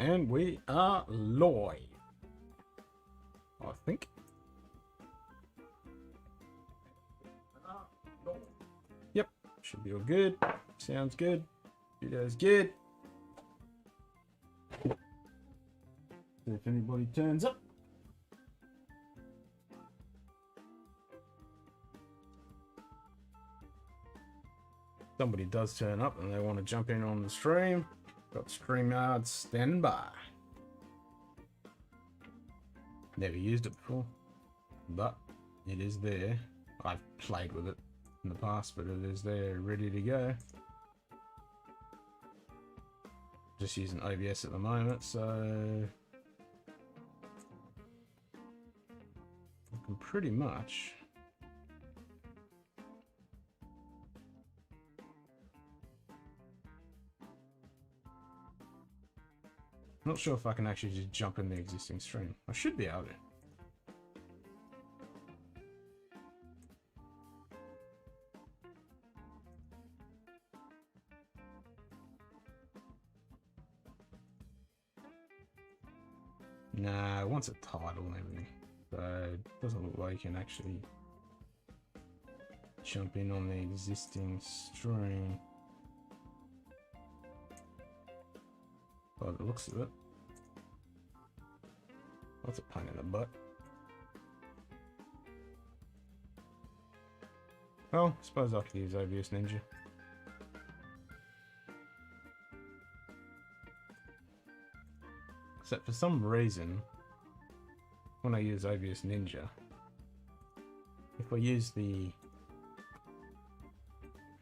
And we are live, I think. Yep, should be all good. Sounds good. Video's good. See if anybody turns up. Somebody does turn up and they want to jump in on the stream. Got StreamYard standby. Never used it before, but it is there. I've played with it in the past, but it is there ready to go. Just using OBS at the moment, so I can pretty much not sure if I can actually just jump in the existing stream. I should be able to. Nah, it wants a title and everything. So it doesn't look like you can actually jump in on the existing stream. By the looks of it. That's a pain in the butt. Well, I suppose I could use OBS Ninja. Except for some reason, when I use OBS Ninja, if I use the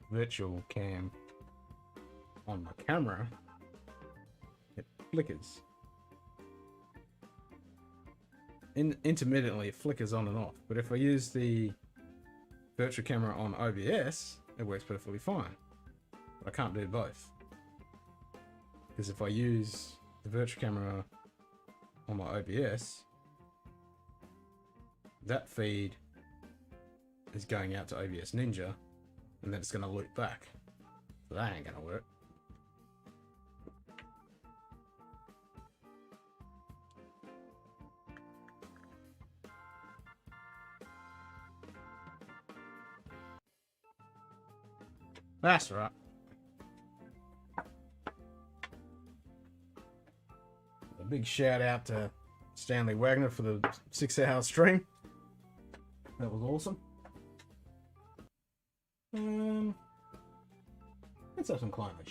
virtual cam on my camera, it flickers. Intermittently, it flickers on and off. But if I use the virtual camera on OBS, it works perfectly fine. But I can't do both. Because if I use the virtual camera on my OBS, that feed is going out to OBS Ninja, and then it's going to loop back. So that ain't going to work. That's right. A big shout out to Stanley Wagner for the 6-hour stream. That was awesome. Let's have some climate.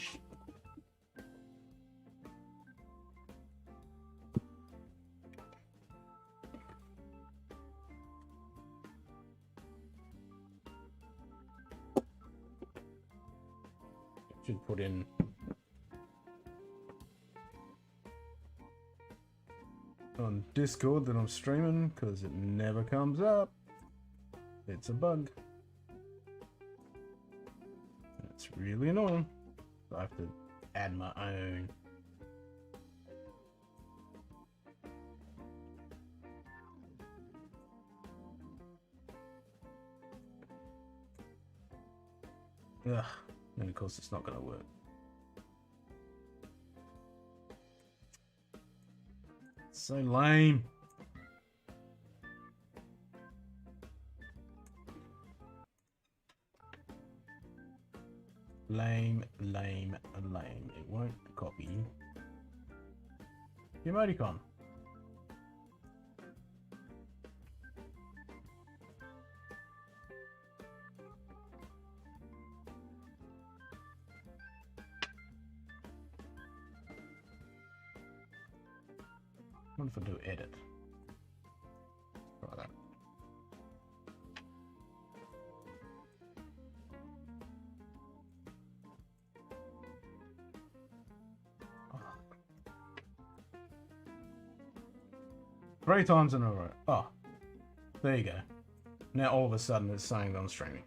Should put in on Discord that I'm streaming because it never comes up. It's a bug. It's really annoying. So I have to add my own. Ugh. And of course it's not going to work. So lame. Lame, lame, lame. It won't copy. Emoticon. What if I do edit? Try that. Oh. 3 times in a row. Oh, there you go. Now all of a sudden it's saying that I'm streaming.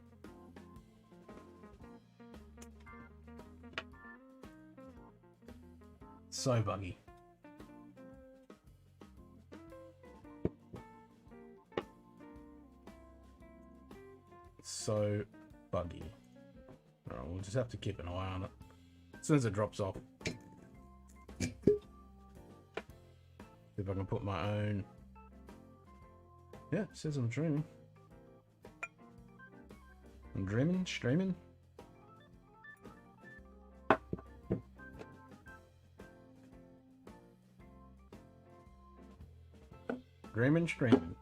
So buggy. So buggy. Alright, we'll just have to keep an eye on it. As soon as it drops off. See if I can put my own. Yeah, it says I'm dreaming. I'm dreaming, streaming. Dreaming, streaming.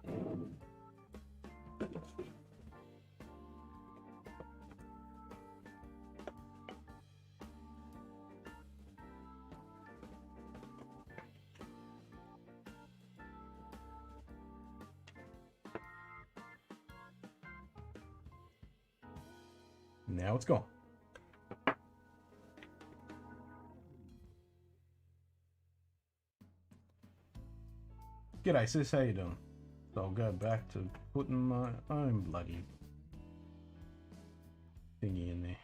Now it's gone. G'day sis, how you doing? So I'll go back to putting my own bloody thingy in there.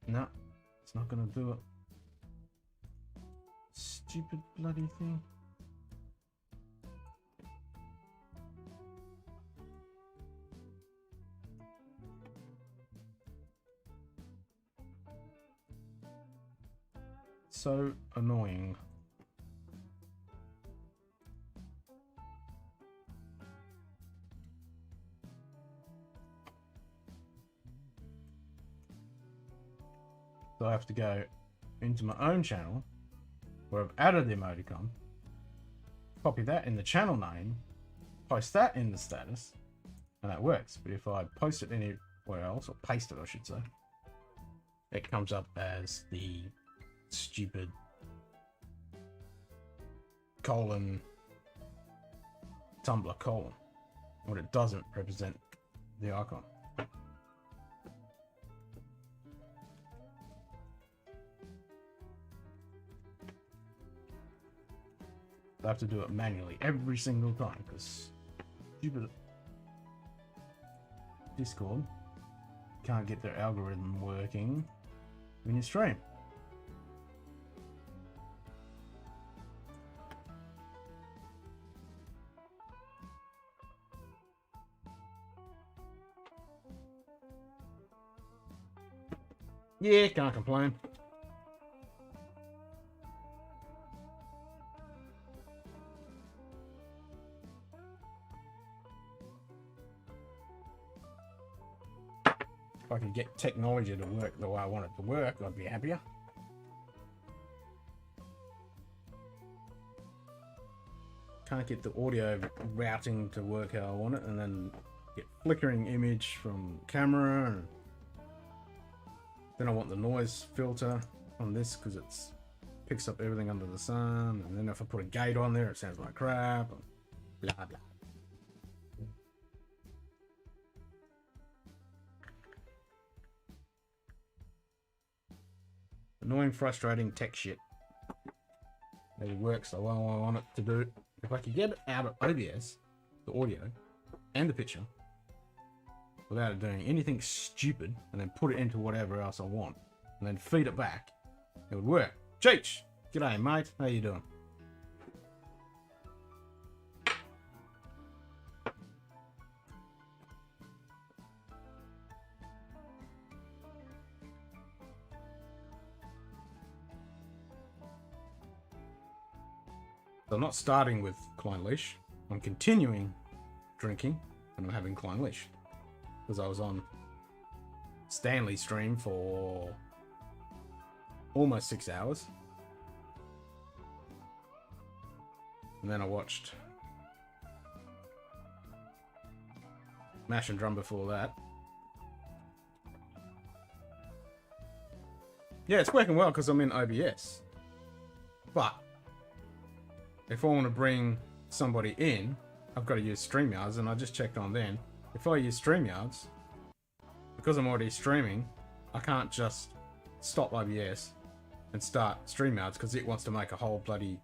No, it's not gonna do it. Stupid bloody thing. So annoying. So I have to go into my own channel where I've added the emoticon, copy that in the channel name, post that in the status, and that works. But if I post it anywhere else, or paste it I should say, it comes up as the stupid colon Tumblr colon, when it doesn't represent the icon. I have to do it manually every single time because stupid Discord can't get their algorithm working when you stream. Yeah, can't complain. If I could get technology to work the way I want it to work, I'd be happier. Can't get the audio routing to work how I want it, and then get flickering image from camera, and then I want the noise filter on this because it picks up everything under the sun, and then if I put a gate on there it sounds like crap, blah blah. Annoying, frustrating tech shit. It works the way I want it to do. If I could get it out of OBS, the audio and the picture, without it doing anything stupid, and then put it into whatever else I want, and then feed it back, it would work. Cheech! G'day mate, how you doing? So I'm not starting with Klein Leash, I'm continuing drinking, and I'm having Klein Leash. Because I was on Stanley's stream for almost 6 hours. And then I watched Mash and Drum before that. Yeah, it's working well because I'm in OBS. But if I want to bring somebody in, I've got to use StreamYards, and I just checked on then. If I use StreamYards, because I'm already streaming, I can't just stop OBS and start StreamYards because it wants to make a whole bloody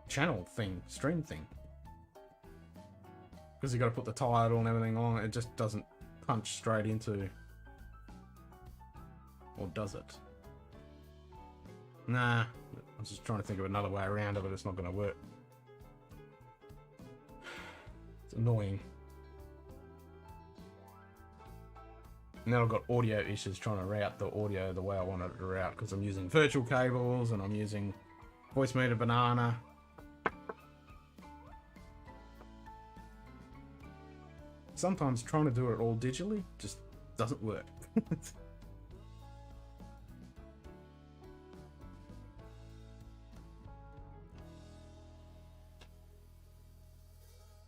channel thing, stream thing. Because you got to put the title and everything on, it just doesn't punch straight into. Or does it? Nah, I'm just trying to think of another way around it, but it's not going to work. It's annoying. And then I've got audio issues trying to route the audio the way I wanted it to route because I'm using virtual cables and I'm using voice meter banana. Sometimes trying to do it all digitally just doesn't work.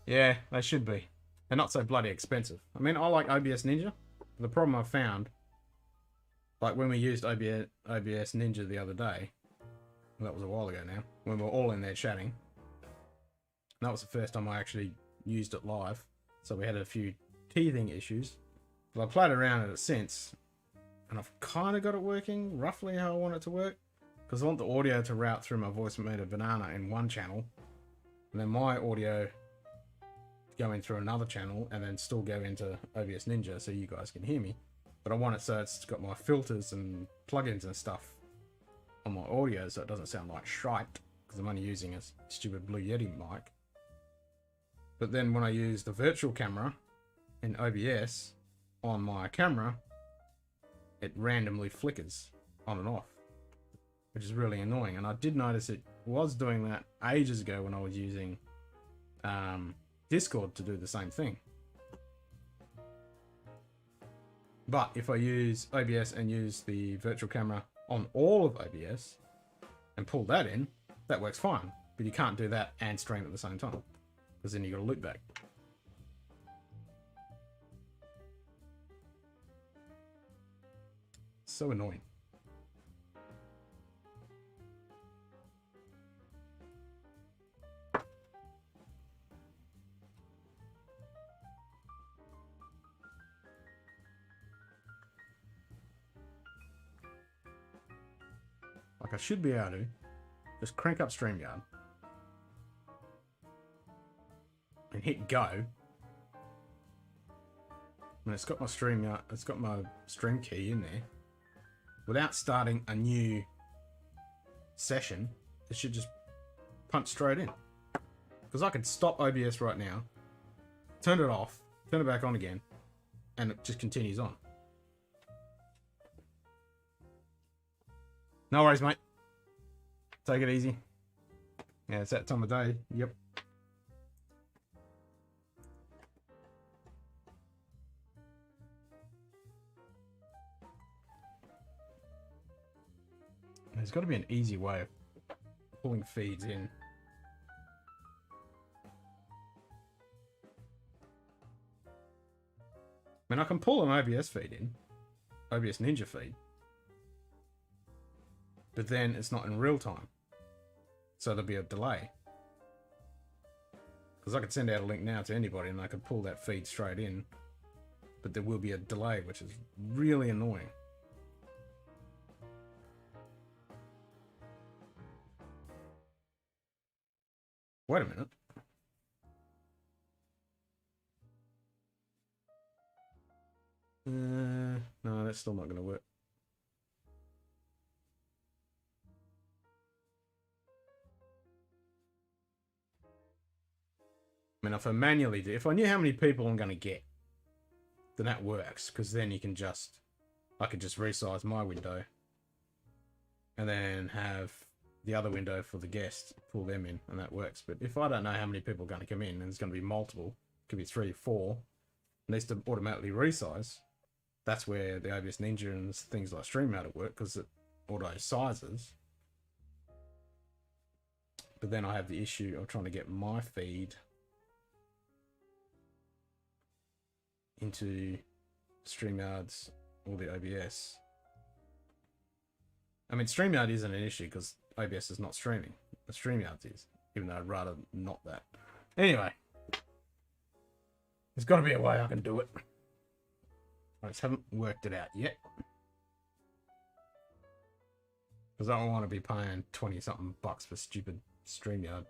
Yeah, they should be. They're not so bloody expensive. I mean, I like OBS Ninja. The problem I found, like when we used OBS Ninja the other day, well, that was a while ago now, when we were all in there chatting. That was the first time I actually used it live. So we had a few teething issues. But I played around with it since, and I've kind of got it working roughly how I want it to work. Because I want the audio to route through my voice meter banana in one channel, and then my audio going through another channel and then still go into OBS Ninja so you guys can hear me. But I want it so it's got my filters and plugins and stuff on my audio so it doesn't sound like shite because I'm only using a stupid Blue Yeti mic. But then when I use the virtual camera in OBS on my camera, it randomly flickers on and off, which is really annoying. And I did notice it was doing that ages ago when I was using Discord to do the same thing. But if I use OBS and use the virtual camera on all of OBS and pull that in, that works fine. But you can't do that and stream at the same time, because then you got a loop back. So annoying. Like I should be able to just crank up StreamYard and hit go. And it's got my StreamYard, it's got my stream key in there. Without starting a new session, it should just punch straight in. Because I could stop OBS right now, turn it off, turn it back on again, and it just continues on. No worries, mate. Take it easy. Yeah, it's that time of day. Yep. There's got to be an easy way of pulling feeds in. I mean, I can pull an OBS feed in, OBS Ninja feed, but then it's not in real time, so there'll be a delay. Because I could send out a link now to anybody and I could pull that feed straight in, but there will be a delay, which is really annoying. Wait a minute. No, that's still not going to work. I mean, if I manually do, if I knew how many people I'm going to get, then that works, because then you can just, I could just resize my window and then have the other window for the guest, pull them in, and that works. But if I don't know how many people are going to come in, and there's going to be multiple, could be 3 or 4, it needs to automatically resize. That's where the OBS Ninja and things like StreamYard work, because it auto sizes. But then I have the issue of trying to get my feed into StreamYard's or the OBS. I mean, StreamYard isn't an issue because OBS is not streaming. The StreamYard is, even though I'd rather not that. Anyway, there's got to be a way I can do it. I just haven't worked it out yet. Because I don't want to be paying 20-something bucks for stupid StreamYard.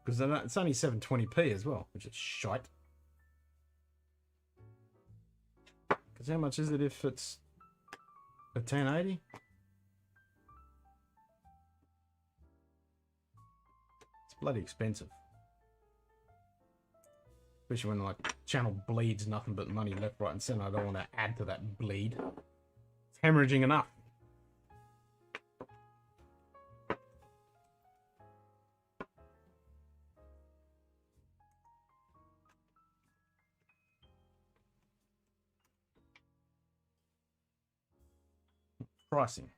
Because it's only 720p as well, which is shite. Because how much is it if it's a 1080? It's bloody expensive. Especially when like channel bleeds nothing but money left, right, and center. I don't want to add to that bleed. It's hemorrhaging enough. Pricing.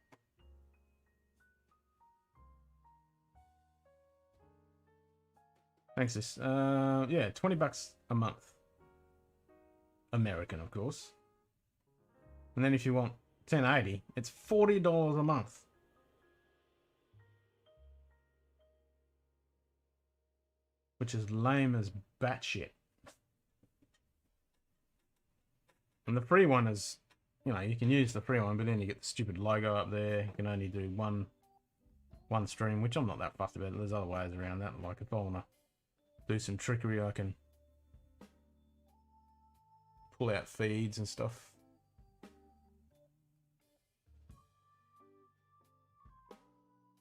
Thanks, this. Yeah, $20 a month. American, of course. And then if you want 1080, it's $40 a month. Which is lame as batshit. And the free one is, you know, you can use the free one, but then you get the stupid logo up there. You can only do one stream, which I'm not that fussed about. There's other ways around that. Like if I want to do some trickery, I can pull out feeds and stuff.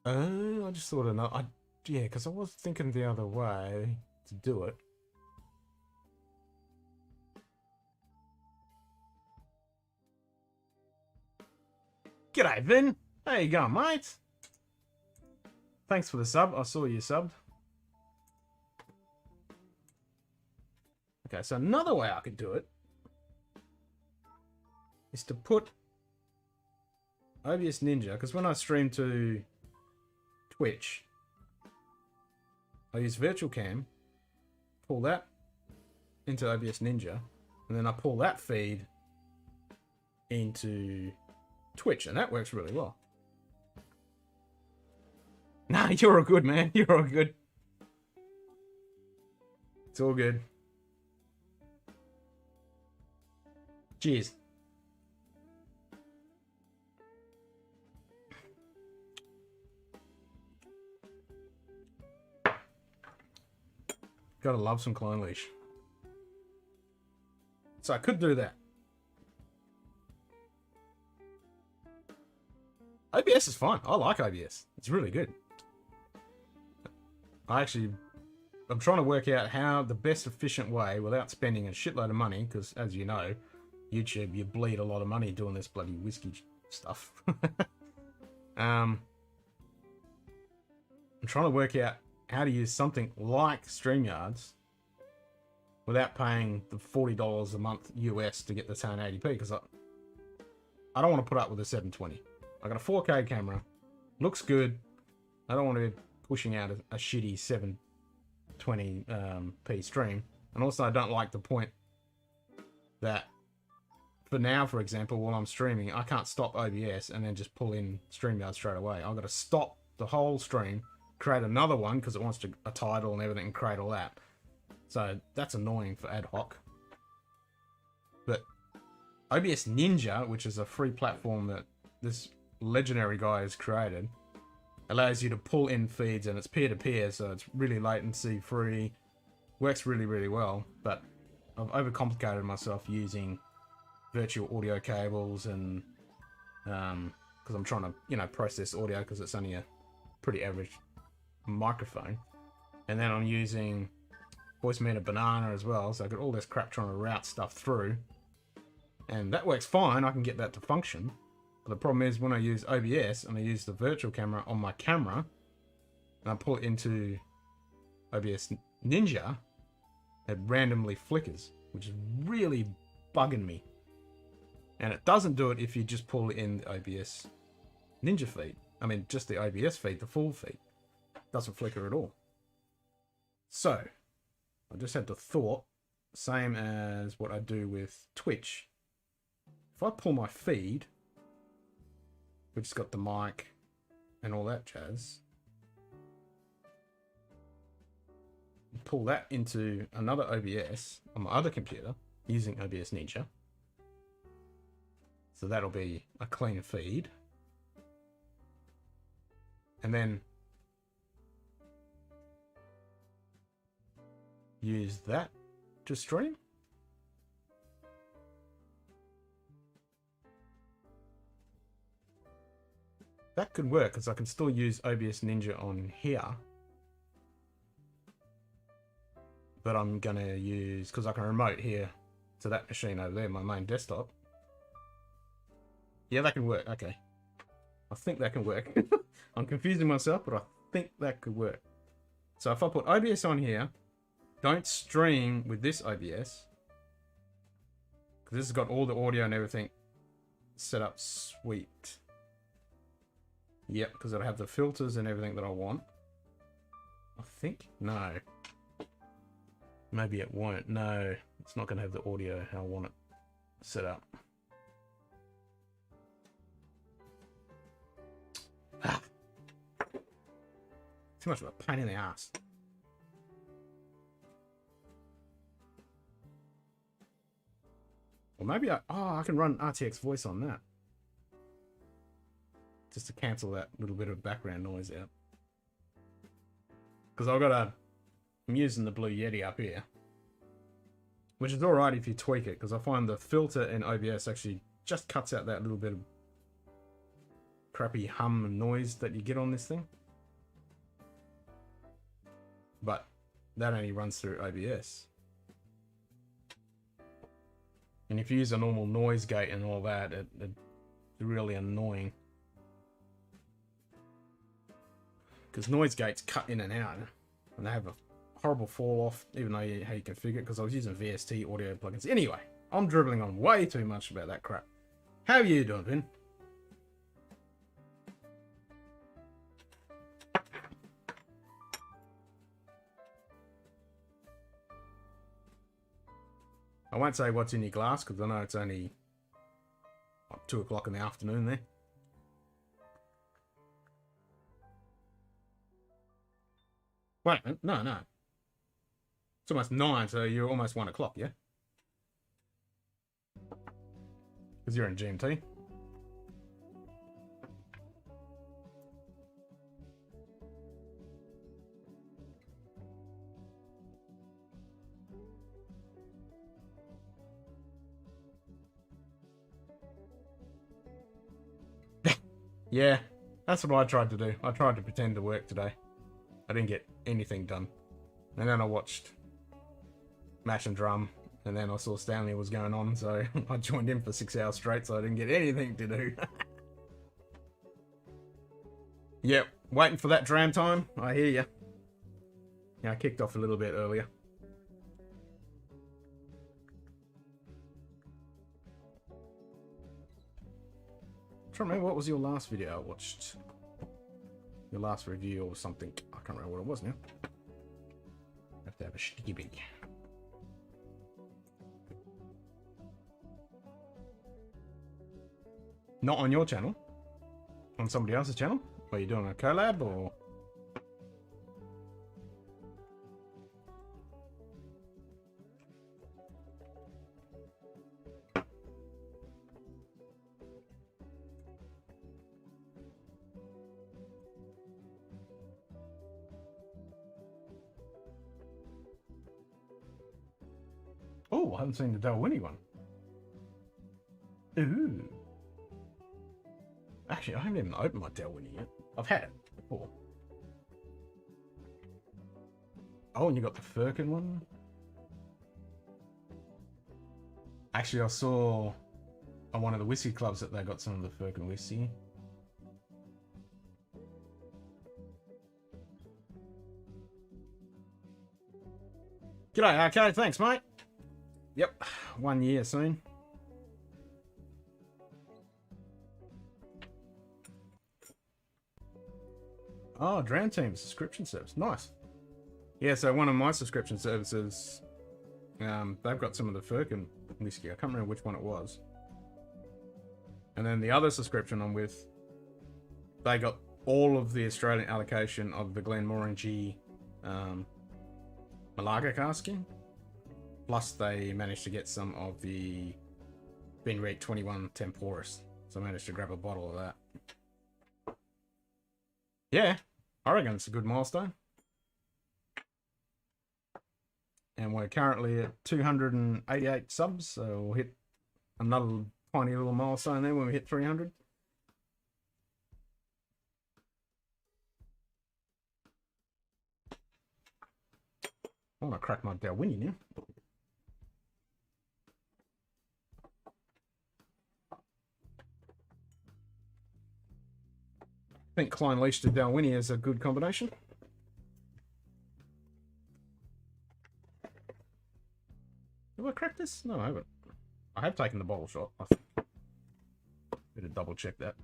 Oh, I just thought of another. Yeah, because I was thinking the other way to do it. G'day, Vin. How you going, mate? Thanks for the sub. I saw you subbed. Okay, so another way I could do it is to put OBS Ninja, because when I stream to Twitch, I use virtual cam, pull that into OBS Ninja, and then I pull that feed into Twitch, and that works really well. Nah, you're all good, man. You're all good. It's all good. Cheers. Gotta love some Clone Leash. So I could do that. OBS is fine. I like OBS. It's really good. I'm trying to work out how the best efficient way without spending a shitload of money, because as you know, YouTube, you bleed a lot of money doing this bloody whiskey stuff. I'm trying to work out how to use something like StreamYards without paying the $40 a month US to get the 1080p, because I don't want to put up with a 720. I got a 4K camera, looks good. I don't want to be pushing out a shitty 720p stream, and also I don't like the point that for now, for example, while I'm streaming, I can't stop OBS and then just pull in StreamYard straight away. I've got to stop the whole stream, create another one because it wants a title and everything, and create all that. So that's annoying for ad hoc. But OBS Ninja, which is a free platform that this legendary guy has created, allows you to pull in feeds, and it's peer-to-peer, so it's really latency free, works really, really well. But I've overcomplicated myself using virtual audio cables, and because I'm trying to, you know, process audio because it's only a pretty average microphone, and then I'm using voice meter banana as well, so I got all this crap trying to route stuff through, and that works fine. I can get that to function. But the problem is when I use OBS and I use the virtual camera on my camera and I pull it into OBS Ninja, it randomly flickers, which is really bugging me. And it doesn't do it if you just pull in the OBS Ninja feed. I mean, just the OBS feed, the full feed. It doesn't flicker at all. So, I just had the thought, same as what I do with Twitch. If I pull my feed, which has got the mic and all that jazz, pull that into another OBS on my other computer using OBS Ninja. So that'll be a clean feed. And then use that to stream. That could work because I can still use OBS Ninja on here, that I'm gonna use, because I can remote here to that machine over there, my main desktop. Yeah, that can work. Okay. I think that can work. I'm confusing myself, but I think that could work. So if I put OBS on here, don't stream with this OBS, because this has got all the audio and everything set up sweet. Yep, because it'll have the filters and everything that I want. I think. No. Maybe it won't. No, it's not going to have the audio how I want it set up. Ah. Too much of a pain in the ass. Or maybe I can run RTX voice on that. Just to cancel that little bit of background noise out. Because I'm using the Blue Yeti up here. Which is alright if you tweak it, because I find the filter in OBS actually just cuts out that little bit of crappy hum and noise that you get on this thing. But that only runs through OBS. And if you use a normal noise gate and all that, it's really annoying. Because noise gates cut in and out, and they have a horrible fall off, even though how you configure it, because I was using VST audio plugins. Anyway, I'm dribbling on way too much about that crap. How are you doing, Vin? I won't say what's in your glass, because I know it's only what, 2 o'clock in the afternoon there. Wait a minute, no. It's almost 9, so you're almost 1 o'clock, yeah? Because you're in GMT. Yeah, that's what I tried to do. I tried to pretend to work today. I didn't get anything done. And then I watched Mash and Drum, and then I saw Stanley was going on, so I joined in for 6 hours straight, so I didn't get anything to do. Yep, waiting for that dram time. I hear ya. Yeah, I kicked off a little bit earlier. I'm trying to remember, what was your last video I watched? Your last review or something. I can't remember what it was now. I have to have a sticky bee. Not on your channel. On somebody else's channel? Are you doing a collab or? Oh, I haven't seen the Dalwhinnie one. Ooh. Actually, I haven't even opened my Dalwhinnie yet. I've had it before. Oh, and you got the Firkin one? Actually, I saw on one of the whiskey clubs that they got some of the Firkin whiskey. G'day, okay, thanks, mate. Yep, 1 year soon. Oh, Dram Team subscription service. Nice. Yeah, so one of my subscription services, they've got some of the Firkin whiskey. I can't remember which one it was. And then the other subscription I'm with, they got all of the Australian allocation of the Glenmorangie Malaga casking. Plus they managed to get some of the Benrique 21 Temporis. So I managed to grab a bottle of that. Yeah, I reckon it's a good milestone. And we're currently at 288 subs, so we'll hit another tiny little milestone there when we hit 300. I want to crack my Dalwhinnie now. I think Klein Leash to Dalwhinnie is a good combination. Have I cracked this? No, I haven't. I have taken the bottle shot, I think. Better double check that.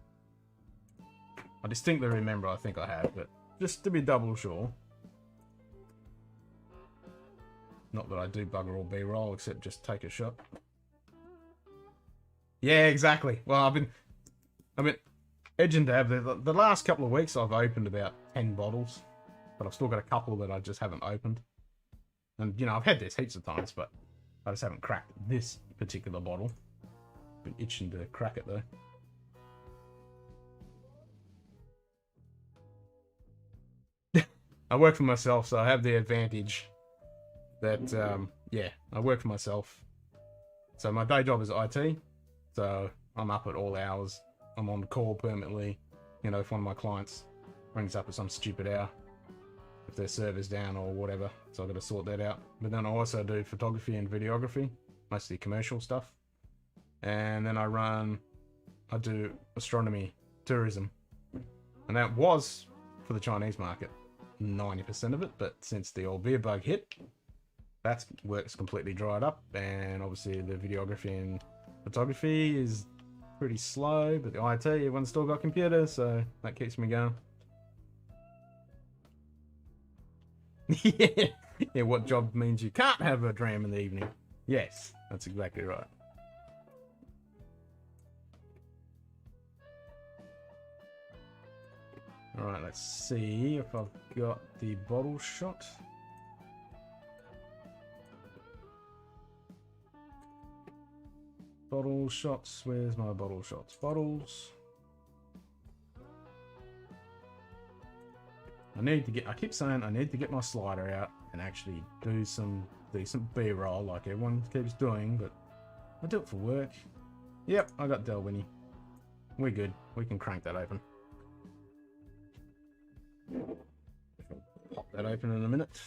I distinctly remember I think I have, but just to be double sure. Not that I do bugger all B-roll, except just take a shot. Yeah, exactly. Well, I've been edge and dab. The last couple of weeks I've opened about 10 bottles, but I've still got a couple that I just haven't opened. And, you know, I've had this heaps of times, but I just haven't cracked this particular bottle. Been itching to crack it, though. I work for myself, so I have the advantage that, yeah, I work for myself. So my day job is IT, so I'm up at all hours. I'm on call permanently. You know, if one of my clients rings up at some stupid hour, if their server's down or whatever, so I've got to sort that out. But then I also do photography and videography, mostly commercial stuff. And then I do astronomy tourism. And that was for the Chinese market, 90% of it, but since the old beer bug hit, that work's completely dried up, and obviously the videography and photography is pretty slow, but the IT, everyone's still got computers, so that keeps me going. Yeah, what job means you can't have a dram in the evening? Yes, that's exactly right. Alright, let's see if I've got the bottle shot. Bottle shots, where's my bottle shots? Bottles. I keep saying I need to get my slider out and actually do some decent B-roll like everyone keeps doing, but I do it for work. Yep, I got Dalwhinnie. We're good. We can crank that open. Pop that open in a minute.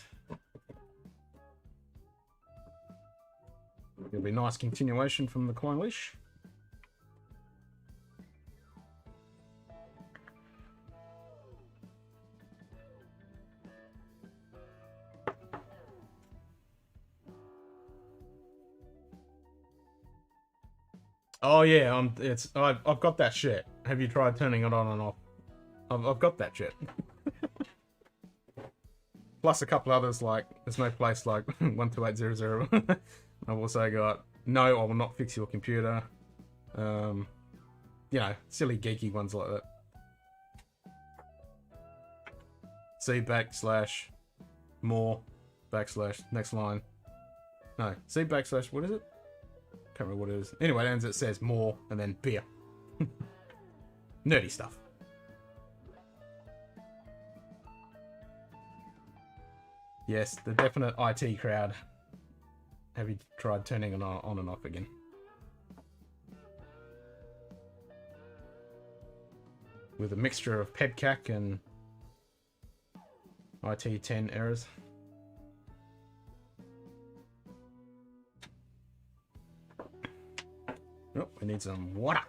It'll be a nice continuation from the Klein Leash. Oh yeah, I've got that shit. Have you tried turning it on and off? I've got that shit. Plus a couple others like There's No Place, like 12800. I've also got No, I Will Not Fix Your Computer. You know, silly geeky ones like that. C / more / next line. No, C / what is it? Can't remember what it is. Anyway, it ends, it says more and then beer. Nerdy stuff. Yes, the definite IT crowd. Have you tried turning it on and off again? With a mixture of PEBCAC and IT10 errors. Oh, we need some water.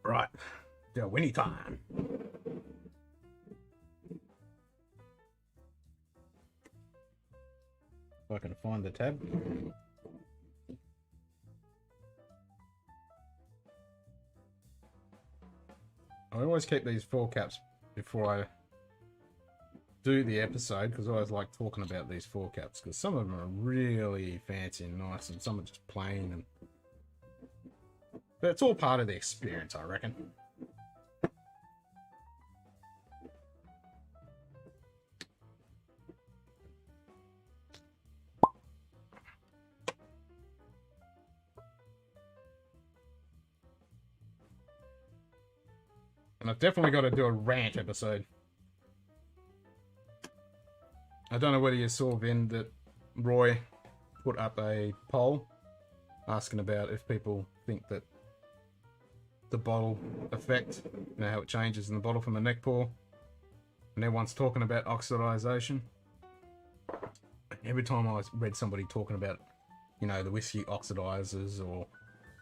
Right, Dalwhinnie time. If I can find the tab. I always keep these 4 caps before I do the episode, because I always like talking about these 4 caps, because some of them are really fancy and nice, and some are just plain. And but it's all part of the experience, I reckon. I've definitely got to do a rant episode. I don't know whether you saw, Vin, that Roy put up a poll asking about if people think that the bottle effect, you know, how it changes in the bottle from the neck pour. And everyone's talking about oxidization. Every time I read somebody talking about, you know, the whiskey oxidizes, or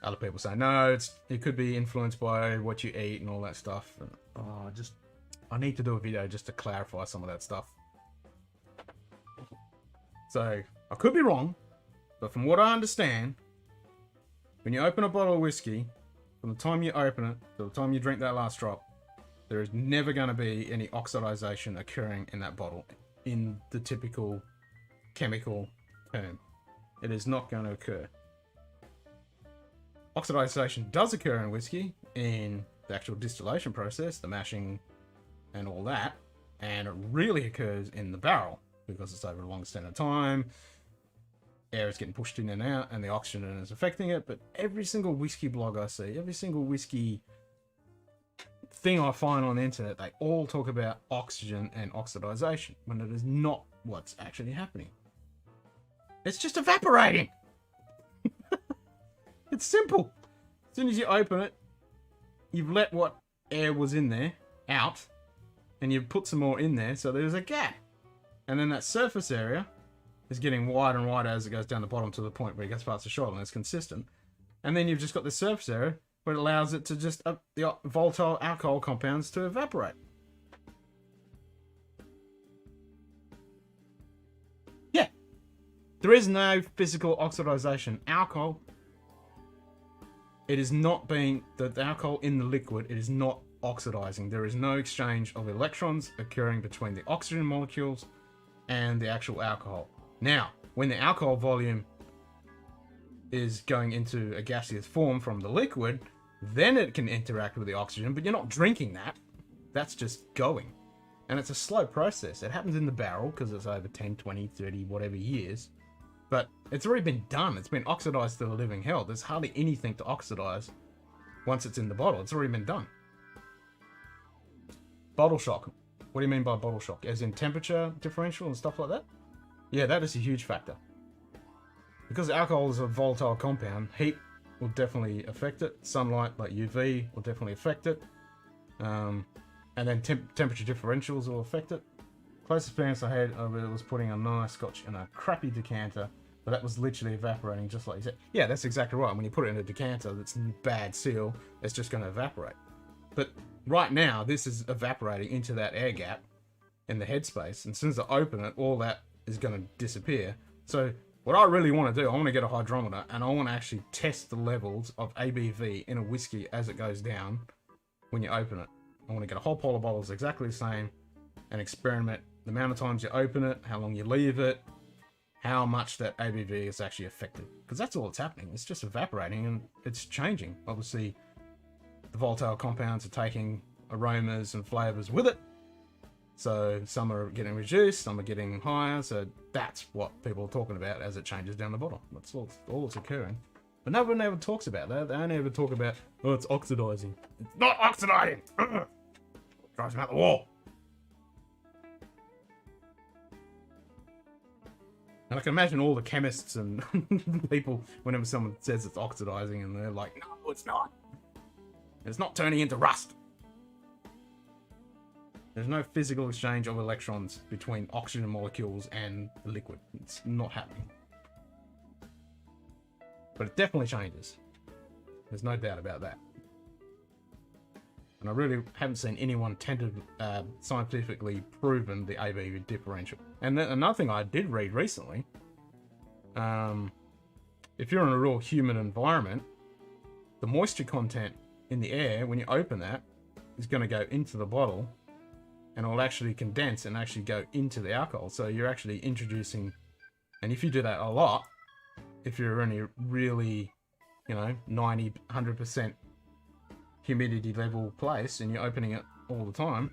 other people saying, no, it could be influenced by what you eat and all that stuff. And, I need to do a video just to clarify some of that stuff. So, I could be wrong, but from what I understand, when you open a bottle of whiskey, from the time you open it to the time you drink that last drop, there is never going to be any oxidization occurring in that bottle in the typical chemical term. It is not going to occur. Oxidization does occur in whiskey in the actual distillation process, the mashing and all that, and it really occurs in the barrel because it's over a long extent of time. Air is getting pushed in and out, and the oxygen is affecting it. But every single whiskey blog I see, every single whiskey thing I find on the internet, they all talk about oxygen and oxidization, when it is not what's actually happening. It's just evaporating. It's simple. As soon as you open it, you've let what air was in there out, and you've put some more in there, so there's a gap. And then that surface area is getting wider and wider as it goes down the bottom to the point where it gets past the shoulder and it's consistent. And then you've just got this surface area where it allows it to just, the volatile alcohol compounds to evaporate. Yeah. There is no physical oxidization. Alcohol, it is not being, the alcohol in the liquid, it is not oxidizing. There is no exchange of electrons occurring between the oxygen molecules and the actual alcohol. Now, when the alcohol volume is going into a gaseous form from the liquid, then it can interact with the oxygen, but you're not drinking that. That's just going. And it's a slow process. It happens in the barrel because it's over 10, 20, 30, whatever years. But it's already been done. It's been oxidized to the living hell. There's hardly anything to oxidize once it's in the bottle. It's already been done. Bottle shock. What do you mean by bottle shock? As in temperature differential and stuff like that? Yeah, that is a huge factor. Because alcohol is a volatile compound, heat will definitely affect it. Sunlight, like UV, will definitely affect it. And then temperature differentials will affect it. Closest experience I had of it was putting a nice scotch in a crappy decanter, but that was literally evaporating just like you said. Yeah, that's exactly right. When you put it in a decanter that's bad seal, it's just going to evaporate. But right now, this is evaporating into that air gap in the headspace. And as soon as I open it, all that is going to disappear. So what I really want to do, I want to get a hydrometer and I want to actually test the levels of ABV in a whiskey as it goes down when you open it. I want to get a whole pile of bottles exactly the same and experiment the amount of times you open it, how long you leave it, how much that ABV is actually affected. Because that's all that's happening. It's just evaporating and it's changing. Obviously, the volatile compounds are taking aromas and flavors with it. So some are getting reduced, some are getting higher. So that's what people are talking about as it changes down the bottle. That's all that's occurring. But no one ever talks about that. They only ever talk about, oh, it's oxidizing. It's not oxidizing. Drives me out the wall. And I can imagine all the chemists and people, whenever someone says it's oxidizing, and they're like, no, it's not. It's not turning into rust. There's no physical exchange of electrons between oxygen molecules and the liquid. It's not happening. But it definitely changes. There's no doubt about that. And I really haven't seen anyone scientifically proven the ABV differential. And then another thing I did read recently, if you're in a real humid environment, the moisture content in the air, when you open that, is going to go into the bottle and it will actually condense and actually go into the alcohol. So you're actually introducing, and if you do that a lot, if you're in a really, 90, 100% humidity level place and you're opening it all the time,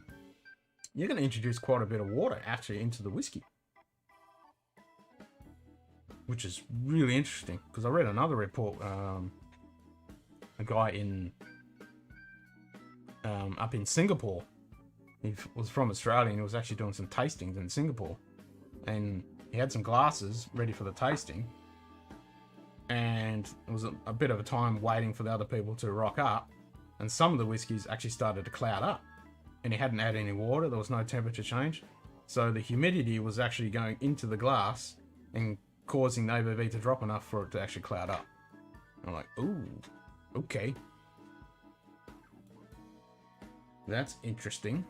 you're going to introduce quite a bit of water actually into the whiskey. Which is really interesting, because I read another report, a guy in up in Singapore. He was from Australia and he was actually doing some tastings in Singapore. And he had some glasses ready for the tasting. And it was a bit of a time waiting for the other people to rock up. And some of the whiskies actually started to cloud up. And he hadn't had any water. There was no temperature change. So the humidity was actually going into the glass and causing the ABV to drop enough for it to actually cloud up. I'm like, ooh, okay. That's interesting.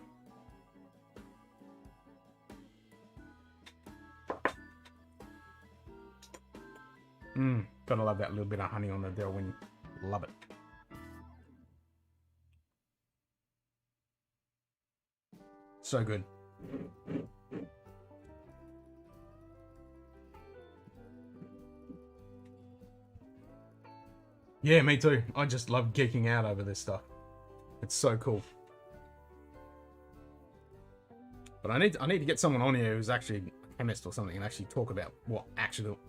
Gotta love that little bit of honey on the Derwent. Love it. So good. Yeah, me too. I just love geeking out over this stuff. It's so cool. But I need to get someone on here who's actually a chemist or something and actually talk about what actual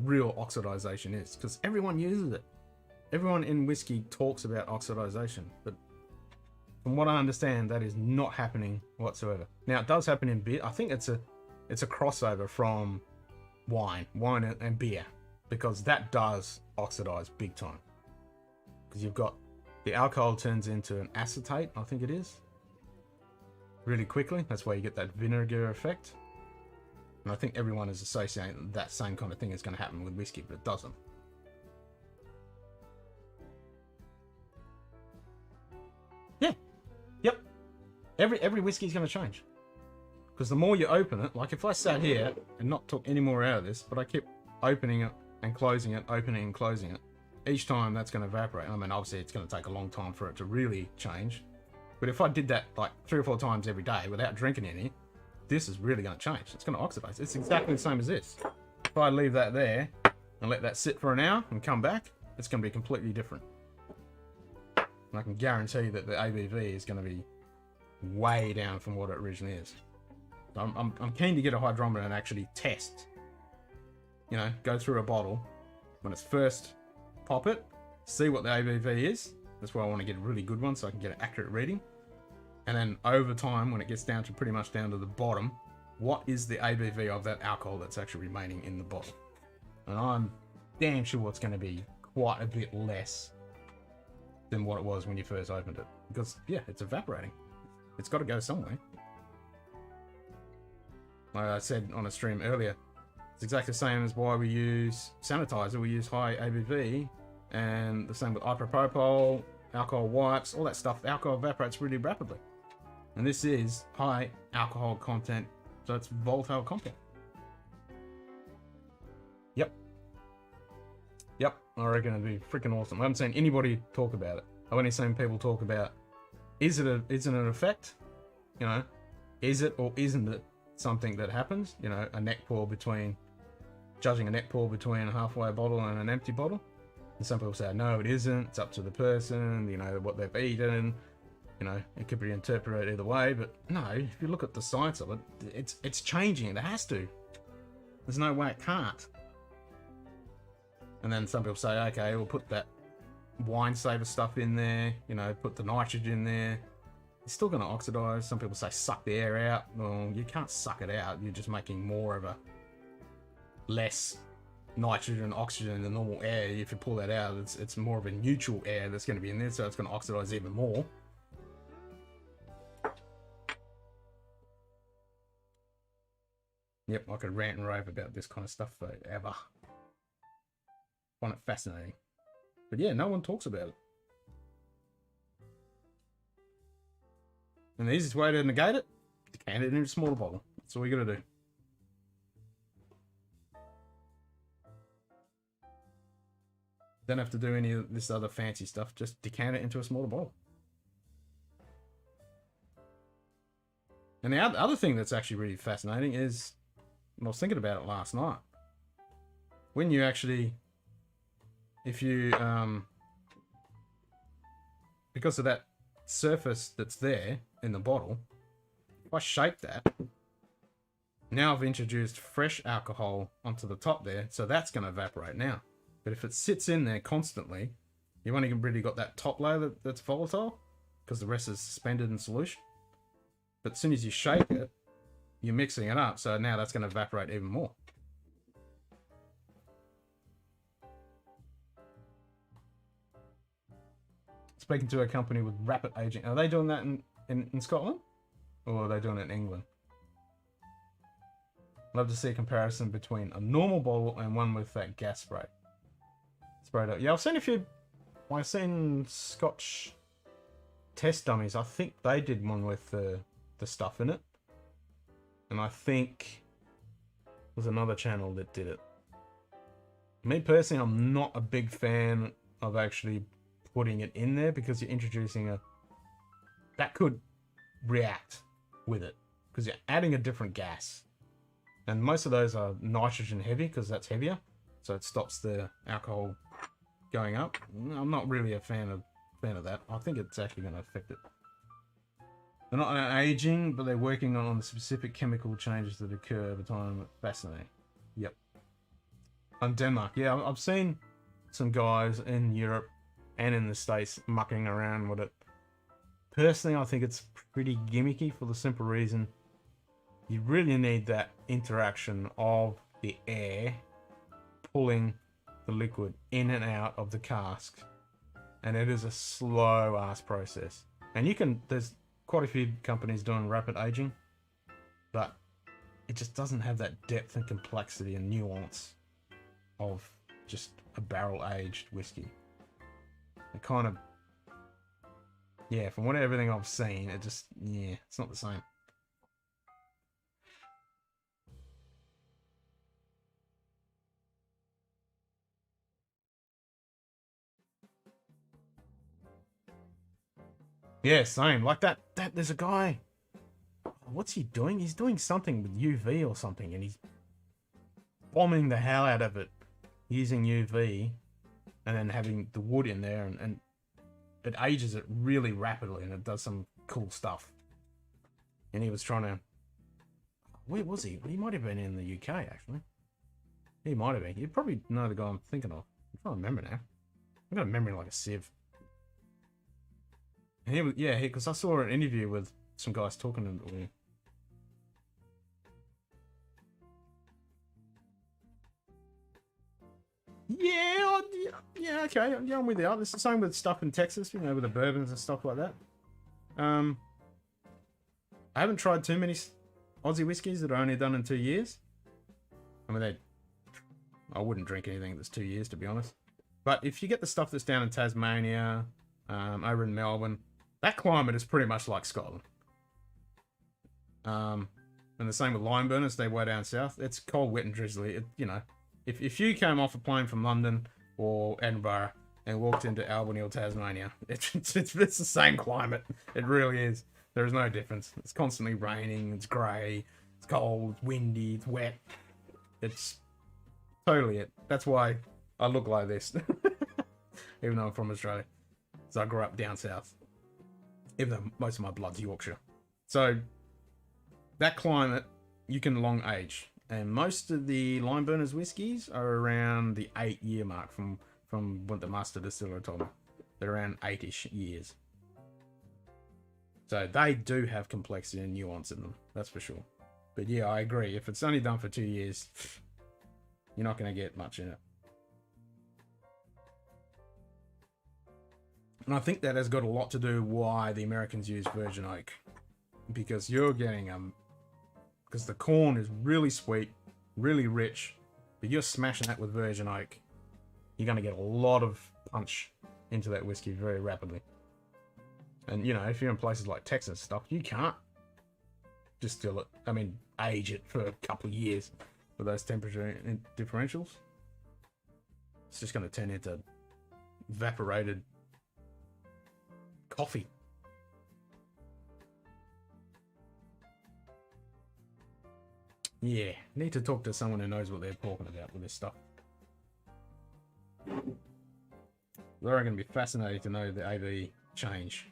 real oxidization is, because everyone uses it. Everyone in whiskey talks about oxidization, but from what I understand, that is not happening whatsoever. Now, it does happen in beer. I think it's a crossover from wine and beer, because that does oxidize big time. Because you've got the alcohol turns into an acetate, I think it is, really quickly. That's why you get that vinegar effect. And I think everyone is associating that same kind of thing is going to happen with whiskey, but it doesn't. Yeah. Yep. Every whiskey is going to change. Because the more you open it, like if I sat here and not took any more out of this, but I kept opening it and closing it, opening and closing it, each time that's going to evaporate. I mean, obviously it's going to take a long time for it to really change. But if I did that like 3 or 4 times every day without drinking any, this is really going to change. It's going to oxidize. It's exactly the same as this. If I leave that there and let that sit for an hour and come back, it's going to be completely different. And I can guarantee that the ABV is going to be way down from what it originally is. So I'm keen to get a hydrometer and actually test. You know, go through a bottle when it's first, pop it, see what the ABV is. That's why I want to get a really good one so I can get an accurate reading. And then over time, when it gets down to pretty much down to the bottom, what is the ABV of that alcohol that's actually remaining in the bottle? And I'm damn sure it's going to be quite a bit less than what it was when you first opened it. Because, yeah, it's evaporating. It's got to go somewhere. Like I said on a stream earlier, it's exactly the same as why we use sanitizer. We use high ABV, and the same with isopropyl, alcohol wipes, all that stuff. The alcohol evaporates really rapidly. And this is high alcohol content, so it's volatile content. Yep. I reckon it'd be freaking awesome. I haven't seen anybody talk about it. I've only seen people talk about, is it an effect? You know, is it or isn't it something that happens? You know, judging a neck pour between a halfway bottle and an empty bottle. And some people say, no, it isn't. It's up to the person, you know, what they've eaten. You know, it could be interpreted either way, but no, if you look at the science of it, it's changing. It has to. There's no way it can't. And then some people say, okay, we'll put that wine saver stuff in there, you know, put the nitrogen in there. It's still going to oxidize. Some people say suck the air out. Well, you can't suck it out. You're just making more of a less nitrogen and oxygen in the normal air. If you pull that out, it's more of a neutral air that's going to be in there, so it's going to oxidize even more. Yep, I could rant and rave about this kind of stuff forever. Find it fascinating. But yeah, no one talks about it. And the easiest way to negate it, decant it in a smaller bottle. That's all you gotta do. Don't have to do any of this other fancy stuff, just decant it into a smaller bottle. And the other thing that's actually really fascinating is, I was thinking about it last night. When you actually, if you, because of that surface that's there in the bottle, if I shake that, now I've introduced fresh alcohol onto the top there, so that's going to evaporate now. But if it sits in there constantly, you've only really got that top layer that's volatile. because the rest is suspended in solution. But as soon as you shake it, you're mixing it up, so now that's going to evaporate even more. Speaking to a company with rapid aging. Are they doing that in Scotland? Or are they doing it in England? Love to see a comparison between a normal bottle and one with that gas spray. Sprayed up. Yeah, I've seen Scotch test dummies. I think they did one with the stuff in it. And I think there's another channel that did it. Me personally, I'm not a big fan of actually putting it in there because you're introducing that could react with it because you're adding a different gas. And most of those are nitrogen heavy because that's heavier. So it stops the alcohol going up. I'm not really a fan of that. I think it's actually going to affect it. They're not aging, but they're working on the specific chemical changes that occur over time. Fascinating. Yep. And Denmark. Yeah, I've seen some guys in Europe and in the States mucking around with it. Personally, I think it's pretty gimmicky for the simple reason you really need that interaction of the air pulling the liquid in and out of the cask. And it is a slow ass process. And there's quite a few companies doing rapid aging, but it just doesn't have that depth and complexity and nuance of just a barrel aged whiskey. It kind of, yeah, from everything I've seen, it's not the same. Yeah, same. Like that there's a guy. What's he doing? He's doing something with UV or something, and he's bombing the hell out of it using UV, and then having the wood in there, and it ages it really rapidly, and it does some cool stuff. And he was trying to. Where was he? He might have been in the UK actually. He might have been. You probably know the guy I'm thinking of. I'm trying to remember now. I've got a memory like a sieve. And he was, yeah, because I saw an interview with some guys talking to him. Yeah, okay, yeah, I'm with you. It's the same with stuff in Texas, with the bourbons and stuff like that. I haven't tried too many Aussie whiskies that are only done in 2 years. I mean, I wouldn't drink anything that's 2 years, to be honest. But if you get the stuff that's down in Tasmania, over in Melbourne, that climate is pretty much like Scotland. And the same with lime burners, they're way down south. It's cold, wet, and drizzly. If you came off a plane from London or Edinburgh and walked into Albany or Tasmania, it's the same climate. It really is. There is no difference. It's constantly raining. It's grey. It's cold. It's windy. It's wet. It's totally it. That's why I look like this, even though I'm from Australia. So I grew up down south, even though most of my blood's Yorkshire. So that climate, you can long age. And most of the lime burners whiskies are around the 8-year mark from what the master distiller told me. They're around 8-ish years. So they do have complexity and nuance in them, that's for sure. But yeah, I agree. If it's only done for 2 years, you're not going to get much in it. And I think that has got a lot to do why the Americans use virgin oak. Because you're getting because the corn is really sweet, really rich, but you're smashing that with virgin oak. You're going to get a lot of punch into that whiskey very rapidly. And, if you're in places like Texas stuff, you can't distill it. I mean, age it for a couple of years with those temperature differentials. It's just going to turn into evaporated coffee. Yeah, need to talk to someone who knows what they're talking about with this stuff. They're going to be fascinating to know the AV change.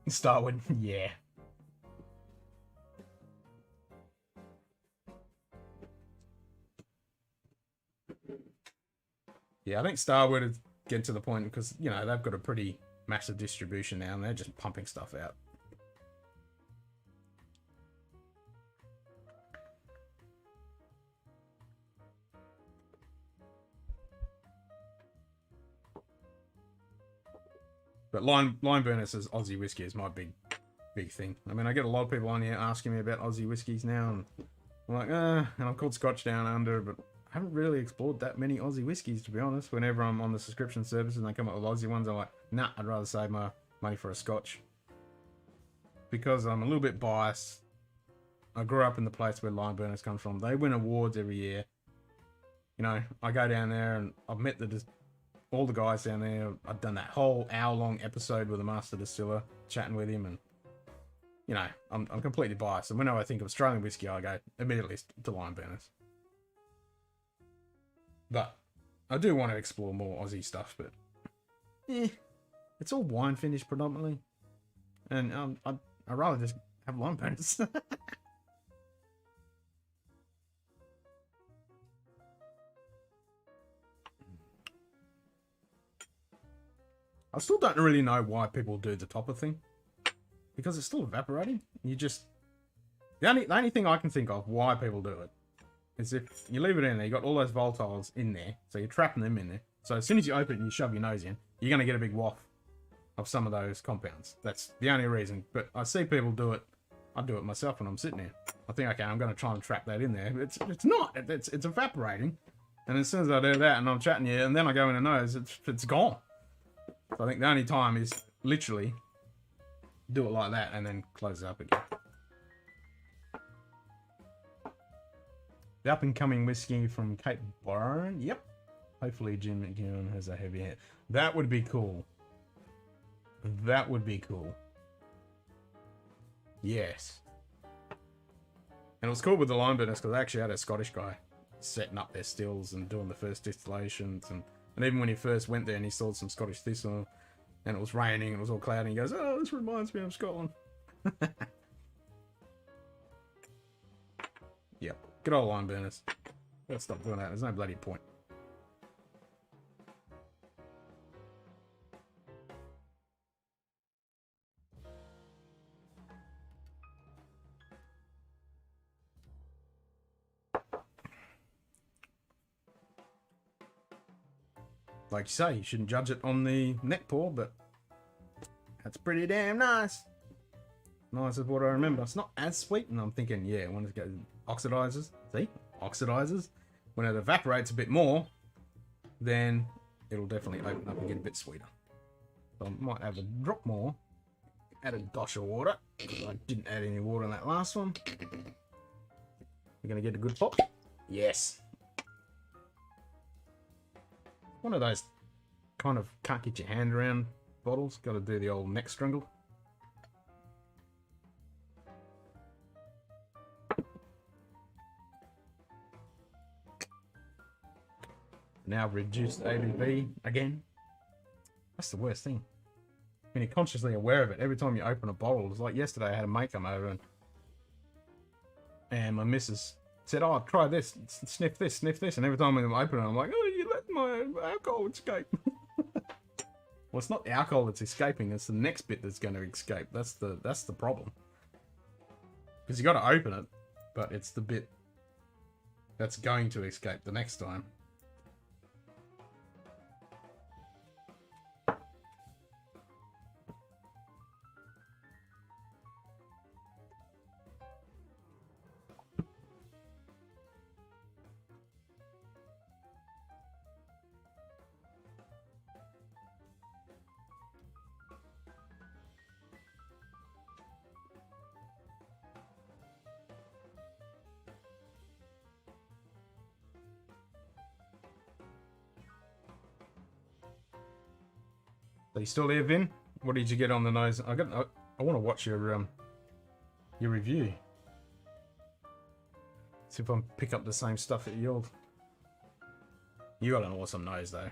Starwood, yeah. Yeah, I think Starwood get to the point because, you know, they've got a pretty massive distribution now and they're just pumping stuff out. But line burners as Aussie whiskey is my big thing. I mean, I get a lot of people on here asking me about Aussie whiskies now, and I'm like, and I'm called Scotchdownunder, but I haven't really explored that many Aussie whiskies, to be honest. Whenever I'm on the subscription services and they come up with Aussie ones, I'm like, nah, I'd rather save my money for a Scotch. Because I'm a little bit biased. I grew up in the place where line burners come from. They win awards every year. You know, I go down there and I've met all the guys down there. I've done that whole hour-long episode with the master distiller, chatting with him, and you know, I'm completely biased. And whenever I think of Australian whiskey, I go immediately to line burners. But I do want to explore more Aussie stuff, but it's all wine finished predominantly, and I'd rather just have line burners. I still don't really know why people do the topper thing, because it's still evaporating. You just the only thing I can think of why people do it is if you leave it in there, you got all those volatiles in there, so you're trapping them in there. So as soon as you open it and you shove your nose in, you're going to get a big waft of some of those compounds. That's the only reason. But I see people do it. I do it myself when I'm sitting there. I think, okay, I'm going to try and trap that in there. It's not. It's evaporating. And as soon as I do that and I'm chatting to you, and then I go in the nose, it's gone. So I think the only time is literally do it like that and then close it up again. The up-and-coming whiskey from Cape Byron. Yep. Hopefully Jim McGowan has a heavy hand. That would be cool. That would be cool. Yes. And it was cool with the line burners because I actually had a Scottish guy setting up their stills and doing the first distillations. And even when he first went there and he saw some Scottish thistle and it was raining and it was all cloudy, he goes, oh, this reminds me of Scotland. Yep. Good old line burners. Let's stop doing that. There's no bloody point. Like you say, you shouldn't judge it on the neck pour, but that's pretty damn nice. Nice is what I remember. It's not as sweet, and I'm thinking, yeah, when it goes oxidizes, see? Oxidizes. When it evaporates a bit more, then it'll definitely open up and get a bit sweeter. So I might have a drop more. Add a dash of water. I didn't add any water in that last one. We're going to get a good pop. Yes. One of those kind of can't get your hand around bottles. Got to do the old neck strangle. Now reduced ABV again. That's the worst thing. When you're consciously aware of it, every time you open a bottle, it's like yesterday I had a mate come over and my missus said, oh, try this, sniff this, and every time I open it, I'm like, oh, you let my alcohol escape. Well, it's not the alcohol that's escaping, it's the next bit that's going to escape. That's the problem. Because you got to open it, but it's the bit that's going to escape the next time. Are you still there, Vin? What did you get on the nose? I want to watch your review. See if I can pick up the same stuff that you got an awesome nose though.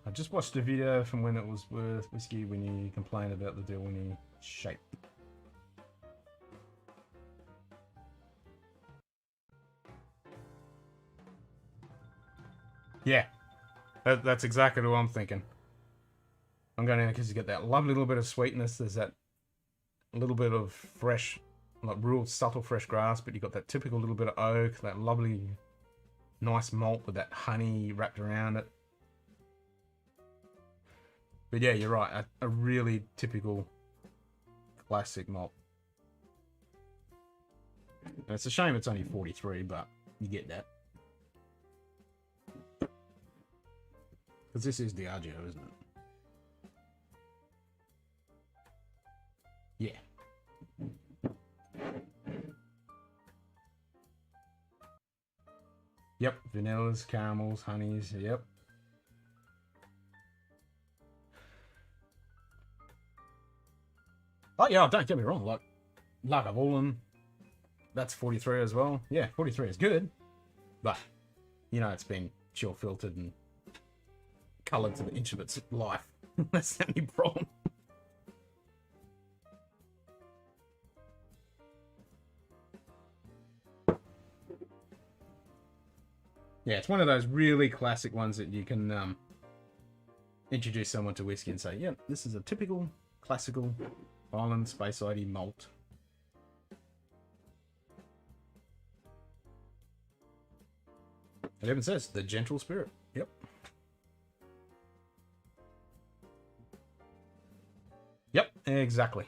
I just watched a video from when it was worth whiskey when you complained about the Dilwini shape. Yeah, that's exactly what I'm thinking. I'm going in because you get that lovely little bit of sweetness. There's that little bit of fresh, like real subtle fresh grass, but you got that typical little bit of oak, that lovely, nice malt with that honey wrapped around it. But yeah, you're right. A really typical classic malt. And it's a shame it's only 43, but you get that. Because this is Diageo, isn't it? Yeah. Yep, vanillas, caramels, honeys, yep. Oh yeah, don't get me wrong, like Lagavulin, that's 43 as well. Yeah, 43 is good, but you know it's been chill filtered and coloured to the inch of its life. That's the only problem. Yeah, it's one of those really classic ones that you can introduce someone to whiskey and say, yeah, this is a typical classical Island Space ID malt. It even says the gentle spirit. Yep. Yep, exactly.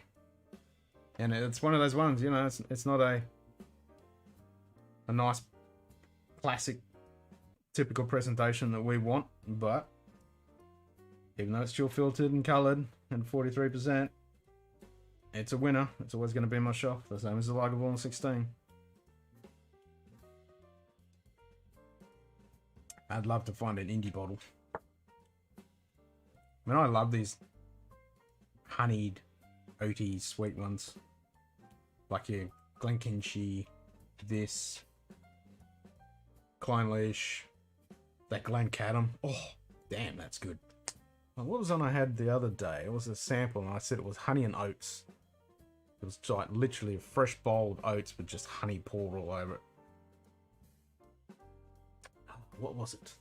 And it's one of those ones, you know, it's not a nice classic typical presentation that we want, but even though it's chill filtered and coloured and 43%, it's a winner. It's always going to be on my shelf, the same as the Lagavulin 16. I'd love to find an indie bottle. I mean, I love these honeyed, oaty, sweet ones. Like your Glenkinchie, this, Clynelish, that Glencadam. Oh, damn, that's good. Well, what was one I had the other day? It was a sample, and I said it was honey and oats. It was like literally a fresh bowl of oats with just honey poured all over it. What was it?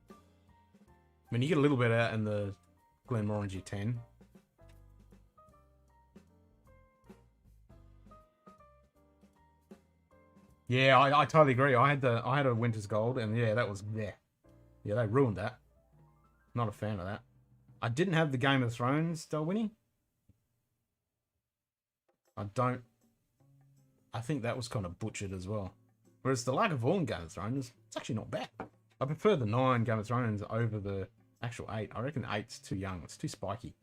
I mean, you get a little bit out in the Glenmorangie 10. Yeah, I totally agree. I had a Winter's Gold, and yeah, that was yeah, they ruined that. Not a fan of that. I didn't have the Game of Thrones Dalwhinnie. I think that was kind of butchered as well. Whereas the Lagavulin Game of Thrones, it's actually not bad. I prefer the 9 Game of Thrones over the actual 8. I reckon 8's too young. It's too spiky.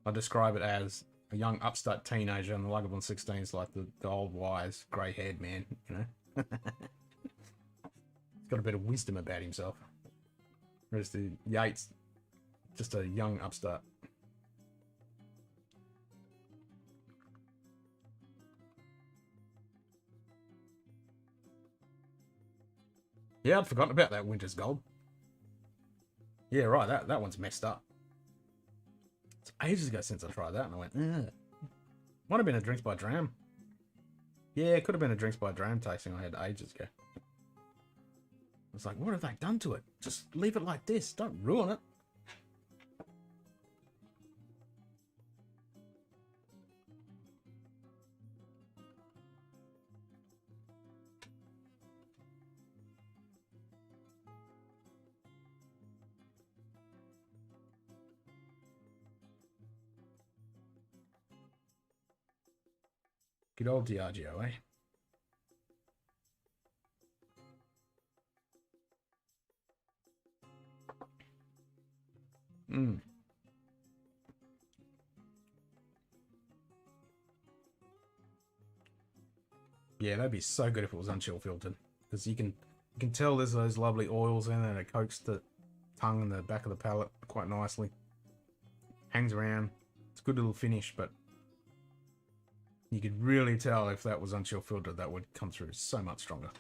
I describe it as a young upstart teenager, and the Lagavulin 16 is like the old, wise, grey-haired man, you know? He's got a bit of wisdom about himself. Whereas the Yates, just a young upstart. Yeah, I'd forgotten about that Winter's Gold. Yeah, right, that one's messed up. It's ages ago since I tried that, and I went, ugh. Might have been a Drinks by Dram. Yeah, it could have been a Drinks by Dram tasting I had ages ago. I was like, what have they done to it? Just leave it like this. Don't ruin it. Good old Diageo, eh? Mm. Yeah, that'd be so good if it was unchill filtered, because you can tell there's those lovely oils in there that coats the tongue and the back of the palate quite nicely. Hangs around. It's a good little finish, but you could really tell if that was unchill filtered, that would come through so much stronger.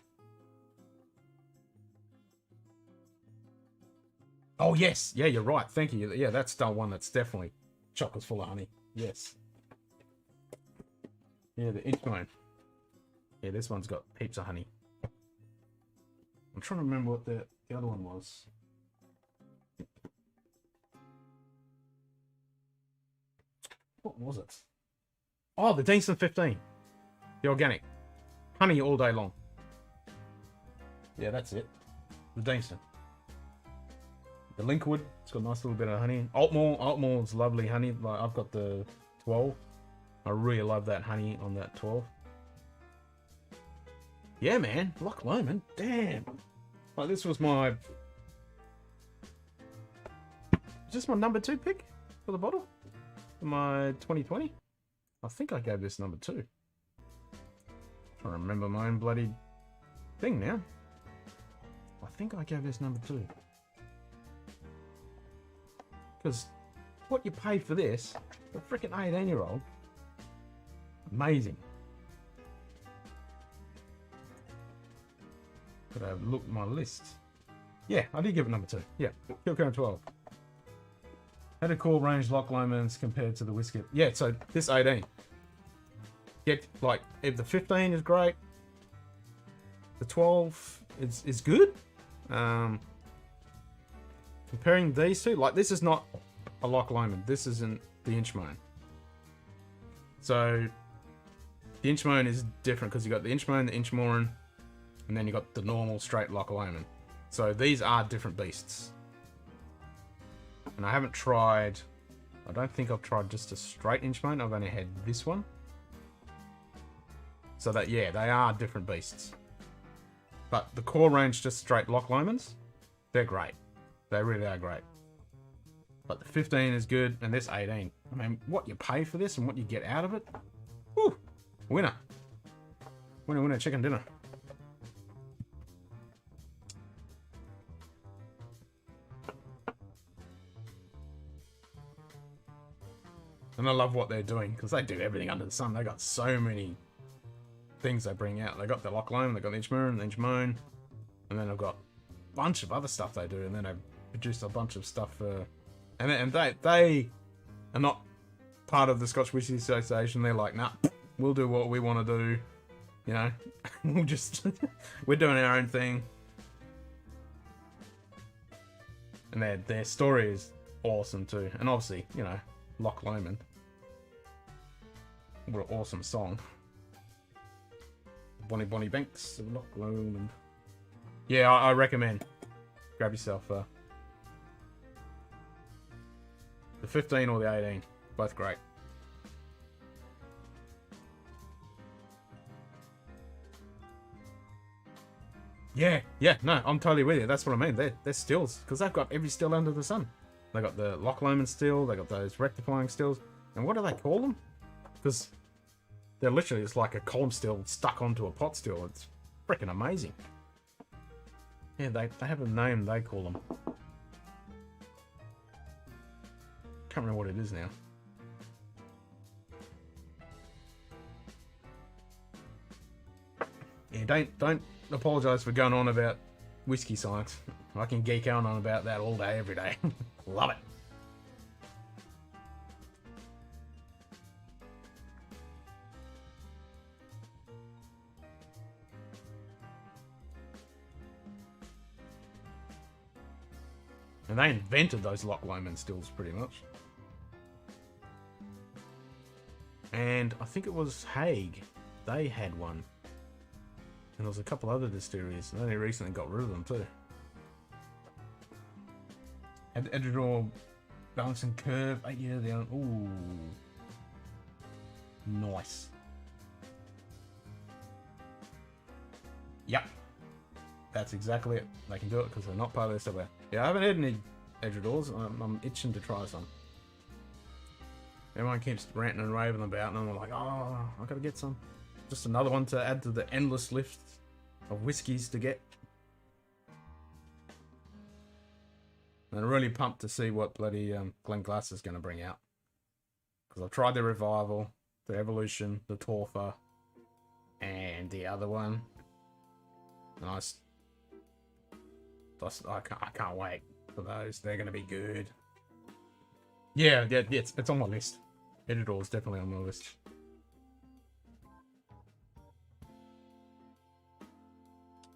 Oh yes, yeah, you're right. Thank you. Yeah, that's still one that's definitely chocolate's full of honey. Yes. Yeah, the Inchbone. Yeah, this one's got heaps of honey. I'm trying to remember what the other one was. What was it? Oh, the Drams 15. The organic. Honey all day long. Yeah, that's it. The Drams. The Linkwood, it's got a nice little bit of honey. Altmore's lovely honey. Like I've got the 12. I really love that honey on that 12. Yeah, man. Loch Lomond. Damn. Like this was my... Is this my number 2 pick for the bottle? For my 2020? I think I gave this number 2. I remember my own bloody thing now. I think I gave this number 2. Because what you pay for this, a freaking 18-year-old, amazing. Could I look at my list? Yeah, I did give it number 2. Yeah, Kilkerran 12. How do core range Loch Lomond's compared to the whiskey? Yeah, so this 18. Get like if the 15 is great, the 12 is good. Comparing these two, like this is not a Loch Lomond. This isn't the Inchmoan. So the Inchmoan is different because you got the Inchmoan, the Inchmoran, and then you got the normal straight Loch Lomond. So these are different beasts. And I haven't tried. I don't think I've tried just a straight Inchmoan. I've only had this one. So that yeah, they are different beasts. But the core range, just straight Loch Lomond's, they're great. They really are great. But the 15 is good, and this 18. I mean, what you pay for this and what you get out of it, whew, winner. Winner, winner, chicken dinner. And I love what they're doing, because they do everything under the sun. They got so many things they bring out. They got the Loch Lomond, they got the Inchmoan, and then they've got a bunch of other stuff they do, and then they produce a bunch of stuff for... And they are not part of the Scotch Whisky Association. They're like, nah, we'll do what we want to do. You know, we'll just... we're doing our own thing. And their story is awesome too. And obviously, you know, Loch Lomond. What an awesome song. Bonnie Bonnie Banks of Loch Lomond. Yeah, I recommend. Grab yourself the 15 or the 18. Both great. Yeah, no, I'm totally with you. That's what I mean. They're stills, because they've got every still under the sun. They got the Loch Lomond still, they got those rectifying stills. And what do they call them? Because they're literally, it's like a column still stuck onto a pot still. It's freaking amazing. Yeah, they have a name they call them. Can't remember what it is now. Yeah, don't apologise for going on about whiskey science. I can geek out on about that all day, every day. Love it. And they invented those Loch Lomond stills pretty much. And I think it was Hague. They had one. And there was a couple other distilleries. And they recently got rid of them too. Had Edinburgh balancing curve. 8 years down. Ooh. Nice. Yep. That's exactly it. They can do it because they're not part of their stuff. Yeah, I haven't had any Edredors. I'm itching to try some. Everyone keeps ranting and raving about, and I'm like, oh, I gotta get some. Just another one to add to the endless list of whiskies to get. And I'm really pumped to see what bloody Glenglass is going to bring out. Because I've tried the Revival, the Evolution, the Torfa, and the other one. And I can't wait for those. They're going to be good. Yeah, it's on my list. Editor is definitely on my list.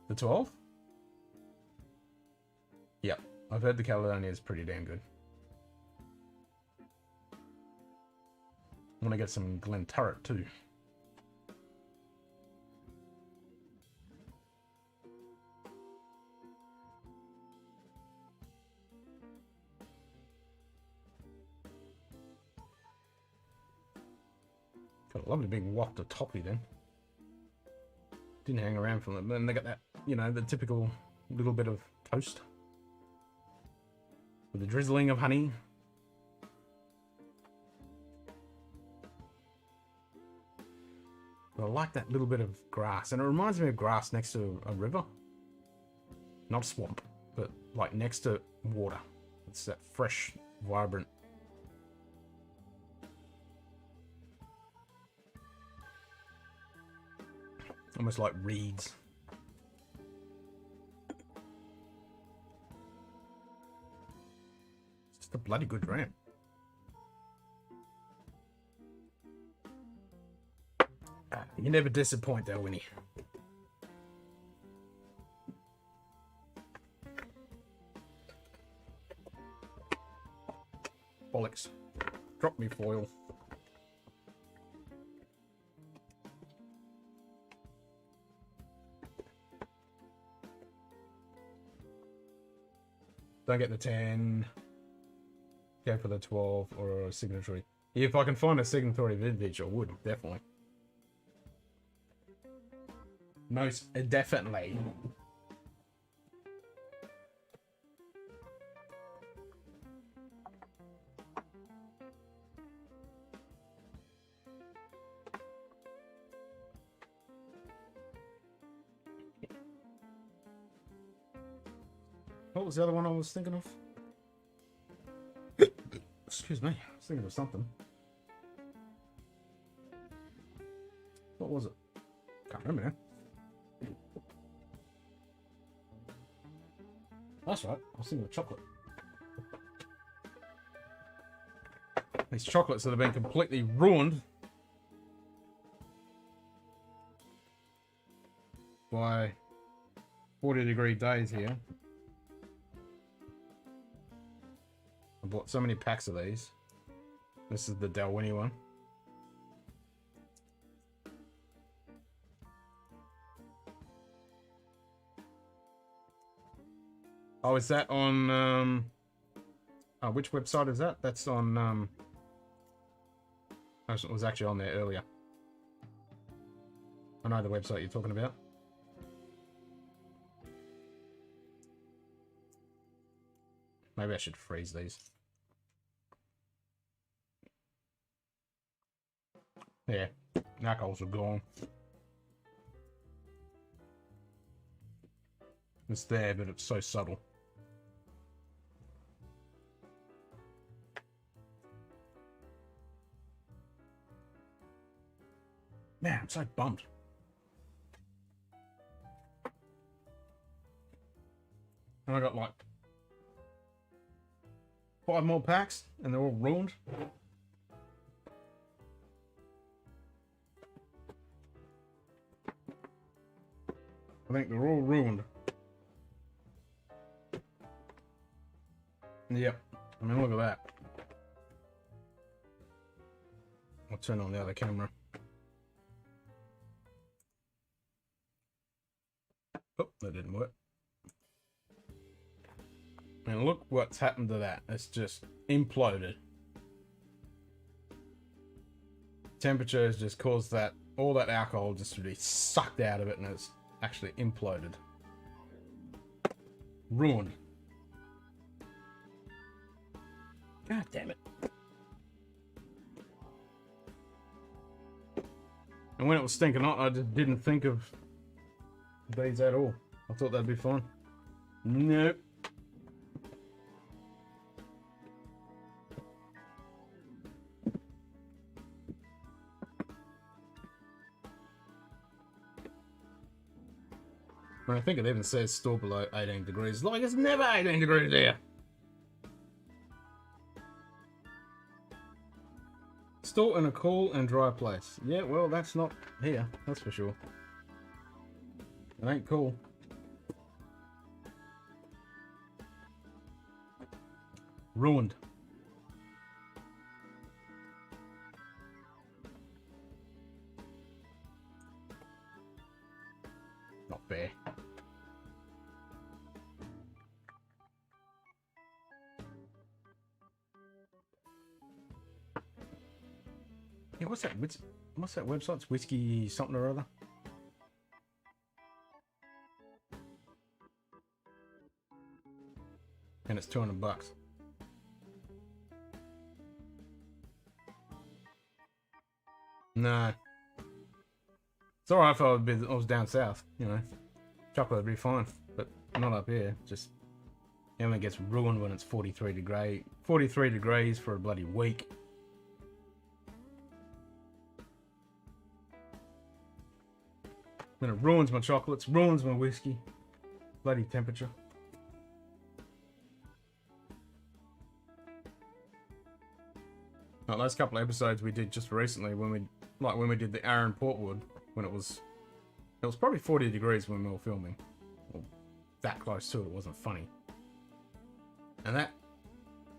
The 12? Yep, I've heard the Caledonia is pretty damn good. I want to get some Glen Turret too. Got a lovely big waft of toffee then. Didn't hang around from them. Then they got that, you know, the typical little bit of toast with a drizzling of honey. But I like that little bit of grass, and it reminds me of grass next to a river. Not a swamp, but like next to water. It's that fresh, vibrant. Almost like reeds. It's just a bloody good dram. You never disappoint though, Winnie. Bollocks. Drop me foil. Don't get the 10. Go for the 12 or a signatory. If I can find a signatory vintage, I would, definitely. Most definitely. What was the other one I was thinking of? Excuse me, I was thinking of something. What was it? Can't remember now. That's right, I was thinking of chocolate. These chocolates that have been completely ruined by 40-degree days here. I bought so many packs of these. This is the Dalwhinnie one. Oh, is that on, which website is that? That's on, it was actually on there earlier. I know the website you're talking about. Maybe I should freeze these. Yeah, knuckles are gone. It's there, but it's so subtle. Man, I'm so bummed. And I got like 5 more packs, and they're all ruined. I think they're all ruined. Yep. I mean, look at that. I'll turn on the other camera. Oh, that didn't work. And look what's happened to that. It's just imploded. Temperature has just caused that, all that alcohol just to be sucked out of it, and it's actually imploded. Ruined. God damn it. And when it was stinking hot, I just didn't think of these at all. I thought that'd be fun. Nope. When I think it even says store below 18 degrees. Like, it's never 18 degrees here. Store in a cool and dry place. Yeah, well, that's not here. That's for sure. It ain't cool. Ruined. Not fair. Yeah, what's that? What's that website? It's whiskey something or other. And it's $200. No. It's alright if I was down south, you know. Chocolate would be fine, but not up here. Just everything gets ruined when it's 43 degrees for a bloody week. Then it ruins my chocolates, ruins my whiskey. Bloody temperature. Like those couple of episodes we did just recently when we did the Aaron Portwood, when it was probably 40 degrees when we were filming. Well, that close to it, it wasn't funny. And that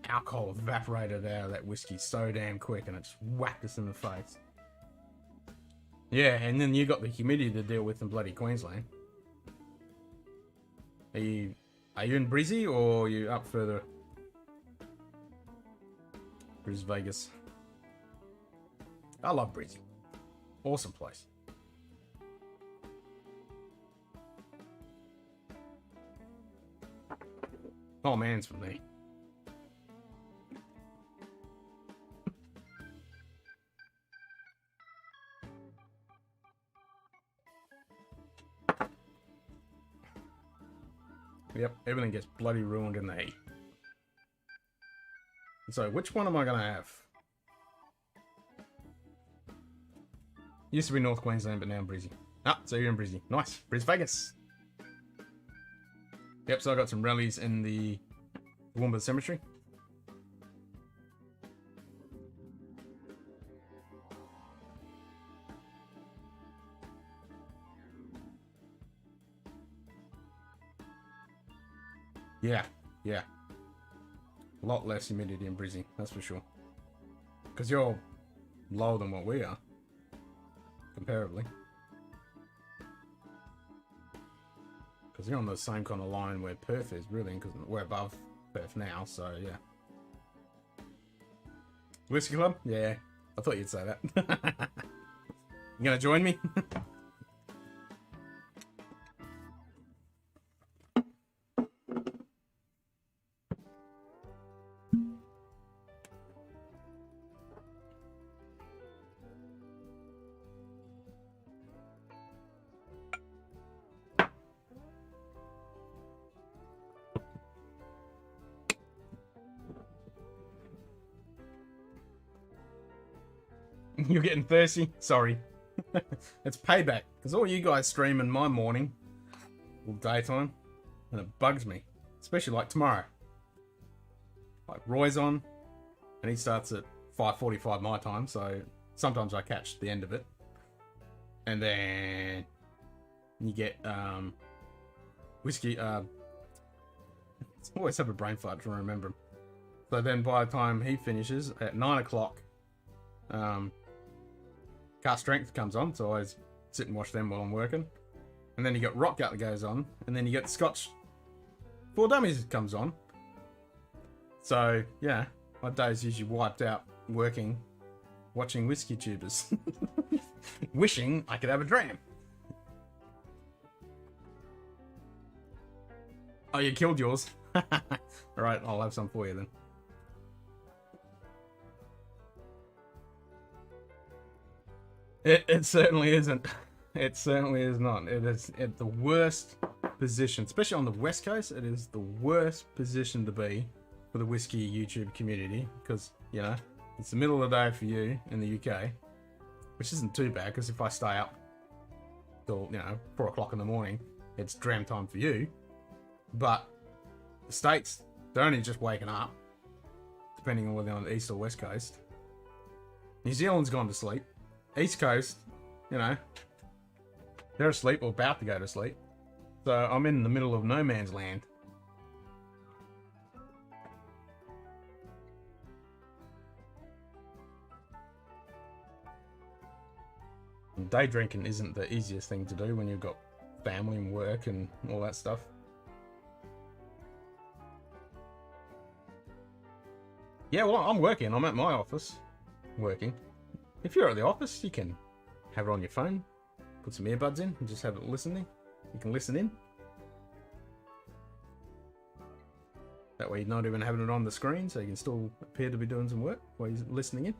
alcohol evaporated out of that whiskey so damn quick and it just whacked us in the face. Yeah, and then you got the humidity to deal with in bloody Queensland. Are you in Brizzy or are you up further? Bris Vegas. I love Brizzy. Awesome place. Oh man, it's for me. Yep, everything gets bloody ruined in the heat. So, which one am I gonna have? Used to be North Queensland, but now I'm Brizzy. Ah, so you're in Brizzy. Nice. Bris Vegas. Yep, so I got some rallies in the Woomba Cemetery. Yeah, yeah. A lot less humidity in Brizzy, that's for sure. Because you're lower than what we are, comparably. Because you're on the same kind of line where Perth is, really, because we're above Perth now, so yeah. Whiskey Club? Yeah, I thought you'd say that. You gonna join me? You're getting thirsty? Sorry. It's payback. Because all you guys stream in my morning, or daytime, and it bugs me. Especially like tomorrow. Like Roy's on, and he starts at 5:45 my time, so sometimes I catch the end of it. And then you get whiskey. I always have a brain fart to remember him. So then by the time he finishes at 9 o'clock, Car Strength comes on, so I always sit and watch them while I'm working. And then you got Rock Gut that goes on, and then you get Scotch for Dummies that comes on. So yeah, my day's usually wiped out working, watching whiskey tubers, wishing I could have a dram. Oh, you killed yours. Alright, I'll have some for you then. It certainly isn't. It certainly is not. It is at the worst position, especially on the West Coast. It is the worst position to be for the whiskey YouTube community because, you know, it's the middle of the day for you in the UK, which isn't too bad because if I stay up till, you know, 4 o'clock in the morning, it's dram time for you. But the States, they're only just waking up, depending on whether they're on the East or West Coast. New Zealand's gone to sleep. East Coast, you know, they're asleep or about to go to sleep. So I'm in the middle of no man's land. Day drinking isn't the easiest thing to do when you've got family and work and all that stuff. Yeah, well, I'm working. I'm at my office working. If you're at the office, you can have it on your phone, put some earbuds in, and just have it listening. You can listen in. That way you're not even having it on the screen, so you can still appear to be doing some work while you're listening in.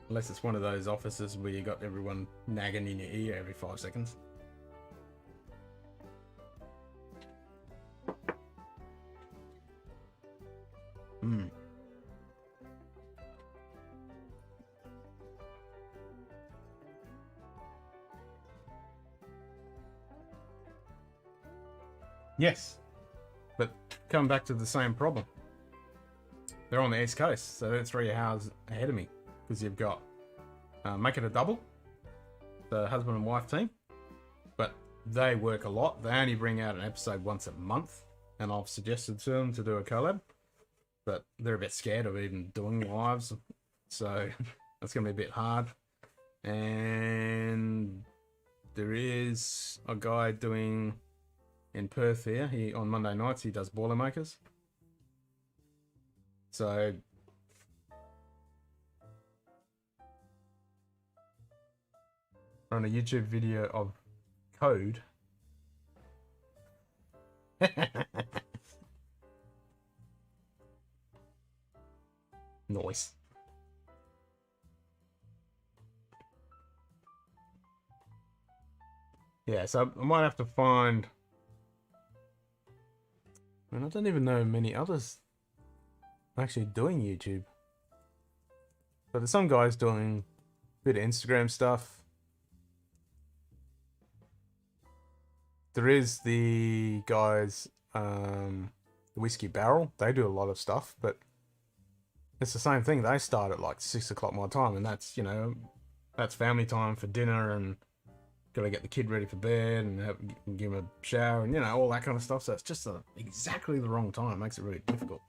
Unless it's one of those offices where you got everyone nagging in your ear every 5 seconds. Yes, but coming back to the same problem. They're on the East Coast, so they're 3 hours ahead of me. Because you've got Make It a Double, the husband and wife team. But they work a lot. They only bring out an episode once a month. And I've suggested to them to do a collab. But they're a bit scared of even doing lives. So that's going to be a bit hard. And there is a guy doing in Perth here. He on Monday nights he does Boilermakers. So on a YouTube video of code. Nice. Yeah, so I might have to find. And I don't even know many others actually doing YouTube. But there's some guys doing a bit of Instagram stuff. There is the guys, the Whiskey Barrel. They do a lot of stuff, but it's the same thing. They start at like 6 o'clock my time, and that's, you know, that's family time for dinner and gotta get the kid ready for bed and give him a shower and, you know, all that kind of stuff. So it's just exactly the wrong time. It makes it really difficult.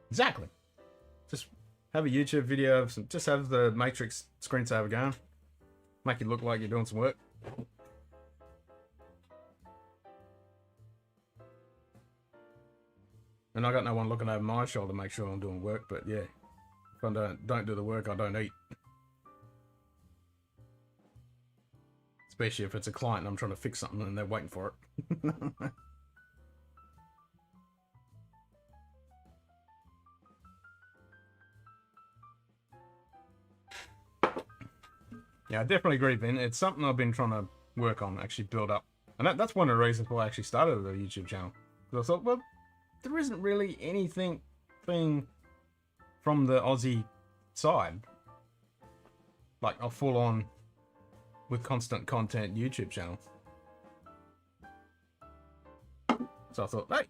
Exactly. Just have a YouTube video of some, just have the Matrix screensaver going. Make it look like you're doing some work. And I got no one looking over my shoulder to make sure I'm doing work, but yeah. If I don't do the work, I don't eat. Especially if it's a client and I'm trying to fix something and they're waiting for it. Yeah, I definitely agree, Ben. It's something I've been trying to work on, actually build up. And that's one of the reasons why I actually started the YouTube channel. Because I thought, well, there isn't really anything from the Aussie side. Like a full-on, with constant content YouTube channel. So I thought, hey,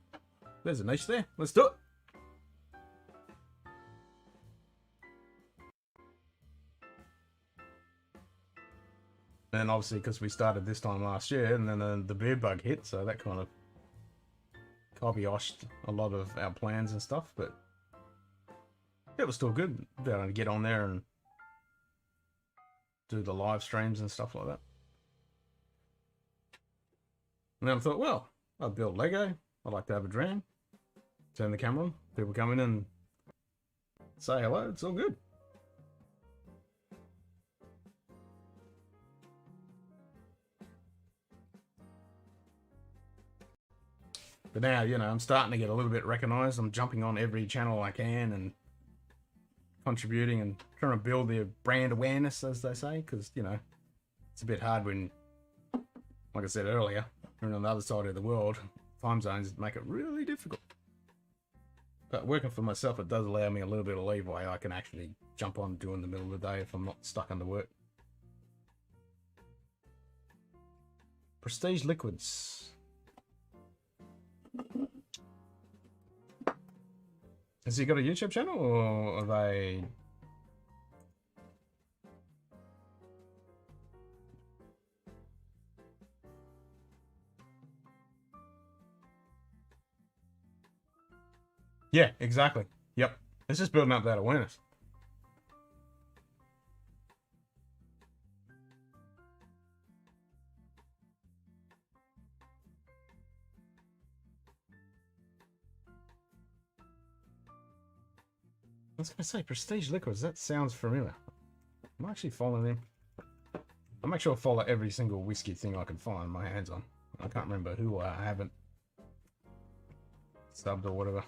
there's a niche there. Let's do it. And obviously, because we started this time last year, and then the beer bug hit, so that kind of kiboshed a lot of our plans and stuff, but it was still good being able to get on there and do the live streams and stuff like that. And then I thought, well, I'd build Lego. I'd like to have a dram. Turn the camera on. People come in and say hello. It's all good. But now, you know, I'm starting to get a little bit recognized. I'm jumping on every channel I can and contributing and trying to build the brand awareness, as they say, because, you know, it's a bit hard when, like I said earlier, you're on the other side of the world. Time zones make it really difficult. But working for myself, it does allow me a little bit of leeway. I can actually jump on during the middle of the day if I'm not stuck under work. Prestige Liquids. Has he got a YouTube channel, or are they... Yeah, exactly. Yep. It's just building up that awareness. I was going to say prestige liquids. That sounds familiar. I'm actually following them. I'll make sure I follow every single whiskey thing I can find my hands on. I can't remember who I haven't subbed or whatever.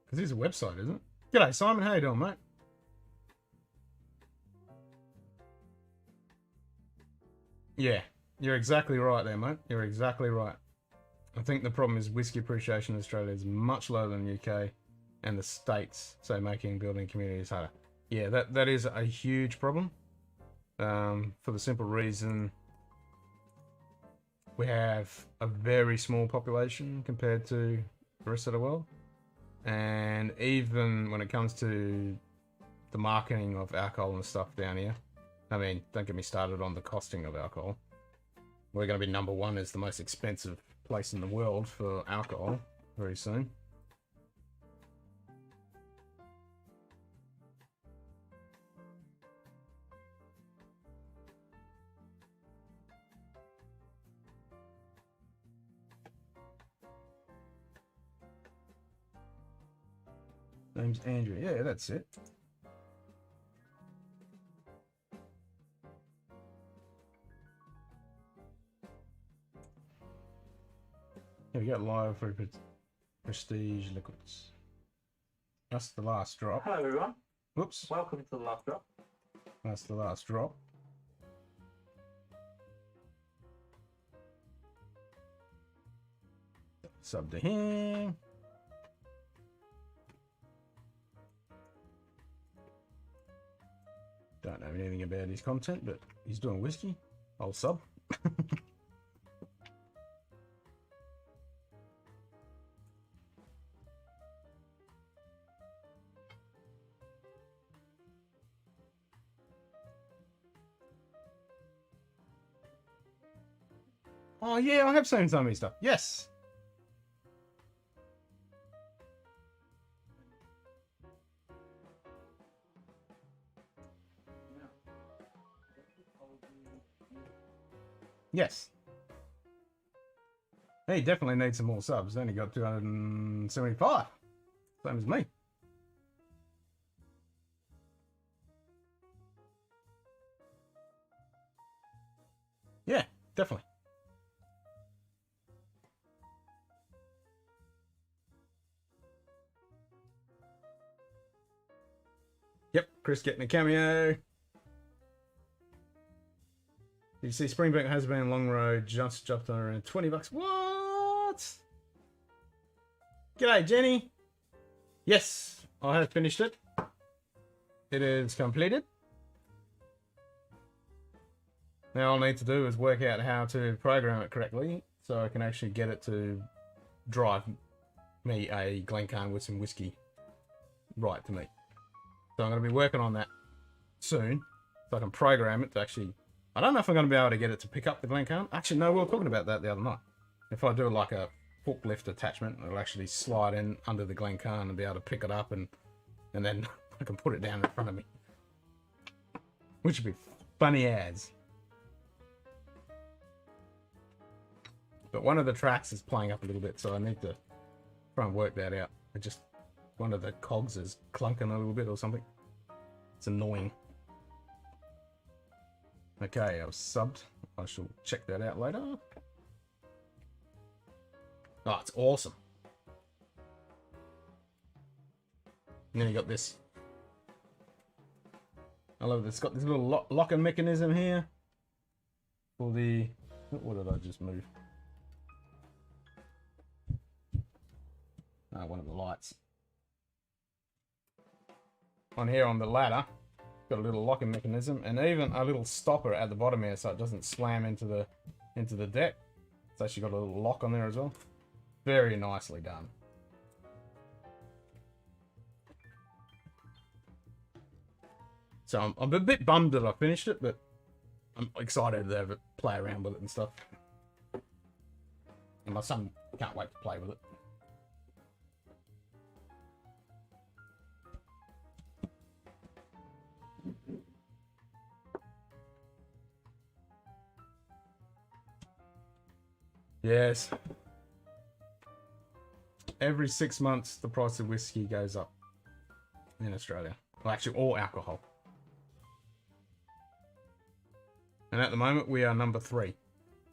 Because it's a website, isn't it? G'day, Simon. How you doing, mate? Yeah, you're exactly right there, mate. You're exactly right. I think the problem is whiskey appreciation in Australia is much lower than the UK and the States, so making building communities harder. Yeah, that is a huge problem. For the simple reason we have a very small population compared to the rest of the world. And even when it comes to the marketing of alcohol and stuff down here, I mean, don't get me started on the costing of alcohol. We're going to be number one as the most expensive place in the world for alcohol very soon. Name's Andrew. Yeah, that's it. Here we go, live for prestige liquids. That's the last drop. Hello everyone. Whoops. Welcome to the last drop. That's the last drop. Sub to him. Don't know anything about his content, but he's doing whiskey. I'll sub. Oh yeah, I have seen some of his stuff. Yes. Yes. He definitely needs some more subs. Only got 275. Same as me. Yeah, definitely. Yep, Chris getting a cameo. Did you see Springbank has been long road, just jumped on around 20 bucks. What? G'day, Jenny. Yes, I have finished it. It is completed. Now all I need to do is work out how to program it correctly so I can actually get it to drive me a Glencairn with some whiskey right to me. So I'm going to be working on that soon so I can program it to actually... I don't know if I'm going to be able to get it to pick up the Glencairn. Actually, no, we were talking about that the other night. If I do like a forklift attachment, it'll actually slide in under the Glencairn and be able to pick it up and then I can put it down in front of me. Which would be funny as. But one of the tracks is playing up a little bit, so I need to try and work that out. It just... one of the cogs is clunking a little bit or something. It's annoying. Okay, I've subbed. I shall check that out later. Oh, it's awesome. And then you got this. I love it. It's got this little locking mechanism here. For the... what did I just move? One of the lights. On here on the ladder, got a little locking mechanism and even a little stopper at the bottom here so it doesn't slam into the deck. It's actually got a little lock on there as well. Very nicely done. So I'm a bit bummed that I finished it, but I'm excited to have it, play around with it and stuff. And my son can't wait to play with it. Yes. Every 6 months, the price of whiskey goes up in Australia. Well, actually, all alcohol. And at the moment, we are number 3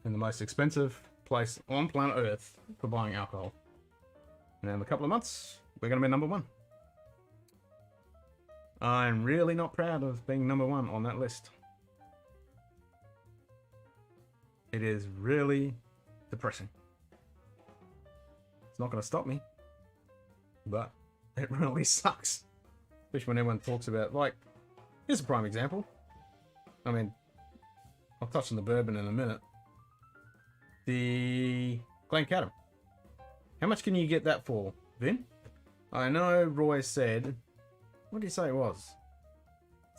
in the most expensive place on planet Earth for buying alcohol. And in a couple of months, we're going to be number 1. I'm really not proud of being number 1 on that list. It is really depressing. It's not going to stop me, but it really sucks. Especially when everyone talks about, like, here's a prime example. I mean, I'll touch on the bourbon in a minute. The Glencairn. How much can you get that for, Vin? I know Roy said, what did he say it was?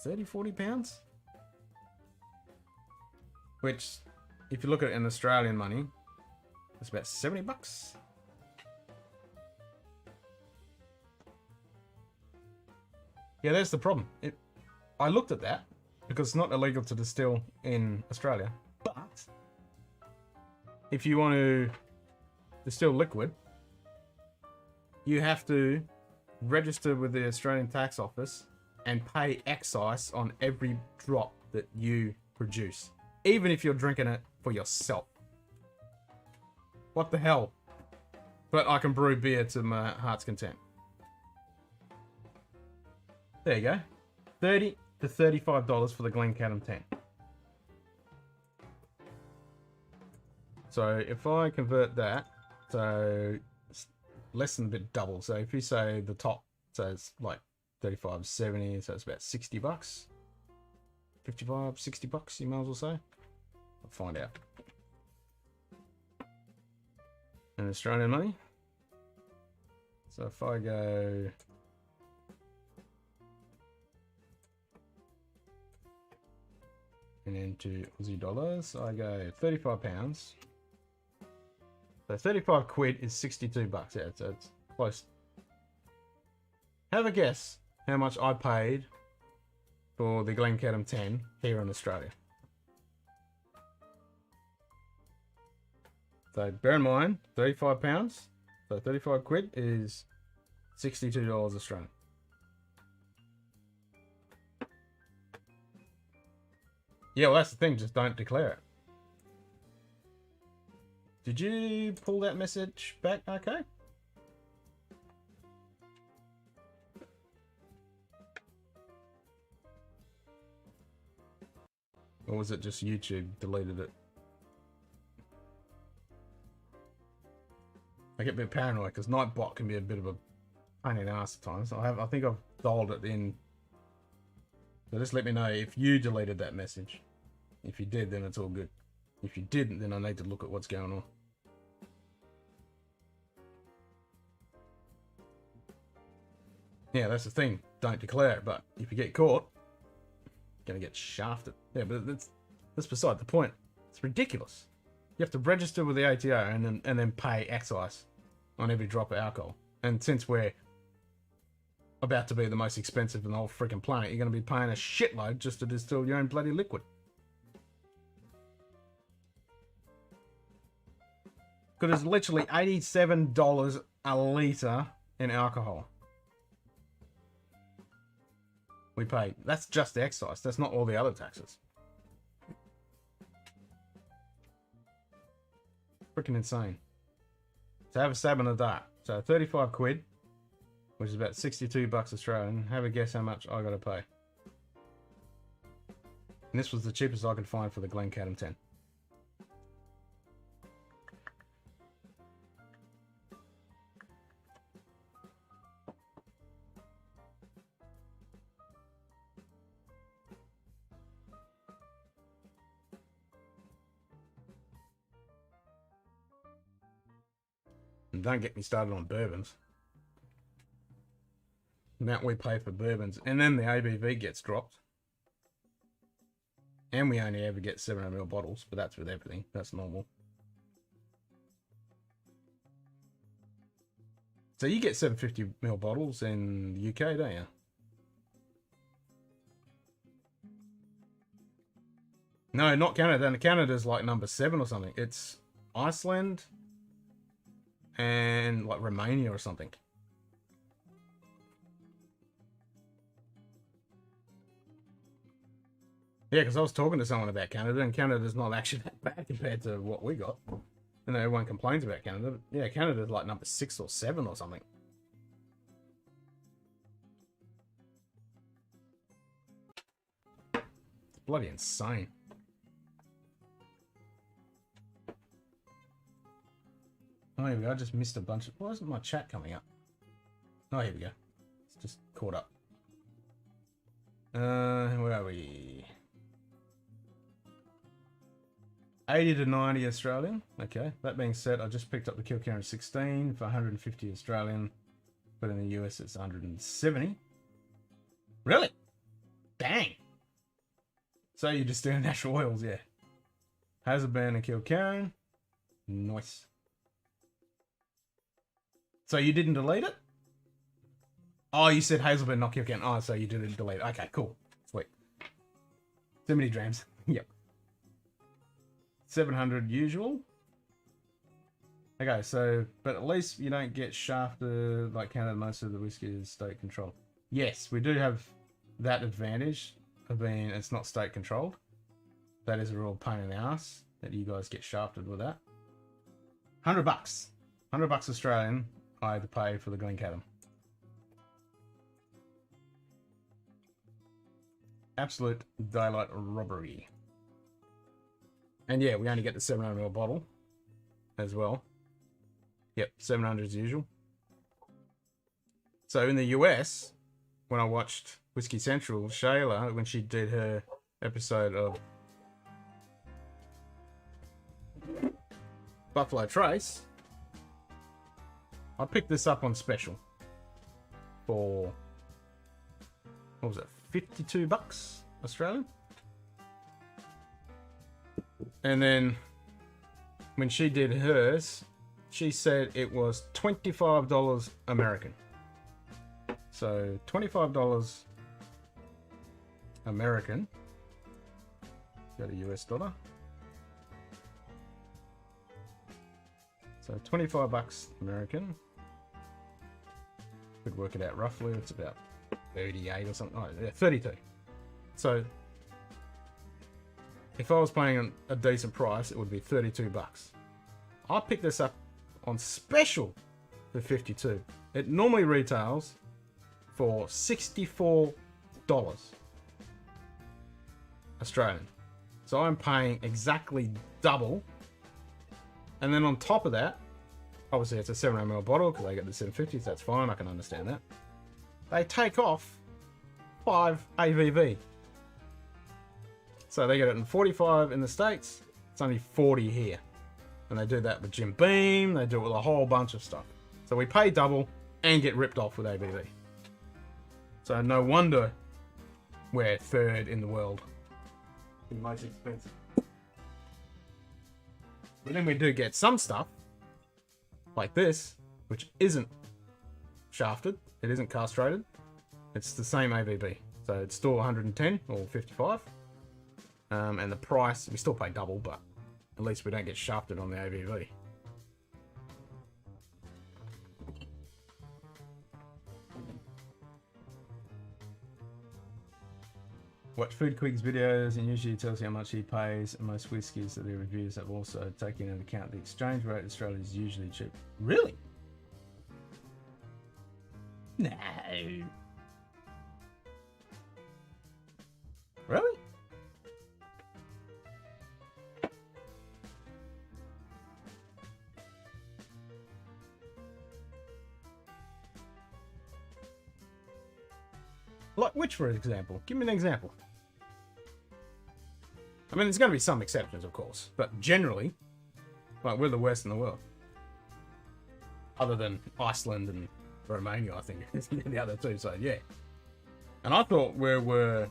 30, 40 pounds? Which, if you look at it in Australian money, it's about 70 bucks. Yeah, that's the problem. I looked at that because it's not illegal to distill in Australia. But if you want to distill liquid, you have to register with the Australian Tax Office and pay excise on every drop that you produce, even if you're drinking it for yourself. What the hell? But I can brew beer to my heart's content. There you go. $30 to $35 for the Glencairn 10. So if I convert that, so it's less than a bit double. So if you say the top, so it's like 35, 70, so it's about 60 bucks. 55, 60 bucks, you might as well say. I'll find out. In Australian money. So if I go... and into Aussie dollars, I go 35 pounds. So 35 quid is 62 bucks. Yeah, so it's close. Have a guess how much I paid for the Glencairn 10 here in Australia. So bear in mind, 35 pounds. So 35 quid is $62 Australian. Yeah, well, that's the thing. Just don't declare it. Did you pull that message back? Okay. Or was it just YouTube deleted it? I get a bit paranoid because Nightbot can be a bit of a pain in the ass at times. I think I've dialed it in. So just let me know if you deleted that message. If you did, then it's all good. If you didn't, then I need to look at what's going on. Yeah, that's the thing. Don't declare it, but if you get caught, you're gonna get shafted. Yeah, but that's beside the point. It's ridiculous. You have to register with the ATO and then pay excise on every drop of alcohol. And since we're about to be the most expensive in the whole freaking planet, you're going to be paying a shitload just to distill your own bloody liquid. Because it's literally $87 a litre in alcohol. We pay. That's just the excise. That's not all the other taxes. Freaking insane. So have a stab in the dark. So 35 quid, which is about 62 bucks Australian. Have a guess how much I got to pay. And this was the cheapest I could find for the Glencairn 10. And don't get me started on bourbons. The amount we pay for bourbons, and then the ABV gets dropped. And we only ever get 700ml bottles, but that's with everything. That's normal. So you get 750ml bottles in the UK, don't you? No, not Canada. And Canada's like number 7 or something. It's Iceland and like Romania or something. Yeah, because I was talking to someone about Canada, and Canada's not actually that bad compared to what we got. And everyone complains about Canada. But yeah, Canada's like number 6 or 7 or something. It's bloody insane. Oh, here we go. I just missed a bunch of... Why isn't my chat coming up? Oh, here we go. It's just caught up. Where are we? 80 to 90 Australian. Okay. That being said, I just picked up the Kilkerran 16 for 150 Australian. But in the US, it's 170. Really? Dang. So you're just doing natural oils, yeah. Hazelburn and Kilkerran. Nice. So you didn't delete it? Oh, you said Hazelburn, not Kilkerran. Oh, so you didn't delete it. Okay, cool. Sweet. Too many drams. Yep. 700 usual. Okay, so, but at least you don't get shafted like Canada. Most of the whiskey is state controlled. Yes, we do have that advantage of being it's not state controlled. That is a real pain in the ass that you guys get shafted with that. $100. $100 Australian I had to pay for the Glencairn. Absolute daylight robbery. And yeah, we only get the 700ml bottle as well. Yep, 700 as usual. So in the US, when I watched Whiskey Central, Shayla, when she did her episode of Buffalo Trace, I picked this up on special for, what was it, $52 Australian? And then when she did hers, she said it was $25 American. So $25 American. Go to US dollar. So $25 American. Could work it out roughly. It's about 38 or something. Oh, yeah, 32. So if I was paying a decent price, it would be $32. I picked this up on special for $52. It normally retails for $64 Australian. So I'm paying exactly double. And then on top of that, obviously it's a 700ml bottle because they get the 750s. That's fine. I can understand that. They take off 5 ABV. So they get it in 45 in the States. It's only 40 here. And they do that with Jim Beam. They do it with a whole bunch of stuff. So we pay double and get ripped off with ABV. So no wonder we're third in the world. The most expensive. But then we do get some stuff like this, which isn't shafted. It isn't castrated. It's the same ABV. So it's still 110 or 55. And the price, we still pay double, but at least we don't get shafted on the ABV. Watch Food Quick's videos and usually tells you how much he pays, and most whiskies that he reviews have also taken into account the exchange rate. Australia is usually cheap. Really? No. Really? Like which, for example? Give me an example. I mean, there's going to be some exceptions, of course, but generally, like, we're the worst in the world. Other than Iceland and Romania, I think, is the other two, so yeah. And I thought we were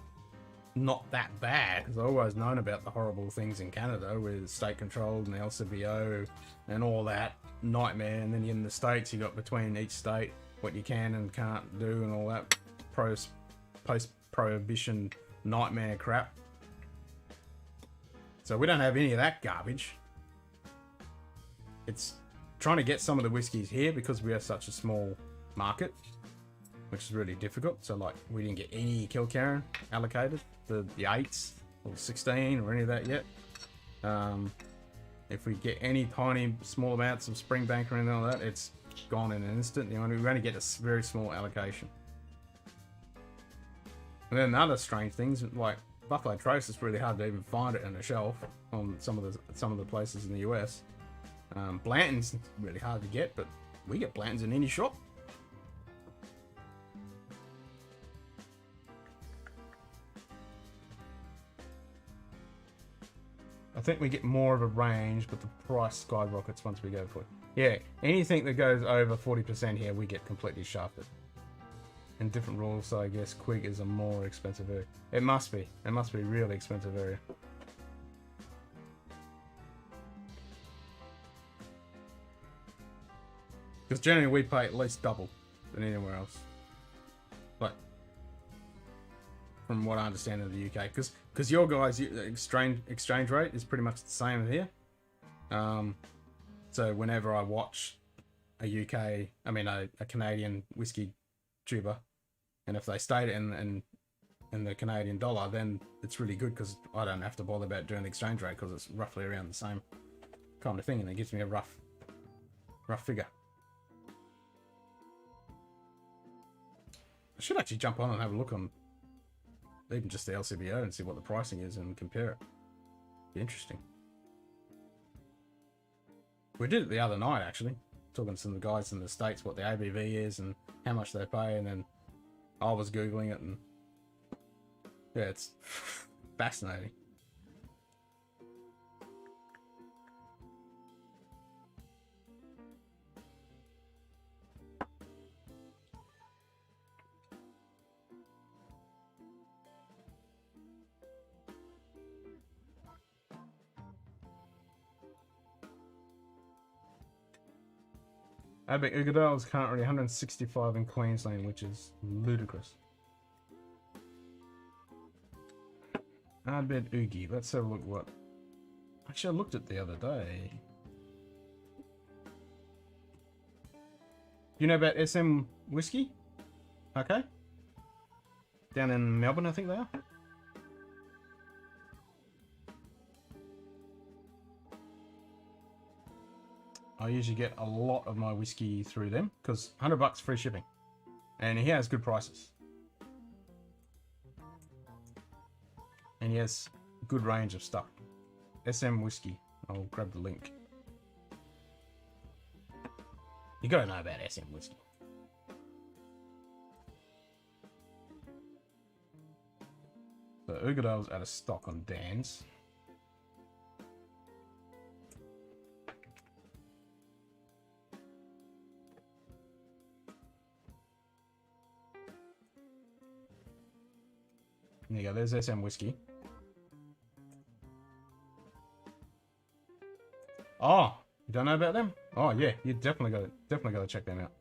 not that bad, because I've always known about the horrible things in Canada with state controlled and the LCBO and all that nightmare. And then in the States, you got between each state what you can and can't do and all that post-prohibition nightmare crap. So we don't have any of that garbage. It's trying to get some of the whiskies here because we are such a small market, which is really difficult. So like we didn't get any Kilkerran allocated, the 8s or 16 or any of that yet. If we get any tiny small amounts of Springbank or anything like that, it's gone in an instant. We only get a very small allocation. And then other strange things like Buffalo Trace, is really hard to even find it on a shelf on some of the places in the US. Blanton's really hard to get, but we get Blanton's in any shop. I think we get more of a range, but the price skyrockets once we go for it. Yeah, anything that goes over 40% here, we get completely shafted. And different rules, so I guess Quig is a more expensive area. It must be. It must be a really expensive area. Because generally we pay at least double than anywhere else. Like, from what I understand in the UK. Because your guys' exchange rate is pretty much the same as here. So whenever I watch a Canadian whiskey tuber, and if they state it in the Canadian dollar, then it's really good because I don't have to bother about doing the exchange rate because it's roughly around the same kind of thing, and it gives me a rough figure. I should actually jump on and have a look on even just the LCBO and see what the pricing is and compare it. Be interesting. We did it the other night actually, talking to some of the guys in the States what the ABV is and how much they pay, and then I was Googling it, and yeah, it's fascinating. Abic Ugadale is currently 165 in Queensland, which is ludicrous. Ardbeg Oogie, let's have a look what... Actually, I looked at the other day. You know about SM Whiskey? Okay. Down in Melbourne, I think they are. I usually get a lot of my whiskey through them because $100 free shipping, and he has good prices, and he has a good range of stuff. SM Whiskey. I'll grab the link. You gotta know about SM Whiskey. So Ugadale's out of stock on Dan's. There you go, there's SM Whiskey. Oh, you don't know about them? Oh yeah, you definitely gotta check them out.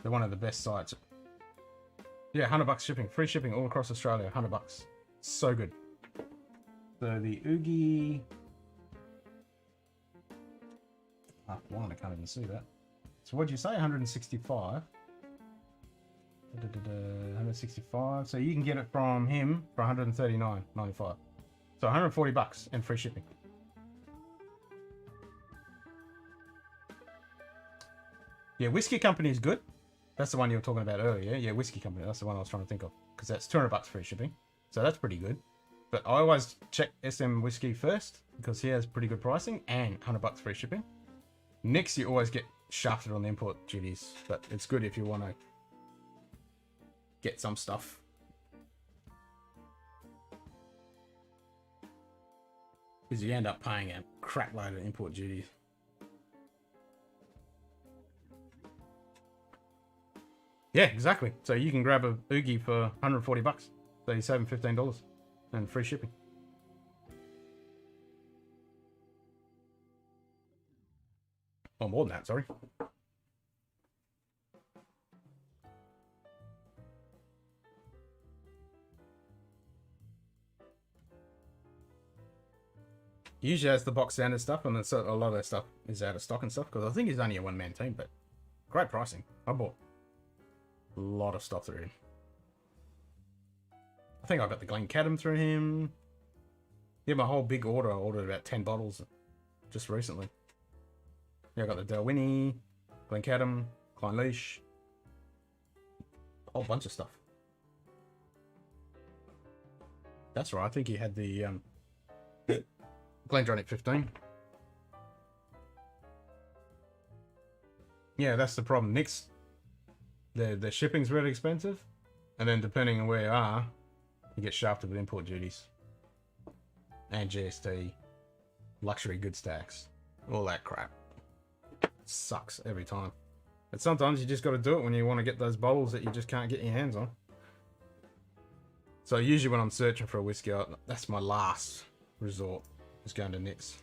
They're one of the best sites. Yeah, $100 shipping, free shipping all across Australia, $100. So good. So the Oogie. Ah, blind, I can't even see that. So what'd you say? 165. 165. So you can get it from him for 139.95. So $140 and free shipping. Yeah, Whiskey Company is good. That's the one you were talking about earlier. Yeah, Whiskey Company. That's the one I was trying to think of, because that's $200 free shipping. So that's pretty good. But I always check SM Whiskey first because he has pretty good pricing and $100 free shipping. Next, you always get shafted on the import duties, but it's good if you want to get some stuff. Because you end up paying a crap load of import duties. Yeah, exactly. So you can grab a Oogie for $140. So you're saving $15 and free shipping. Or more than that, sorry. Usually has the box standard stuff, and a lot of that stuff is out of stock and stuff, because I think he's only a one-man team, but great pricing. I bought a lot of stuff through him. I think I got the Glencadam through him. Yeah, my whole big order, I ordered about 10 bottles just recently. Yeah, I got the Dalwhinnie, Glencadam, Clynelish, a whole bunch of stuff. That's right, I think he had the Glendronach 15. Yeah, that's the problem. Nick's, the shipping's really expensive, and then depending on where you are, you get shafted with import duties and GST, luxury goods tax, all that crap. Sucks every time. But sometimes you just got to do it when you want to get those bottles that you just can't get your hands on. So usually when I'm searching for a whiskey, that's my last resort, is going to Nick's.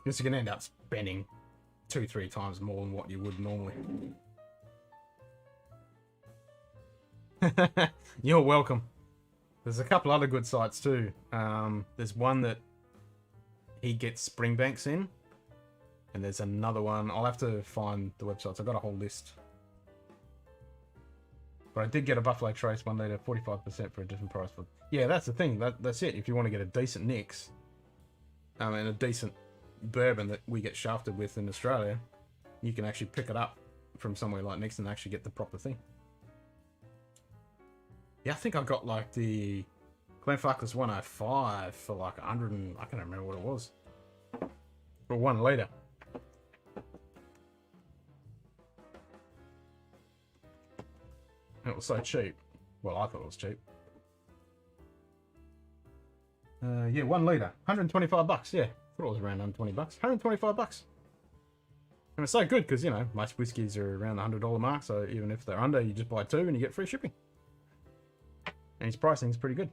Because you can end up spending 2-3 times more than what you would normally. You're welcome. There's a couple other good sites too. There's one that he gets Springbanks in, and there's another one. I'll have to find the websites. I've got a whole list. But I did get a Buffalo Trace 1 litre, 45% for a different price. But yeah, that's the thing. That's it. If you want to get a decent Nick's, and a decent bourbon that we get shafted with in Australia, you can actually pick it up from somewhere like Nick's and actually get the proper thing. Yeah, I think I got like the Glenfarclas 105 for like 100 and I can't remember what it was. For 1 litre. It was so cheap. Well, I thought it was cheap. Yeah, 1 litre. $125, yeah. I thought it was around $120. $125. And it's so good because, you know, most whiskies are around the $100 mark, so even if they're under, you just buy 2 and you get free shipping. And his pricing is pretty good.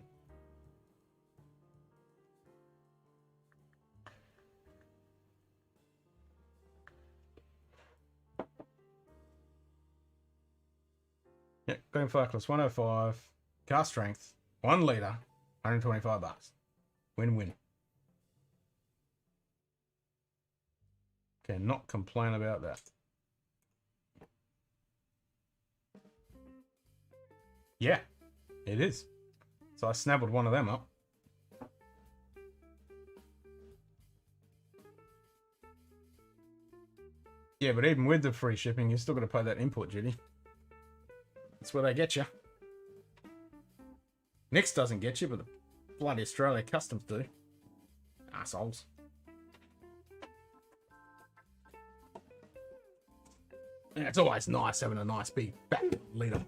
Yeah, Glenfarclas 105, cask strength, 1 litre, $125. Win-win. Cannot complain about that. Yeah, it is. So I snabbled one of them up. Yeah, but even with the free shipping, you're still got to pay that import duty. That's where they get you. Nick's doesn't get you, but the bloody Australia Customs do. Assholes. Yeah, it's always nice having a nice big fat litre.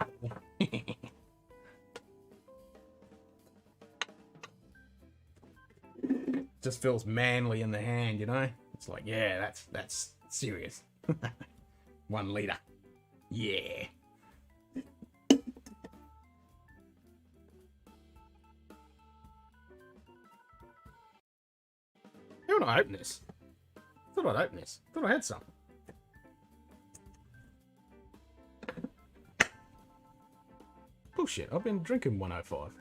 Just feels manly in the hand, you know? It's like, yeah, that's serious. 1 litre. Yeah. How would I open this? I thought I'd open this. I thought I had some. Bullshit, I've been drinking 105.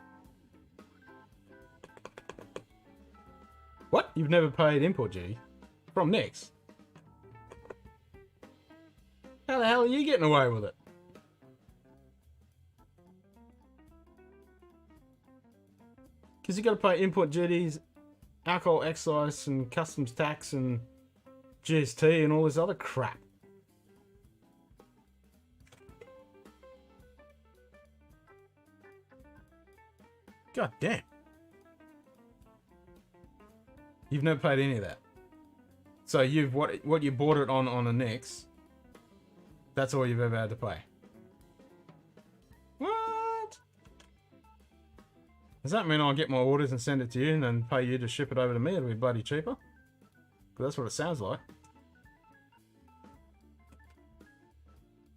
What? You've never paid import duty? From Nick's? How the hell are you getting away with it? Because you got to pay import duties, alcohol excise and customs tax and GST and all this other crap. God damn. You've never paid any of that. So you've what you bought it on a Nick's, that's all you've ever had to pay. What? Does that mean I'll get my orders and send it to you and then pay you to ship it over to me? It'll be bloody cheaper. But that's what it sounds like.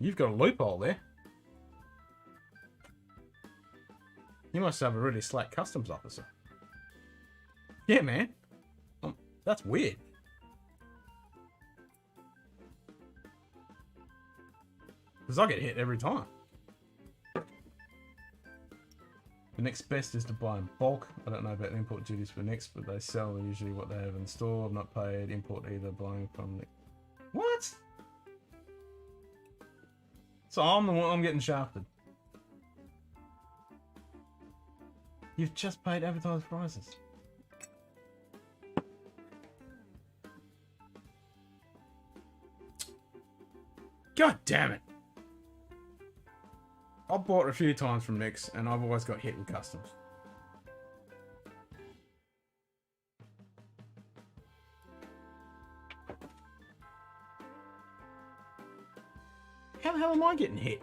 You've got a loophole there. You must have a really slack customs officer. Yeah, man. That's weird. Because I get hit every time. The next best is to buy in bulk. I don't know about import duties for next, but they sell usually what they have in store. I've not paid import either, buying from the... What? So I'm the one I'm getting shafted. You've just paid advertised prices. God damn it. I've bought a few times from Nick's and I've always got hit with customs. How the hell am I getting hit?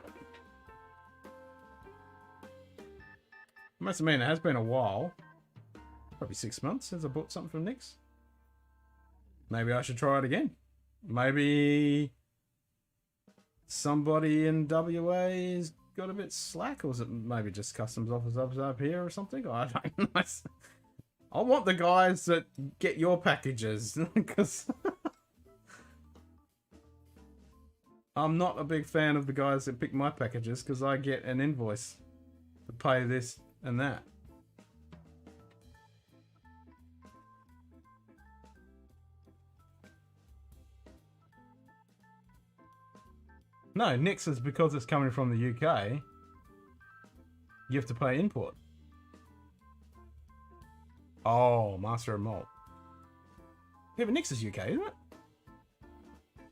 Must have been, it has been a while. Probably 6 months since I bought something from Nick's. Maybe I should try it again. Maybe somebody in WA's got a bit slack, or is it maybe just customs officers up here or something? I don't know. I want the guys that get your packages, because I'm not a big fan of the guys that pick my packages, because I get an invoice to pay this and that. No, Nick's is because it's coming from the UK. You have to pay import. Oh, Master of Malt. Yeah, but Nick's is UK, isn't it?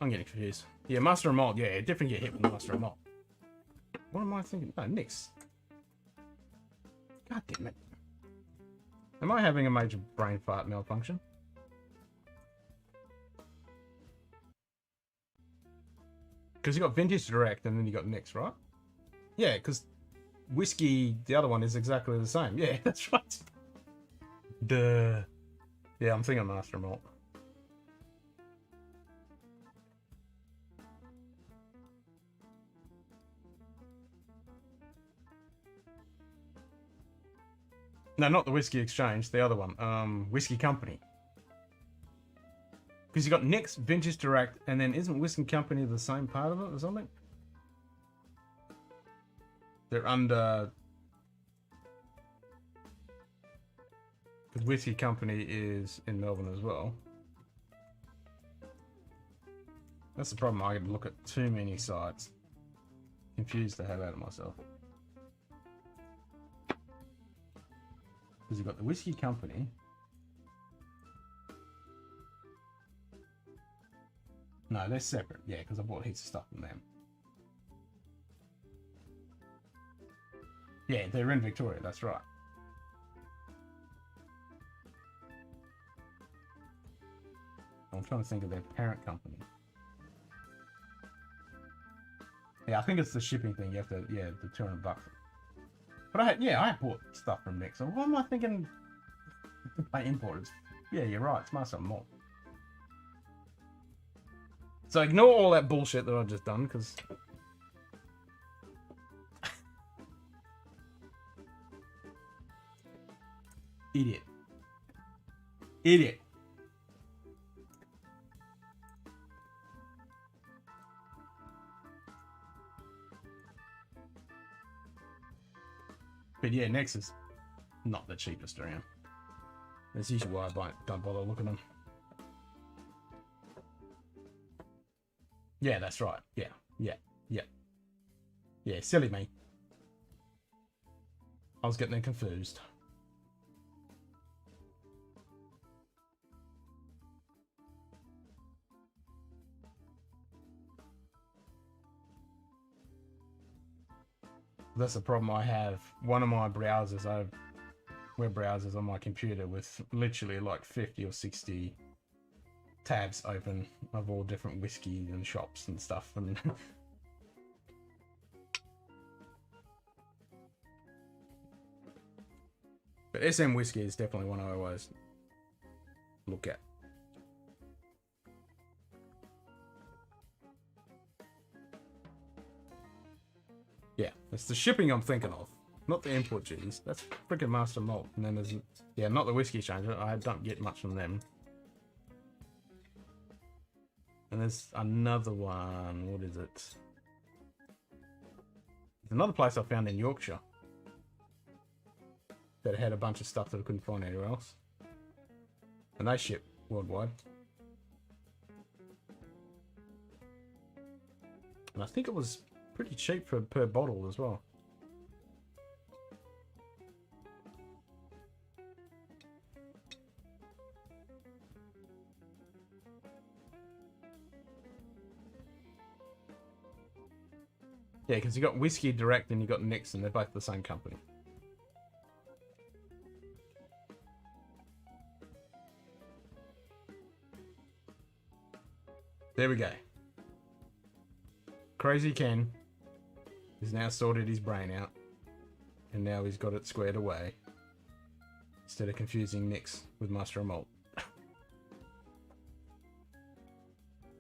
I'm getting confused. Yeah, Master of Malt. Yeah, definitely get hit with Master of Malt. What am I thinking? No, Nick's. God damn it. Am I having a major brain fart malfunction? Because you got Vintage Direct and then you got Nick's, right? Yeah, because Whiskey, the other one, is exactly the same. Yeah, that's right. Duh. Yeah, I'm thinking Master Malt. No, not the Whiskey Exchange, the other one. Whiskey Company. Because you got Nick's, Vintage Direct, and then isn't Whiskey Company the same part of it or something? They're under... Because Whiskey Company is in Melbourne as well. That's the problem, I could look at too many sites. Confused the hell out of myself. Because you've got the Whiskey Company. No, they're separate. Yeah, because I bought heaps of stuff from them. Yeah, they're in Victoria, that's right. I'm trying to think of their parent company. Yeah, I think it's the shipping thing. You have to, yeah, the $200. But I bought stuff from Nick. So what am I thinking? By importers. Yeah, you're right. It's Master Malt. So ignore all that bullshit that I've just done, because idiot. Idiot. But yeah, Nex is not the cheapest around. That's usually why I don't bother looking at them. Yeah, that's right. Yeah. Yeah, silly me. I was getting confused. That's the problem I have. One of my browsers, I have web browsers on my computer with literally like 50 or 60 tabs open of all different whiskey and shops and stuff. And but SM whiskey is definitely one I always look at. Yeah, it's the shipping I'm thinking of, not the import duties. That's freaking Master Malt. And then there's, yeah, not the whiskey changer. I don't get much from them. And there's another one. What is it? There's another place I found in Yorkshire that had a bunch of stuff that I couldn't find anywhere else. And they ship worldwide. And I think it was pretty cheap for per bottle as well. Yeah, because you got Whiskey Direct and you got Nixon. They're both the same company. There we go. Crazy Ken has now sorted his brain out. And now he's got it squared away. Instead of confusing Nix with Master of Malt.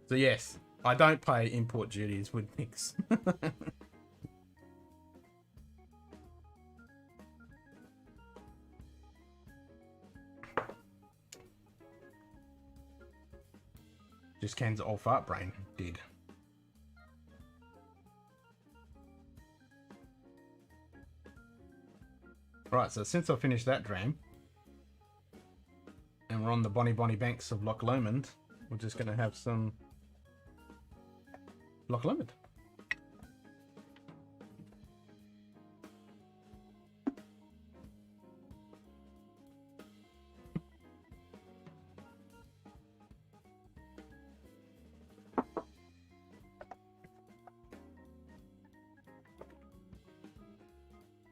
So yes, I don't pay import duties with Nix. Just Ken's old fart brain did. Right, so since I finished that dram, and we're on the bonny banks of Loch Lomond, we're just going to have some Loch Lomond.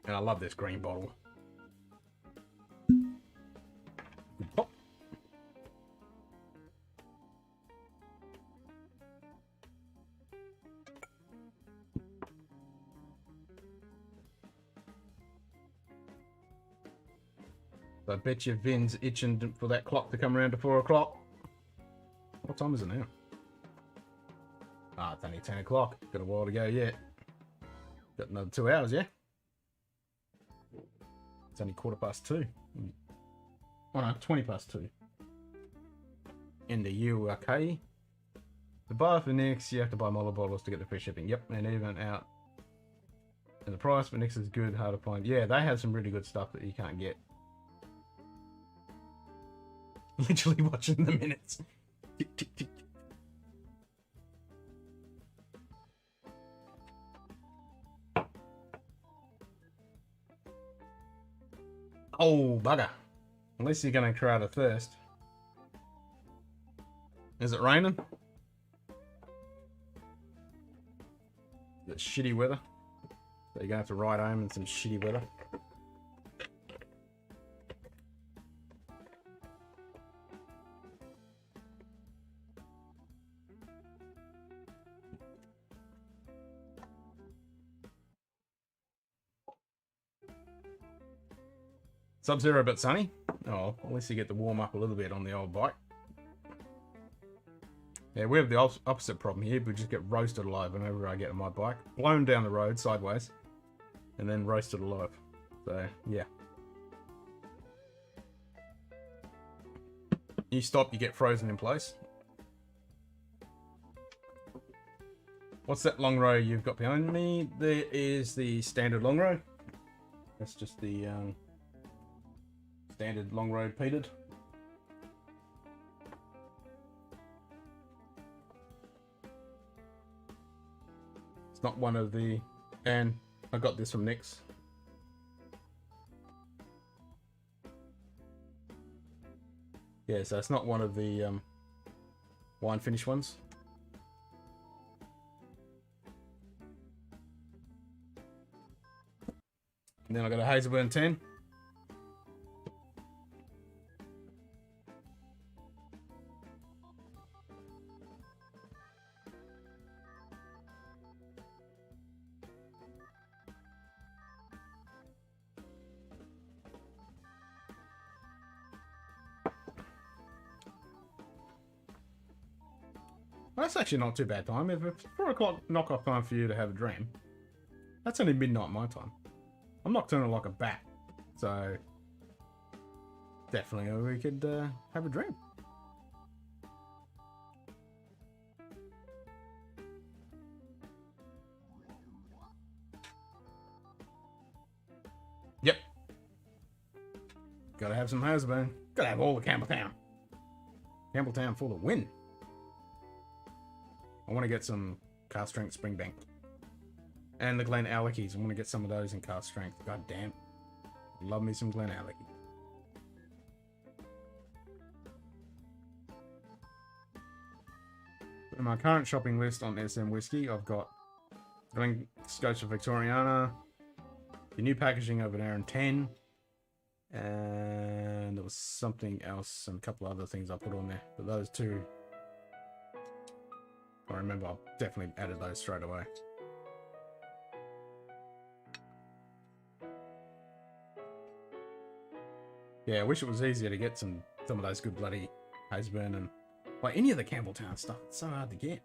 And I love this green bottle. Pop. I bet you Vin's itching for that clock to come around to 4 o'clock. What time is it now? Ah, it's only 10 o'clock. Got a while to go yet. Got another 2 hours, yeah? It's only 2:15. Oh no, 2:20. In the UK. To buy for Nix, you have to buy multiple bottles to get the free shipping. Yep, and even out. And the price for Nix is good, hard to find. Yeah, they have some really good stuff that you can't get. Literally watching the minutes. Tick, tick, tick. Oh, bugger. At least you're going to create a thirst. Is it raining? Is it shitty weather? So you're going to have to ride home in some shitty weather. Sub-zero but sunny. Oh, at least you get to warm up a little bit on the old bike. Yeah, we have the opposite problem here. We just get roasted alive whenever I get on my bike. Blown down the road sideways. And then roasted alive. So, yeah. You stop, you get frozen in place. What's that long row you've got behind me? There is the standard long row. That's just the standard long road peated. It's not one of the, and I got this from Nix. Yeah, so it's not one of the wine finish ones. And then I got a Hazelburn 10. That's actually not too bad time. If it's 4 o'clock knock-off time for you to have a dram. That's only midnight my time. I'm nocturnal like a bat, so definitely we could have a dream. Yep. Gotta have some Hosburn. Gotta have all the Campbelltown. Campbelltown full of win. I want to get some Car Strength Springbank. And the Glen Alekies. I want to get some of those in Car Strength. God damn. Love me some Glen Aleki. In my current shopping list on SM Whiskey, I've got Scotch Victoriana, the new packaging over there in 10, and there was something else and a couple of other things I put on there. But those two, I remember I definitely added those straight away. Yeah, I wish it was easier to get some of those good bloody Hazeburn and like any of the Campbelltown stuff. It's so hard to get.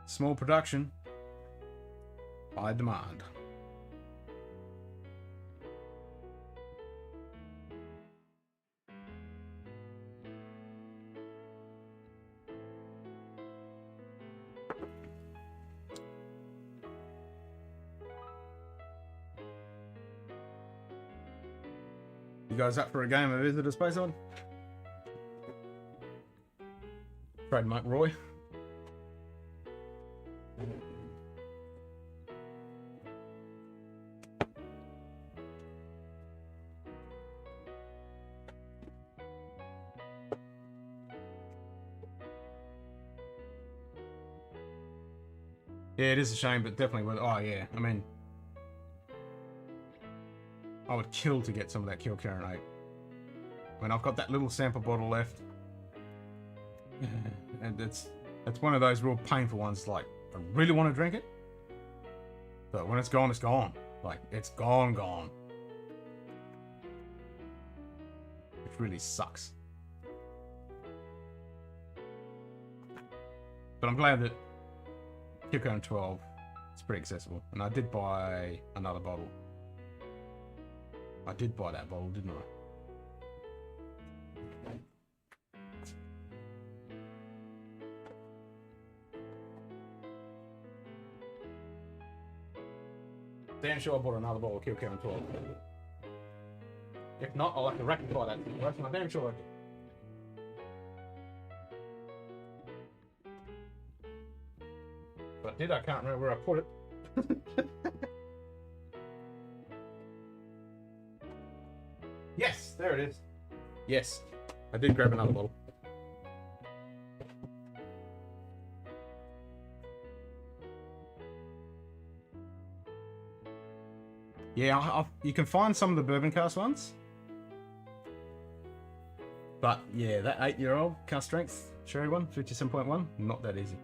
Small production, high demand. You guys up for a game of Visitor Space On? Trademark Roy. Yeah, it is a shame, but definitely worth. Oh yeah, I mean, I would kill to get some of that Kilcarinate. I mean, I've got that little sample bottle left, and it's one of those real painful ones. Like, I really want to drink it, but when it's gone, it's gone. Like, it's gone. Which really sucks. But I'm glad that Kilcarinate 12 is pretty accessible, and I did buy another bottle. I did buy that bottle, didn't I? Damn sure I bought another bottle of Kilcarinate 12. If not, I'll have to rectify that situation. I'm damn sure I did. But I did, I can't remember where I put it. Yes, there it is. Yes, I did grab another bottle. Yeah, you can find some of the bourbon cask ones. But yeah, that 8-year-old cask strength sherry one, 57.1, not that easy.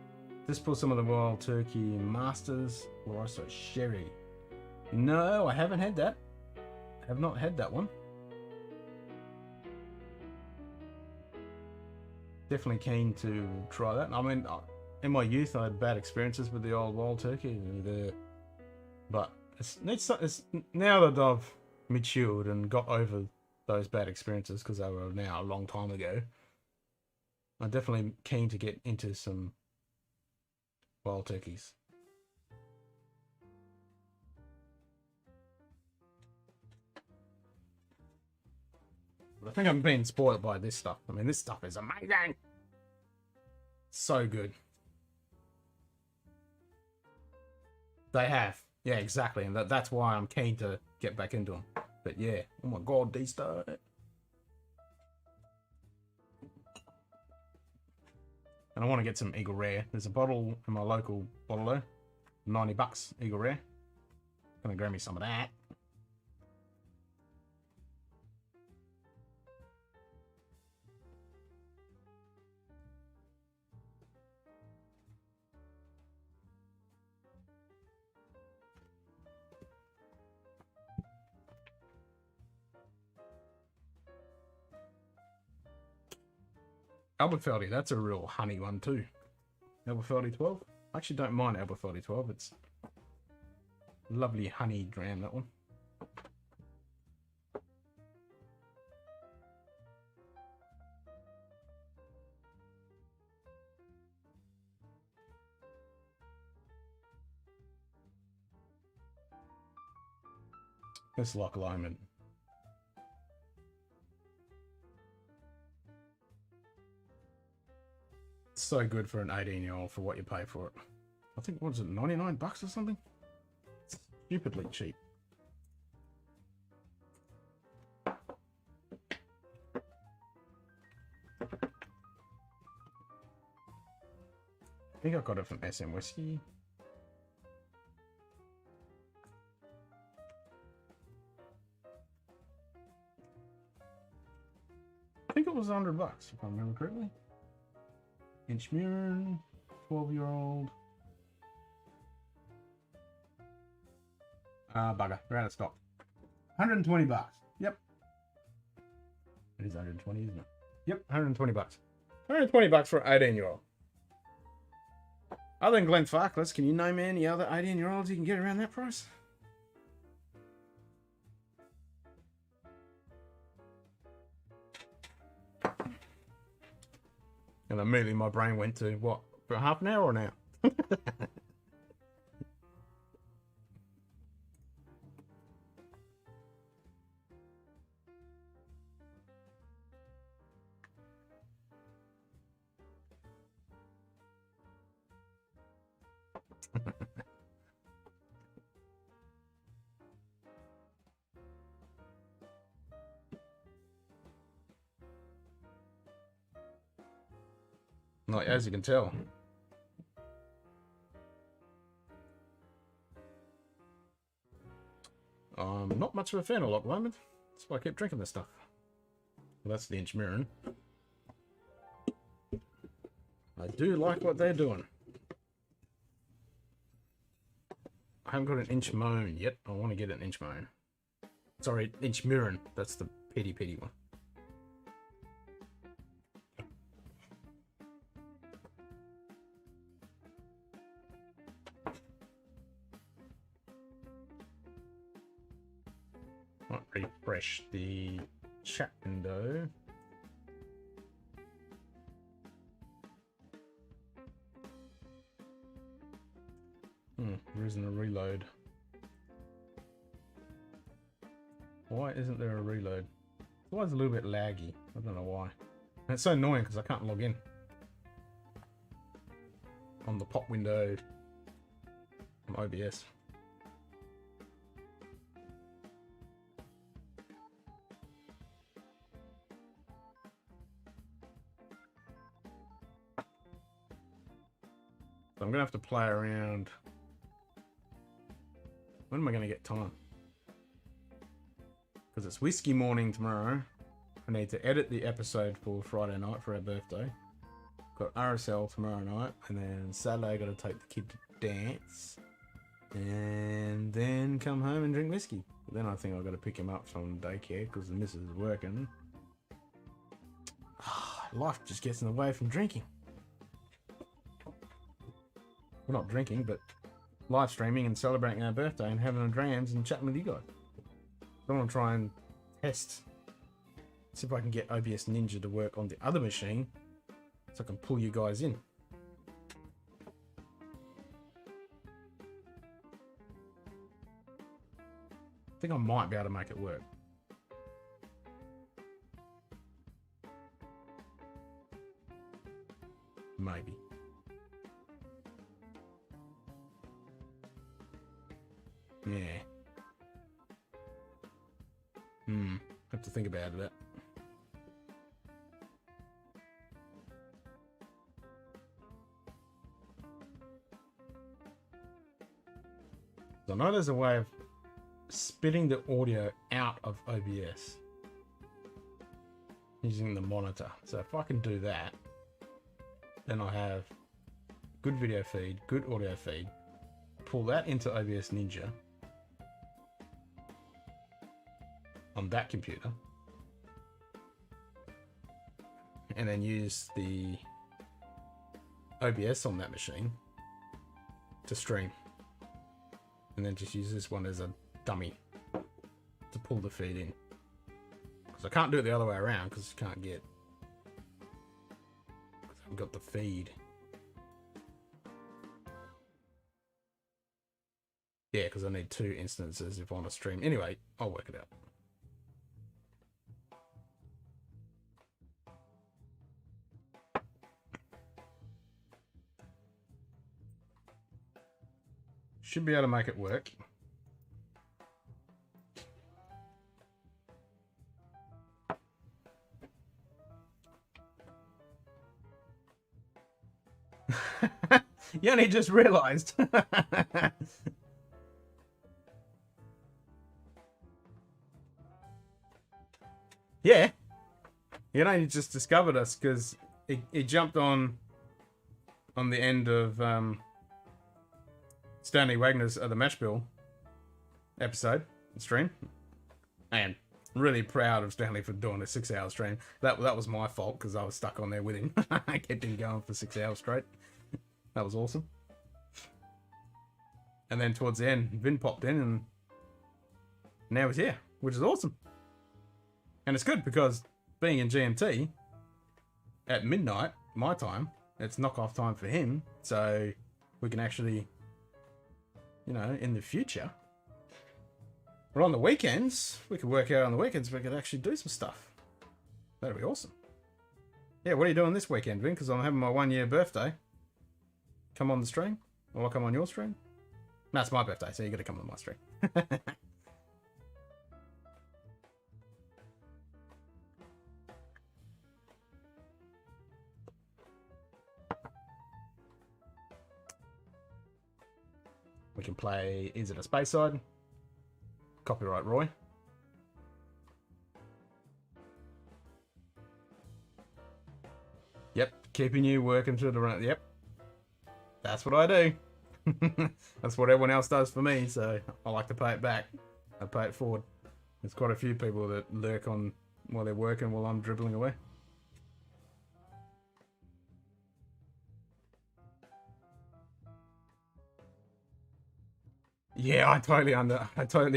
Just pull some of the Wild Turkey Masters Larissa Sherry. No, I haven't had that. I have not had that one. Definitely keen to try that. I mean, in my youth, I had bad experiences with the old Wild Turkey, but it's now that I've matured and got over those bad experiences, because they were now a long time ago, I'm definitely keen to get into some Wild Turkeys. But I think I'm being spoiled by this stuff. I mean, this stuff is amazing. So good. They have. Yeah, exactly. And that's why I'm keen to get back into them. But yeah. Oh my god, these stuff. And I want to get some Eagle Rare. There's a bottle in my local bottler. $90 Eagle Rare. Gonna grab me some of that. Alberfeldy, that's a real honey one too. Alberfeldy 12. I actually don't mind Alberfeldy 12. It's lovely honey dram, that one. It's like alignment. So good for an 18-year-old for what you pay for it. I think, what is it, 99 bucks or something? It's stupidly cheap. I think I got it from SM Whiskey. I think it was 100 bucks, if I remember correctly. Inchmuren, 12-year-old. Bugger, we're out of stock. 120 bucks. Yep. It is 120, isn't it? Yep, 120 bucks. 120 bucks for an 18-year-old. Other than Glenfarclas, can you name any other 18-year-olds you can get around that price? And immediately my brain went to, what, for half an hour or an hour? Like, as you can tell. I'm not much of a fan of at the moment. That's why I keep drinking this stuff. Well, that's the Inchmuren. I do like what they're doing. I haven't got an Inchmoan yet. I want to get an Inchmoan. Sorry, Inchmuren. That's the petty one. Might refresh the chat window. There isn't a reload. Why isn't there a reload? It's always a little bit laggy. I don't know why. And it's so annoying because I can't log in on the pop window from OBS. So I'm gonna have to play around. When am I gonna get time? Because it's whiskey morning tomorrow. I need to edit the episode for Friday night for our birthday. Got RSL tomorrow night, and then Saturday I gotta take the kid to dance, and then come home and drink whiskey. Then I think I gotta pick him up from daycare because the missus is working. Life just gets in the way from drinking. We're not drinking, but live streaming and celebrating our birthday and having a drams and chatting with you guys. I want to try and test, see if I can get OBS Ninja to work on the other machine so I can pull you guys in. I think I might be able to make it work. Maybe. Yeah. Have to think about that. So I know there's a way of spitting the audio out of OBS using the monitor. So if I can do that, then I have good video feed, good audio feed, pull that into OBS Ninja on that computer, and then use the OBS on that machine to stream. And then just use this one as a dummy to pull the feed in. Because I can't do it the other way around because you can't get... because I haven't got the feed. Yeah, because I need 2 instances if I want to stream. Anyway, I'll work it out. Should be able to make it work. You only just realised. Yeah. You only just discovered us because it jumped on the end of Stanley Wagner's The Mash Bill episode stream, and really proud of Stanley for doing a 6-hour stream. That was my fault because I was stuck on there with him. I kept him going for 6 hours straight. That was awesome. And then towards the end, Vin popped in and now he's here, which is awesome. And it's good because being in GMT at midnight, my time, it's knockoff time for him. So we can actually, you know, in the future, or on the weekends, we could work out on the weekends, we could actually do some stuff. That'd be awesome. Yeah, what are you doing this weekend, Vin? Because I'm having my 1-year birthday. Come on the stream? Or I'll come on your stream? No, it's my birthday, so you got to come on my stream. We can play Is It a Space Side? Copyright Roy. Yep, keeping you working through the run. Yep, that's what I do. That's what everyone else does for me, so I like to pay it back. I pay it forward. There's quite a few people that lurk on while they're working while I'm dribbling away. Yeah, I totally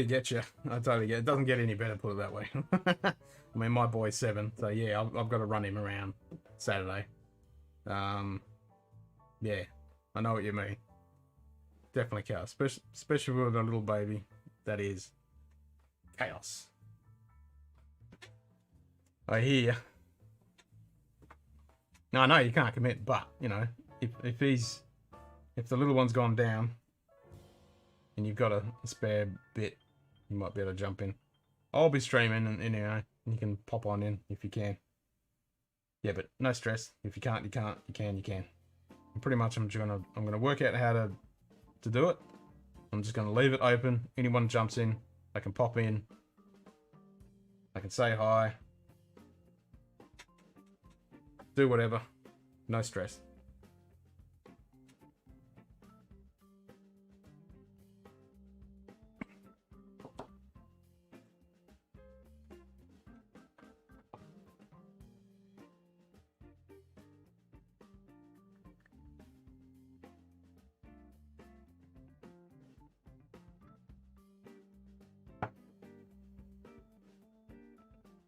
get you. I totally get it. It doesn't get any better, put it that way. I mean, my boy's 7, so yeah, I've got to run him around Saturday. Yeah, I know what you mean. Definitely chaos, especially with a little baby. That is chaos. I hear you. No, I know you can't commit, but you know, if the little one's gone down and you've got a spare bit, you might be able to jump in. I'll be streaming, and you know, you can pop on in if you can. Yeah, but no stress. If you can't, you can't. You can, you can. And pretty much, I'm gonna work out how to do it. I'm just gonna leave it open. Anyone jumps in, I can pop in. I can say hi. Do whatever. No stress.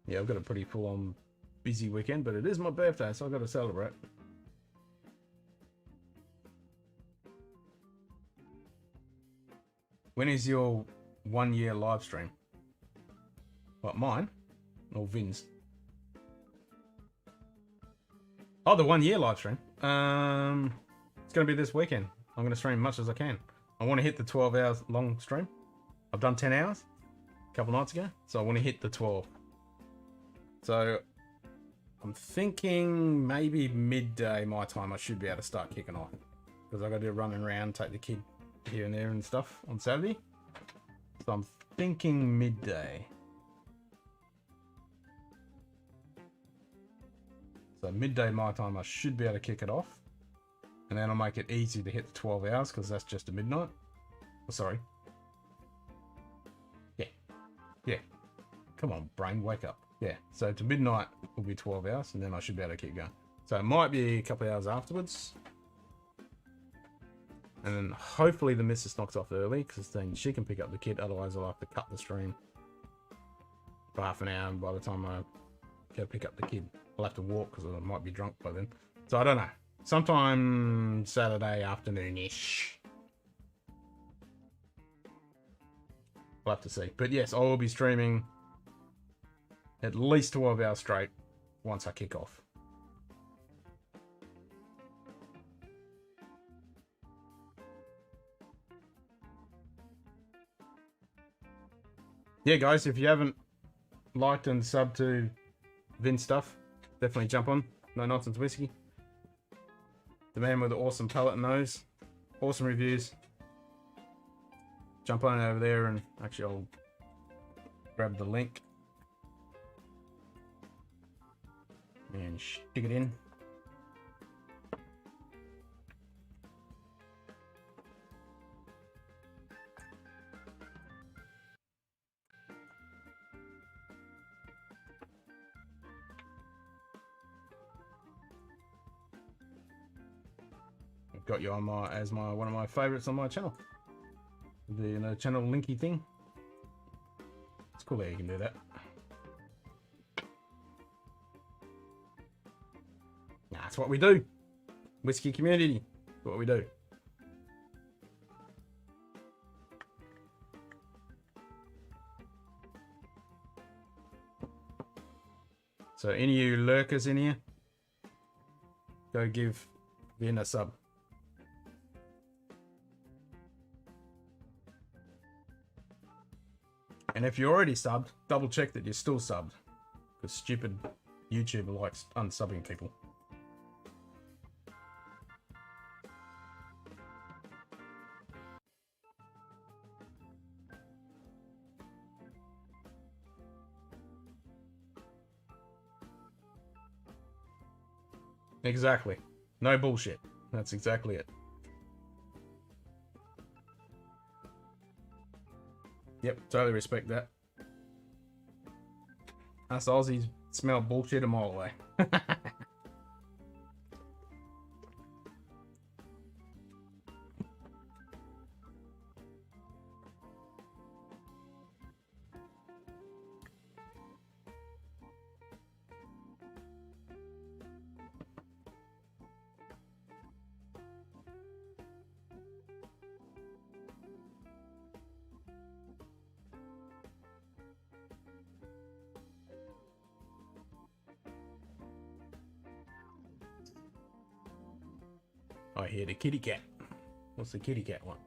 Yeah, I've got a pretty full-on busy weekend, but it is my birthday, so I've got to celebrate. When is your 1-year live stream? What, mine? Or Vin's? Oh, the 1-year live stream. It's going to be this weekend. I'm going to stream as much as I can. I want to hit the 12 hours long stream. I've done 10 hours a couple nights ago, so I want to hit the 12. So I'm thinking maybe midday my time I should be able to start kicking off, because I got to do running around, take the kid here and there and stuff on Saturday. So I'm thinking midday. So midday my time I should be able to kick it off, and then I'll make it easy to hit the 12 hours because that's just a midnight. Oh, sorry. Yeah. Come on, brain, wake up. Yeah, so to midnight will be 12 hours, and then I should be able to keep going. So it might be a couple of hours afterwards. And then hopefully the missus knocks off early, because then she can pick up the kid. Otherwise, I'll have to cut the stream for half an hour, and by the time I go pick up the kid, I'll have to walk, because I might be drunk by then. So I don't know. Sometime Saturday afternoon-ish. We'll have to see. But yes, I will be streaming at least 12 hours straight once I kick off. Yeah, guys, if you haven't liked and subbed to Vin's stuff, definitely jump on. No Nonsense Whiskey. The man with the awesome palate and nose. Awesome reviews. Jump on over there, and actually I'll grab the link and stick it in. I've got you on as one of my favorites on my channel. The channel linky thing. It's cool that you can do that. That's what we do. Whiskey community. That's what we do. So any of you lurkers in here, go give Vin a sub. And if you're already subbed, double check that you're still subbed. Because stupid YouTuber likes unsubbing people. Exactly. No bullshit. That's exactly it. Yep, totally respect that. Us Aussies smell bullshit a mile away. I hear the kitty cat. What's the kitty cat one?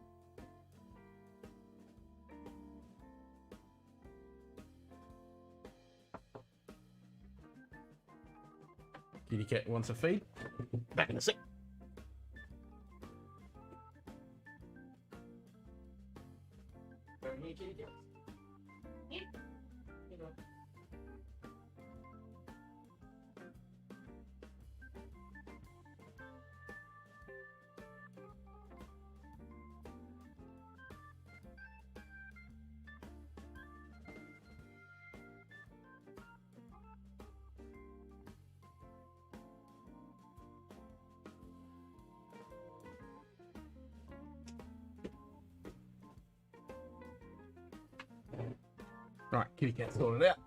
Kitty cat wants a feed. Back in a sec. Come here, kitty cat. Right, kitty cat sorted out.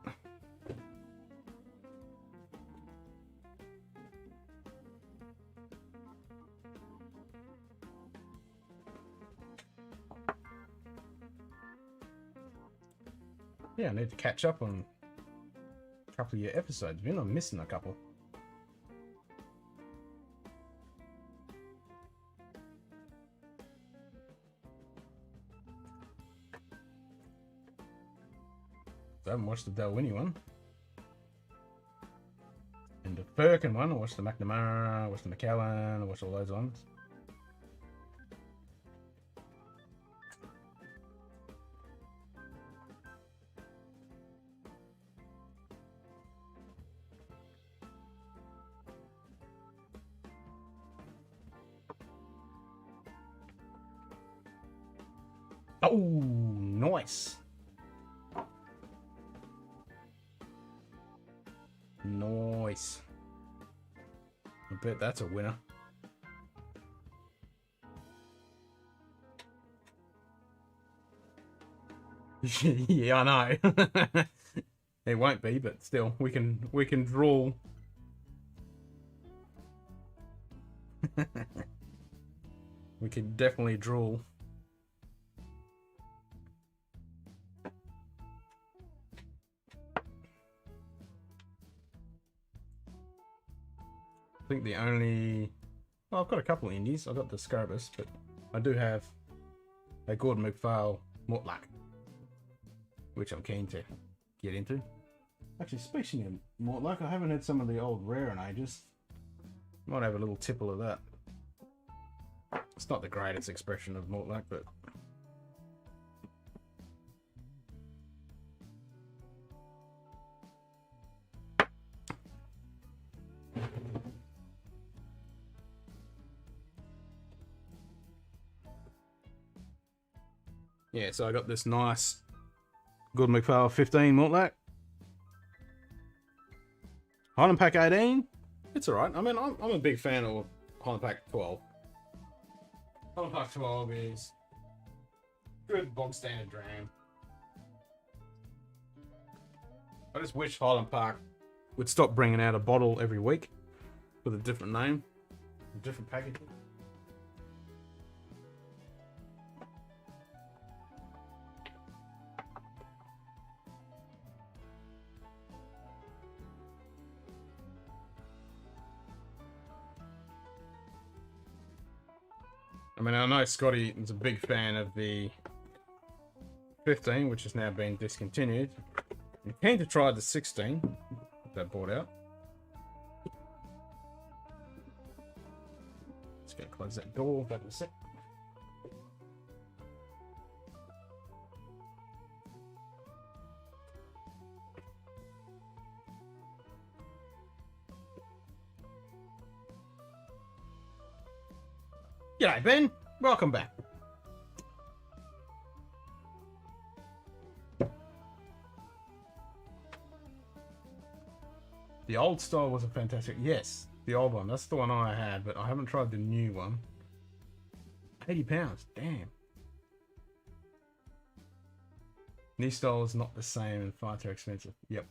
Yeah, I need to catch up on a couple of your episodes. I'm missing a couple. I haven't watched the Dalwhinnie one. And the Firkin one, I watched the McNamara, I watched the McAllen, I watched all those ones. Oh, nice. Nice. I bet that's a winner. Yeah, I know. It won't be, but still, we can draw. We can definitely draw. I think the only... Well, I've got a couple of indies. I've got the Scarabus, but I do have a Gordon MacPhail Mortlack, which I'm keen to get into. Actually, speaking of Mortlack, I haven't had some of the old rare in ages. Might have a little tipple of that. It's not the greatest expression of Mortlack, but... Yeah, so I got this nice Gordon MacPhail 15 Mortlack. Highland Pack 18. It's alright. I mean, I'm a big fan of Highland Pack 12. Highland Pack 12 is good bog standard dram. I just wish Highland Park would stop bringing out a bottle every week with a different name, a different packaging. I mean, I know Scotty is a big fan of the 15, which has now been discontinued. I'm keen to try the 16 that bought out. Just gonna close that door back in a sec. G'day, Ben. Welcome back. The old style was a fantastic... Yes, the old one. That's the one I had, but I haven't tried the new one. £80. Damn. New style is not the same and far too expensive. Yep.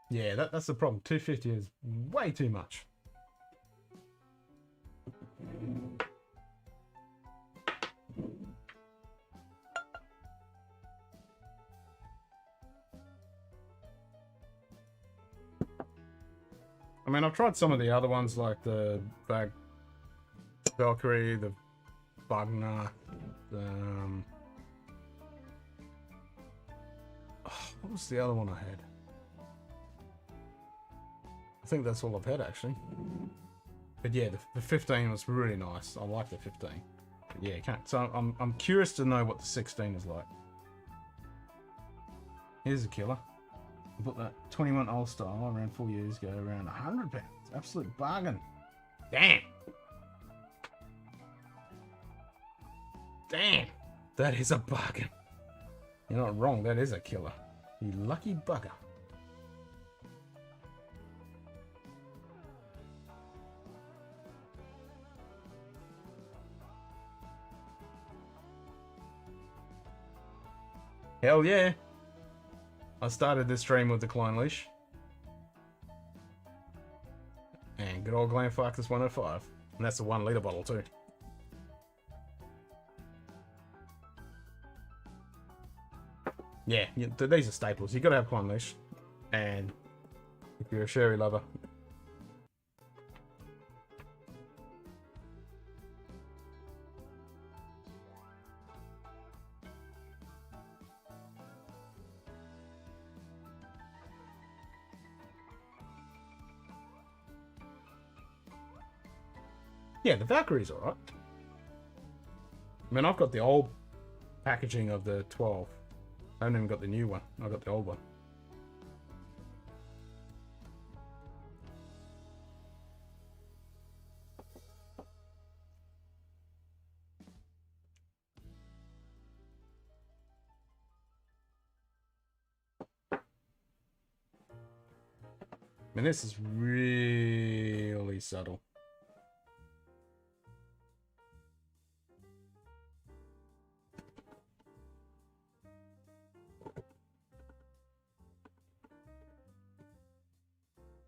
Yeah, that's the problem. 250 is way too much. I mean, I've tried some of the other ones like the Valkyrie, the Bugner, what was the other one I had? I think that's all I've had actually. But yeah, the 15 was really nice. I like the 15. But yeah, so I'm curious to know what the 16 is like. Here's a killer. I bought that 21 old style around 4 years ago, around £100. Absolute bargain. Damn. Damn. That is a bargain. You're not wrong. That is a killer. You lucky bugger. Hell yeah. I started this stream with the Klein Leash. And good old Glenfarclas 105. And that's a 1 litre bottle too. Yeah, these are staples. You gotta have Klein Leash. And if you're a sherry lover. Yeah, the Valkyrie's alright. I mean, I've got the old packaging of the 12. I haven't even got the new one. I've got the old one. mean, this is really subtle.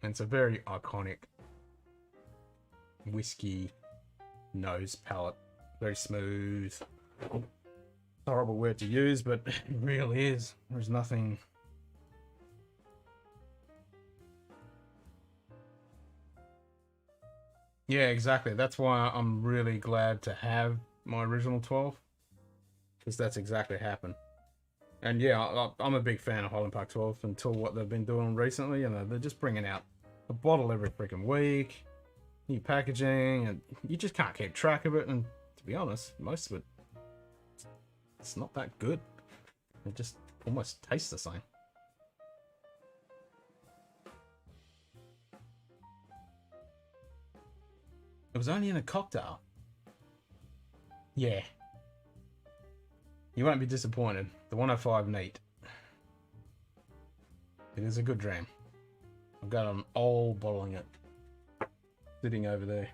And it's a very iconic whiskey nose palette. Very smooth. Horrible word to use, but it really is. There's nothing. Yeah, exactly. That's why I'm really glad to have my original 12. Because that's exactly what happened. And yeah, I'm a big fan of Highland Park 12 until what they've been doing recently. And they're just bringing out a bottle every freaking week. New packaging. And you just can't keep track of it. And to be honest, most of it, it's not that good. It just almost tastes the same. It was only in a cocktail. Yeah. You won't be disappointed. The 105 neat. It is a good dram. I've got an old bottling it. Sitting over there.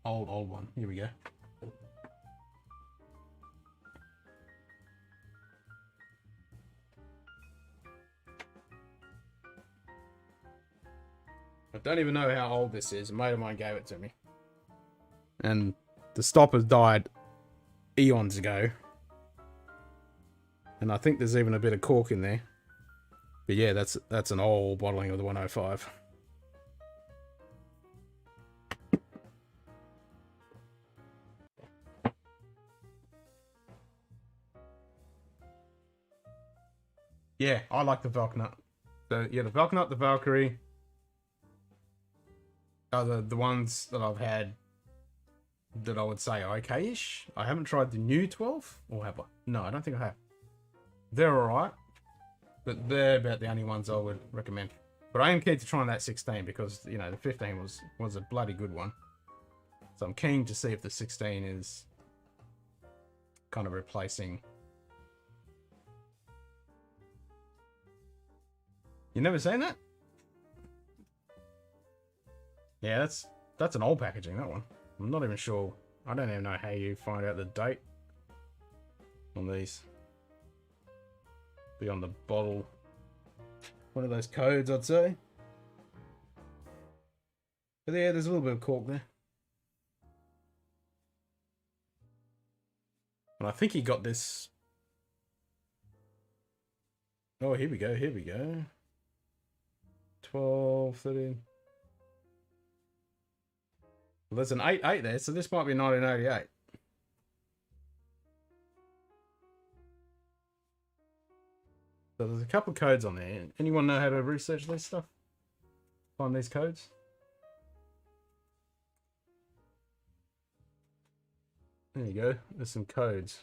Old one. Here we go. I don't even know how old this is. A mate of mine gave it to me. And the stoppers died eons ago. And I think there's even a bit of cork in there. But yeah, that's an old bottling of the 105. Yeah, I like the Valknut. So yeah, the Valknut, the Valkyrie are the ones that I've had that I would say okay-ish. I haven't tried the new 12, or have I? No, I don't think I have. They're alright, but they're about the only ones I would recommend. But I am keen to try that 16 because, you know, the 15 was a bloody good one. So I'm keen to see if the 16 is kind of replacing. You never seen that? Yeah, that's an old packaging, that one. I'm not even sure. I don't even know how you find out the date on these. Be on the bottle. One of those codes, I'd say. But yeah, there's a little bit of cork there. And I think he got this. Oh, here we go, here we go. 12, 13. Well, there's an 88 there, so this might be 1988. So there's a couple of codes on there. Anyone know how to research this stuff? Find these codes? There you go. There's some codes.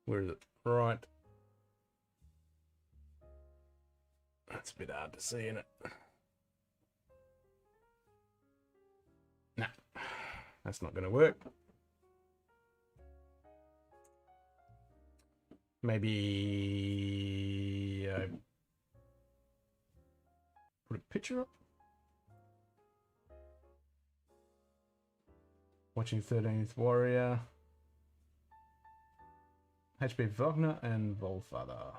Where is it? Right. That's a bit hard to see, isn't it? Nah, that's not going to work. Maybe put a picture up. Watching 13th Warrior. HP Wagner and Volfather.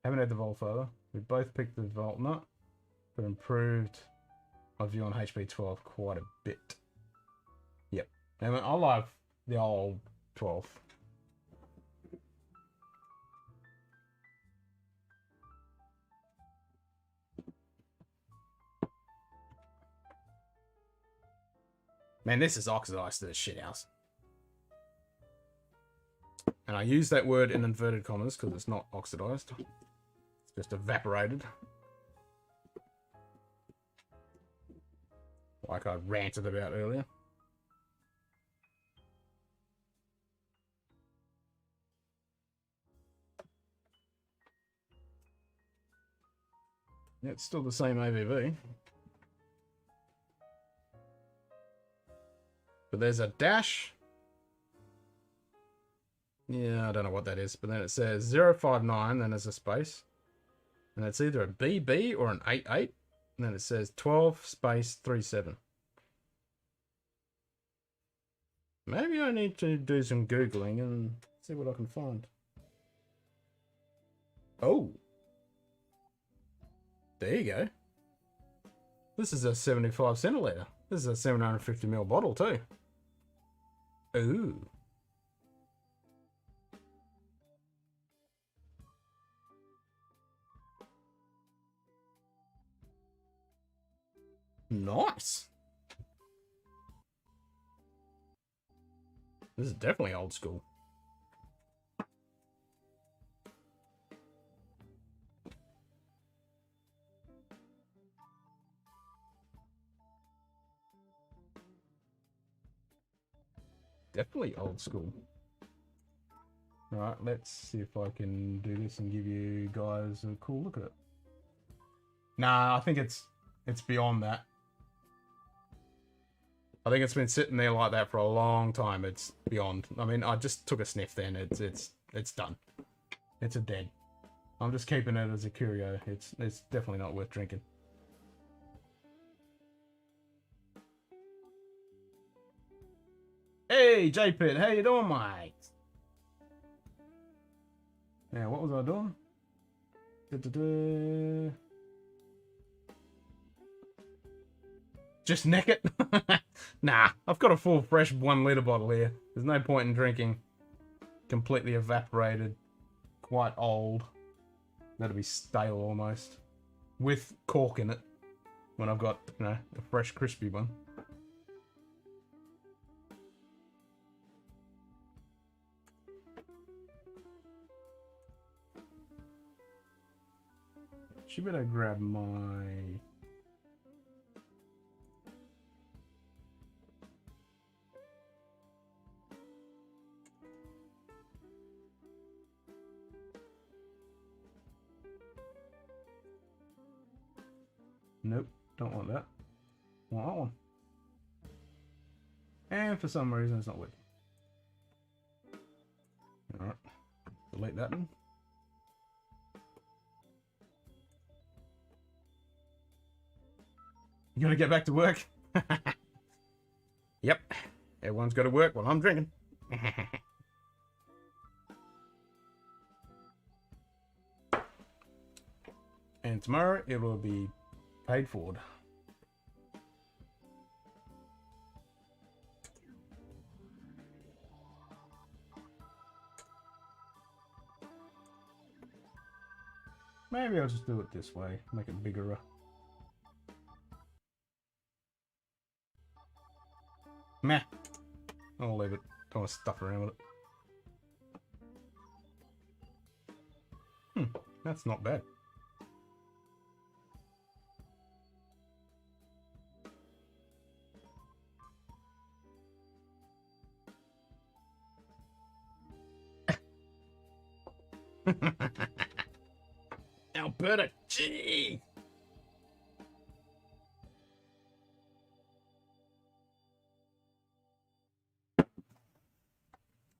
Haven't had the Volfather. We both picked the Voltnut, but improved my view on HP 12 quite a bit. Yep. And I love the old 12. Man, this is oxidized to the shit house. And I use that word in inverted commas because it's not oxidized. It's just evaporated. Like I ranted about earlier. Yeah, it's still the same ABV. But there's a dash. Yeah, I don't know what that is. But then it says 059, then there's a space. And it's either a BB or an 88. And then it says 12 space 37. Maybe I need to do some Googling and see what I can find. Oh. There you go. This is a 75 centiliter. This is a 750ml bottle too. Ooh. Nice. This is definitely old school. Definitely old school. Alright, let's see if I can do this and give you guys a cool look at it. Nah, I think it's beyond that. I think it's been sitting there like that for a long time. It's beyond. I mean, I just took a sniff then. It's done. It's a dead. I'm just keeping it as a curio. It's definitely not worth drinking. Hey, J-Pit, how you doing, mate? Now, what was I doing? Just neck it? Nah, I've got a full fresh 1 litre bottle here. There's no point in drinking completely evaporated, quite old. That'll be stale almost. With cork in it. When I've got, you know, a fresh crispy one. She better grab my... Nope, don't want that. Want that one. And for some reason it's not working. Alright, delete that one. You gonna get back to work? Yep, everyone's got to work while I'm drinking. And tomorrow it will be paid forward. Maybe I'll just do it this way, make it bigger. Meh. I'll leave it. Don't want to stuff around with it. That's not bad. Alberta, gee!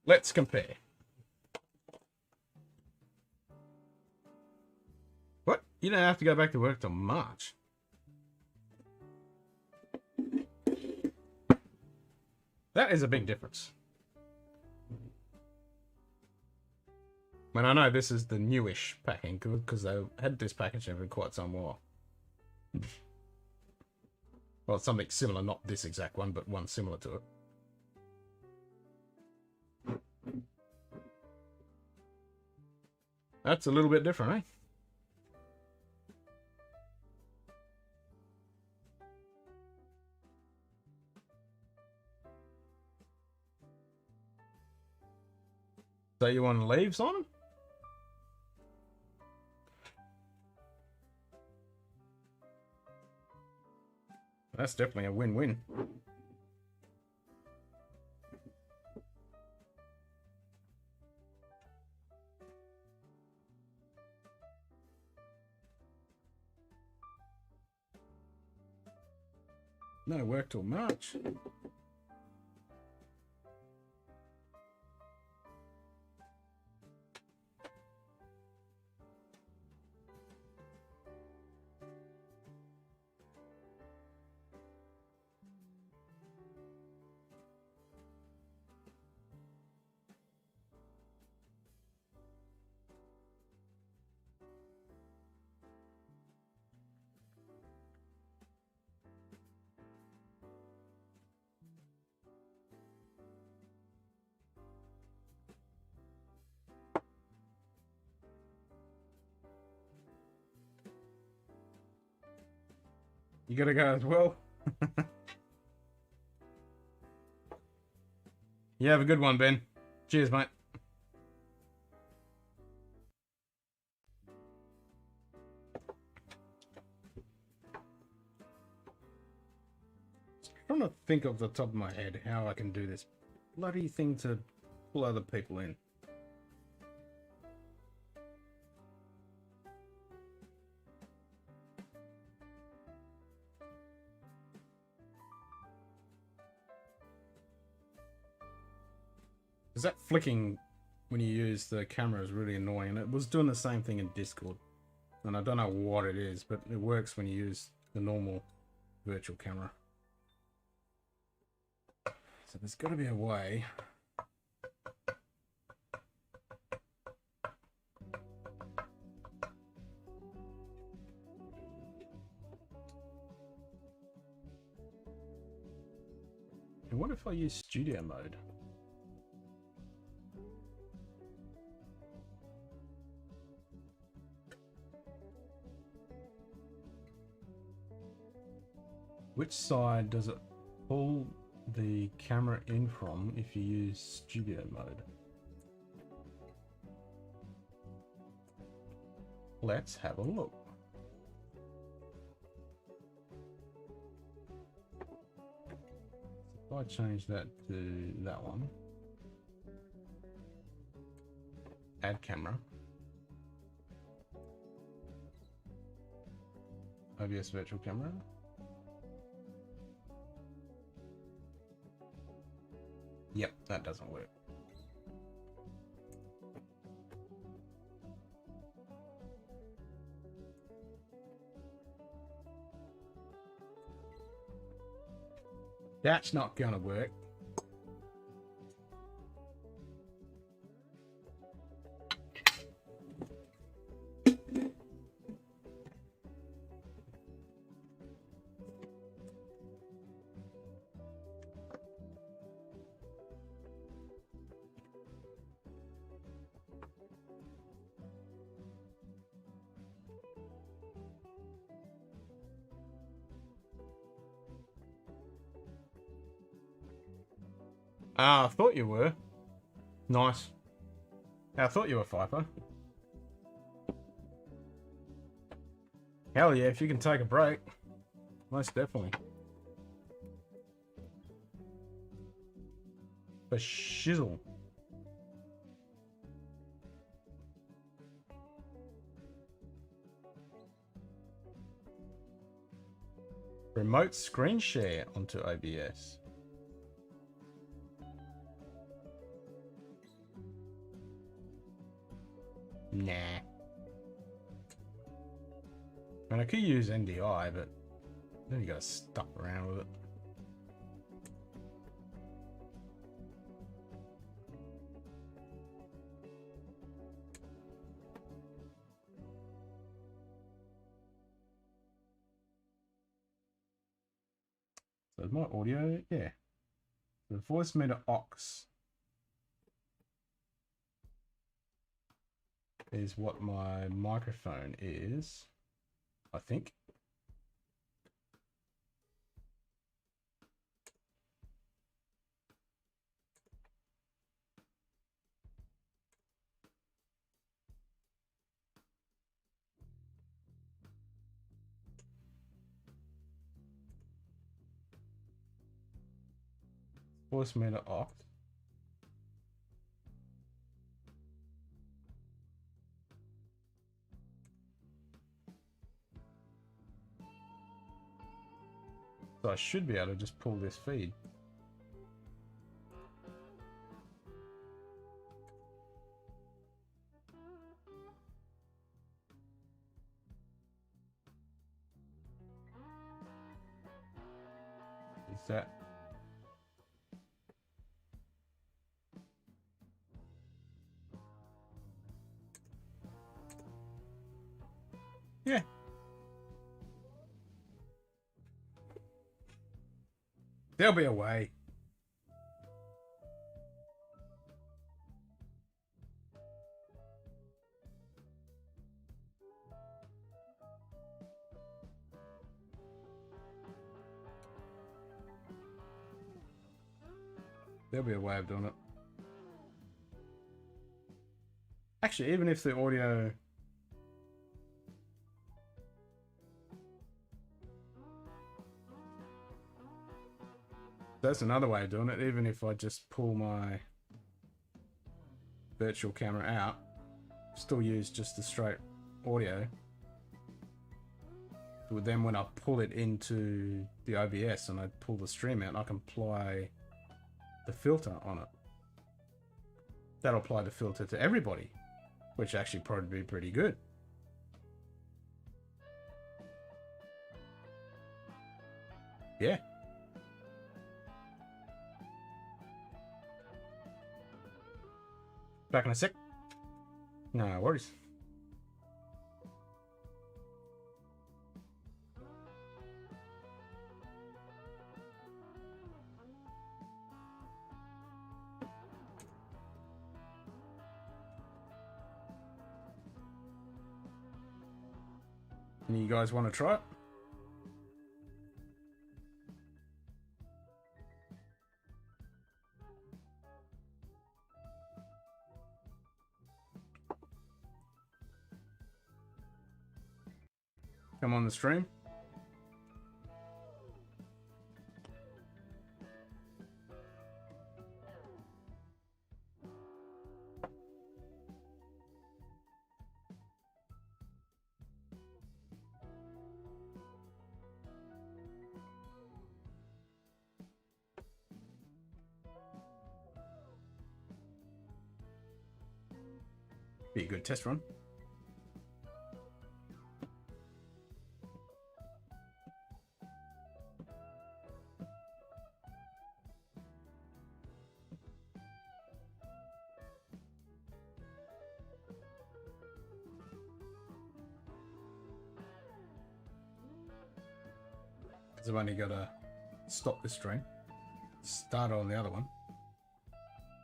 Let's compare. What? You don't have to go back to work till March. That is a big difference. I mean, I know this is the newish packing because they had this packaging for quite some while. Well, something similar, not this exact one, but one similar to it. That's a little bit different, eh? So you want leaves on them? That's definitely a win-win. No work till March. You gotta go as well? You have a good one, Ben. Cheers, mate. I'm trying to think off the top of my head how I can do this bloody thing to pull other people in. Because that flicking when you use the camera is really annoying. And it was doing the same thing in Discord. And I don't know what it is, but it works when you use the normal virtual camera. So there's got to be a way. And what if I use studio mode? Which side does it pull the camera in from if you use studio mode? Let's have a look. If I change that to that one, add camera, OBS virtual camera. Yep, that doesn't work. That's not gonna work. Ah, I thought you were. Nice. I thought you were FIFO. Hell yeah, if you can take a break. Most definitely. For shizzle. Remote screen share onto OBS. Nah. I mean, I could use NDI, but then you gotta stuff around with it. So my audio, yeah. The voice meter aux is what my microphone is, I think. Voice meter aux. So I should be able to just pull this feed. Is that? Yeah. There'll be a way. There'll be a way of doing it. Actually, even if the audio... That's another way of doing it. Even if I just pull my virtual camera out, still use just the straight audio. But then when I pull it into the OBS and I pull the stream out, I can apply the filter on it. That'll apply the filter to everybody, which actually probably be pretty good. Yeah. Back in a sec. No worries. Any of you guys want to try it? Come on the stream. Be a good test run. Because I've only got to stop this stream, start on the other one,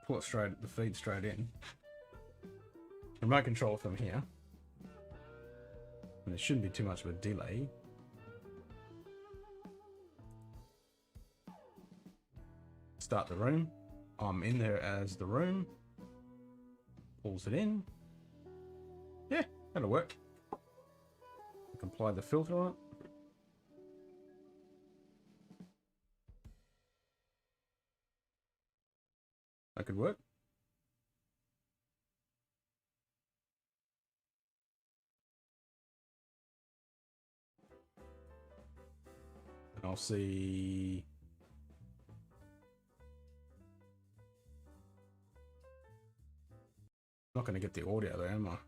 pull it straight, the feed straight in, remote control from here, and there shouldn't be too much of a delay. Start the room. I'm in there as the room. Pulls it in. Yeah, that'll work. I can apply the filter on it. That could work. And I'll see. Not going to get the audio there, am I?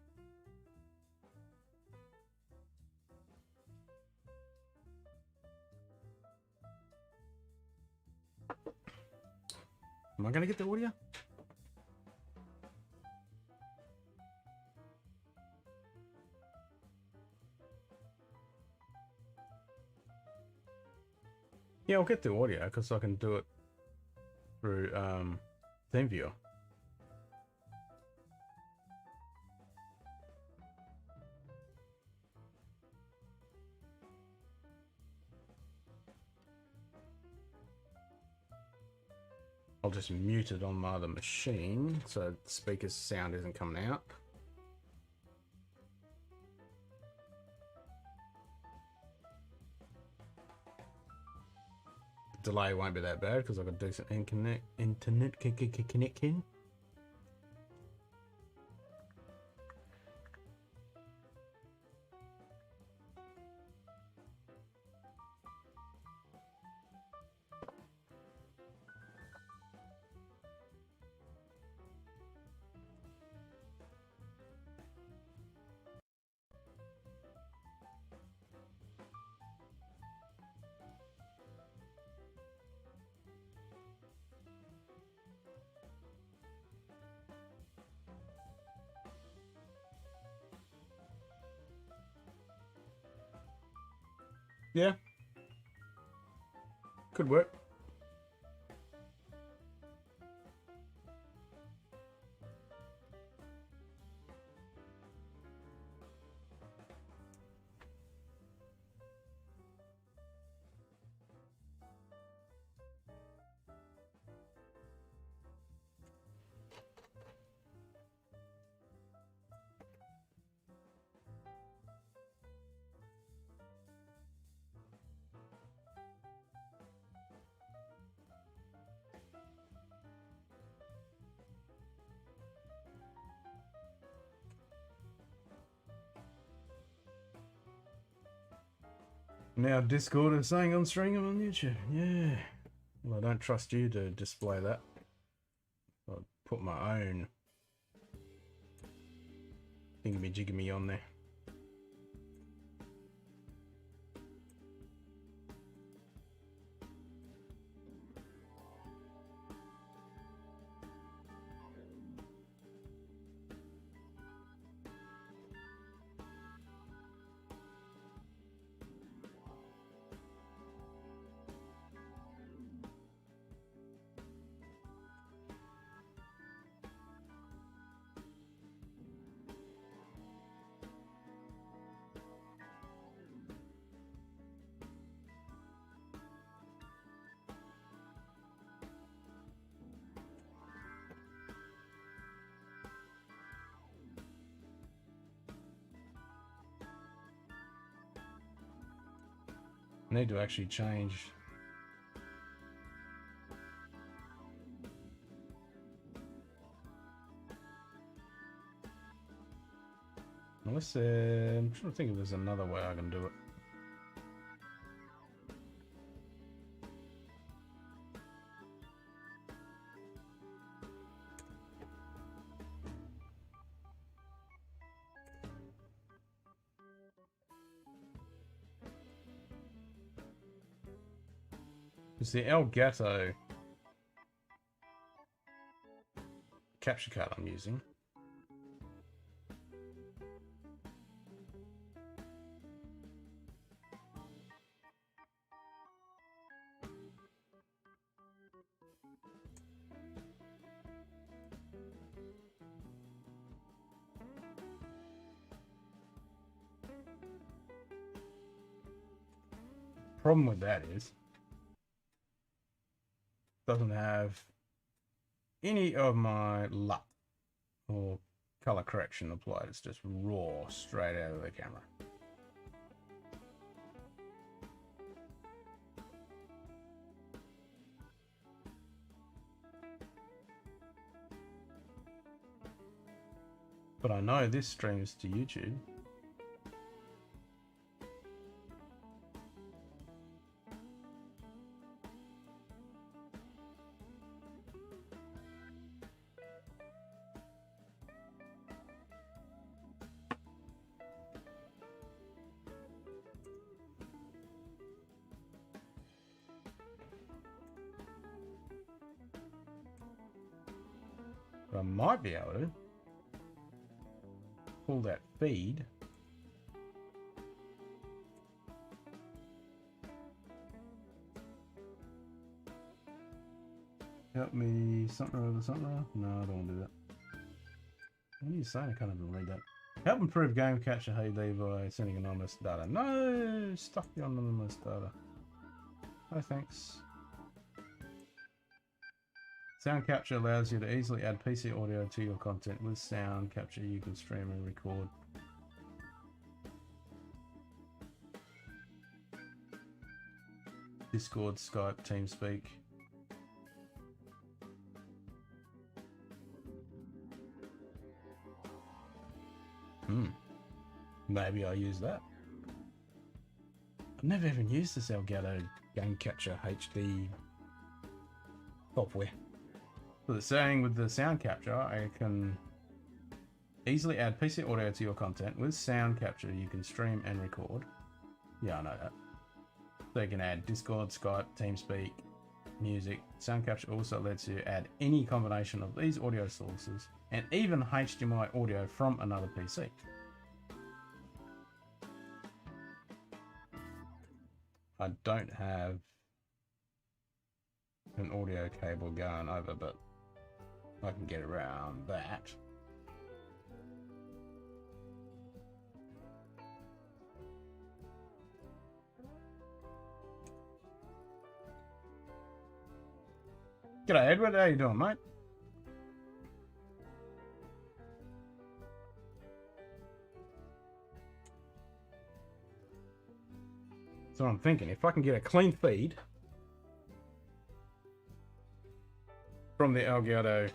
Am I going to get the audio? Yeah, I'll get the audio because I can do it through TeamViewer. I'll just mute it on my other machine so the speaker's sound isn't coming out. The delay won't be that bad because I've got decent internet connection. Yeah, could work. Now Discord is saying I'm streaming on YouTube. Yeah. Well, I don't trust you to display that. I'll put my own thingamajigamy on there. I need to actually change. Unless I'm trying to think if there's another way I can do it. It's the Elgato capture card I'm using. Problem with that is doesn't have any of my LUT or color correction applied. It's just raw straight out of the camera. But I know this streams to YouTube. But I might be able to pull that feed help me something over something. No, I don't want to do that. What are you saying? I can't even read that. Help improve game capture HD by sending anonymous data. No, stop the anonymous data. No thanks. Sound capture allows you to easily add PC audio to your content. With sound capture, you can stream and record. Discord, Skype, TeamSpeak. Maybe I'll use that. I've never even used this Elgato Game Capture HD software. So it's saying with the sound capture, I can easily add PC audio to your content. With sound capture, you can stream and record. Yeah, I know that. So you can add Discord, Skype, TeamSpeak, music. Sound capture also lets you add any combination of these audio sources and even HDMI audio from another PC. I don't have an audio cable going over, but I can get around that. G'day Edward, how you doing, mate? So I'm thinking, if I can get a clean feed from the Elgato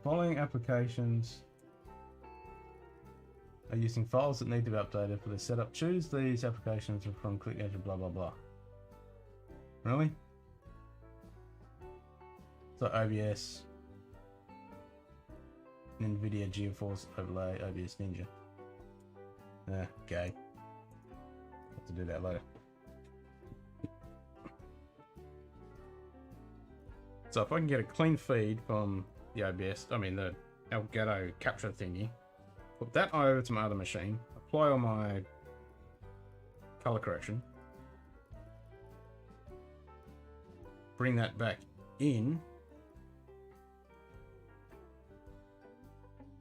following applications are using files that need to be updated for the setup. Choose these applications from click edge blah blah blah. Really? So OBS, NVIDIA GeForce Overlay, OBS Ninja. Okay. Have to do that later. So if I can get a clean feed from the OBS, I mean the Elgato capture thingy, put that over to my other machine, apply all my color correction, bring that back in.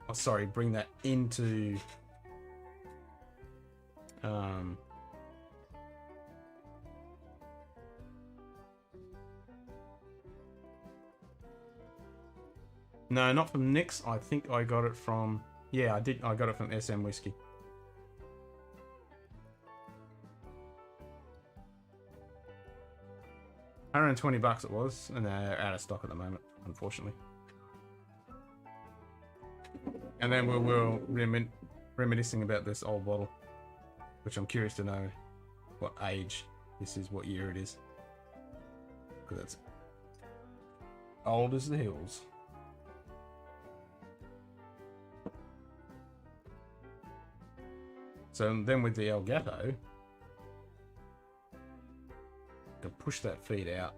Oh, sorry, bring that into no, not from Nix. I think I got it from, yeah, I did. I got it from SM Whiskey. $120 it was, and they're out of stock at the moment, unfortunately. And then we were reminiscing about this old bottle, which I'm curious to know what age this is, what year it is, because it's old as the hills. So then with the Elgato, to push that feed out.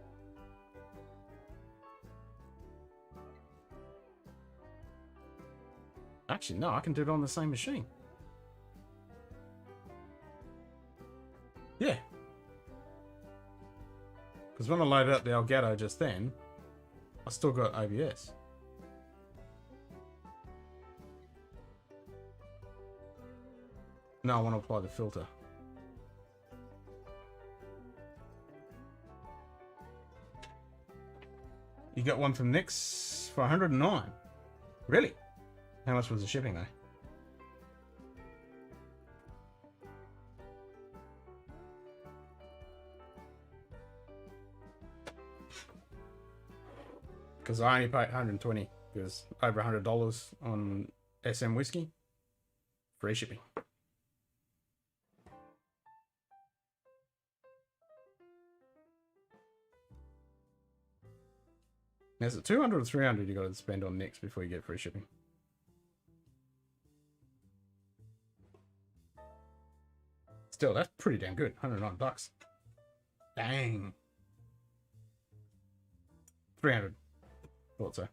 Actually, no, I can do it on the same machine. Yeah. Because when I loaded up the Elgato just then, I still got OBS. No, I want to apply the filter. You got one from Nix for 109. Really? How much was the shipping though? Because I only paid 120 because over $100 on SM Whiskey. Free shipping. Now, is it 200 or 300 you got to spend on Nix before you get free shipping? Still, that's pretty damn good. $109. Dang. 300. Thought so.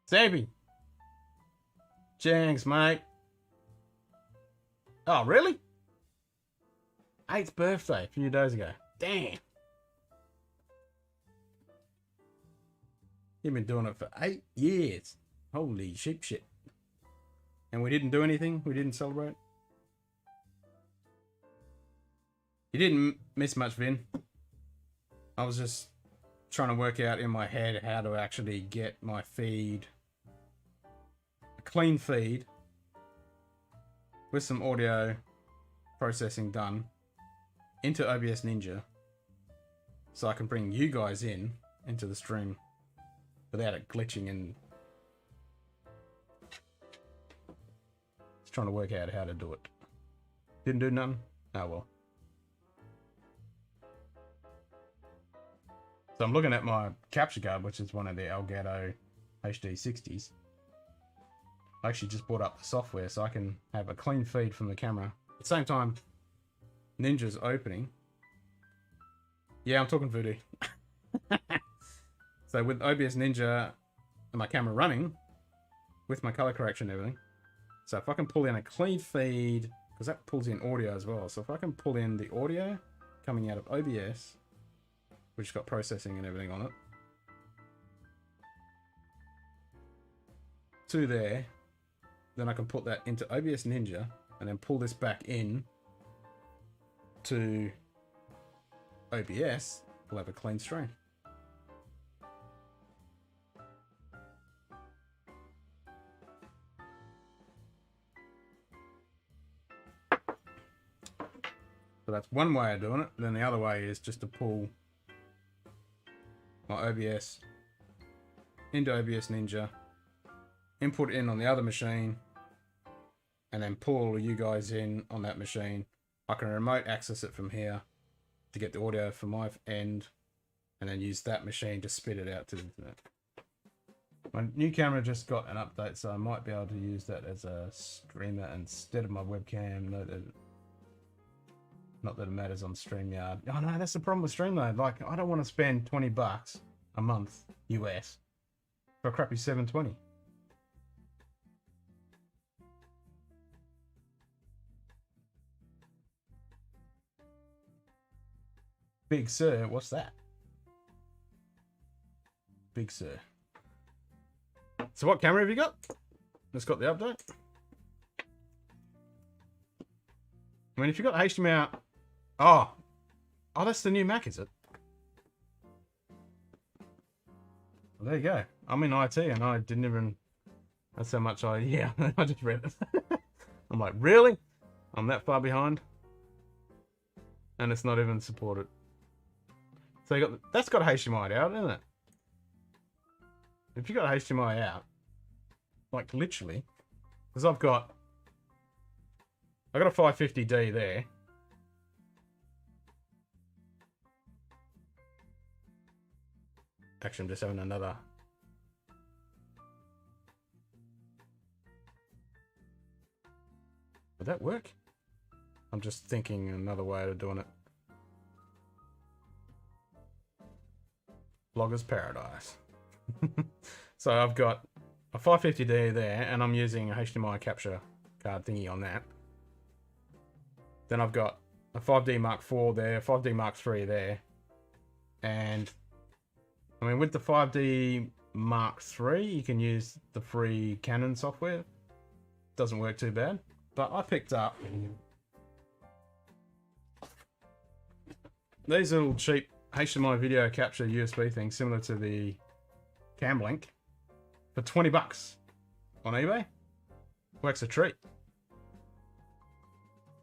Savvy. Jinx, mate. Oh, really? 8th birthday a few days ago. Damn. You've been doing it for 8 years. Holy sheep shit. And we didn't do anything? We didn't celebrate? You didn't miss much, Vin. I was just trying to work out in my head how to actually get my feed, a clean feed, with some audio processing done, into OBS Ninja, so I can bring you guys into the stream without it glitching and just trying to work out how to do it. Didn't do nothing? Oh well. So I'm looking at my capture card, which is one of the Elgato HD60s. I actually just brought up the software so I can have a clean feed from the camera. At the same time, Ninja's opening. Yeah, I'm talking voodoo. So with OBS Ninja and my camera running, with my color correction and everything, so if I can pull in a clean feed, because that pulls in audio as well, so if I can pull in the audio coming out of OBS, which has got processing and everything on it, to there, then I can put that into OBS Ninja and then pull this back in to OBS. We'll have a clean stream. that's one way of doing it. Then the other way is just to pull my OBS into OBS Ninja, input in on the other machine, and then pull you guys in on that machine. I can remote access it from here to get the audio from my end, and then use that machine to spit it out to the internet. My new camera just got an update, so I might be able to use that as a streamer instead of my webcam. Not that it matters on StreamYard. Oh no, that's the problem with Streamyard. Like, I don't want to spend $20 a month US for a crappy 720. Big Sir, what's that? Big Sir. So what camera have you got? That's got the update. I mean, if you got HDMI out... Oh, that's the new Mac, is it? Well, there you go. I'm in IT and I didn't even... That's how much I... Yeah, I just read it. I'm like, really? I'm that far behind? And it's not even supported. So you got... That's got HDMI out, isn't it? If you got HDMI out, like literally, because I got a 550D there. Actually, I'm just having another. Would that work? I'm just thinking another way of doing it. Vlogger's Paradise. So I've got a 550D there, and I'm using a HDMI capture card thingy on that. Then I've got a 5D Mark IV there, 5D Mark III there, and I mean, with the 5D Mark III, you can use the free Canon software. Doesn't work too bad, but I picked up these little cheap HDMI video capture USB things, similar to the Camlink, for $20 on eBay. Works a treat.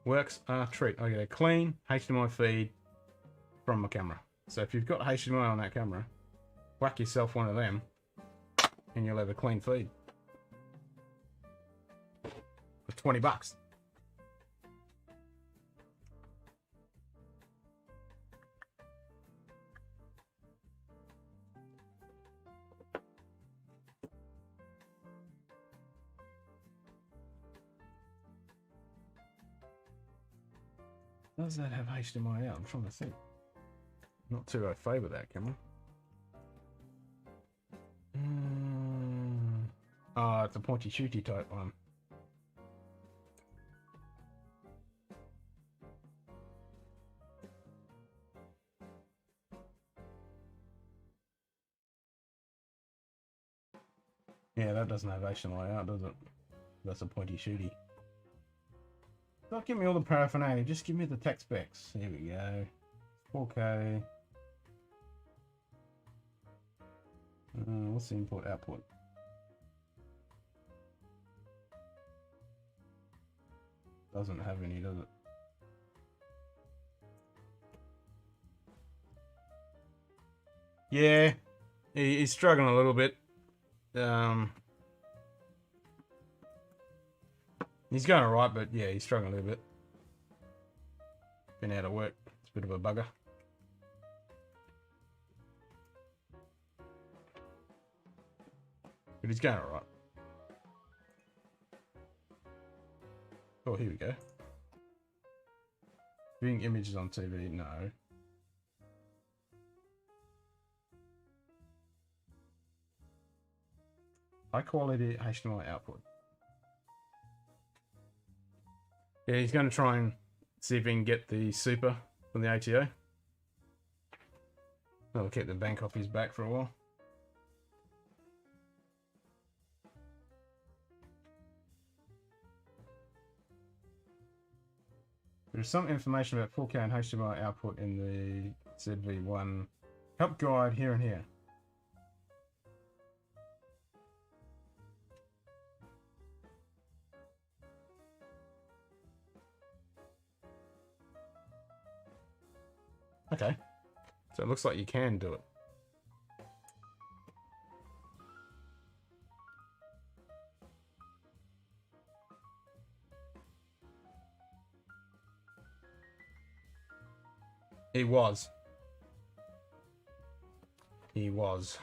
Works a treat. I get a clean HDMI feed from my camera. So if you've got HDMI on that camera, whack yourself one of them and you'll have a clean feed for $20. Does that have HDMI out? I'm trying to think. Not too au fait with that camera. Oh, it's a pointy shooty type one. Yeah, that doesn't have HDMI out, does it? That's a pointy shooty. Don't give me all the paraphernalia, just give me the tech specs. Here we go. 4K. What's the input output? Doesn't have any, does it? Yeah, he's struggling a little bit. He's going alright, but yeah, he's struggling a little bit. Been out of work. It's a bit of a bugger. But he's going alright. Oh, here we go. Viewing images on TV, no. High quality HDMI output. Yeah, he's going to try and see if he can get the super from the ATO. That'll keep the bank off his back for a while. There's some information about 4K and HDMI output in the ZV-1 help guide here and here. Okay. So it looks like you can do it. He was. He was.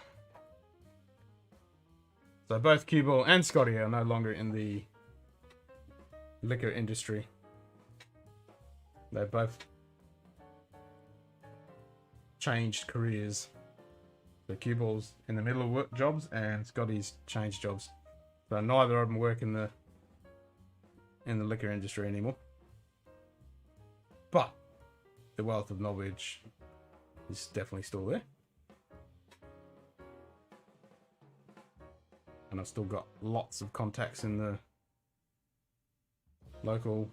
So both Cue Ball and Scotty are no longer in the liquor industry. They've both changed careers. So Cue Ball's in the middle of work jobs and Scotty's changed jobs. So neither of them work in the liquor industry anymore. But the wealth of knowledge is definitely still there. And I've still got lots of contacts in the local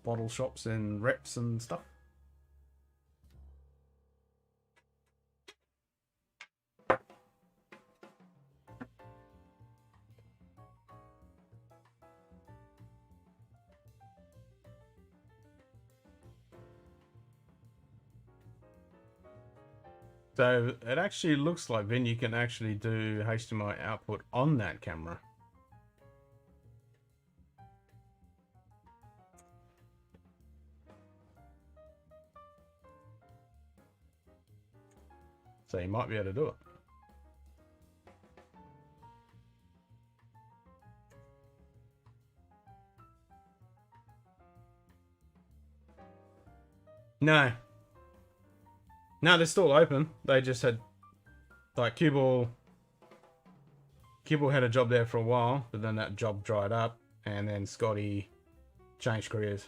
bottle shops and reps and stuff. So it actually looks like then you can actually do HDMI output on that camera. So you might be able to do it. No. No, they're still open. They just had, like, Cue Ball had a job there for a while, but then that job dried up, and then Scotty changed careers.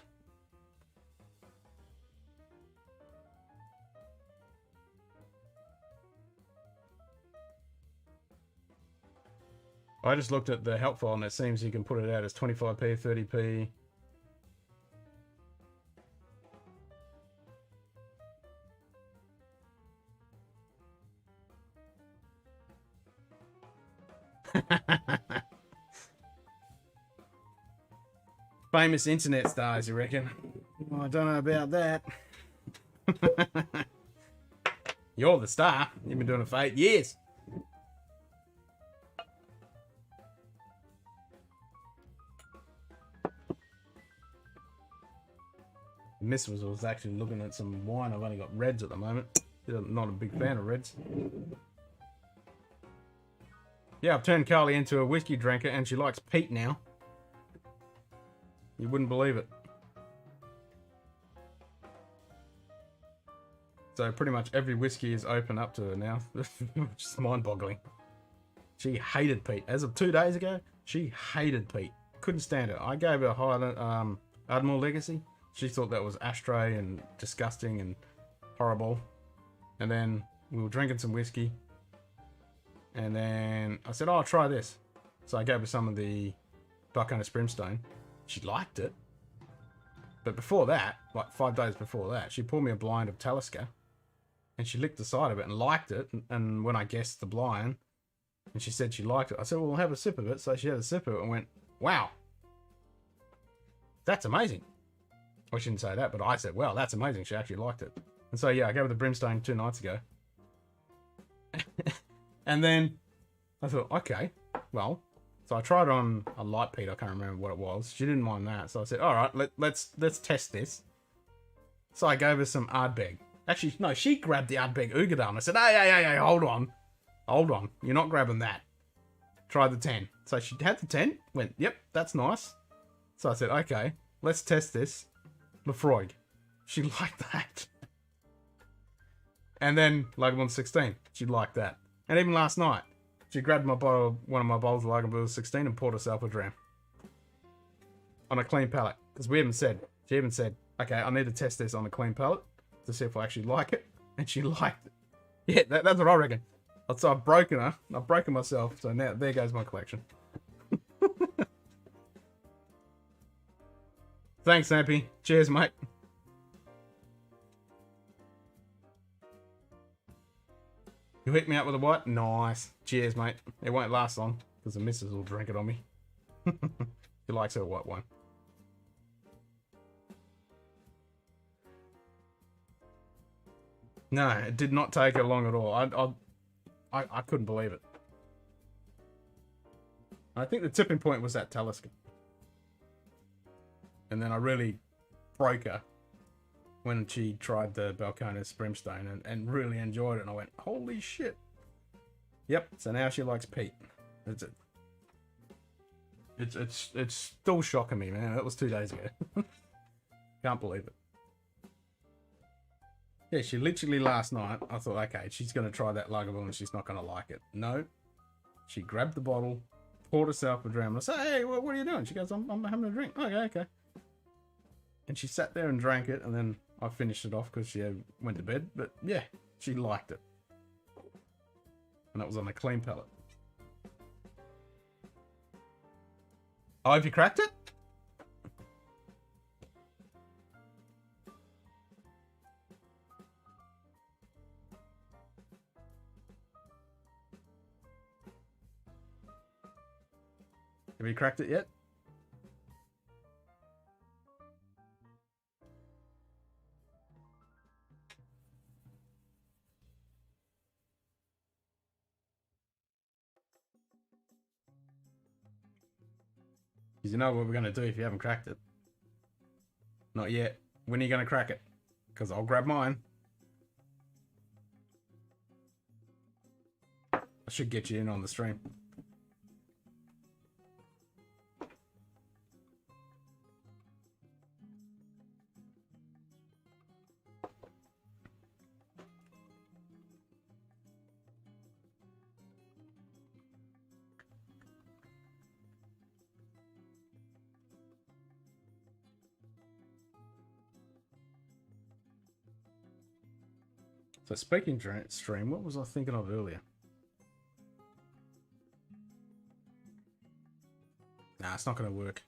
I just looked at the help file, and it seems you can put it out as 25p, 30p. Famous internet stars, you reckon? Well, I don't know about that. You're the star. You've been doing it for 8 years. Miss was actually looking at some wine. I've only got reds at the moment. Not a big fan of reds. Yeah, I've turned Carly into a whiskey drinker and she likes peat now. You wouldn't believe it. So pretty much every whiskey is open up to her now, which is mind-boggling. She hated peat. As of 2 days ago, she hated peat. Couldn't stand it. I gave her Highland, Admiral Legacy. She thought that was ashtray and disgusting and horrible. And then we were drinking some whiskey. And then I said, oh, try this. So I gave her some of the Black Honest Brimstone. She liked it. But before that, like 5 days before that, she poured me a blind of Talisker. And she licked the side of it and liked it. And when I guessed the blind, and she said she liked it, I said, well, have a sip of it. So she had a sip of it and went, wow, that's amazing. Well, she didn't say that, but I said, well, that's amazing. She actually liked it. And so, yeah, I gave her the Brimstone 2 nights ago. And then I thought, okay, well, so I tried on a light peat. I can't remember what it was. She didn't mind that. So I said, all right, let's test this. So I gave her some Ardbeg. Actually, no, she grabbed the Ardbeg Ugadam. I said, hey, hold on. You're not grabbing that. Try the 10. So she had the 10, went, yep, that's nice. So I said, okay, let's test this. Lefroy. She liked that. And then Lagavulin 16. She liked that. And even last night, she grabbed my bottle, one of my bottles of Lagavulin 16 and poured herself a dram. On a clean palate. Because she even said, okay, I need to test this on a clean palate to see if I actually like it. And she liked it. Yeah, that's what I reckon. So I've broken her. I've broken myself. So now there goes my collection. Thanks, Ampy. Cheers, mate. You hit me up with a white? Nice. Cheers, mate. It won't last long because the missus will drink it on me. She likes her white wine. No, it did not take her long at all. I couldn't believe it. I think the tipping point was that telescope. And then I really broke her when she tried the Balcones Brimstone and really enjoyed it. And I went, holy shit. Yep, so now she likes Pete. That's it. It's still shocking me, man. That was 2 days ago. Can't believe it. Yeah, she literally last night, I thought, okay, she's going to try that Lagavulin and she's not going to like it. No. She grabbed the bottle, poured herself a dram. And I said, hey, what are you doing? She goes, I'm having a drink. Okay. And she sat there and drank it, and then I finished it off because she went to bed. But yeah, she liked it. And that was on a clean palate. Oh, have you cracked it? Have you cracked it yet? Because you know what we're going to do if you haven't cracked it. Not yet. When are you going to crack it? Because I'll grab mine. I should get you in on the stream. So speaking stream, what was I thinking of earlier? Nah, it's not going to work.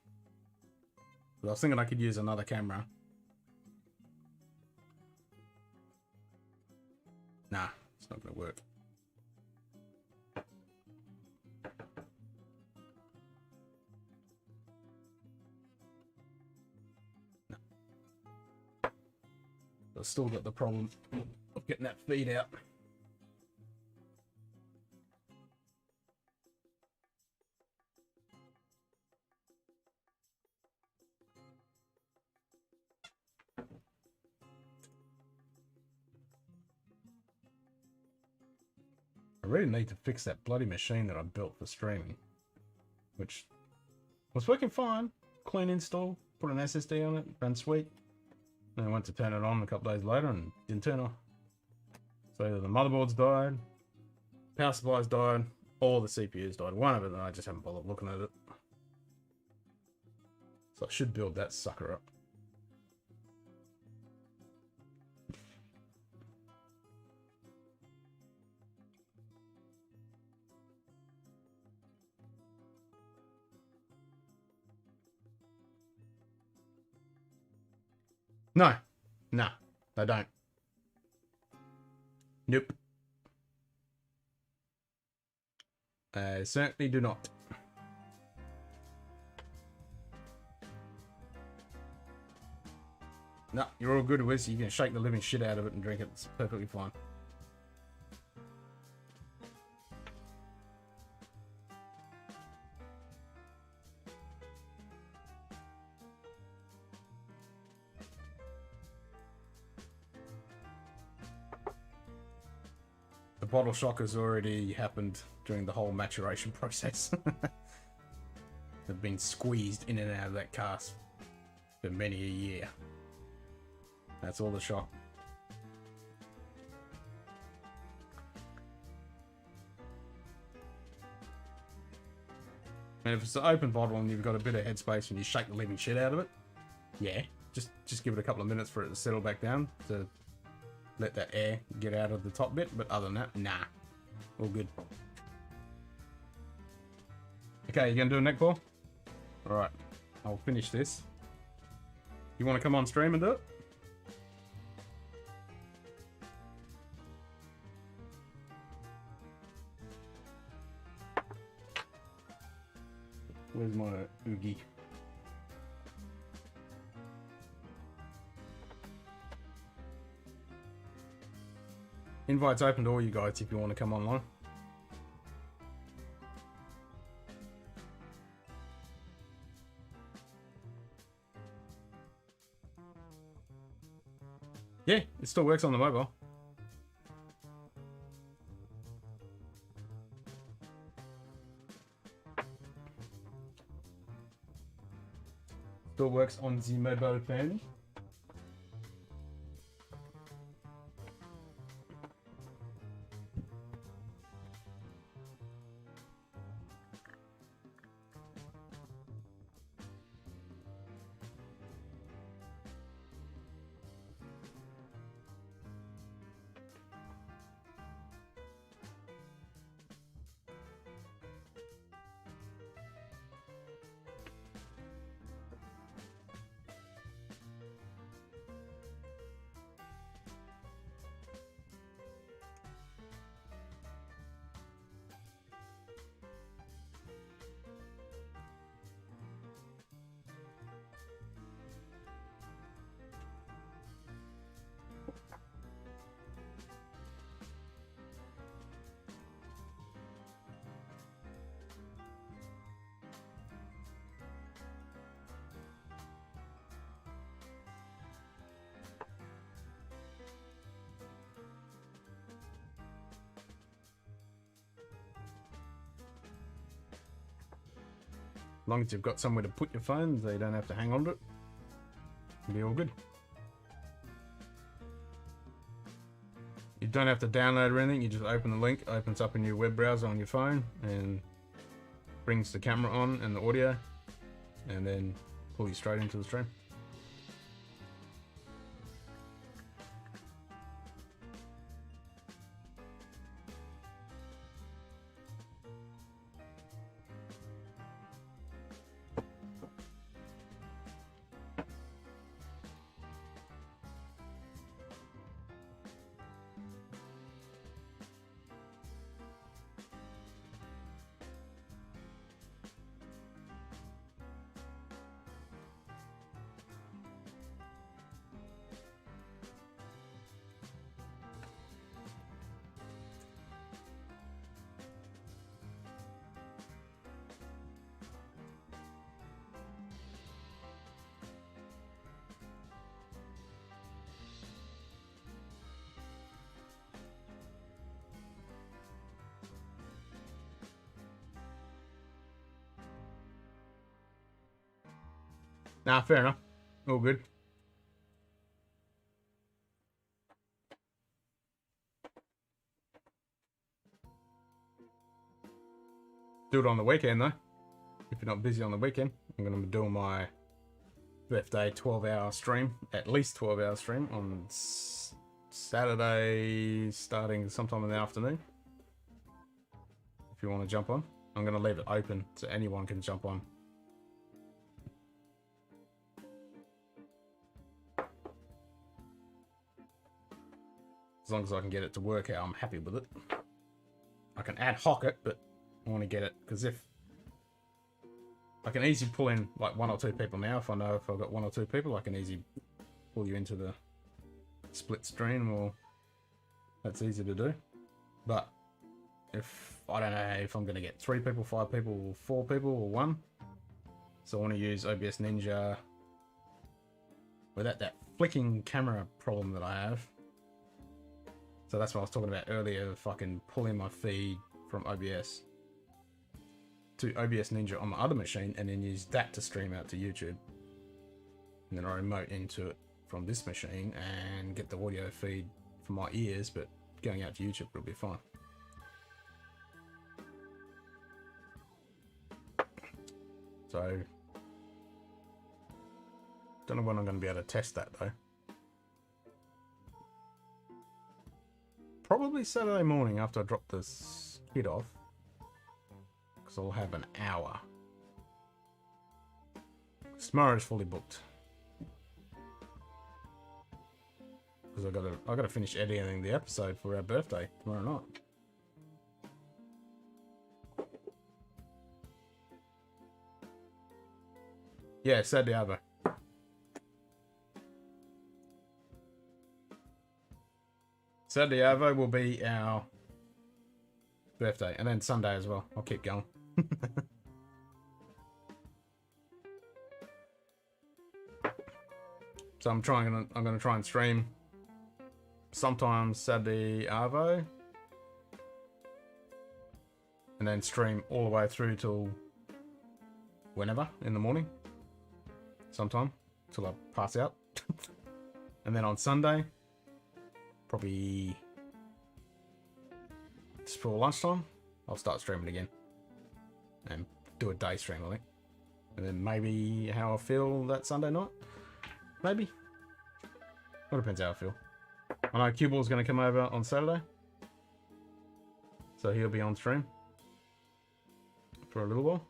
I was thinking I could use another camera. Nah, it's not going to work. No. I've still got the problem of getting that feed out. I really need to fix that bloody machine that I built for streaming, which was working fine. Clean install, put an SSD on it, ran sweet. Then I went to turn it on a couple days later and didn't turn on. So either the motherboards died, power supplies died, or the CPUs died. One of it, and I just haven't bothered looking at it. So I should build that sucker up. No, they don't. Nope. I certainly do not. No, you're all good with it. You can shake the living shit out of it and drink it. It's perfectly fine. The bottle shock has already happened during the whole maturation process. They've been squeezed in and out of that cask for many a year. That's all the shock. And if it's an open bottle and you've got a bit of headspace and you shake the living shit out of it, yeah, just give it a couple of minutes for it to settle back down to let that air get out of the top bit. But other than that, nah, all good. Okay, you gonna do a neck pour? All right, I'll finish this. You want to come on stream and do it? Where's my oogie? Invites open to all you guys if you want to come online. Yeah, it still works on the mobile. Still works on the mobile phone. As long as you've got somewhere to put your phone, so you don't have to hang on to it, it'll be all good. You don't have to download or anything, you just open the link, opens up in your web browser on your phone, and brings the camera on and the audio, and then pull you straight into the stream. Nah, fair enough. All good. Do it on the weekend though. If you're not busy on the weekend, I'm going to be doing my birthday 12-hour stream, at least 12-hour stream on Saturday, starting sometime in the afternoon. If you want to jump on, I'm going to leave it open so anyone can jump on. As long as I can get it to work out, I'm happy with it. I can ad hoc it, but I want to get it, because if I can easily pull in like 1 or 2 people now, if I know if I've got 1 or 2 people, I can easily pull you into the split stream, or that's easy to do. But if I don't know if I'm going to get 3 people, 5 people, 4 people, or 1, so I want to use OBS Ninja without that flicking camera problem that I have. So that's what I was talking about earlier, if I can pull in my feed from OBS to OBS Ninja on my other machine and then use that to stream out to YouTube. And then I remote into it from this machine and get the audio feed from my ears, but going out to YouTube will be fine. So, don't know when I'm going to be able to test that though. Probably Saturday morning after I drop this kid off, because I'll have an hour. Tomorrow's fully booked because I gotta finish editing the episode for our birthday tomorrow night. Yeah, Saturday over. Saturday Arvo will be our birthday, and then Sunday as well. I'll keep going. So I'm gonna try and stream sometimes Saturday Arvo, and then stream all the way through till whenever in the morning, sometime till I pass out. And then on Sunday, probably just before lunchtime, I'll start streaming again and do a day stream, I think. And then maybe how I feel that Sunday night. Maybe. Well, depends how I feel. I know Q-Ball's going to come over on Saturday, so he'll be on stream for a little while.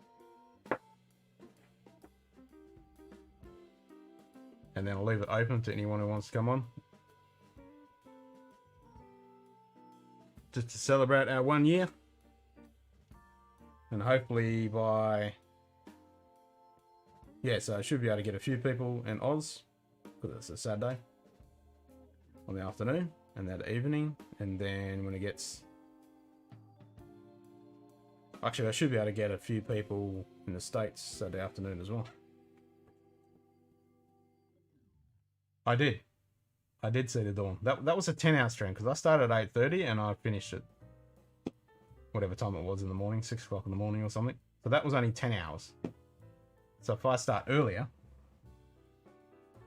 And then I'll leave it open to anyone who wants to come on. Just to celebrate our 1 year. And hopefully by... Yeah, so I should be able to get a few people in Oz, because it's a Saturday, on the afternoon, and that evening, and then when it gets... Actually, I should be able to get a few people in the States Saturday afternoon as well. I did see the dawn. That was a 10-hour stream, because I started at 8:30 and I finished at whatever time it was in the morning, 6 o'clock in the morning or something. So that was only 10 hours. So if I start earlier,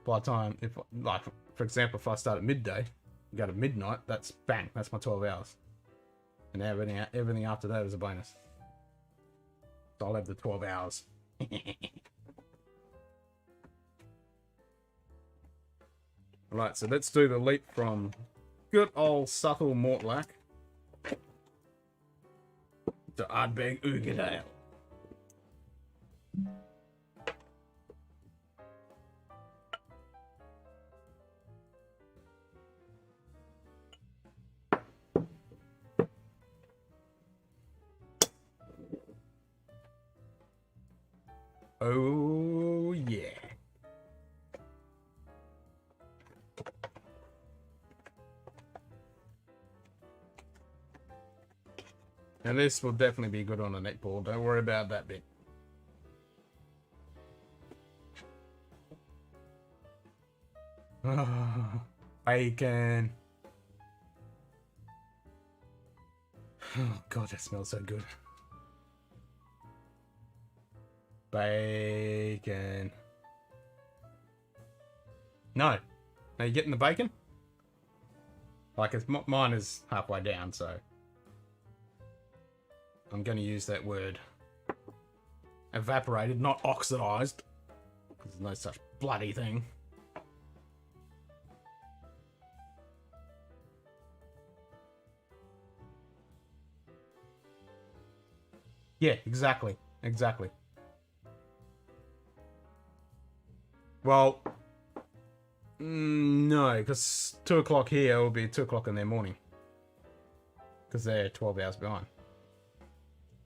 by the time, if like for example, if I start at midday, go to midnight, that's bang, that's my 12 hours. And everything after that is a bonus. So I'll have the 12 hours. Right, so let's do the leap from good old subtle Mortlach to Ardbeg Ugadale. Oh yeah. And this will definitely be good on a netball. Don't worry about that bit. Bacon. Oh god, that smells so good. Bacon. No. Are you getting the bacon? Like, mine is halfway down, so I'm going to use that word. Evaporated, not oxidized. Because there's no such bloody thing. Yeah, exactly. Exactly. Well, no, because 2 o'clock here will be 2 o'clock in their morning. Because they're 12 hours behind.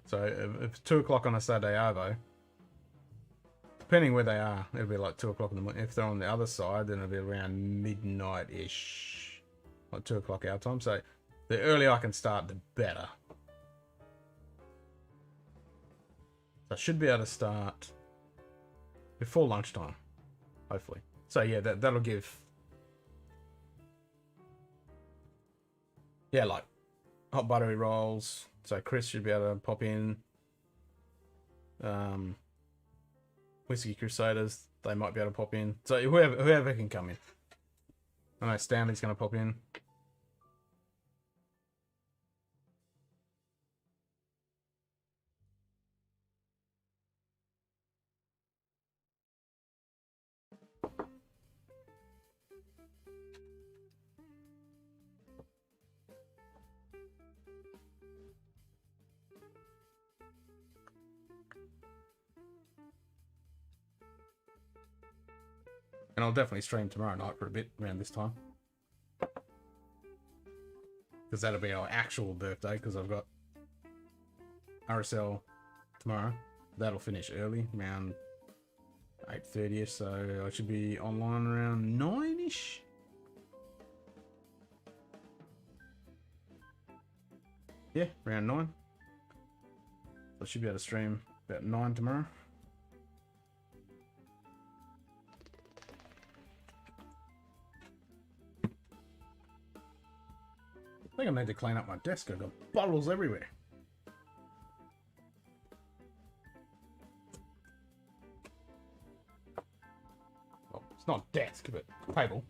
So if it's 2 o'clock on a Saturday Arvo, depending where they are, it'll be like 2 o'clock in the morning. If they're on the other side, then it'll be around midnight-ish. Like 2 o'clock our time. So the earlier I can start, the better. So I should be able to start before lunchtime, hopefully. So yeah, that'll give... Yeah, like hot buttery rolls. So Chris should be able to pop in. Whiskey Crusaders, they might be able to pop in. So whoever can come in. I know Stanley's going to pop in. And I'll definitely stream tomorrow night for a bit around this time. Because that'll be our actual birthday, because I've got RSL tomorrow. That'll finish early, around 8:30ish, so I should be online around 9ish. Yeah, around 9. So I should be able to stream about 9 tomorrow. I think I need to clean up my desk. I've got bottles everywhere. Well, it's not desk, but table.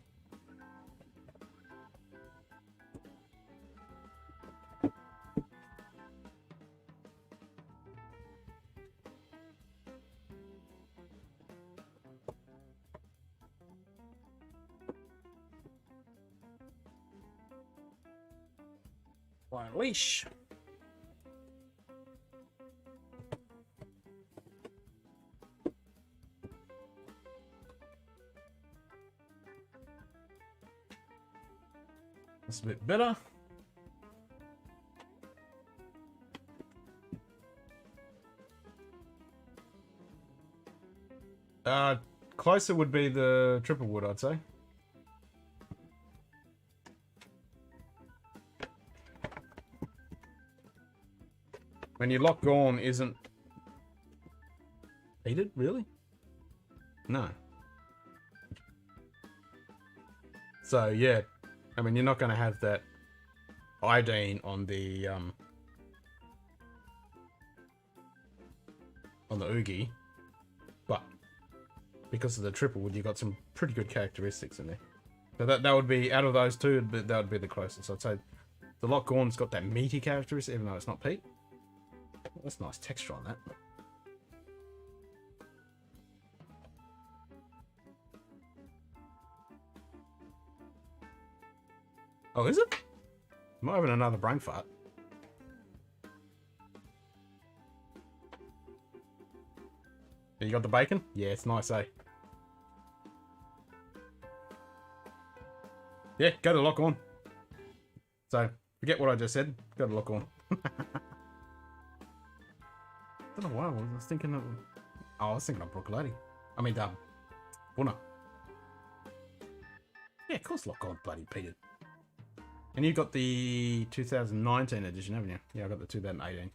Leash. That's a bit better. Closer would be the triple wood, I'd say. When your lock gone isn't heated, really? No. So yeah, I mean, you're not going to have that iodine on the oogie, but because of the triple wood, you got some pretty good characteristics in there. So that would be, out of those two, that would be the closest. I'd say the lock gorn's got that meaty characteristic, even though it's not peat. That's nice texture on that. Oh, is it? Am I having another brain fart? You got the bacon? Yeah, it's nice, eh? Yeah, go to lock on. So, forget what I just said. Go to lock on. I don't know why I was thinking of... Oh, I was thinking of Brook Lady. I mean, Bunna. Yeah, of course lock on bloody peated. And you've got the 2019 edition, haven't you? Yeah, I got the 2018.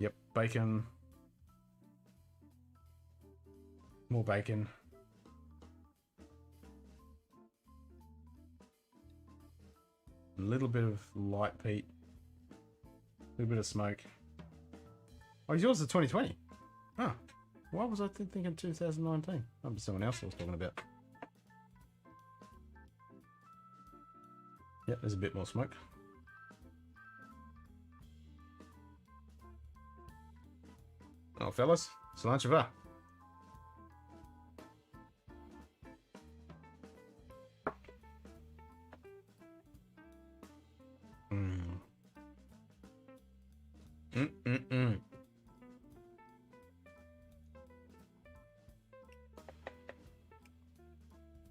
Yep, bacon. More bacon. A little bit of light peat. A little bit of smoke. Oh, yours is 2020. Oh, why was I thinking 2019? That was someone else I was talking about. Yep, there's a bit more smoke. Oh, fellas, cilantro va.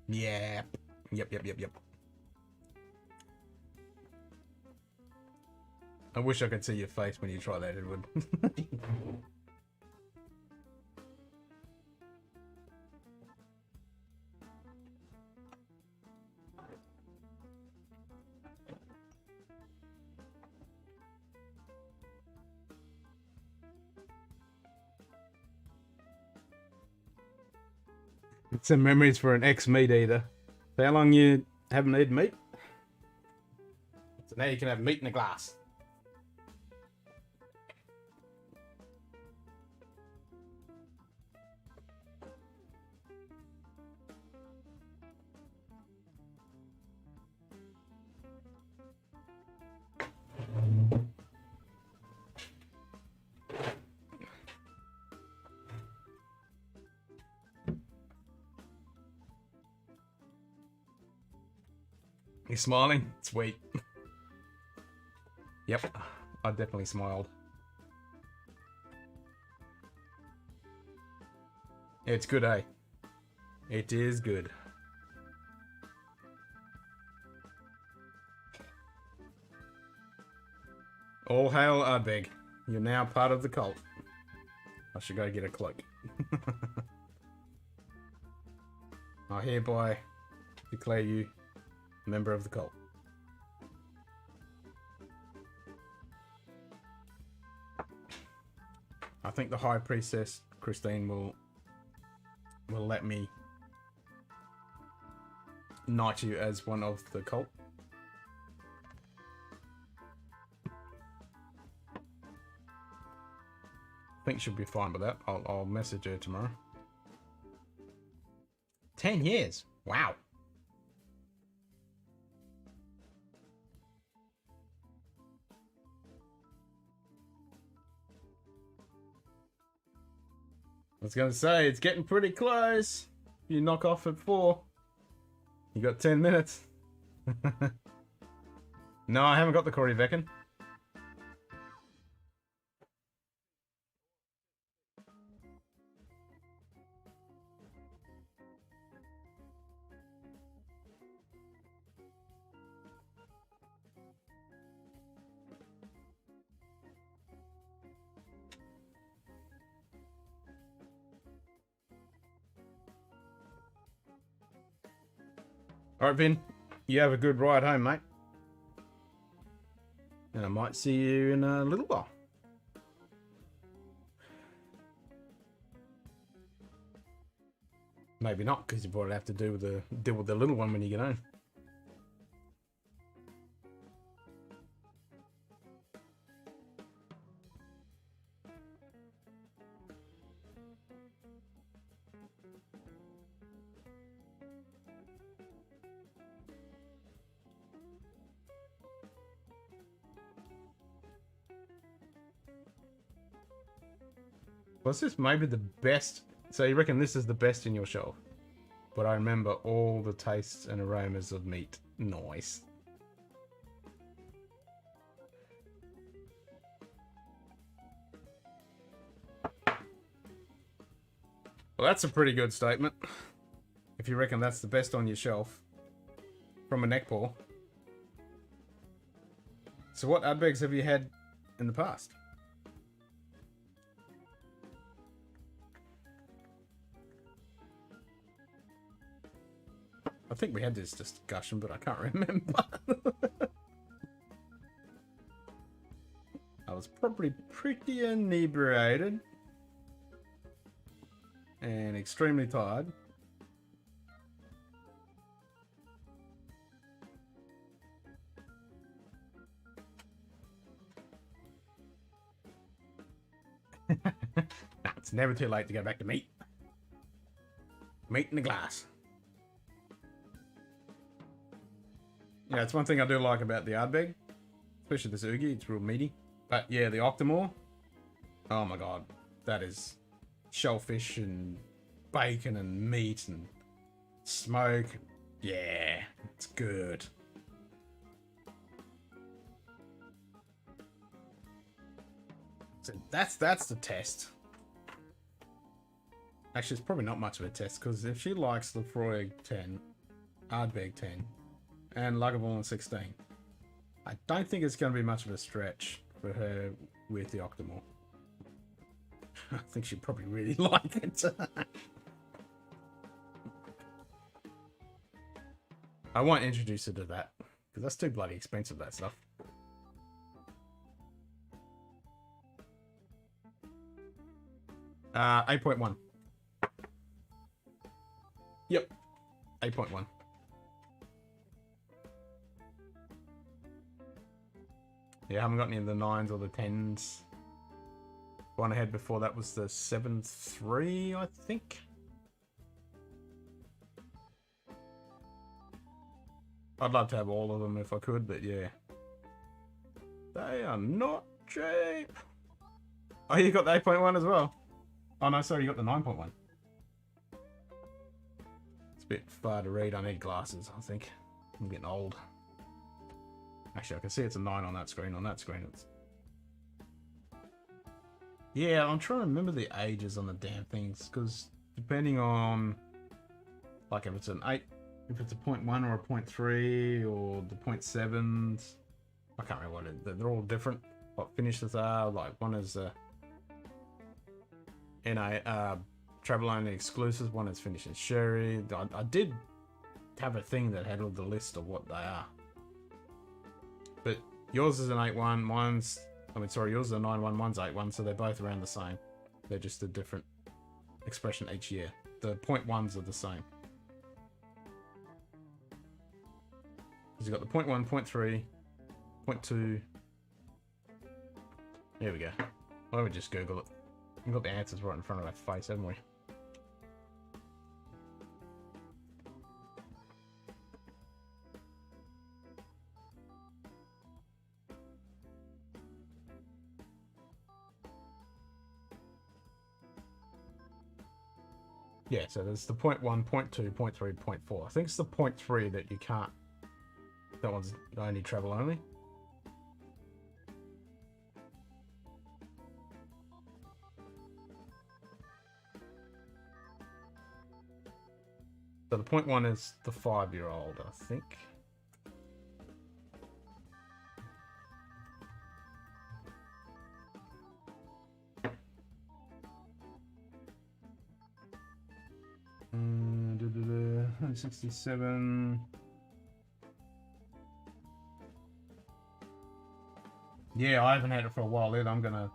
Yeah. Yep. I wish I could see your face when you try that, Edward. Some memories for an ex-meat eater. So how long you haven't eaten meat? So now you can have meat in a glass. You smiling? Sweet. Yep, I definitely smiled. It's good, eh? It is good. All hail Ardbeg. You're now part of the cult. I should go get a cloak. I hereby declare you a member of the cult. I think the High Priestess, Christine, will let me knight you as one of the cult. I think she'll be fine with that. I'll message her tomorrow. 10 years. Wow. I was going to say, it's getting pretty close. You knock off at 4. You got 10 minutes. No, I haven't got the Corey Vecken. Alright, Vin. You have a good ride home, mate. And I might see you in a little while. Maybe not, because you probably have to deal with the little one when you get home. Was this maybe the best? So you reckon this is the best in your shelf? But I remember all the tastes and aromas of meat. Nice. Well, that's a pretty good statement. If you reckon that's the best on your shelf from a neck pour. So what Ardbegs have you had in the past? I think we had this discussion, but I can't remember. I was probably pretty inebriated and extremely tired. Nah, it's never too late to go back to meat. Meat in a glass. Yeah, it's one thing I do like about the Ardbeg, especially this Oogie. It's real meaty. But yeah, the Octomore. Oh my god, that is shellfish and bacon and meat and smoke. Yeah, it's good. So that's the test. Actually, it's probably not much of a test, because if she likes Lefroy 10, Ardbeg 10, and Lagavulin 16, I don't think it's going to be much of a stretch for her with the Octomore. I think she'd probably really like it. I won't introduce her to that, because that's too bloody expensive, that stuff. Uh, 8.1. Yep. 8.1. Yeah, I haven't got any of the 9s or the 10s. The one I had before that was the 7.3, I think. I'd love to have all of them if I could, but yeah. They are not cheap. Oh, you got the 8.1 as well? Oh no, sorry, you got the 9.1. It's a bit far to read. I need glasses, I think. I'm getting old. Actually, I can see it's a 9 on that screen. On that screen, it's... Yeah, I'm trying to remember the ages on the damn things, because depending on... Like, if it's an 8... If it's a 0.1 or a 0.3 or the 0.7s... I can't remember what it is. They're all different. What finishes are. Like, one is a... travel only exclusives. One is finished in sherry. I did have a thing that had all the list of what they are. But yours is an 8-1, mine's... I mean, sorry, yours is a 9-1, mine's 8-1, so they're both around the same. They're just a different expression each year. The 0.1s are the same. You've got the 0.1, 0.3, 0.2. Here we go. Why don't we just Google it? We've got the answers right in front of our face, haven't we? Yeah, so there's the 0.1, 0.2, 0.3, 0.4. I think it's the 0.3 that you can't. That one's only travel only. So the 0.1 is the 5-year-old, I think. Uh, 67. Yeah, I haven't had it for a while yet. I'm gonna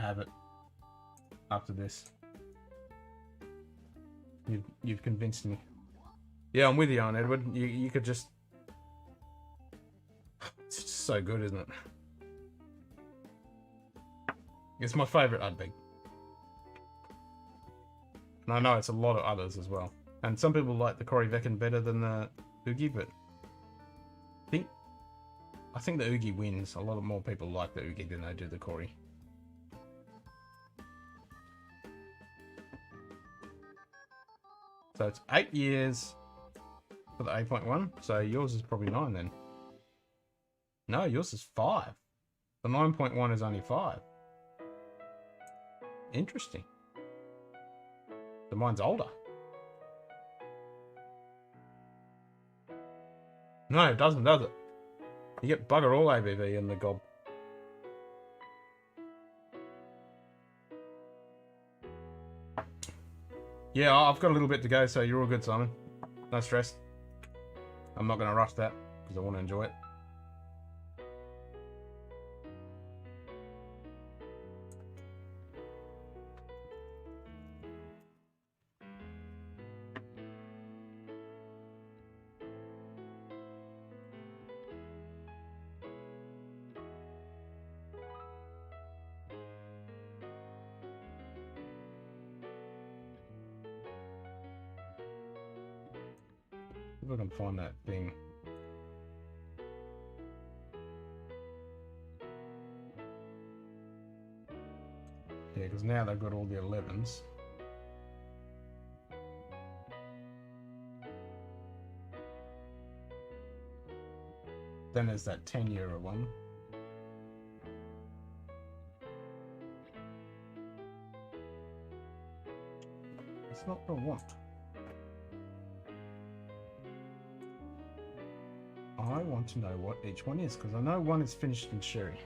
have it after this. You've convinced me. Yeah, I'm with you on Edward. You could just... It's just so good, isn't it? It's my favourite Udbeg. And I know it's a lot of others as well. And some people like the Corryvreckan better than the Oogie, but I think the Oogie wins. A lot of more people like the Oogie than they do the Corrie. So it's 8 years for the 8.1. So yours is probably 9 then. No, yours is 5. The 9.1 is only 5. Interesting. So mine's older. No, it doesn't, does it? You get bugger all ABV in the gob. Yeah, I've got a little bit to go, so you're all good, Simon. No stress. I'm not going to rush that, because I want to enjoy it. If I can find that thing. Yeah, because now they've got all the 11s. Then there's that 10-year one. It's not the one. I want to know what each one is, because I know one is finished in sherry.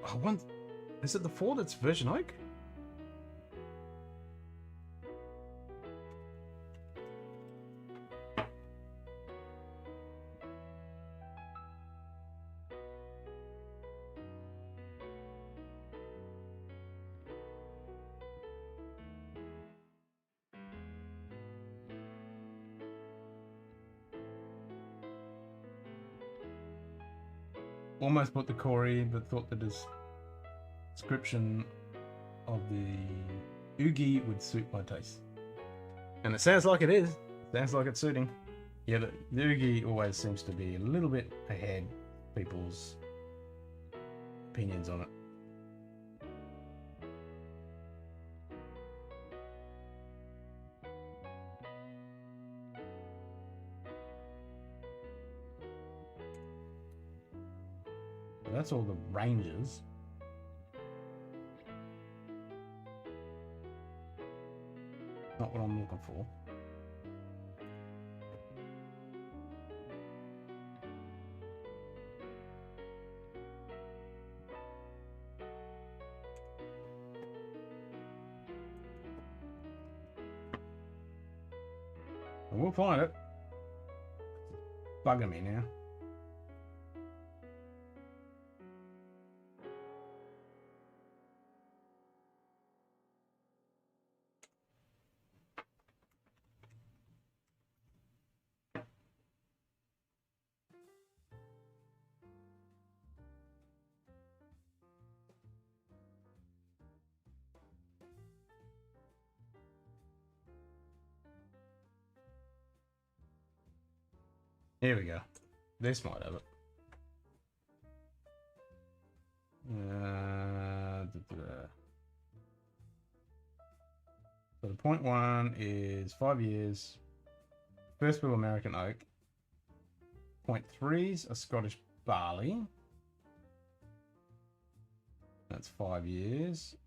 Oh, one... Is it the 4 that's virgin oak? Almost bought the Corrie, but thought that his description of the Oogie would suit my taste. And it sounds like it is. Sounds like it's suiting. Yeah, the Oogie always seems to be a little bit ahead of people's opinions on it. That's all the ranges. Not what I'm looking for. And we'll find it. Bugging me now. Here we go. This might have it. So the point one is 5 years. First bill American oak. Point threes are Scottish barley. That's 5 years.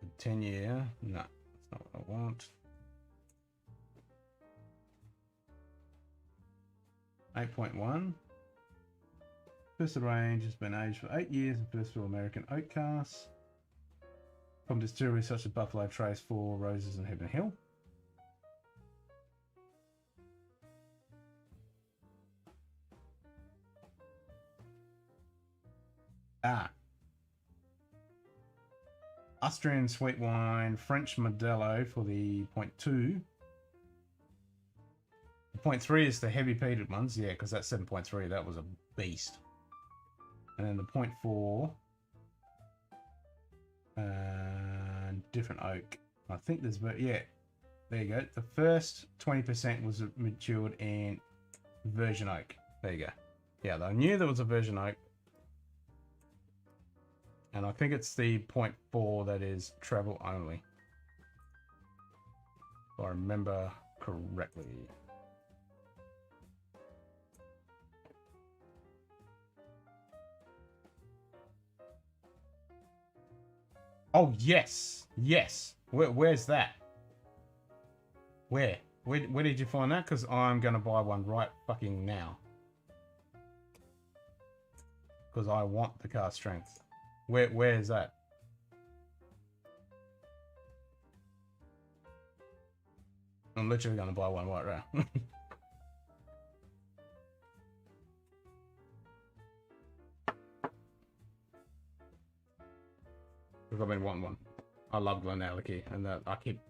The 10-year. No, that's not what I want. 8.1. First of the range has been aged for 8 years in first fill American oak casks from distilleries such as Buffalo Trace, Four Roses, and Heaven Hill. Austrian sweet wine, French Modelo for the 0.2. The 0.3 is the heavy peated ones, yeah, because that's 7.3. That was a beast. And then the 0.4, different oak. I think there's, yeah, there you go. The first 20% was matured in virgin oak. There you go. Yeah, I knew there was a virgin oak. And I think it's the 0.4 that is travel only, if I remember correctly. Oh, yes. Yes. Where's that? Where did you find that? Because I'm going to buy one right fucking now. Because I want the car strength. Where is that? I'm literally going to buy one right now. Because I've been wanting one. I love Glenallachie, and that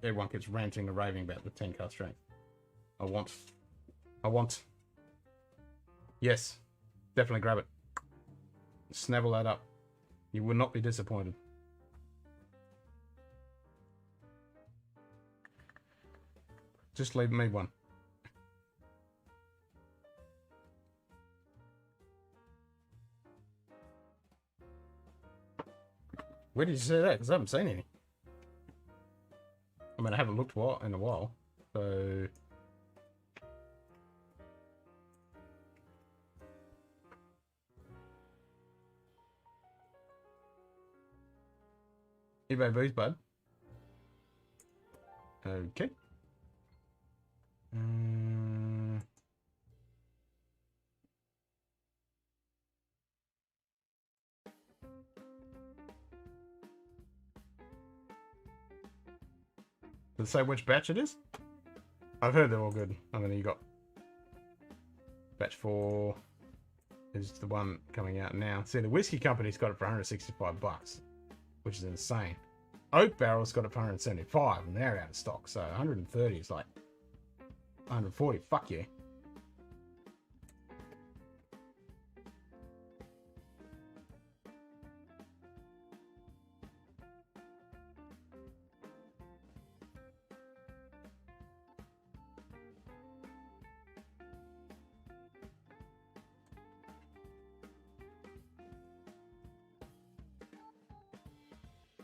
everyone keeps ranting and raving about the 10 car strength. I want. Yes, definitely grab it. Snavel that up. You will not be disappointed. Just leave me one. Where did you see that? Because I haven't seen any. I mean, I haven't looked in a while. So... eBay booze, bud. Okay. Does it say which batch it is? I've heard they're all good. I mean, you got batch 4 is the one coming out now. See, the whiskey company's got it for $165, which is insane. Oak Barrel's got it for 175, and they're out of stock. So 130 is like 140. Fuck yeah.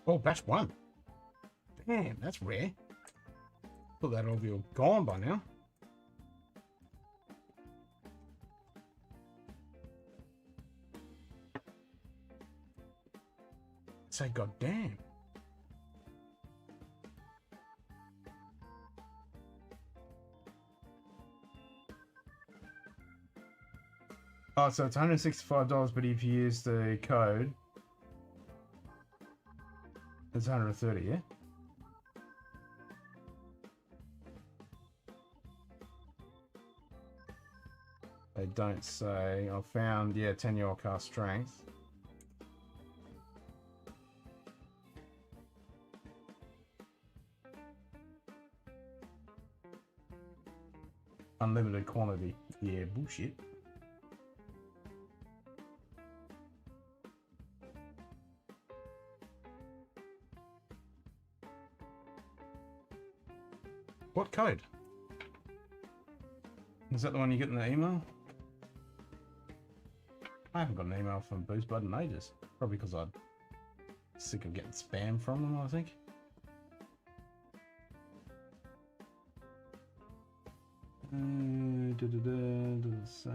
Oh, batch 1. Damn, that's rare. Thought that'd all be all gone by now. Say goddamn. Oh, so it's $165, but if you use the code, it's 130, yeah? They don't say. I found, yeah, 10-year cast strength. Unlimited quantity. Yeah, bullshit. What code? Is that the one you get in the email? I haven't got an email from Booze Bud in ages. Probably because I'm sick of getting spam from them, I think. Does it say?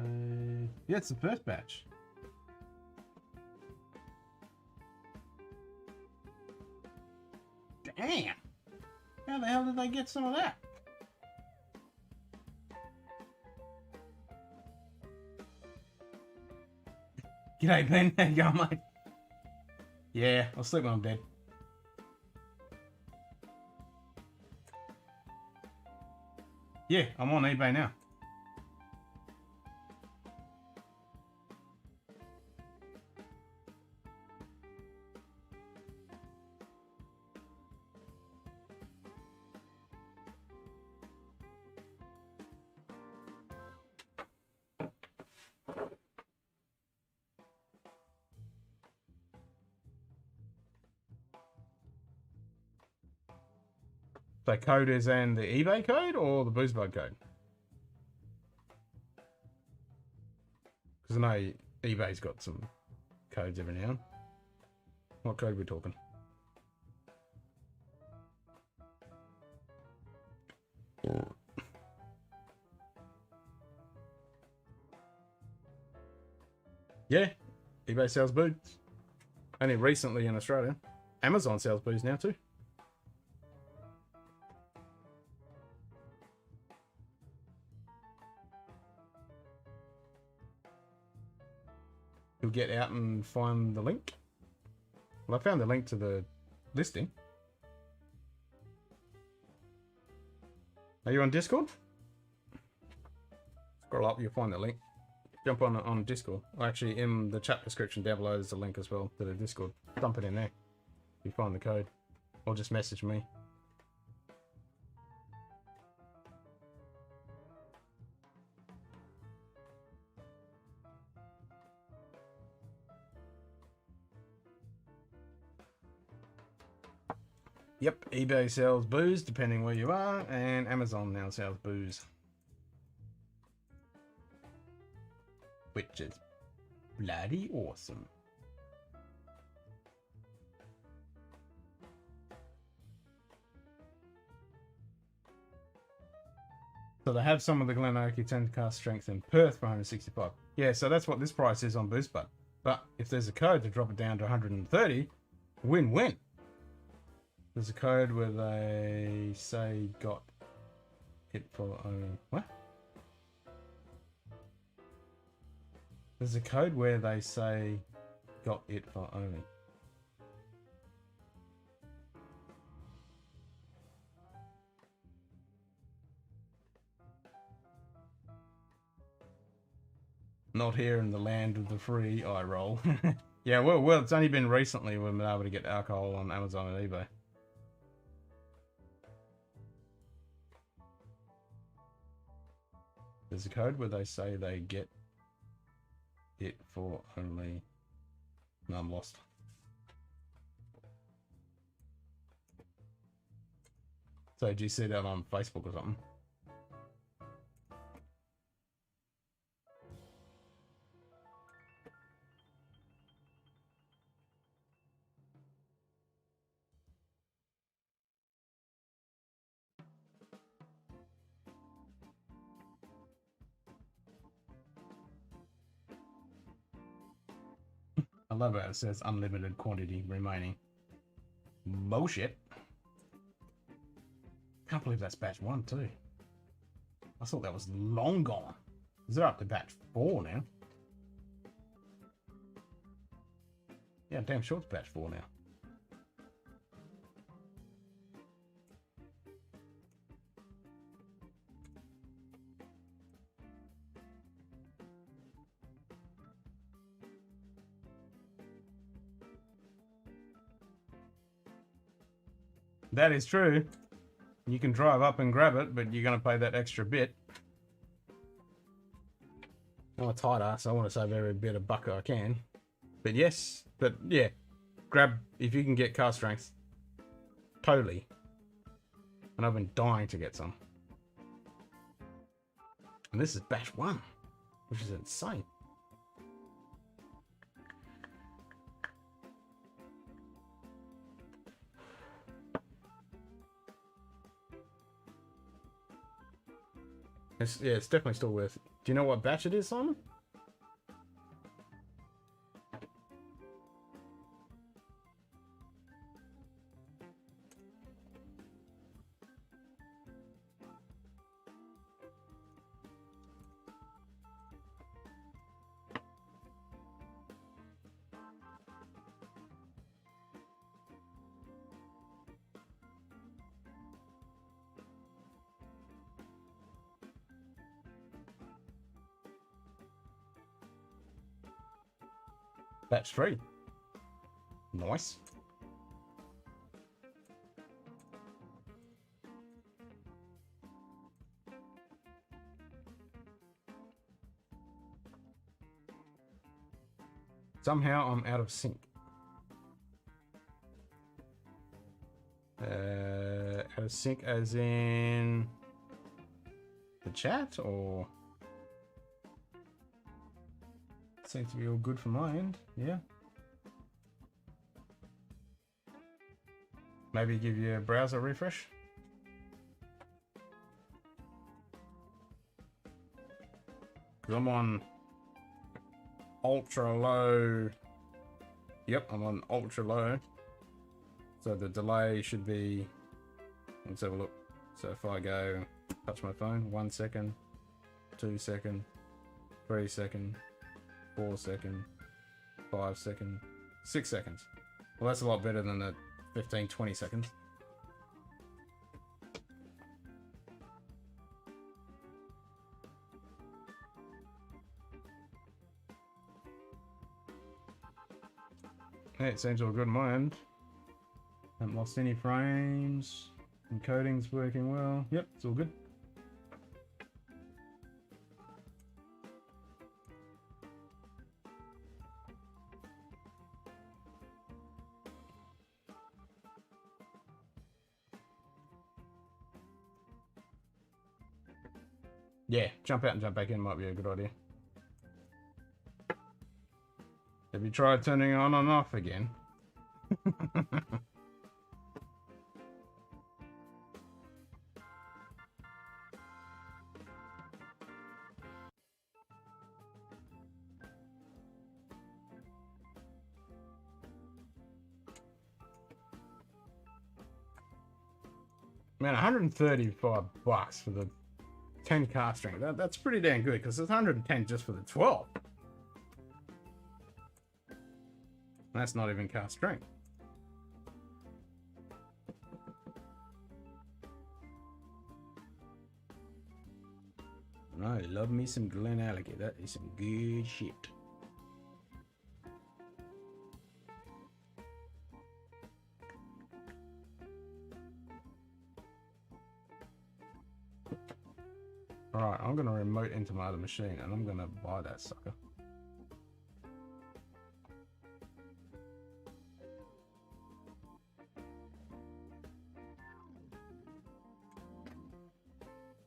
Yeah, it's the first batch. Damn! How the hell did they get some of that? G'day, Ben. How you going, mate? Yeah, I'll sleep when I'm dead. Yeah, I'm on eBay now. The code is in the eBay code or the BoozeBud code? Because I know eBay's got some codes every now and then. What code are we talking? Yeah, eBay sells booze. Only recently in Australia. Amazon sells booze now too. You'll get out and find the link. Well, I found the link to the listing. Are you on Discord? Scroll up, you'll find the link. Jump on Discord. Actually, in the chat description down below, there's a link as well to the Discord. Dump it in there. You find the code, or just message me. Yep, eBay sells booze depending where you are, and Amazon now sells booze. Which is bloody awesome. So they have some of the Glenokey 10 cast strength in Perth for 165. Yeah, so that's what this price is on BoozeBud. But if there's a code to drop it down to 130, win-win. There's a code where they say got it for only... What? There's a code where they say got it for only. Not here in the land of the free, I roll. Yeah, well, it's only been recently we've been able to get alcohol on Amazon and eBay. There's a code where they say they get it for only... No, I'm lost. So did you see that on Facebook or something? I love how it says unlimited quantity remaining. Bullshit. Can't believe that's batch 1 too. I thought that was long gone. Is it up to batch 4 now? Yeah, damn sure it's batch 4 now. That is true. You can drive up and grab it, but you're going to pay that extra bit. I'm a tight ass. I want to save every bit of buck I can. But yes, but yeah, grab if you can get cast strength. Totally. And I've been dying to get some. And this is batch 1, which is insane. It's definitely still worth it. Do you know what batch it is, Simon? Batch 3. Nice. Somehow I'm out of sync. Out of sync as in the chat, or seems to be all good from my end. Yeah. Maybe give you a browser refresh. Because I'm on ultra low. Yep, I'm on ultra low. So the delay should be, let's have a look. So if I go touch my phone, 1 second, 2 second, 3 second, 4 second, 5 second, 6 seconds. Well, that's a lot better than the 15, 20 seconds. Hey, it seems all good on my end. Haven't lost any frames. Encoding's working well. Yep, it's all good. Yeah, jump out and jump back in might be a good idea. Have you tried turning it on and off again? Man, 135 bucks for the 10 cast strength. That's pretty damn good, because it's 110 just for the 12. That's not even cast strength. I love me some Glen Alligator. That is some good shit. Alright, I'm going to remote into my other machine and I'm going to buy that sucker.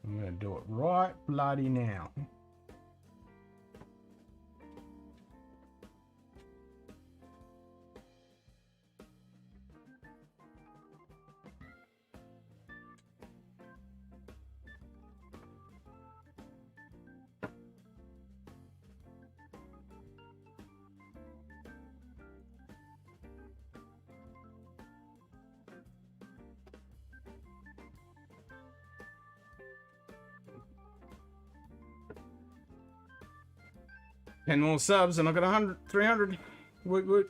I'm going to do it right bloody now. Ten more subs and I've got 100, 300. Woot woot.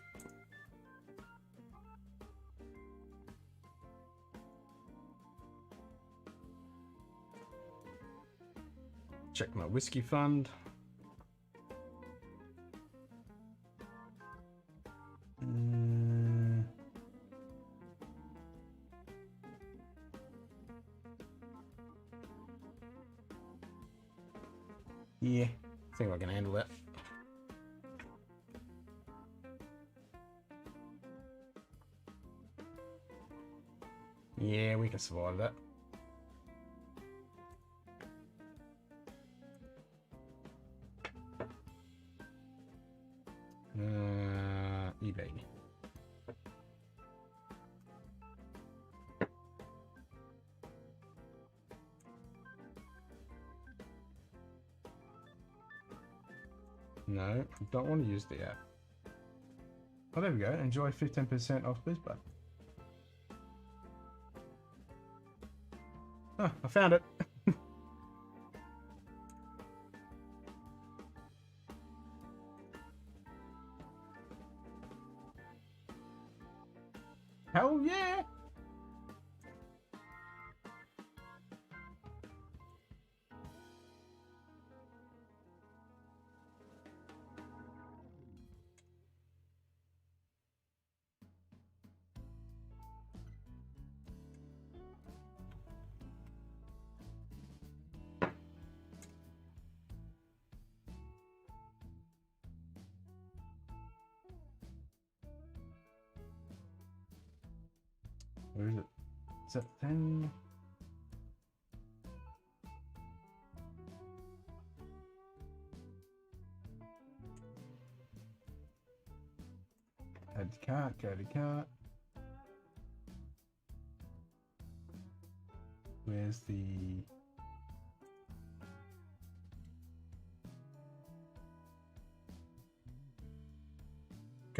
Check my whiskey fund. Yeah, I think I can handle that. Yeah, we can survive that. eBay. No, I don't want to use the app. Oh, there we go. Enjoy 15% off Bizbud. Oh, I found it. Hell yeah! Where is it? Is that 10? Add to cart, go to cart. Where's the...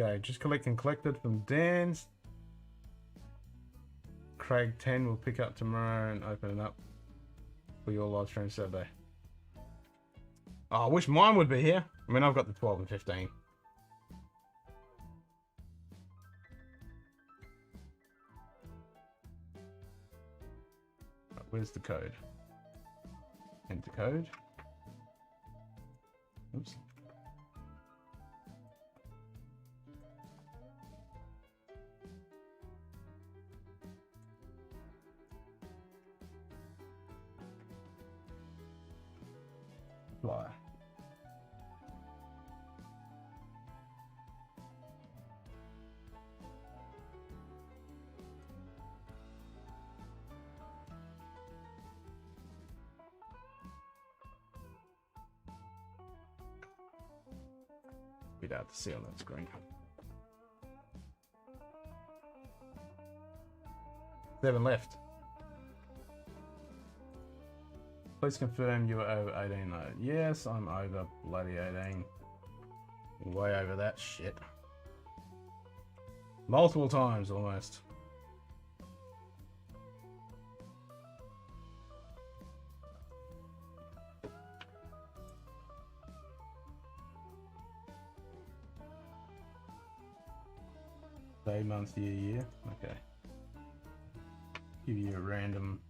Okay, just collected from Dan's. Craig 10 will pick up tomorrow and open it up for your live stream Saturday. Oh, I wish mine would be here. I mean, I've got the 12 and 15. Right, where's the code? Enter code. Oops. Apply. Be out to see on that screen. 7 left. Please confirm you are over 18 though. Yes, I'm over bloody 18. Way over that shit. Multiple times almost. Day, month, year. Okay. Give you a random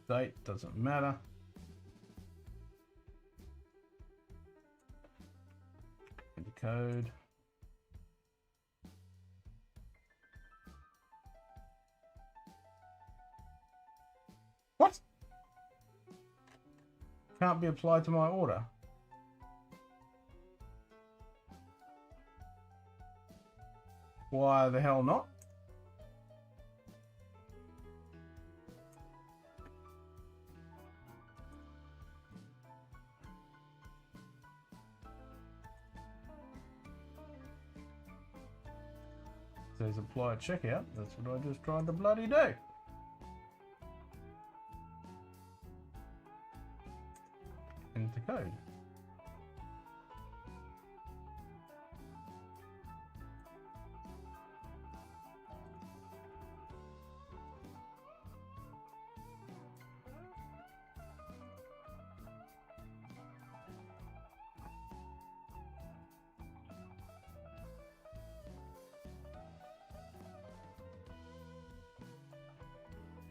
date, doesn't matter. Enter code. What? Can't be applied to my order. Why the hell not? Says apply checkout. That's what I just tried to bloody do. Enter code.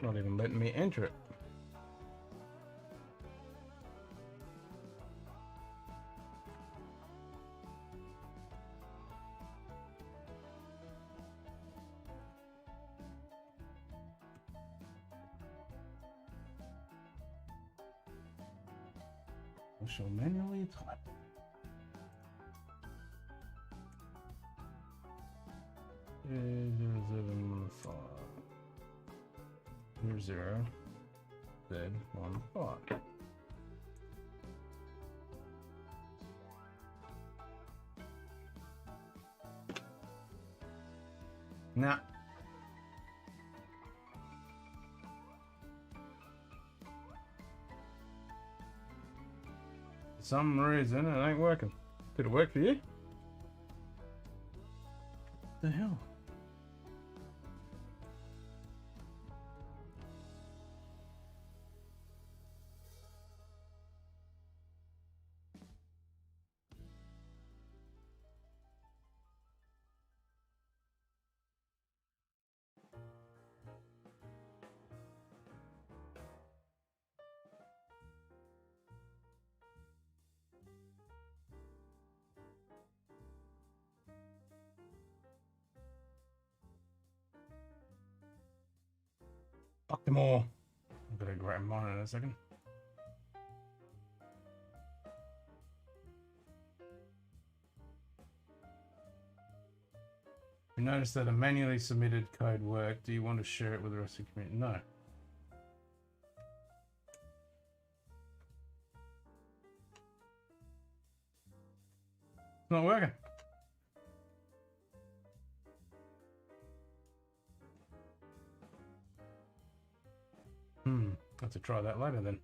Not even letting me enter it. I shall manually type. Zero 0 Z15. Nah. For some reason it ain't working. Did it work for you? What the hell? Fuck them all. I'm gonna grab mine in a second. You notice that a manually submitted code worked. Do you want to share it with the rest of the community? No. It's not working. I'll have to try that later then.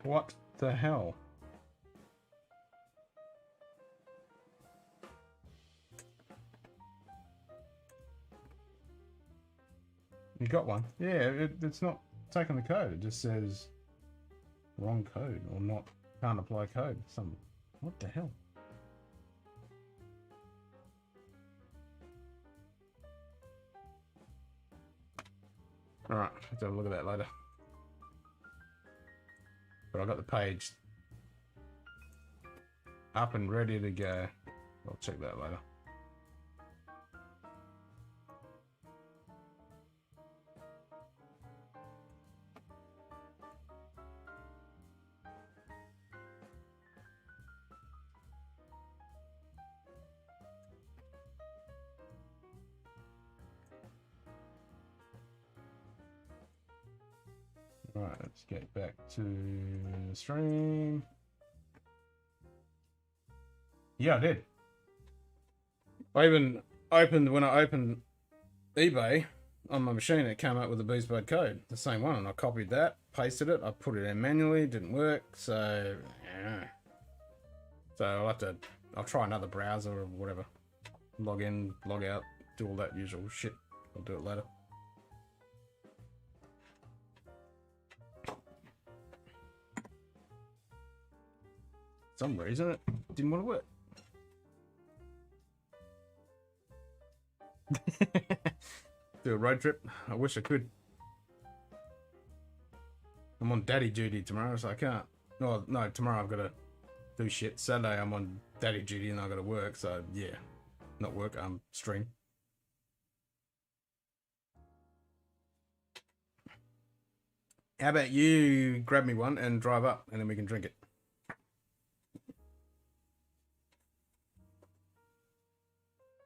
What the hell? You got one? Yeah, it's not taking the code. It just says wrong code or not, can't apply code. What the hell? Alright, have to have a look at that later. But I got the page up and ready to go. I'll check that later. Right, let's get back to the stream. Yeah, I did. I even opened, when I opened eBay on my machine, it came up with the Beastbud code, the same one, and I copied that, pasted it, I put it in manually, it didn't work, so yeah. So I'll try another browser or whatever. Log in, log out, do all that usual shit. I'll do it later. For some reason it didn't want to work. Do a road trip. I wish I could. I'm on daddy duty tomorrow, so I can't. No, tomorrow I've got to do shit. Saturday I'm on daddy duty and I've got to work, so yeah. Not work, stream. How about you grab me one and drive up and then we can drink it.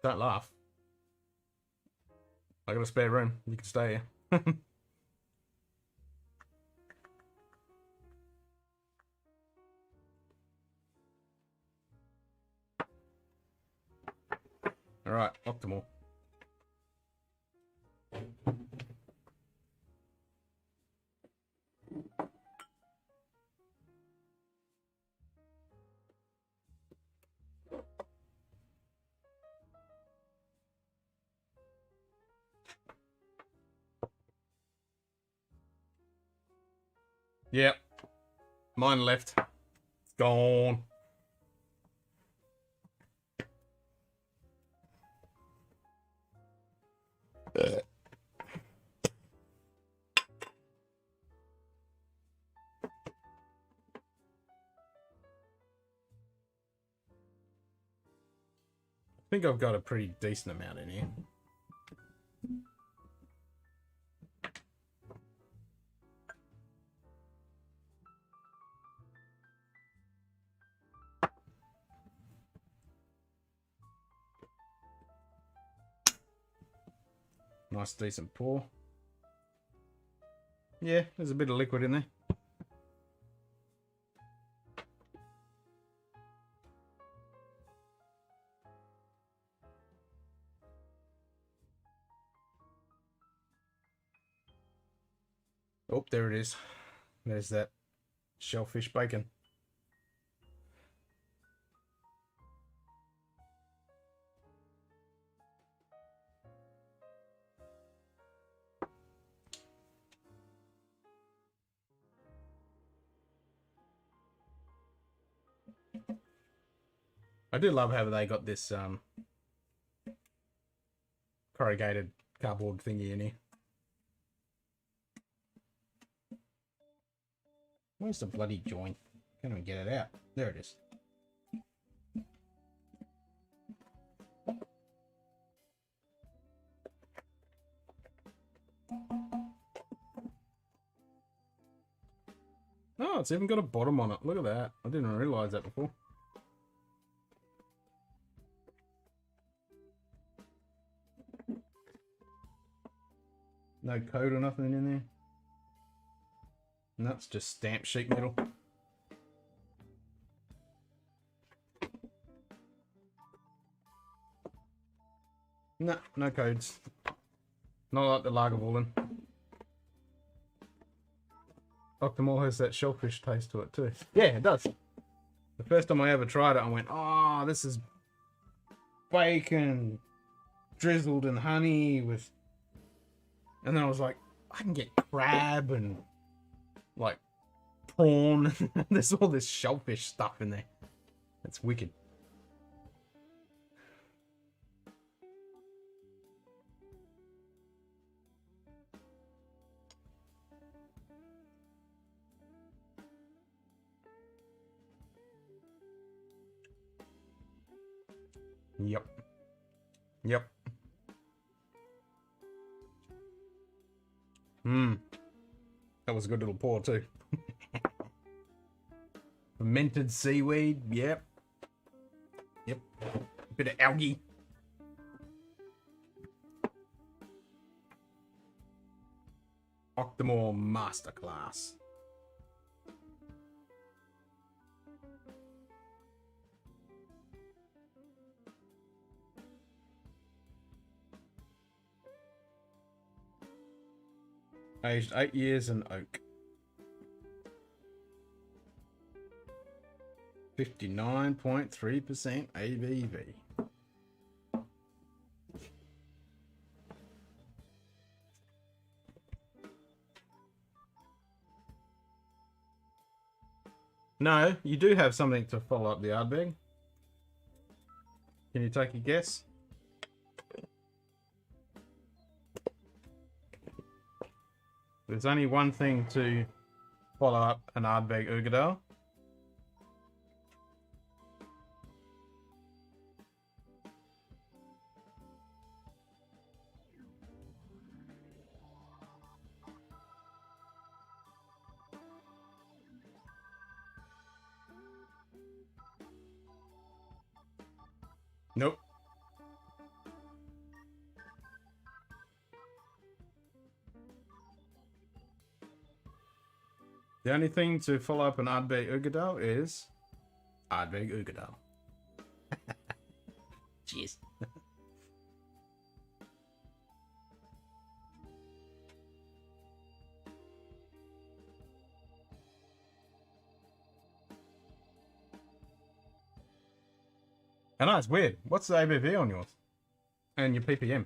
Don't laugh. I got a spare room. You can stay here. All right, optimal. Yep. Mine left. It's gone. I think I've got a pretty decent amount in here. Nice decent pour. Yeah, there's a bit of liquid in there. Oh, there it is. There's that shellfish bacon. I do love how they got this corrugated cardboard thingy in here. Where's the bloody joint? Can't even get it out. There it is. Oh, it's even got a bottom on it. Look at that. I didn't realise that before. No code or nothing in there. And that's just stamped sheet metal. No, no codes. Not like the Lagavulin. Octomore has that shellfish taste to it too. Yeah, it does. The first time I ever tried it, I went, oh, this is bacon drizzled in honey with... And then I was like, I can get crab and like prawn. There's all this shellfish stuff in there. That's wicked. Yep. Yep. That was a good little pour too. Fermented seaweed. Yep. Yep. Bit of algae. Octomore Masterclass. Aged 8 years in oak. 59.3% ABV. No, you do have something to follow up the Ardbeg. Can you take a guess? There's only one thing to follow up an Ardbeg Uigeadail. Nope. The only thing to follow up an Ardbeg Uigeadail is Ardbeg Uigeadail. Cheers. I know, it's weird. What's the ABV on yours? And your ppm?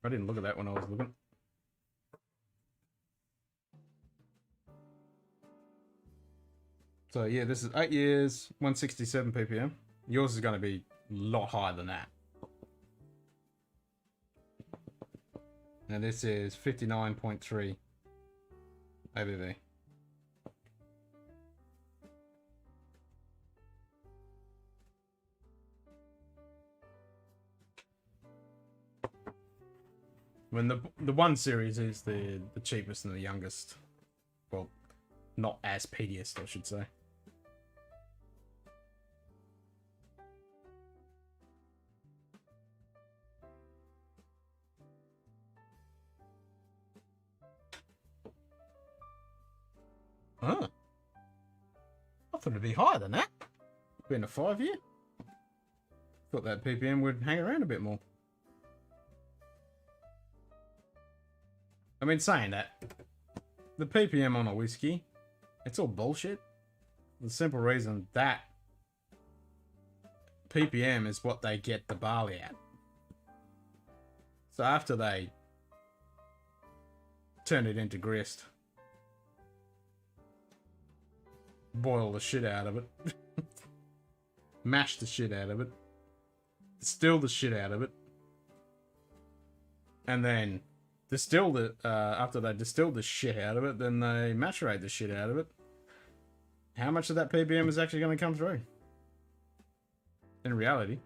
I didn't look at that when I was looking. So yeah, this is 8 years, 167 ppm. Yours is going to be a lot higher than that. And this is 59.3 ABV. When the 1 series is the cheapest and the youngest. Well, not as peatiest, I should say. Oh. I thought it'd be higher than that. Been a 5 year. Thought that ppm would hang around a bit more. I mean, saying that, the ppm on a whiskey, it's all bullshit. The simple reason that ppm is what they get the barley at. So after they turn it into grist, boil the shit out of it, mash the shit out of it, distill the shit out of it, and then distill the after they distill the shit out of it, then they macerate the shit out of it. How much of that ppm is actually going to come through in reality?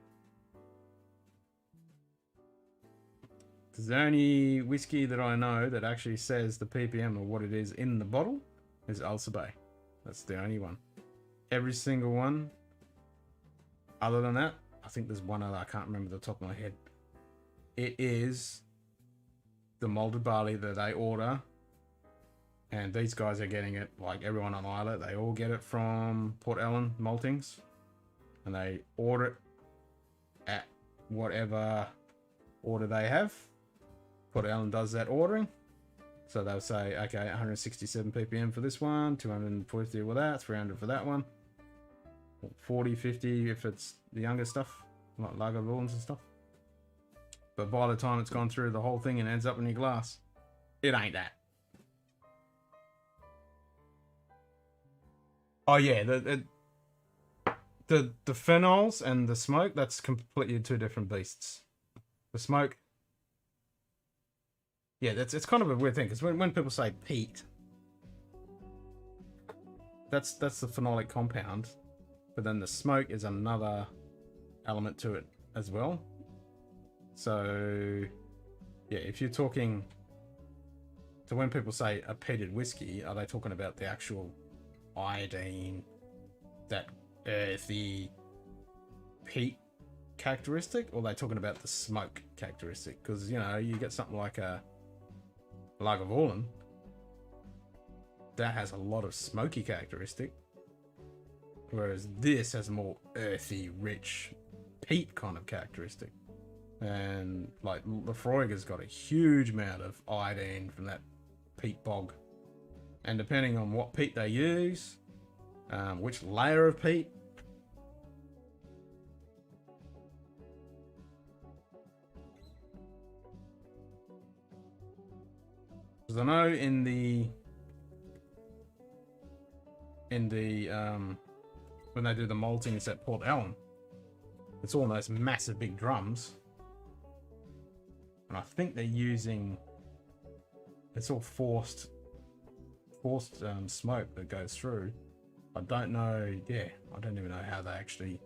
Because the only whiskey that I know that actually says the ppm of what it is in the bottle is Ulster Bay. That's the only one. Every single one, other than that, I think there's one other, I can't remember the top of my head. It is the malted barley that they order, and these guys are getting it, like everyone on Isla, they all get it from Port Ellen Maltings, and they order it at whatever order they have. Port Ellen does that ordering, so they'll say, okay, 167 ppm for this one, 250 for that, 300 for that one, 40, 50 if it's the younger stuff, like Lagavulins and stuff. But by the time it's gone through the whole thing and ends up in your glass, it ain't that. Oh yeah, the phenols and the smoke, that's completely two different beasts. The smoke, yeah, it's kind of a weird thing, because when people say peat, that's the phenolic compound, but then the smoke is another element to it as well. So yeah, if you're talking, so when people say a peated whiskey, are they talking about the actual iodine, that earthy peat characteristic, or are they talking about the smoke characteristic? Because, you know, you get something like a Lagavulin that has a lot of smoky characteristic, whereas this has a more earthy, rich peat kind of characteristic. And like Lafroig's got a huge amount of iodine from that peat bog, and depending on what peat they use, which layer of peat, because I know in the when they do the maltings at Port Ellen, it's all those massive big drums, and I think they're using, it's all forced smoke that goes through. I don't know, yeah, I don't even know how they actually,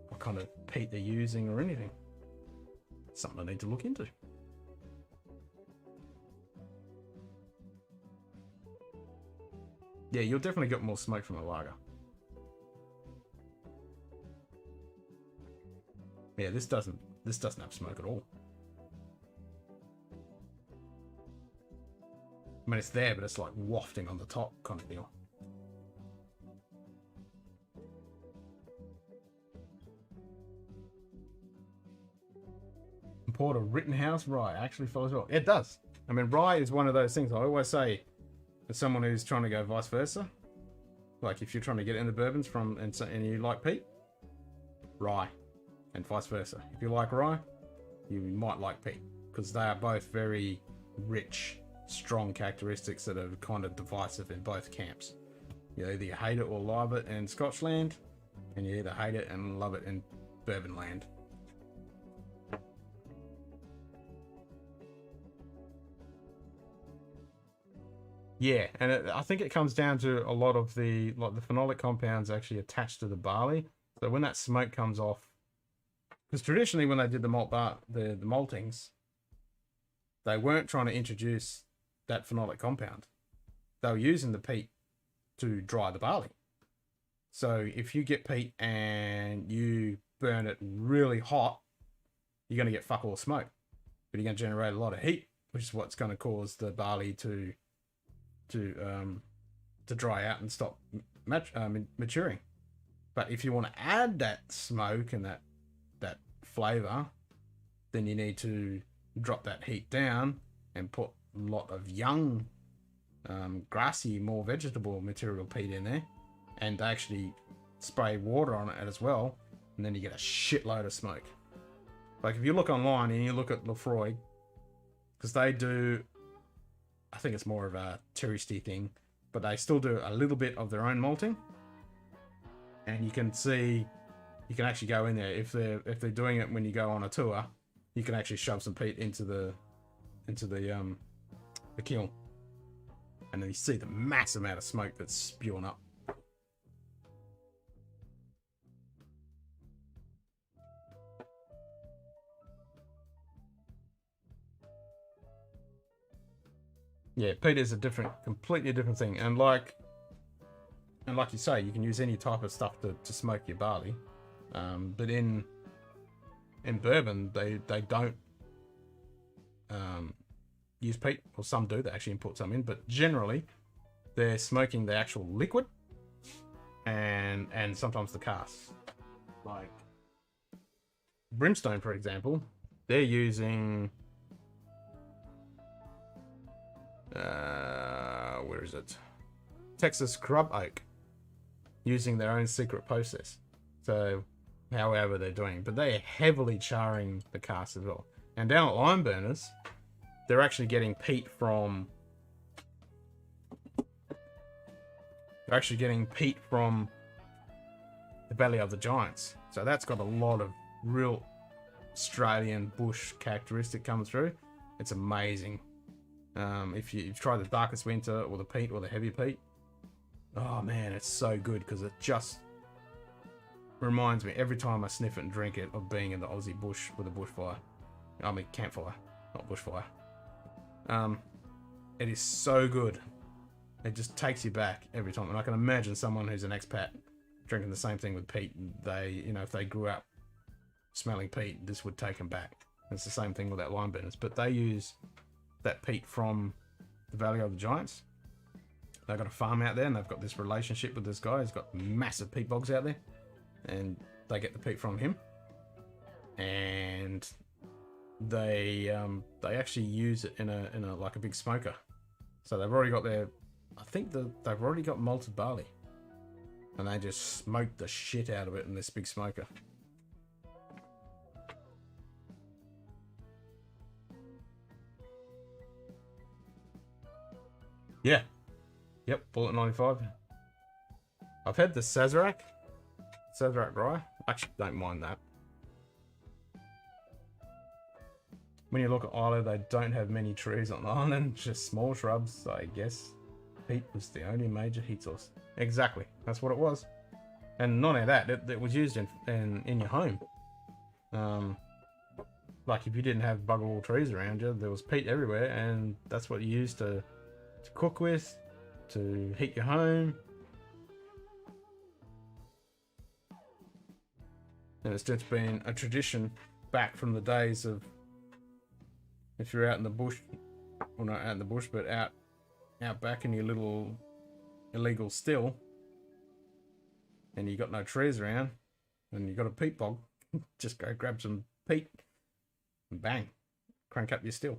what kind of peat they're using or anything. Something I need to look into. Yeah, you'll definitely get more smoke from a lager. Yeah, this doesn't have smoke at all. I mean, it's there, but it's like wafting on the top kind of deal. Porter Rittenhouse rye actually follows well. It does. I mean, rye is one of those things I always say to someone who's trying to go vice versa. Like if you're trying to get into bourbons and you like peat, rye, and vice versa. If you like rye, you might like peat, because they are both very rich, strong characteristics that are kind of divisive in both camps. You either hate it or love it in Scotch land, and you either hate it and love it in bourbon land. Yeah, and I think it comes down to a lot of the phenolic compounds actually attached to the barley. So when that smoke comes off, because traditionally when they did the maltings, they weren't trying to introduce that phenolic compound. They were using the peat to dry the barley. So if you get peat and you burn it really hot, you're going to get fuck all smoke, but you're going to generate a lot of heat, which is what's going to cause the barley to to dry out and stop maturing. But if you want to add that smoke and that flavor, then you need to drop that heat down and put a lot of young, grassy, more vegetable material peat in there, and actually spray water on it as well, and then you get a shitload of smoke. Like if you look online and you look at Lefroy, because they do, I think it's more of a touristy thing, but they still do a little bit of their own malting, and you can see, you can actually go in there if they're doing it when you go on a tour. You can actually shove some peat into the kiln, and then you see the massive amount of smoke that's spewing up. Yeah, peat is a completely different thing, and like you say, you can use any type of stuff to smoke your barley, but in bourbon they don't use peat, or some do. They actually import some in, but generally they're smoking the actual liquid and sometimes the casks. Like Brimstone, for example, they're using where is it? Texas scrub oak, using their own secret process. So however they're doing, but they're heavily charring the casks as well. And down at Lime Burners, they're actually getting peat from the belly of the giants. So that's got a lot of real Australian bush characteristic coming through. It's amazing. If you try the Darkest Winter or the peat or the heavy peat, oh man, it's so good, because it just reminds me every time I sniff it and drink it of being in the Aussie bush with a bushfire. I mean campfire, not bushfire. It is so good. It just takes you back every time. And I can imagine someone who's an expat drinking the same thing with peat. They, if they grew up smelling peat, this would take them back. It's the same thing with that Lime Burners, but they use that peat from the Valley of the Giants. They've got a farm out there, and they've got this relationship with this guy. He's got massive peat bogs out there, and they get the peat from him. And they actually use it in a like a big smoker. So they've already got they've already got malted barley, and they just smoke the shit out of it in this big smoker. Yeah. Yep, Bullet 95. I've had the Sazerac rye. I actually don't mind that. When you look at Islay, they don't have many trees on the island, just small shrubs, I guess. Peat was the only major heat source. Exactly, that's what it was. And not only that, it was used in your home. Like if you didn't have bugger all trees around you, there was peat everywhere, and that's what you used to cook with, to heat your home. And it's just been a tradition back from the days of, if you're out in the bush, well not out in the bush, but out back in your little illegal still, and you got no trees around, and you got a peat bog, just go grab some peat, and bang, crank up your still.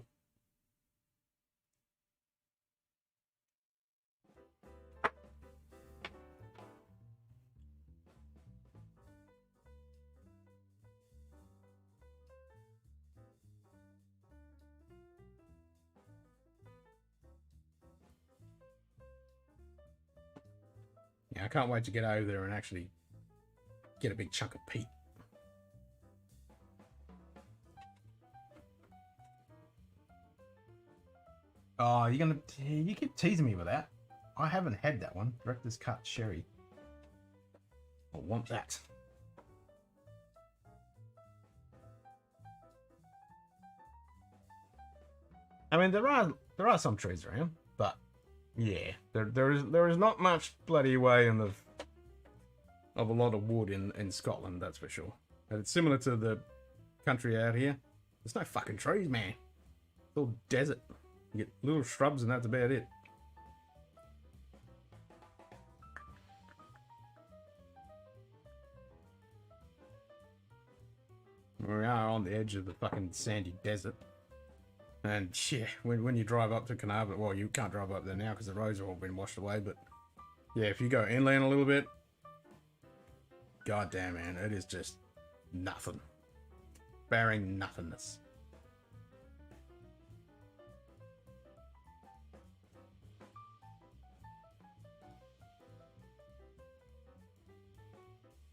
Yeah, I can't wait to get over there and actually get a big chunk of peat. Oh, you keep teasing me with that. I haven't had that one. Director's Cut Sherry. I want that. I mean, there are some trees around, but yeah, there is not much bloody way of a lot of wood in Scotland, that's for sure. And it's similar to the country out here. There's no fucking trees, man. It's all desert. You get little shrubs and that's about it. edge of the fucking sandy desert. And yeah, when you drive up to Carnarvon, well, you can't drive up there now because the roads have all been washed away, but yeah, if you go inland a little bit, god damn, man, it is just nothing. Barring nothingness.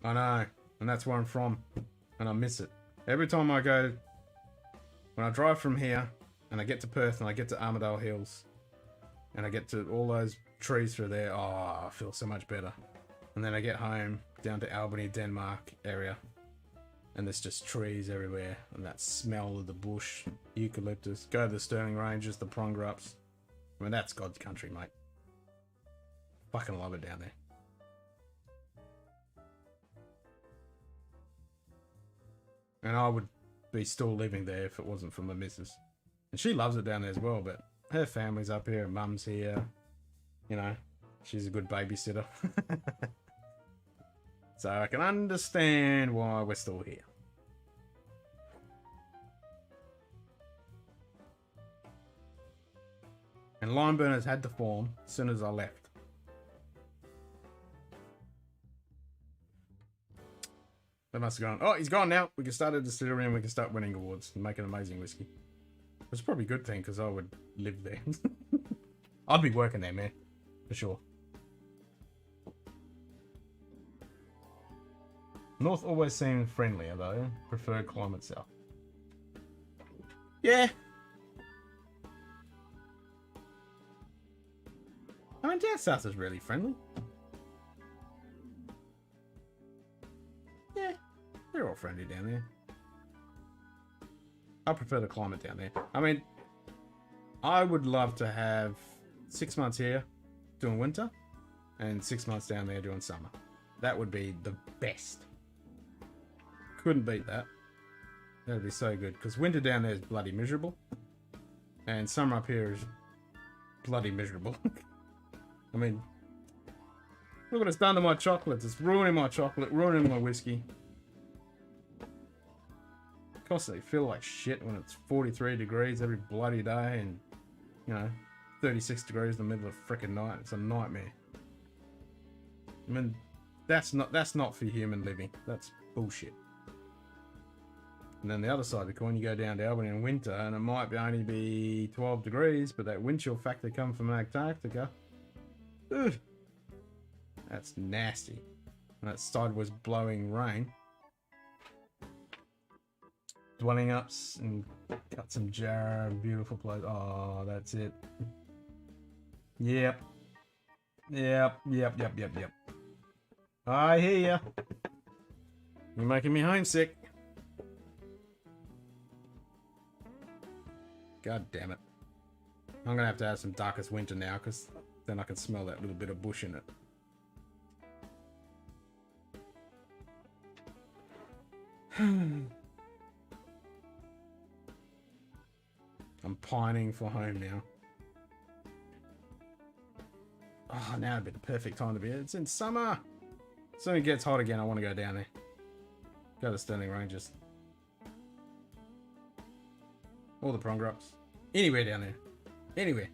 I know, and that's where I'm from, and I miss it. Every time I go, when I drive from here, and I get to Perth, and I get to Armadale Hills, and I get to all those trees through there, oh, I feel so much better. And then I get home, down to Albany, Denmark area, and there's just trees everywhere, and that smell of the bush, eucalyptus, go to the Stirling Ranges, the Prongerups. I mean, that's God's country, mate. Fucking love it down there. And I would be still living there if it wasn't for my missus. And she loves it down there as well, but her family's up here, her mum's here. You know, she's a good babysitter. So I can understand why we're still here. And lime burners had to form as soon as I left. They must have gone, oh, he's gone now. We can start a distillery and we can start winning awards and make an amazing whiskey. It's probably a good thing because I would live there. I'd be working there, man. For sure. North always seemed friendlier, though. Prefer climate south. Yeah. I mean, down south is really friendly. Yeah. They're all friendly down there. I prefer the climate down there. I mean, I would love to have 6 months here doing winter and 6 months down there doing summer. That would be the best. Couldn't beat that. That would be so good. Because winter down there is bloody miserable. And summer up here is bloody miserable. I mean, look what it's done to my chocolates. It's ruining my chocolate, ruining my whiskey. Constantly feel like shit when it's 43 degrees every bloody day and, you know, 36 degrees in the middle of frickin' night. It's a nightmare. I mean, that's not for human living. That's bullshit. And then the other side of the coin, you go down to Albany in winter and it might only be 12 degrees, but that wind chill factor come from Antarctica. Ugh. That's nasty. And that side was blowing rain. Dwelling ups and got some jar, beautiful place. Oh, that's it. Yep. Yep. I hear ya. You're making me homesick. God damn it. I'm gonna have to have some darkest winter now, because then I can smell that little bit of bush in it. I'm pining for home now. Oh, now would be the perfect time to be. It's in summer. As soon as it gets hot again, I want to go down there. Go to Stirling Ranges. All the Prongerups. Anywhere down there. Anywhere.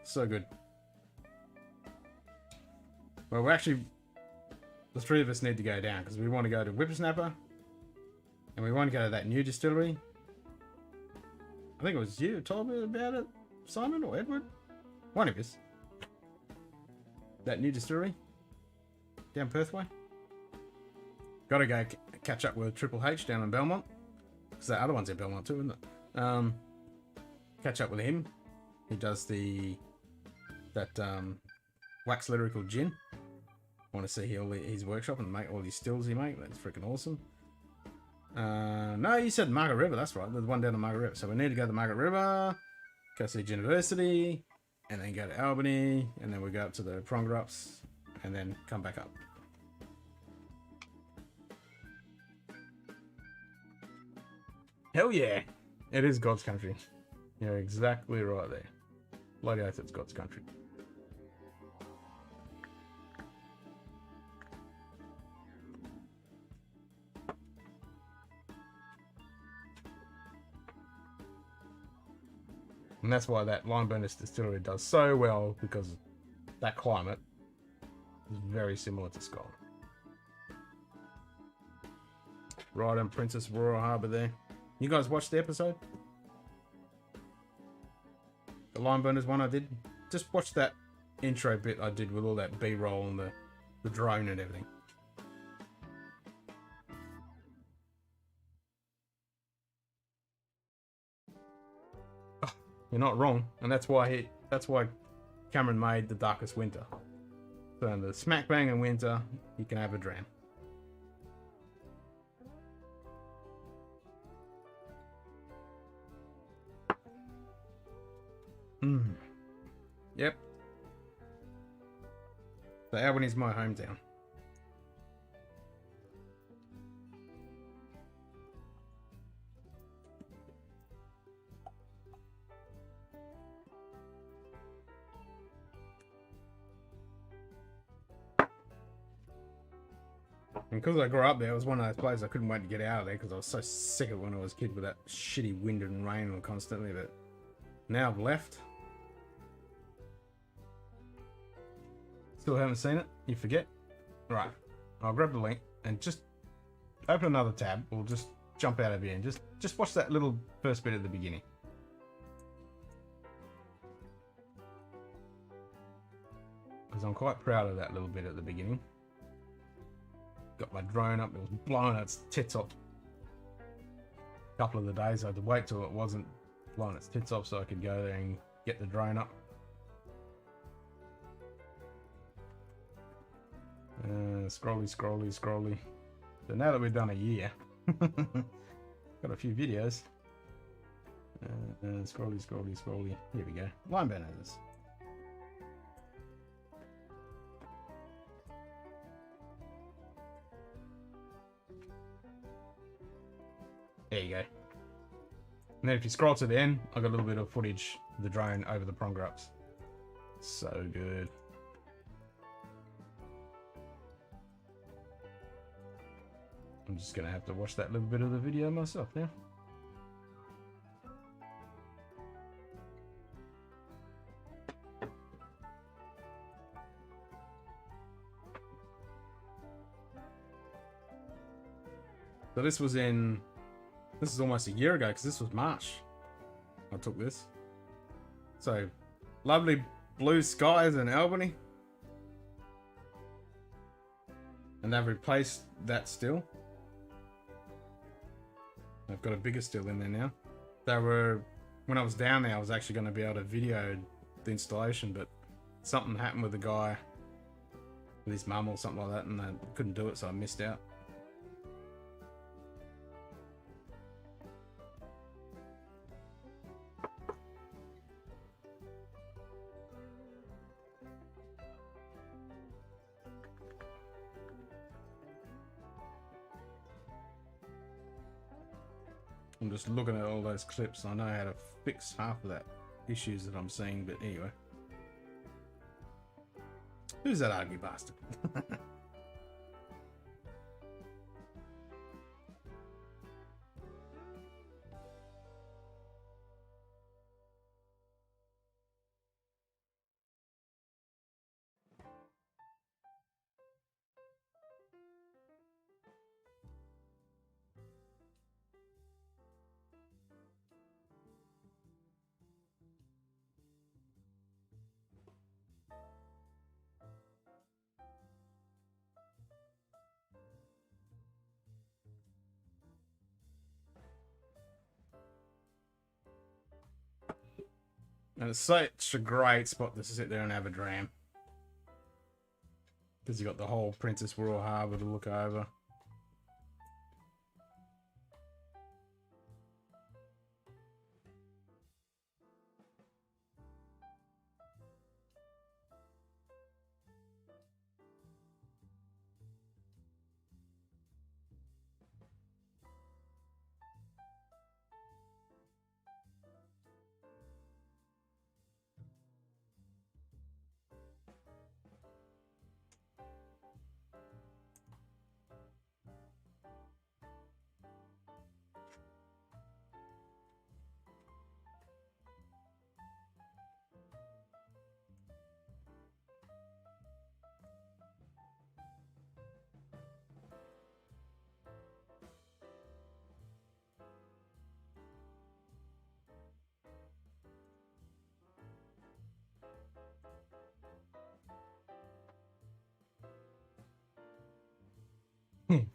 So good. Well, we're actually... The three of us need to go down, because we want to go to Whippersnapper. And we want to go to that new distillery. I think it was you who told me about it, Simon or Edward? One of us. That new distillery. Down Perth way. Gotta go catch up with Triple H down in Belmont. Because that other one's in Belmont too, isn't it? Catch up with him. He does that wax lyrical gin. Want to see his workshop and make all these stills he makes. That's freaking awesome. No, you said Margaret River. That's right. There's one down to Margaret River. So we need to go to Margaret River, go see University, and then go to Albany, and then we go up to the Prongerups, and then come back up. Hell yeah! It is God's country. You're exactly right there. Bloody oath, it's God's country. And that's why that Lime Burners distillery does so well, because that climate is very similar to Scotland. Right on Princess Royal Harbour there. You guys watched the episode? The Lime Burners one I did? Just watch that intro bit I did with all that B-roll and the drone and everything. Oh, you're not wrong, and that's why Cameron made The Darkest Winter. So in the smack bang in winter, you can have a dram. Yep. So Albany's my hometown. And because I grew up there, it was one of those places I couldn't wait to get out of there because I was so sick of it when I was a kid with that shitty wind and rain constantly. But now I've left. Still haven't seen it? You forget? Right. I'll grab the link and just open another tab. We'll just jump out of here and just watch that little first bit at the beginning. Because I'm quite proud of that little bit at the beginning. Got my drone up, it was blowing its tits off. A couple of the days I had to wait till it wasn't blowing its tits off so I could go there and get the drone up. Scrolly. So now that we've done a year, got a few videos. Scrolly. Here we go. Lime Burners. There you go. And then if you scroll to the end, I got a little bit of footage of the drone over the prong grubs. So good. I'm just gonna have to watch that little bit of the video myself now. So this is almost a year ago because this was March. I took this. So lovely blue skies in Albany. And they've replaced that still. I've got a bigger still in there now. When I was down there, I was actually going to be able to video the installation, but something happened with the guy, with his mum or something like that, and I couldn't do it, so I missed out. I'm just looking at all those clips. I know how to fix half of that issues that I'm seeing, but anyway. Who's that ugly bastard? And it's such a great spot to sit there and have a dram. Because you got the whole Princess Royal Harbour to look over.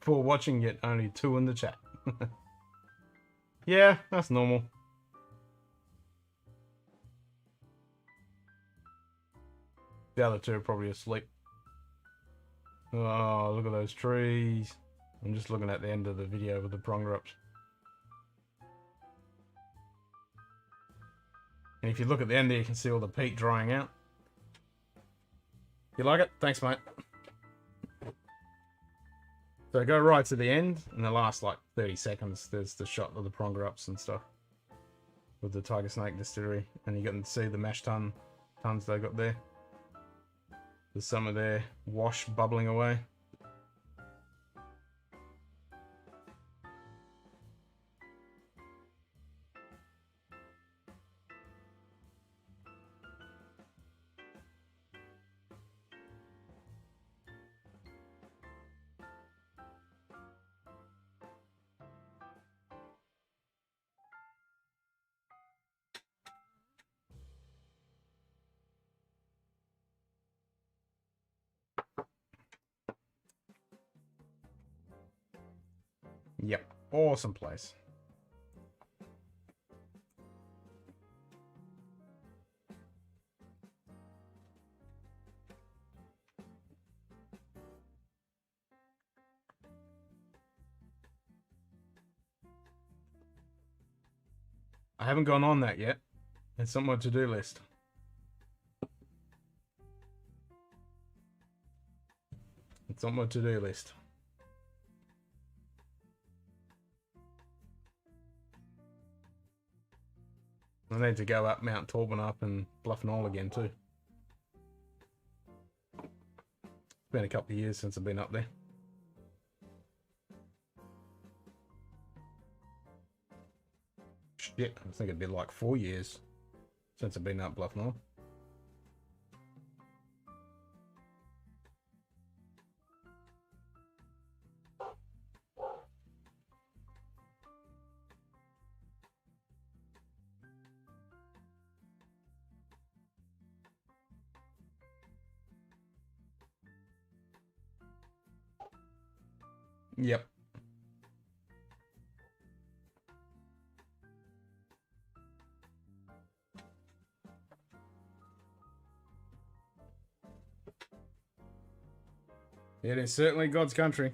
For watching, yet only 2 in the chat. Yeah, that's normal. The other 2 are probably asleep. Oh, look at those trees. I'm just looking at the end of the video with the prong drops. And if you look at the end there, you can see all the peat drying out. You like it? Thanks, mate. So go right to the end, in the last like 30 seconds, there's the shot of the prong drops and stuff with the Tiger Snake Distillery, and you get to see the mash tons they got there. There's some of their wash bubbling away. Yep, awesome place. I haven't gone on that yet. It's on my to-do list. It's on my to-do list. I need to go up Mount Torban up and Bluff Knoll again too. It's been a couple of years since I've been up there. Shit, I think it'd be like 4 years since I've been up Bluff Knoll. Yep. It is certainly God's country.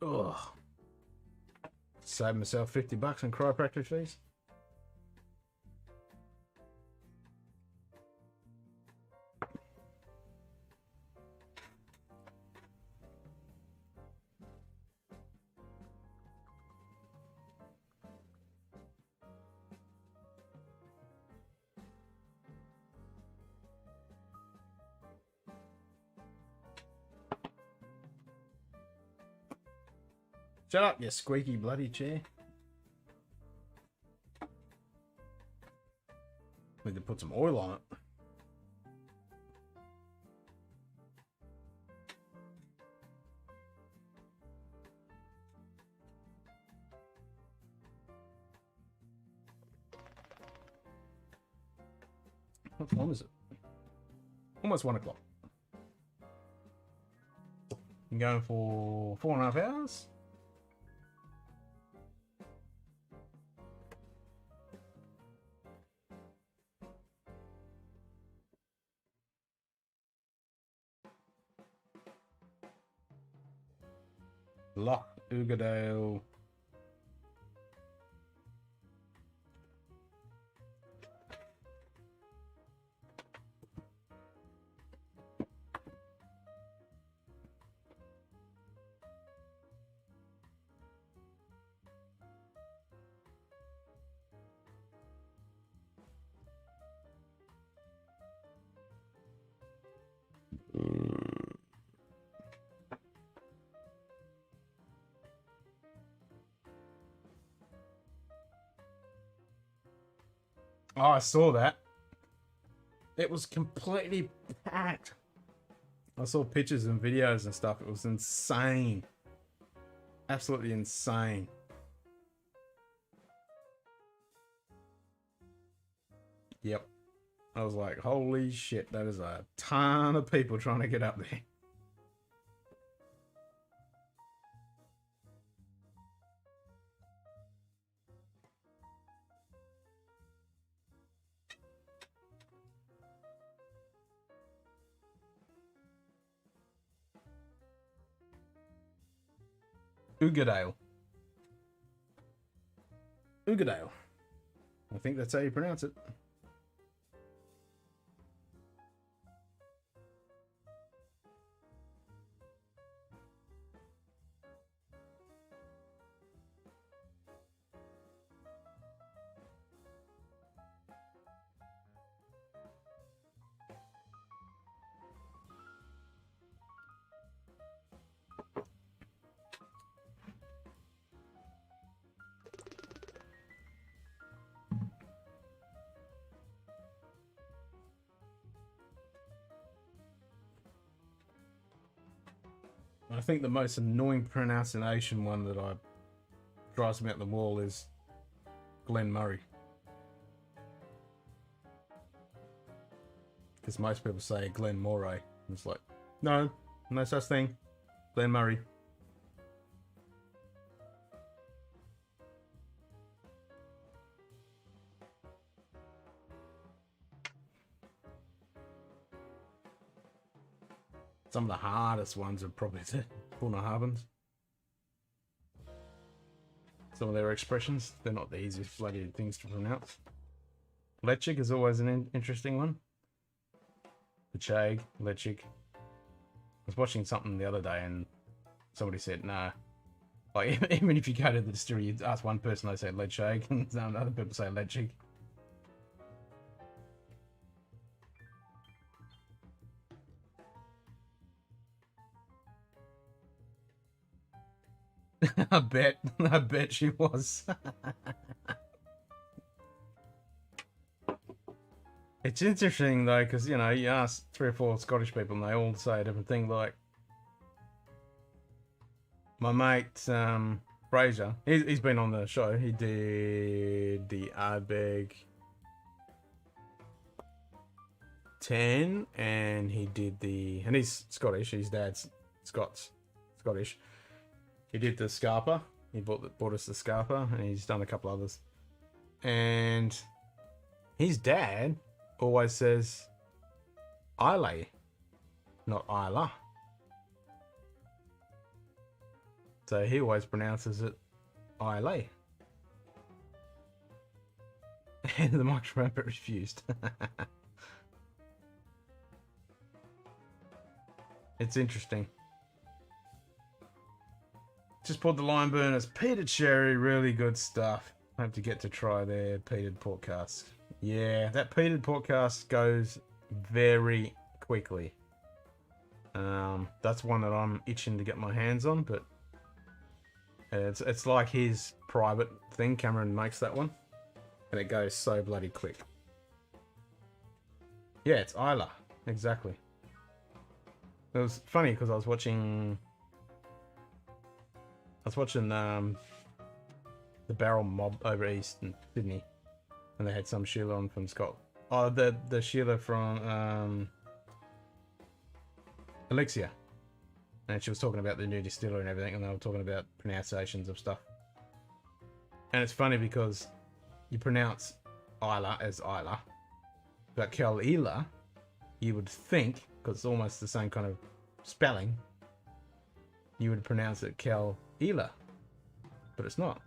Ugh. Saved myself $50 in chiropractic fees. Shut up, you squeaky bloody chair. Need to put some oil on it. What time is it? Almost 1 o'clock. I'm going for 4.5 hours. Loch Ugadale. Oh, I saw that. It was completely packed. I saw pictures and videos and stuff. It was insane. Absolutely insane. Yep. I was like, holy shit, that is a ton of people trying to get up there. Ugadale. Ugadale. I think that's how you pronounce it. I think the most annoying pronunciation one that drives me up the wall is Glen Murray. Because most people say Glen Moray. It's like, no such thing. Glen Murray. Some of the hardest ones are probably the Bunnahabans. Some of their expressions, they're not the easiest bloody things to pronounce. Lechig is always an interesting one. Lechig, Lechig. I was watching something the other day and somebody said, nah. Like, even if you go to the distillery, you ask one person, they say Lechig, and other people say Lechig. I bet she was. It's interesting though, because you know, you ask 3 or 4 Scottish people and they all say a different thing. Like my mate Fraser, he's been on the show. He did the Ardbeg 10, and he did and he's Scottish. His dad's Scottish. He did the Scarpa. He bought us the Scarpa, and he's done a couple others. And his dad always says Islay, not Isla. So he always pronounces it Islay. And the microphone refused. It's interesting. Just poured the lime burners. Peated sherry, really good stuff. Hope to get to try their peated port cask. Yeah, that peated port cask goes very quickly. That's one that I'm itching to get my hands on, but it's like his private thing. Cameron makes that one, and it goes so bloody quick. Yeah, it's Isla, exactly. It was funny because I was watching the Barrel Mob over east in Sydney, and they had some Sheila on from Scotland. Oh, the Sheila from Elixir, and she was talking about the new distiller and everything, and they were talking about pronunciations of stuff. And it's funny because you pronounce Isla as Isla, but Kel-Ila, you would think, because it's almost the same kind of spelling, you would pronounce it Kel-Ila, but it's not.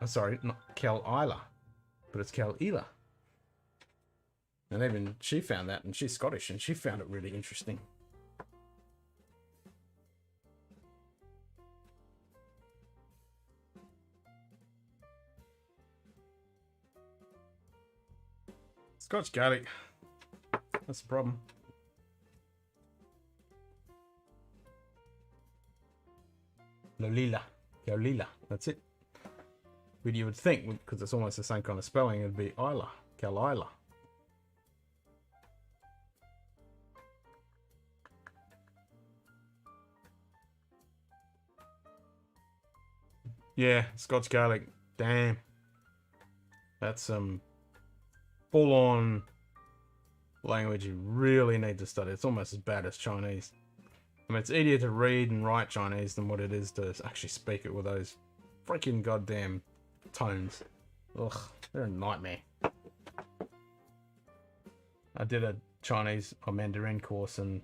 I'm sorry, not Kel-Ila, but it's Kel-Ila. And even she found that, and she's Scottish, and she found it really interesting. Scotch garlic. That's the problem. Lolila. Lolila. That's it. But you would think, because it's almost the same kind of spelling, it'd be Isla. Kel-Ila. Yeah, Scotch garlic. Damn. That's some full-on language you really need to study. It's almost as bad as Chinese. I mean, it's easier to read and write Chinese than what it is to actually speak it with those freaking goddamn tones. Ugh, they're a nightmare. I did a Chinese or Mandarin course, and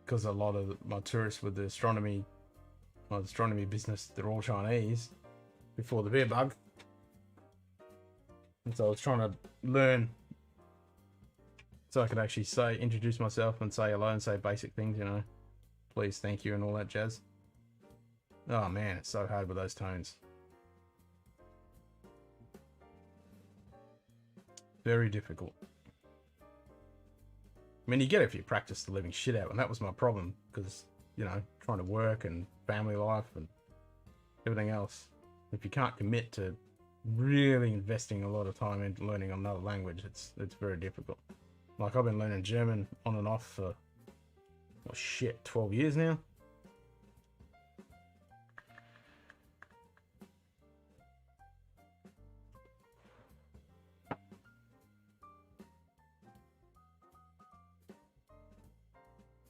because a lot of my tourists with the astronomy business, they're all Chinese before the beer bug. And so I was trying to learn so I could actually introduce myself and say hello and say basic things, you know, please, thank you, and all that jazz. Oh man, it's so hard with those tones. Very difficult. I mean, you get it if you practice the living shit out, and that was my problem, because, you know, trying to work and family life and everything else. If you can't commit to really investing a lot of time into learning another language, it's very difficult. Like, I've been learning German on and off for, oh shit, 12 years now.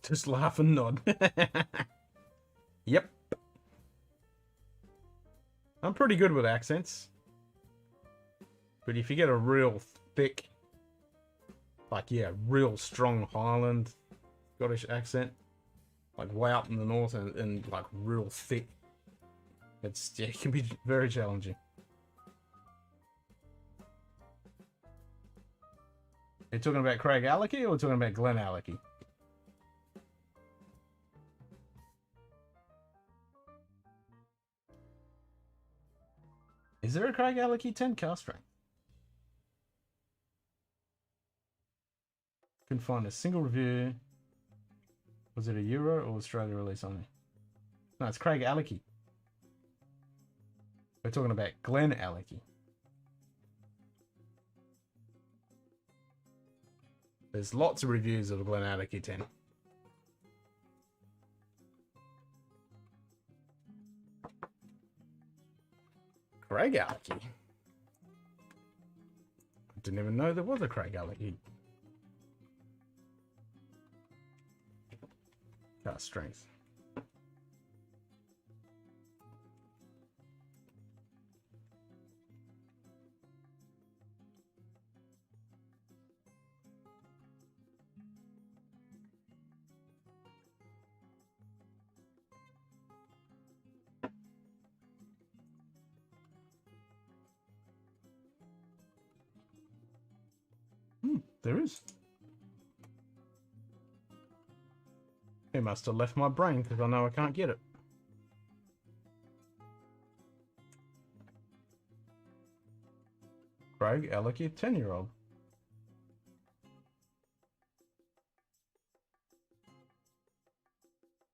Just laugh and nod. Yep. I'm pretty good with accents. But if you get a real thick, like, yeah, real strong Highland Scottish accent, like way up in the north and like real thick, it can be very challenging. Are you talking about Craig Alecky or talking about Glenn Alecky? Is there a Craig Alecky 10 cast strength? Couldn't find a single review. Was it a Euro or Australia release only? No, it's Craig Alecky. We're talking about Glenn Alecky. There's lots of reviews of Glenn Alecky 10. Craig Alecky. I didn't even know there was a Craig Alecky. Cast strength. There is. He must have left my brain because I know I can't get it. Craig Alecky, 10-year-old.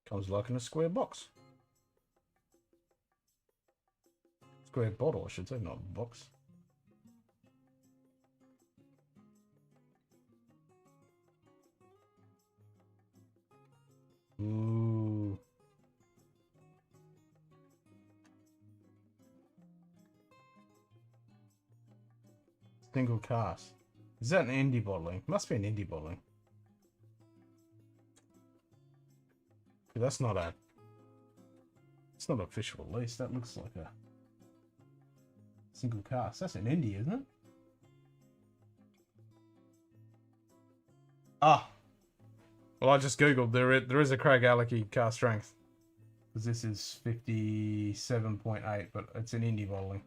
Comes like in a square box. Square bottle, I should say, not box. Ooh. Single cast. Is that an indie bottling? Must be an indie bottling. That's not a... It's not an official release. That looks like a single cast. That's an indie, isn't it? Ah. Well, I just googled. There is a Craig Alecky cast strength. Because this is 57.8, but it's an indie bottling.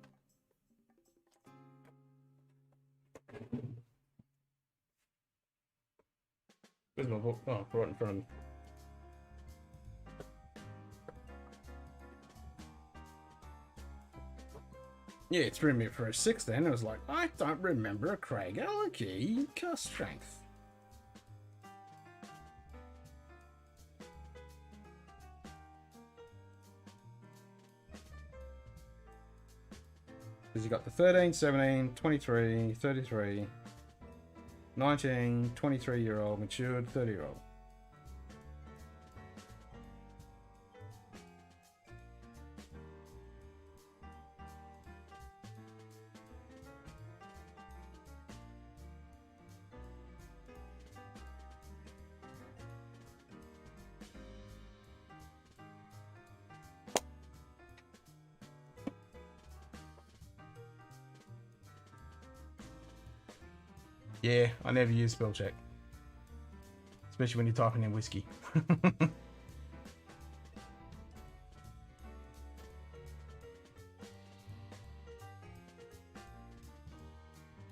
Where's my book? Oh, right in front of me. Yeah, it threw me for a 6 then. I was like, I don't remember a Craig Alecky cast strength. Because you got the 13, 17, 23, 33, 19, 23-year-old, matured, 30-year-old. Yeah, I never use spell check. Especially when you're typing in whiskey.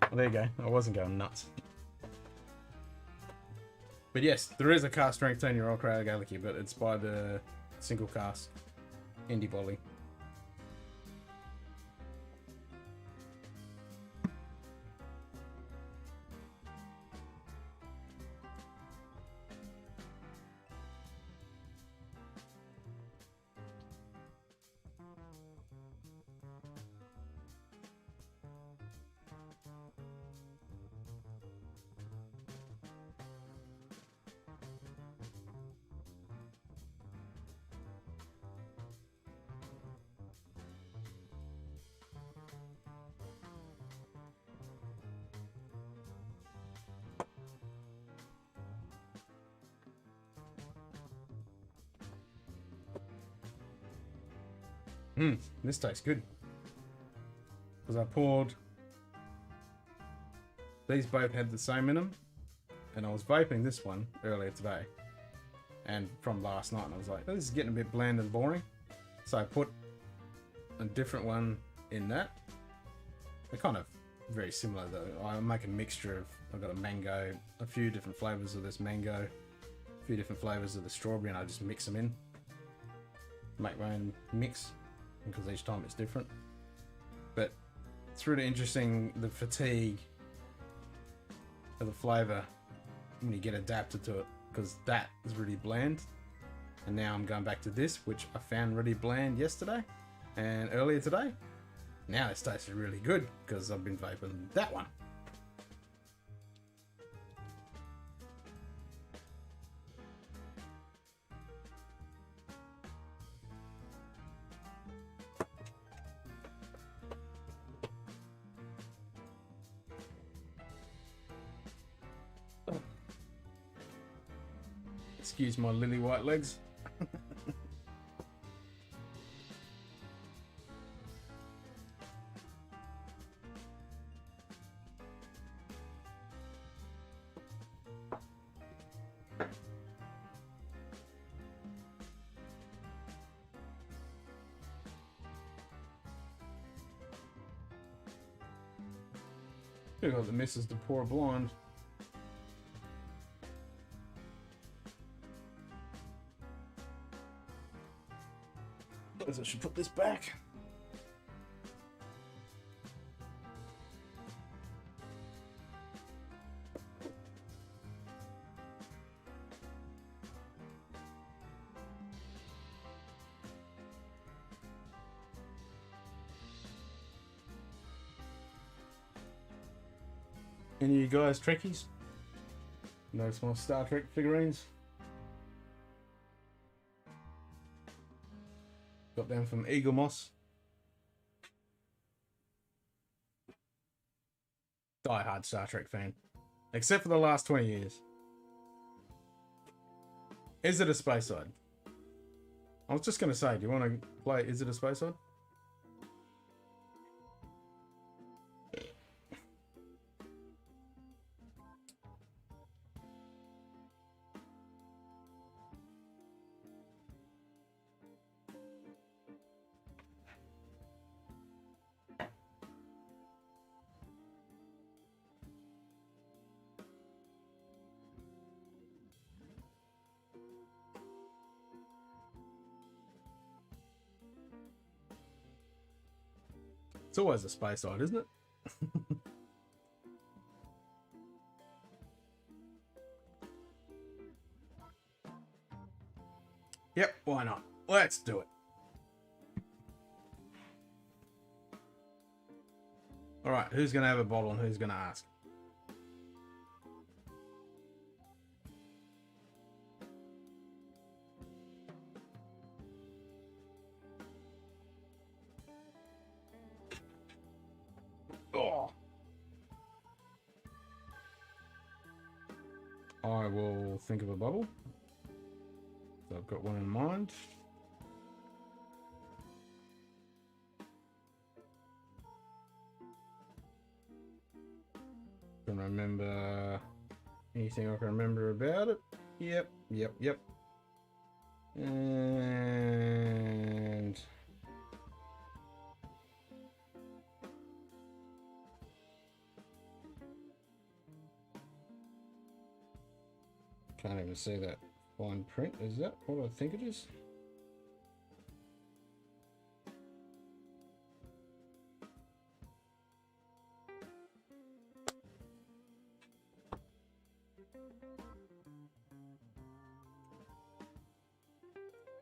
Well, there you go. I wasn't going nuts. But yes, there is a cask strength 10-year-old Crowder Galaxy, but it's by the single cask indie volley. This tastes good. Because I poured... These both had the same in them. And I was vaping this one earlier today. And from last night, and I was like, oh, this is getting a bit bland and boring. So I put a different one in that. They're kind of very similar though. I make a mixture of... I've got a mango, a few different flavours of this mango, a few different flavours of the strawberry, and I just mix them in. Make my own mix. Because each time it's different, but it's really interesting the fatigue of the flavor when you get adapted to it, because that is really bland, and now I'm going back to this, which I found really bland yesterday and earlier today. Now this tastes really good because I've been vaping that one. Excuse my lily white legs. Look at the missus to pour blind. I should put this back. Any of you guys Trekkies? No small Star Trek figurines? Got them from Eagle Moss. Die-hard Star Trek fan. Except for the last 20 years. Is it a space side? I was just going to say, do you want to play Is It a Space Side? It's always a space side, isn't it? Yep, why not? Let's do it. All right, who's going to have a bottle and who's going to ask? Oh. I will think of a bottle. So I've got one in mind. can remember. Anything I can remember about it? Yep. And can't even see that fine print. Is that what I think it is?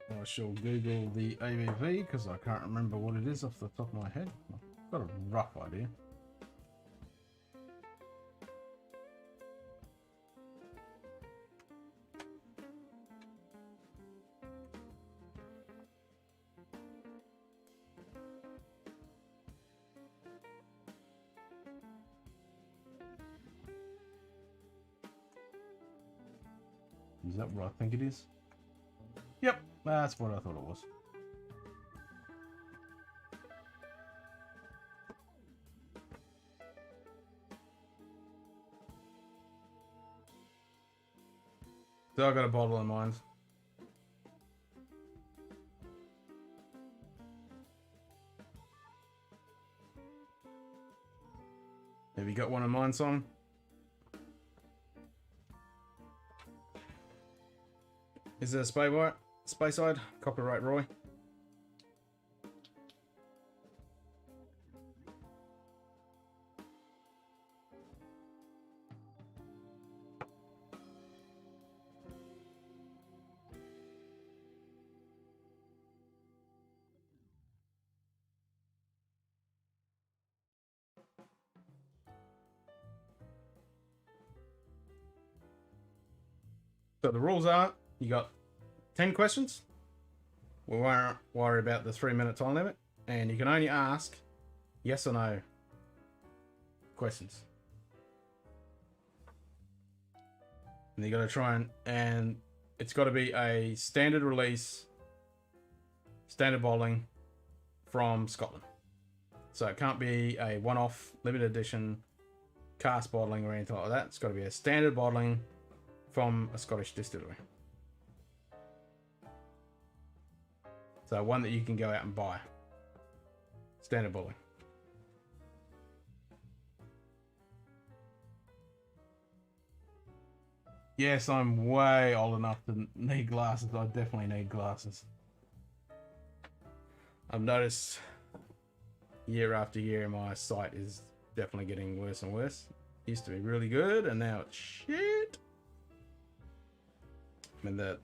I shall Google the ABV because I can't remember what it is off the top of my head. I've got a rough idea. Is that what I think it is? Yep, that's what I thought it was. So I got a bottle in mind. Have you got one in mind, Simon? Is it a Speyside? Copyright Roy? So the rules are, you got 10 questions. We won't worry about the 3-minute time limit. And you can only ask yes or no questions. And you got to try and it's got to be a standard release, standard bottling from Scotland. So it can't be a one-off, limited edition, cask bottling or anything like that. It's got to be a standard bottling from a Scottish distillery. So one that you can go out and buy. Standard bottling. Yes, I'm way old enough to need glasses. I definitely need glasses. I've noticed year after year my sight is definitely getting worse and worse. Used to be really good and now it's shit. I mean the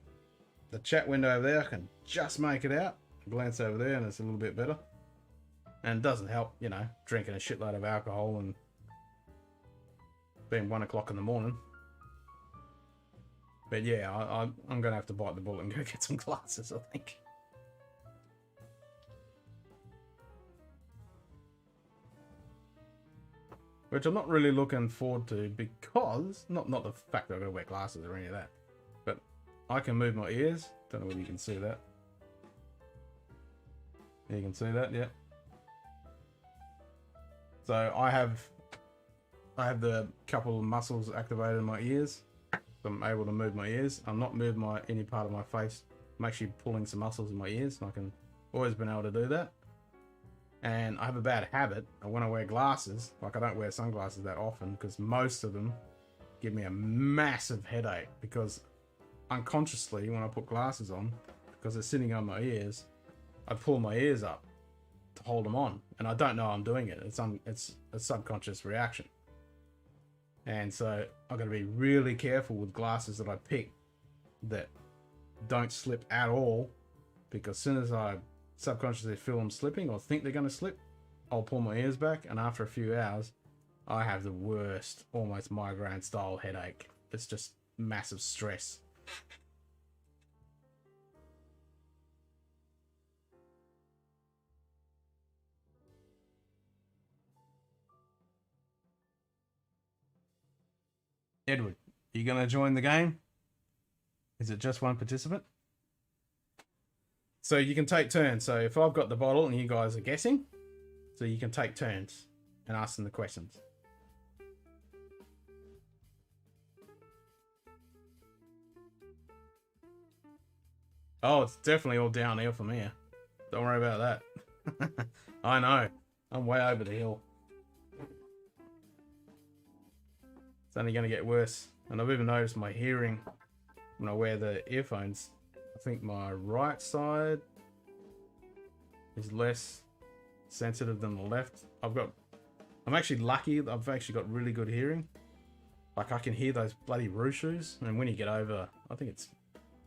chat window over there, I can just make it out. Glance over there and it's a little bit better. And it doesn't help, you know, drinking a shitload of alcohol and being 1 o'clock in the morning. But yeah, I'm going to have to bite the bullet and go get some glasses, I think. Which I'm not really looking forward to because, not the fact that I've got to wear glasses or any of that, but I can move my ears. Don't know whether you can see that. You can see that, yeah. So I have the couple of muscles activated in my ears. So I'm able to move my ears. I'm not moving any part of my face. I'm actually pulling some muscles in my ears, and I can always been able to do that. And I have a bad habit. When I wear glasses, like I don't wear sunglasses that often because most of them give me a massive headache because unconsciously when I put glasses on, because they're sitting on my ears, I pull my ears up to hold them on, and I don't know I'm doing it. It's a subconscious reaction. And so I've got to be really careful with glasses that I pick that don't slip at all, because as soon as I subconsciously feel them slipping or think they're going to slip, I'll pull my ears back, and after a few hours I have the worst, almost migraine style headache. It's just massive stress. Edward, are you going to join the game? Is it just one participant? So you can take turns. So if I've got the bottle and you guys are guessing, so you can take turns and ask them the questions. Oh, it's definitely all downhill from here. Don't worry about that. I know. I'm way over the hill. It's only going to get worse. And I've even noticed my hearing when I wear the earphones. I think my right side is less sensitive than the left. I'm actually lucky. I've actually got really good hearing. Like, I can hear those bloody rooshus. And when you get over, I think it's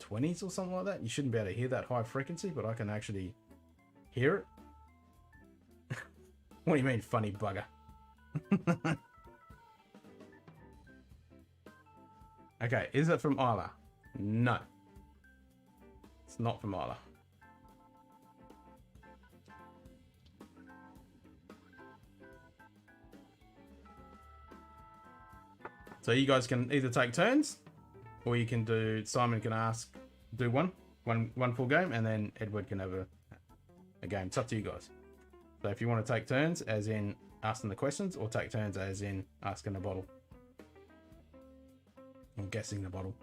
20s or something like that, you shouldn't be able to hear that high frequency, but I can actually hear it. What do you mean, funny bugger? Okay, is it from Isla? No. It's not from Isla. So you guys can either take turns, or you can do, Simon can do one full game, and then Edward can have a game. It's up to you guys. So if you want to take turns, as in asking the questions, or take turns as in asking the bottle. Or guessing the bottle.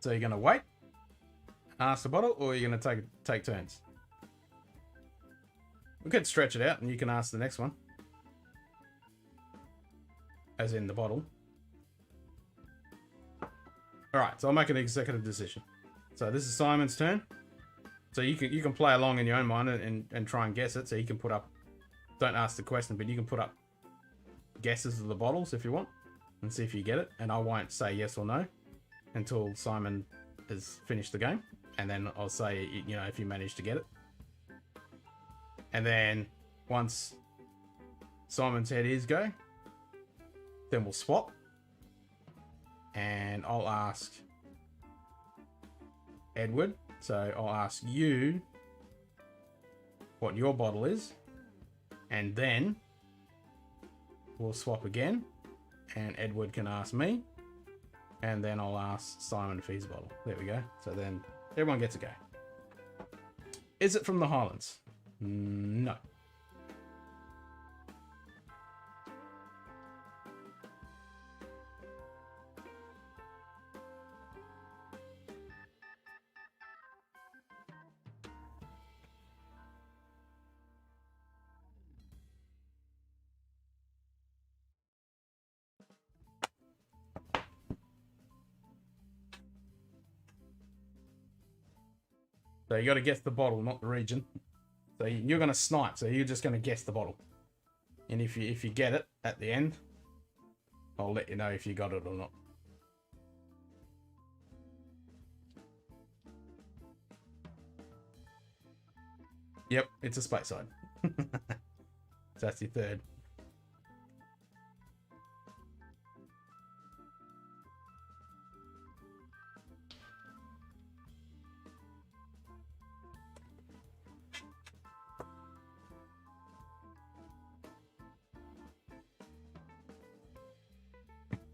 So you're going to wait, ask the bottle, or you're going to take turns? We could stretch it out and you can ask the next one. As in the bottle. Alright, so I'll make an executive decision. So this is Simon's turn. So you can play along in your own mind and try and guess it. So you can put up, don't ask the question, but you can put up guesses of the bottles if you want. And see if you get it. And I won't say yes or no until Simon has finished the game, and then I'll say, you know, if you manage to get it. And then once Simon's had his go, then we'll swap, and I'll ask Edward. So I'll ask you what your bottle is, and then we'll swap again, and Edward can ask me. And then I'll ask Simon for his bottle. There we go. So then everyone gets a go. Is it from the Highlands? No. So you got to guess the bottle, not the region. So you're going to snipe. So you're just going to guess the bottle. And if you get it at the end, I'll let you know if you got it or not. Yep, it's a Speyside. So that's your third.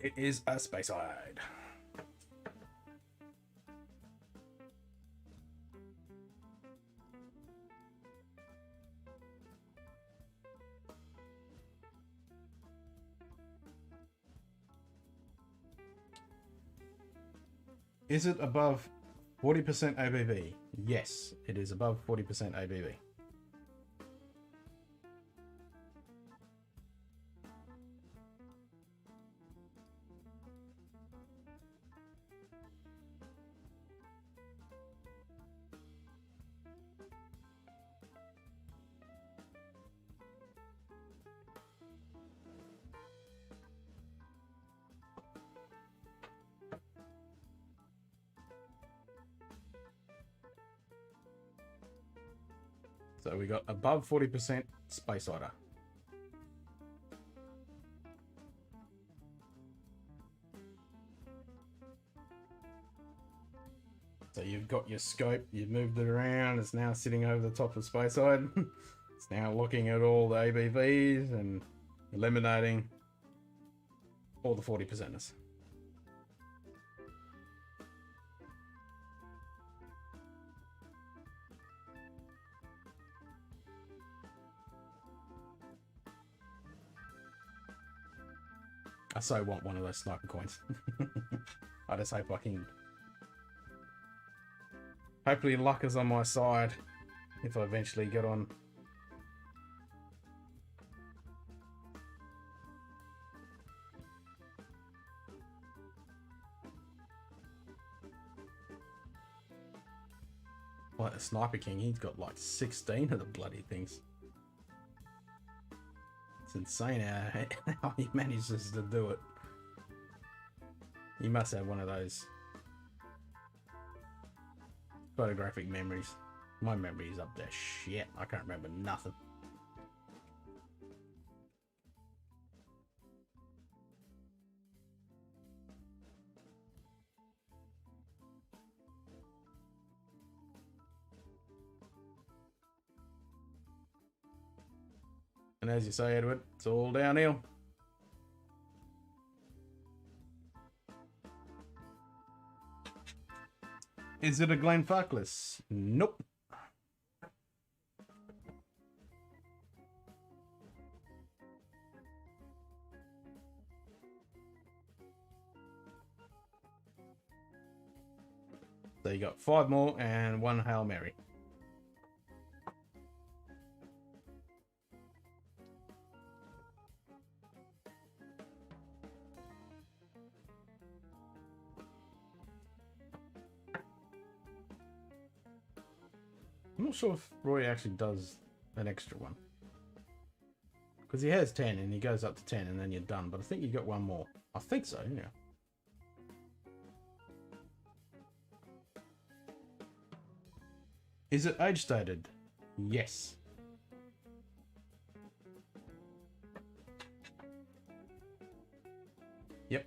It is a Speyside. Is it above 40% ABV? Yes, it is above 40% ABV. So we got above 40% Speyside. So you've got your scope, you've moved it around, it's now sitting over the top of Speyside. It's now looking at all the ABVs and eliminating all the 40%ers. I so want one of those sniper coins. I just hope I can... Hopefully luck is on my side if I eventually get on. Like the Sniper King, he's got like 16 of the bloody things. It's insane how he manages to do it. He must have one of those photographic memories. My memory is up there shit. I can't remember nothing. And as you say, Edward, it's all downhill. Is it a Glenfarclas? Nope. So you got 5 more and 1 Hail Mary. I'm not sure if Roy actually does an extra one. Because he has 10 and he goes up to 10 and then you're done. But I think you got 1 more. I think so, yeah. Is it age stated? Yes. Yep.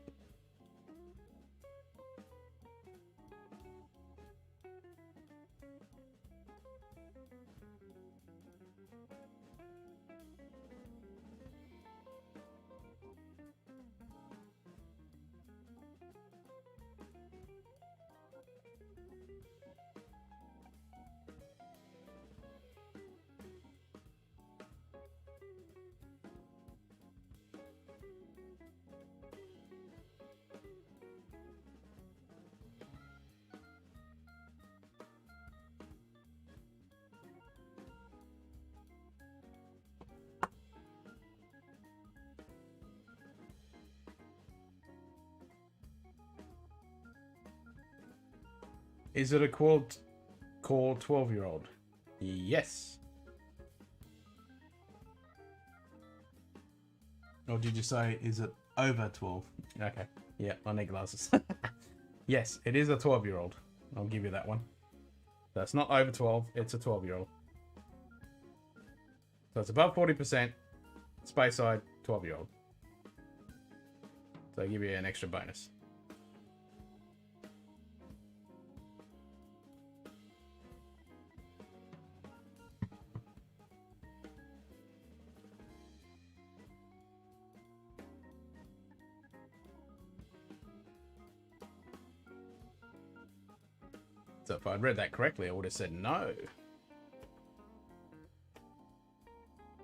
Is it a core 12-year-old? Yes. Or did you say, is it over 12? Okay. Yeah, I need glasses. Yes, it is a 12-year-old. I'll give you that one. So it's not over 12, it's a 12-year-old. So it's above 40%, space side, 12-year-old. So I'll give you an extra bonus. So if I'd read that correctly, I would have said no.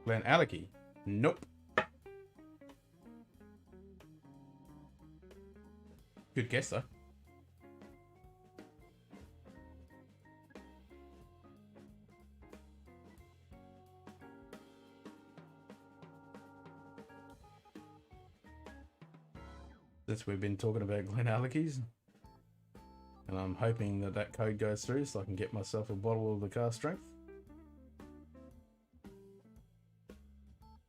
Glenallachie? Nope. Good guess though. Since we've been talking about Glenallachies. And I'm hoping that that code goes through so I can get myself a bottle of the car strength.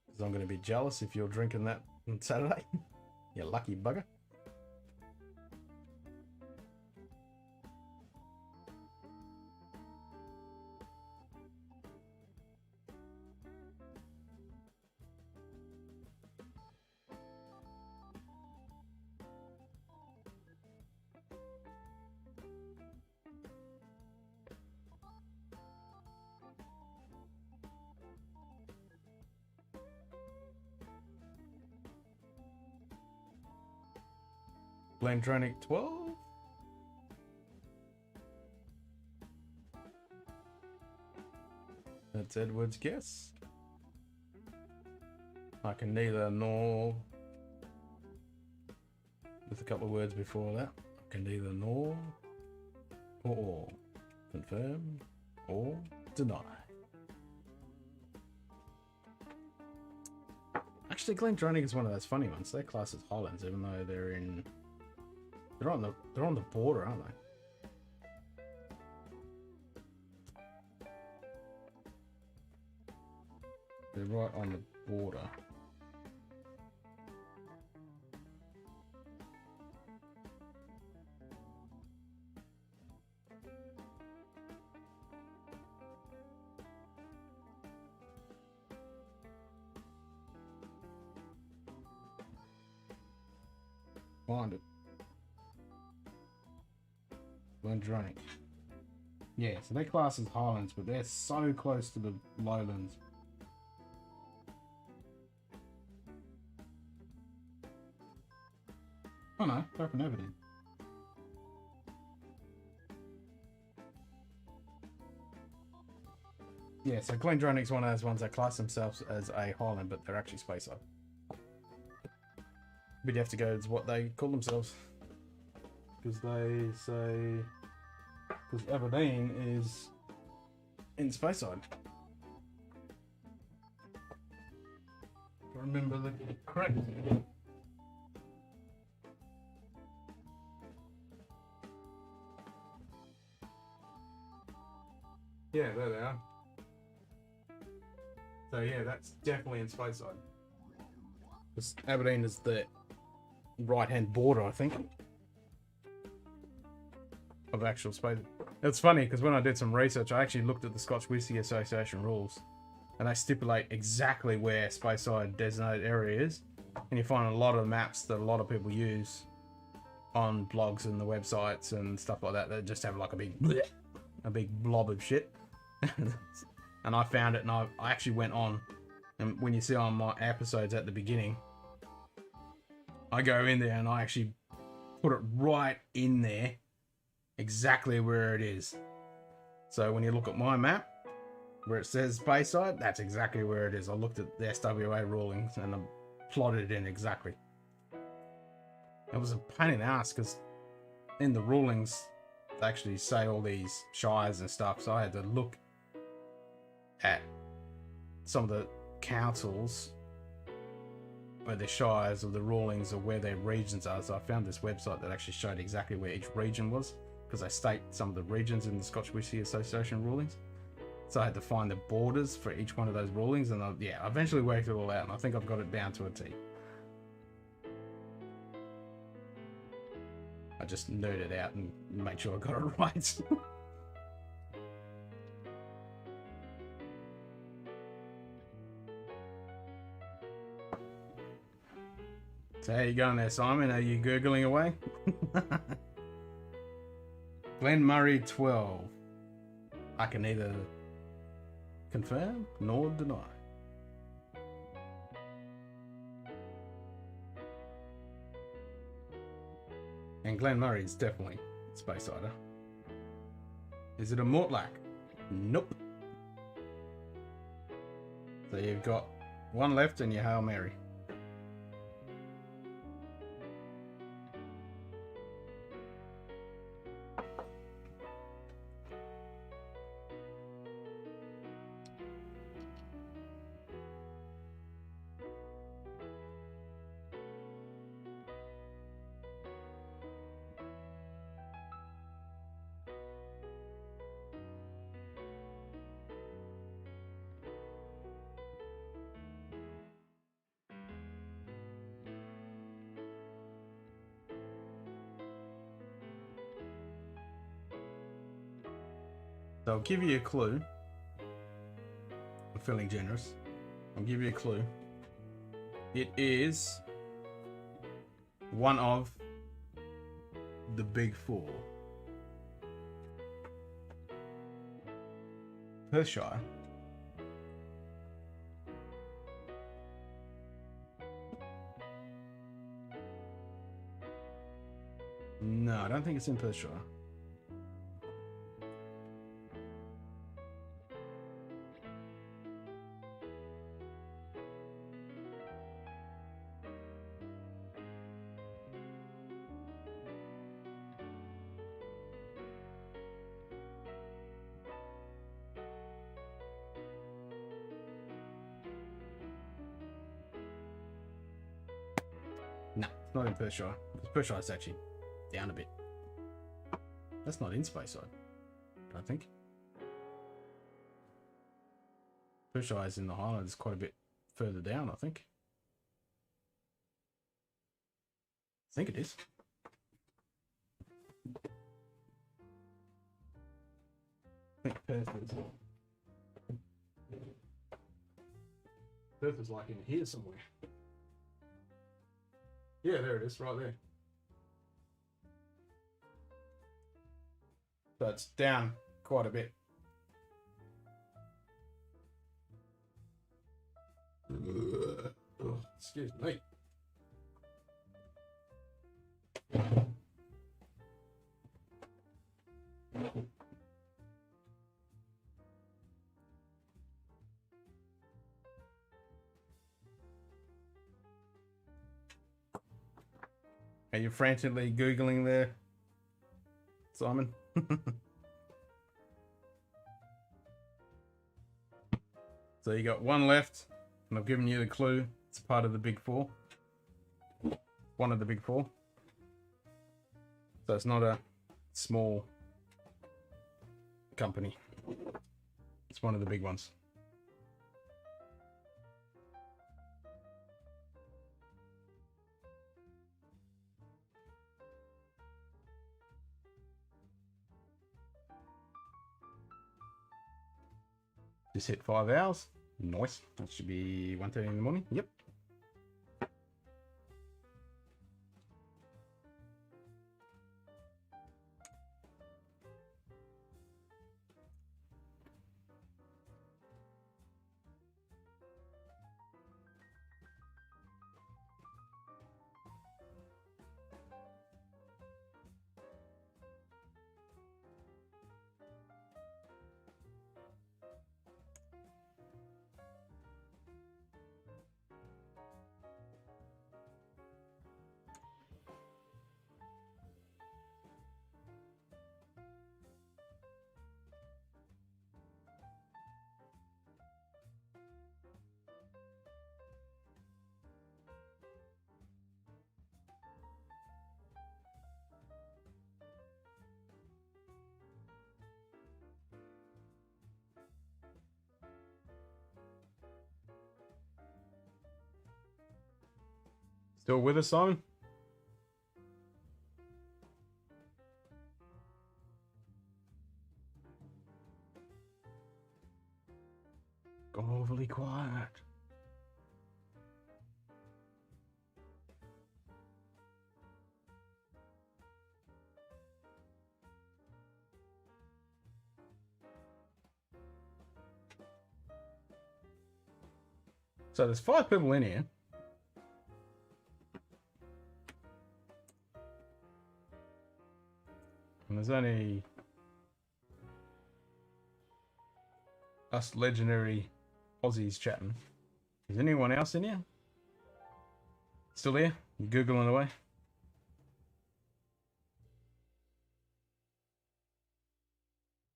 Because I'm going to be jealous if you're drinking that on Saturday. You lucky bugger. Blantronic 12? That's Edward's guess. I can neither nor With a couple of words before that. I can neither nor or confirm or deny. Actually, Glendronach is one of those funny ones. They're classed as Highlands, even though they're on the border, aren't they? They're right on the border. Find it. Glendronach. Yeah, so they're classed as Highlands, but they're so close to the lowlands. Oh no, they're up in Aberdeen. Yeah, so Glendronach's one of those ones that class themselves as a Highland, but they're actually Speyside. But you have to go to what they call themselves. Because they say... Because Aberdeen is in Speyside. Remember the correct... Yeah, there they are. So yeah, that's definitely in Speyside. Because Aberdeen is the right-hand border, I think, of actual Speyside. It's funny because when I did some research, I actually looked at the Scotch Whisky Association rules, and they stipulate exactly where Speyside designated area is. And you find a lot of maps that a lot of people use on blogs and the websites and stuff like that just have like a big blob of shit. And I found it, and I actually went on, and when you see on my episodes at the beginning, I go in there and I actually put it right in there, exactly where it is. So when you look at my map, where it says Speyside, that's exactly where it is. I looked at the SWA rulings and I plotted it in exactly. It was a pain in the ass because in the rulings, they actually say all these shires and stuff, so I had to look at some of the councils where the shires or the rulings or where their regions are. So I found this website that actually showed exactly where each region was, because they state some of the regions in the Scotch Whisky Association rulings. So I had to find the borders for each one of those rulings, and I eventually worked it all out, and I think I've got it down to a T. I just nerded out and made sure I got it right. So how you going there, Simon? Are you Googling away? Glen Murray 12. I can neither confirm nor deny. And Glen Murray is definitely Speysider. Is it a Mortlach? Nope. So you've got one left in your Hail Mary. So I'll give you a clue. I'm feeling generous. I'll give you a clue. It is one of the big four. Perthshire. No, I don't think it's in Perthshire. It's not in Perthshire. Perthshire's actually down a bit. That's not in Speyside, I don't think. Perthshire's in the Highlands quite a bit further down, I think. I think it is. I think Perth is like in here somewhere. Yeah, there it is, right there. So it's down quite a bit. Oh, excuse me. Are you frantically Googling there, Simon? So you got one left, and I've given you the clue. It's part of the big four. One of the big four. So it's not a small company. It's one of the big ones. Just hit 5 hours. Nice. That should be 1:30 in the morning. Yep. Still with us, Simon? Gone overly quiet. So there's 5 people in here. And there's only us legendary Aussies chatting. Is anyone else in here? Still here? You Googling away?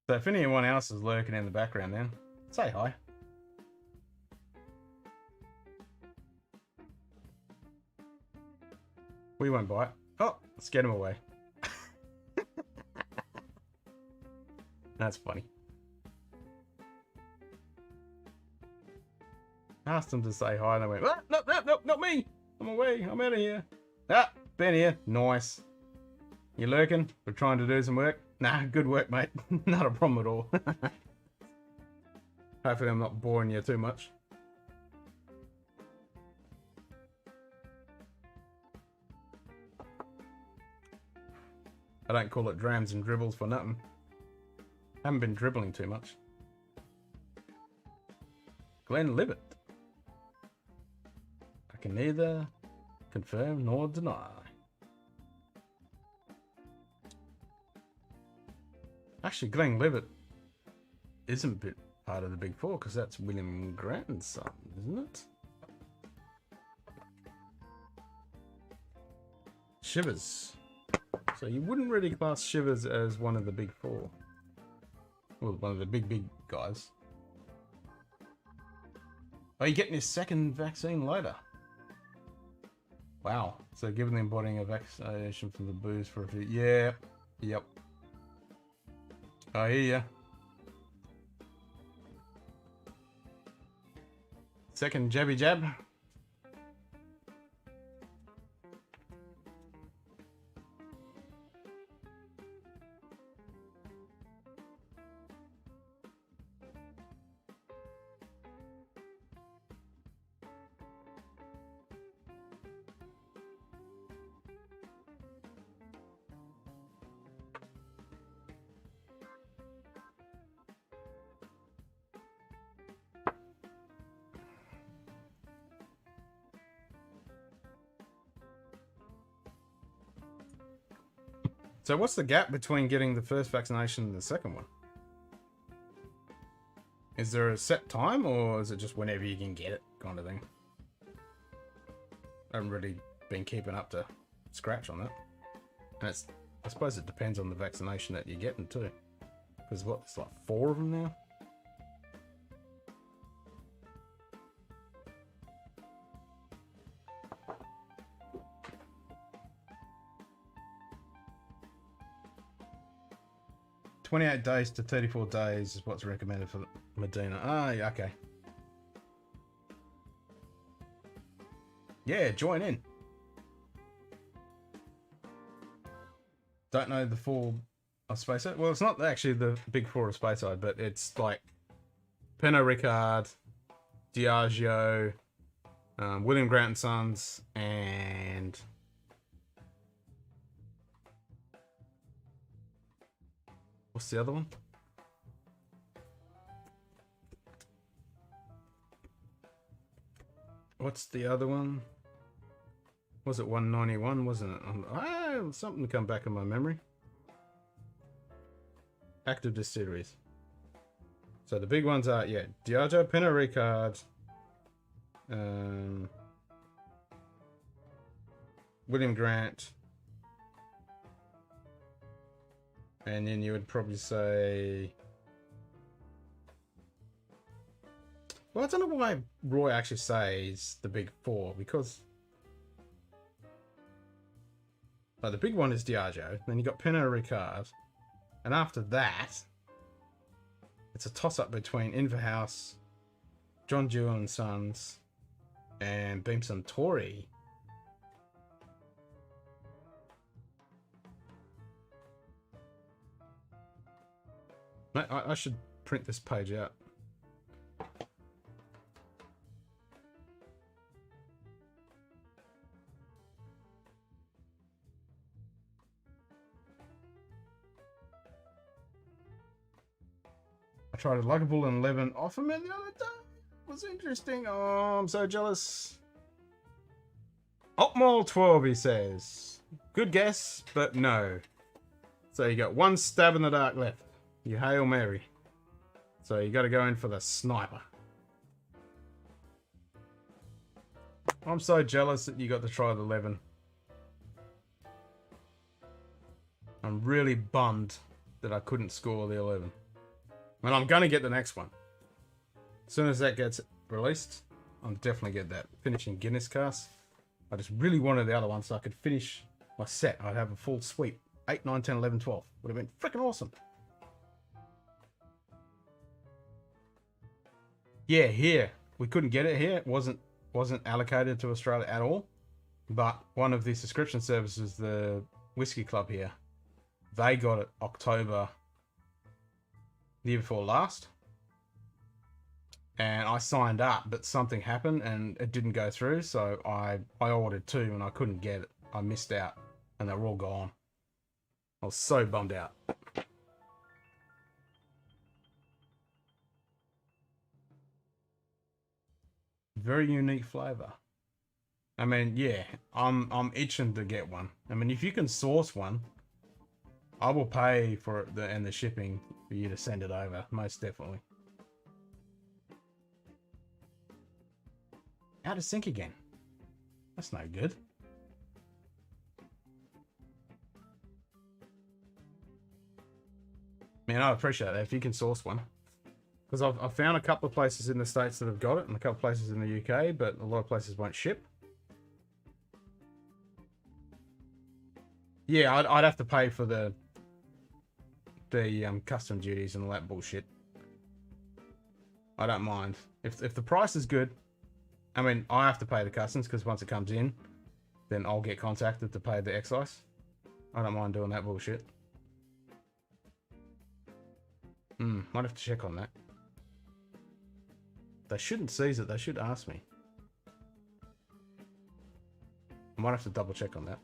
So if anyone else is lurking in the background then, say hi. We won't bite. Oh, let's get him away. That's funny. Asked them to say hi and they went, oh, no, not me. I'm away. I'm out of here. Ah, been here. Nice. You lurking? We're trying to do some work? Nah, good work, mate. Not a problem at all. Hopefully I'm not boring you too much. I don't call it Drams and Dribbles for nothing. Haven't been dribbling too much. Glenlivet. I can neither confirm nor deny. Actually, Glenlivet isn't bit part of the Big Four because that's William Grant's son, isn't it? Shivers. So you wouldn't really class Shivers as one of the Big Four. Well, one of the big guys. Oh, you're getting your second vaccine later. Wow. So given the embodying of vaccination from the booze for a few... Yeah. Yep. I hear ya. Second jabby jab. So what's the gap between getting the first vaccination and the second one? Is there a set time, or is it just whenever you can get it kind of thing? I haven't really been keeping up to scratch on that. And it's, I suppose it depends on the vaccination that you're getting too. Because what, it's like 4 of them now? "28 days to 34 days is what's recommended for Medina." Ah, yeah, okay. Yeah, join in. Don't know the full of Speyside. Well, it's not actually the big 4 of Speyside, but it's like Pernod Ricard, Diageo, William Grant and Sons, and what's the other one? What's the other one? Was it 191, wasn't it? Something to come back in my memory. Active distilleries. So the big ones are, yeah, Diageo, Pernod Ricard, William Grant, and then you would probably say... Well, I don't know why Roy actually says the big 4, because... Like, the big one is Diageo, then you got Pernod Ricard, and after that, it's a toss-up between Inverhouse, John Jewell and Sons, and Beam Suntory. I should print this page out. I tried a Lagavulin 11 off of it the other day. It was interesting. Oh, I'm so jealous. Opmal 12, he says. Good guess, but no. So you got 1 stab in the dark left. You Hail Mary. So you got to go in for the sniper. I'm so jealous that you got to try the 11. I'm really bummed that I couldn't score the 11. And I'm going to get the next one. As soon as that gets released, I'll definitely get that. Finishing Guinness cast. I just really wanted the other one so I could finish my set. I'd have a full sweep. 8, 9, 10, 11, 12. Would have been freaking awesome. Yeah, here. We couldn't get it here. It wasn't allocated to Australia at all. But one of the subscription services, the Whisky Club here, they got it October the year before last, and I signed up, but something happened and it didn't go through, so I ordered 2 and I couldn't get it. I missed out and they were all gone. I was so bummed out. Very unique flavor. I mean, yeah, I'm itching to get one. I mean, if you can source one, I will pay for it and the shipping for you to send it over, most definitely. Out of sync again. That's no good. Man, I appreciate that if you can source one. Because I've found a couple of places in the States that have got it and a couple of places in the UK, but a lot of places won't ship. Yeah, I'd have to pay for the custom duties and all that bullshit. I don't mind if the price is good. I mean, I have to pay the customs because once it comes in, then I'll get contacted to pay the excise. I don't mind doing that bullshit. Might have to check on that. They shouldn't seize it. They should ask me. I might have to double check on that.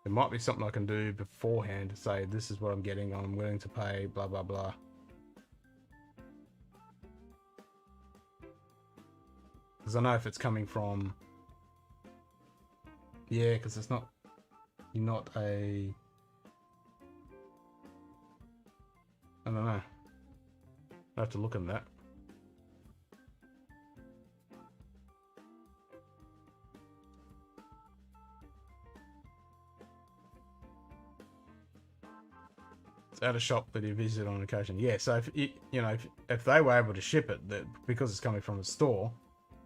There might be something I can do beforehand to say, this is what I'm getting, I'm willing to pay, blah, blah, blah. Because I know if it's coming from... Yeah, because it's not... You're not a... I don't know. I have to look at that. At a shop that you visit on occasion. Yeah, so if you know if they were able to ship it, that because it's coming from a store,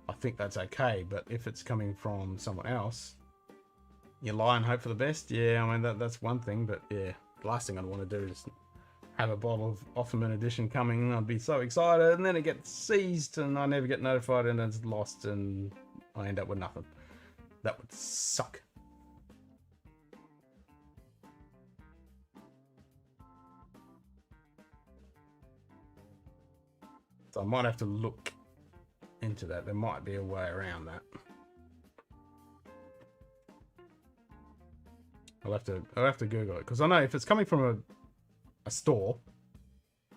I think that's okay. But if it's coming from someone else, you lie and hope for the best. Yeah, I mean that's one thing. But yeah, the last thing I'd want to do is have a bottle of Offerman edition coming. I'd be so excited, and then it gets seized, and I never get notified, and it's lost, and I end up with nothing. That would suck. So I might have to look into that. There might be a way around that. I'll have to Google it, because I know if it's coming from a store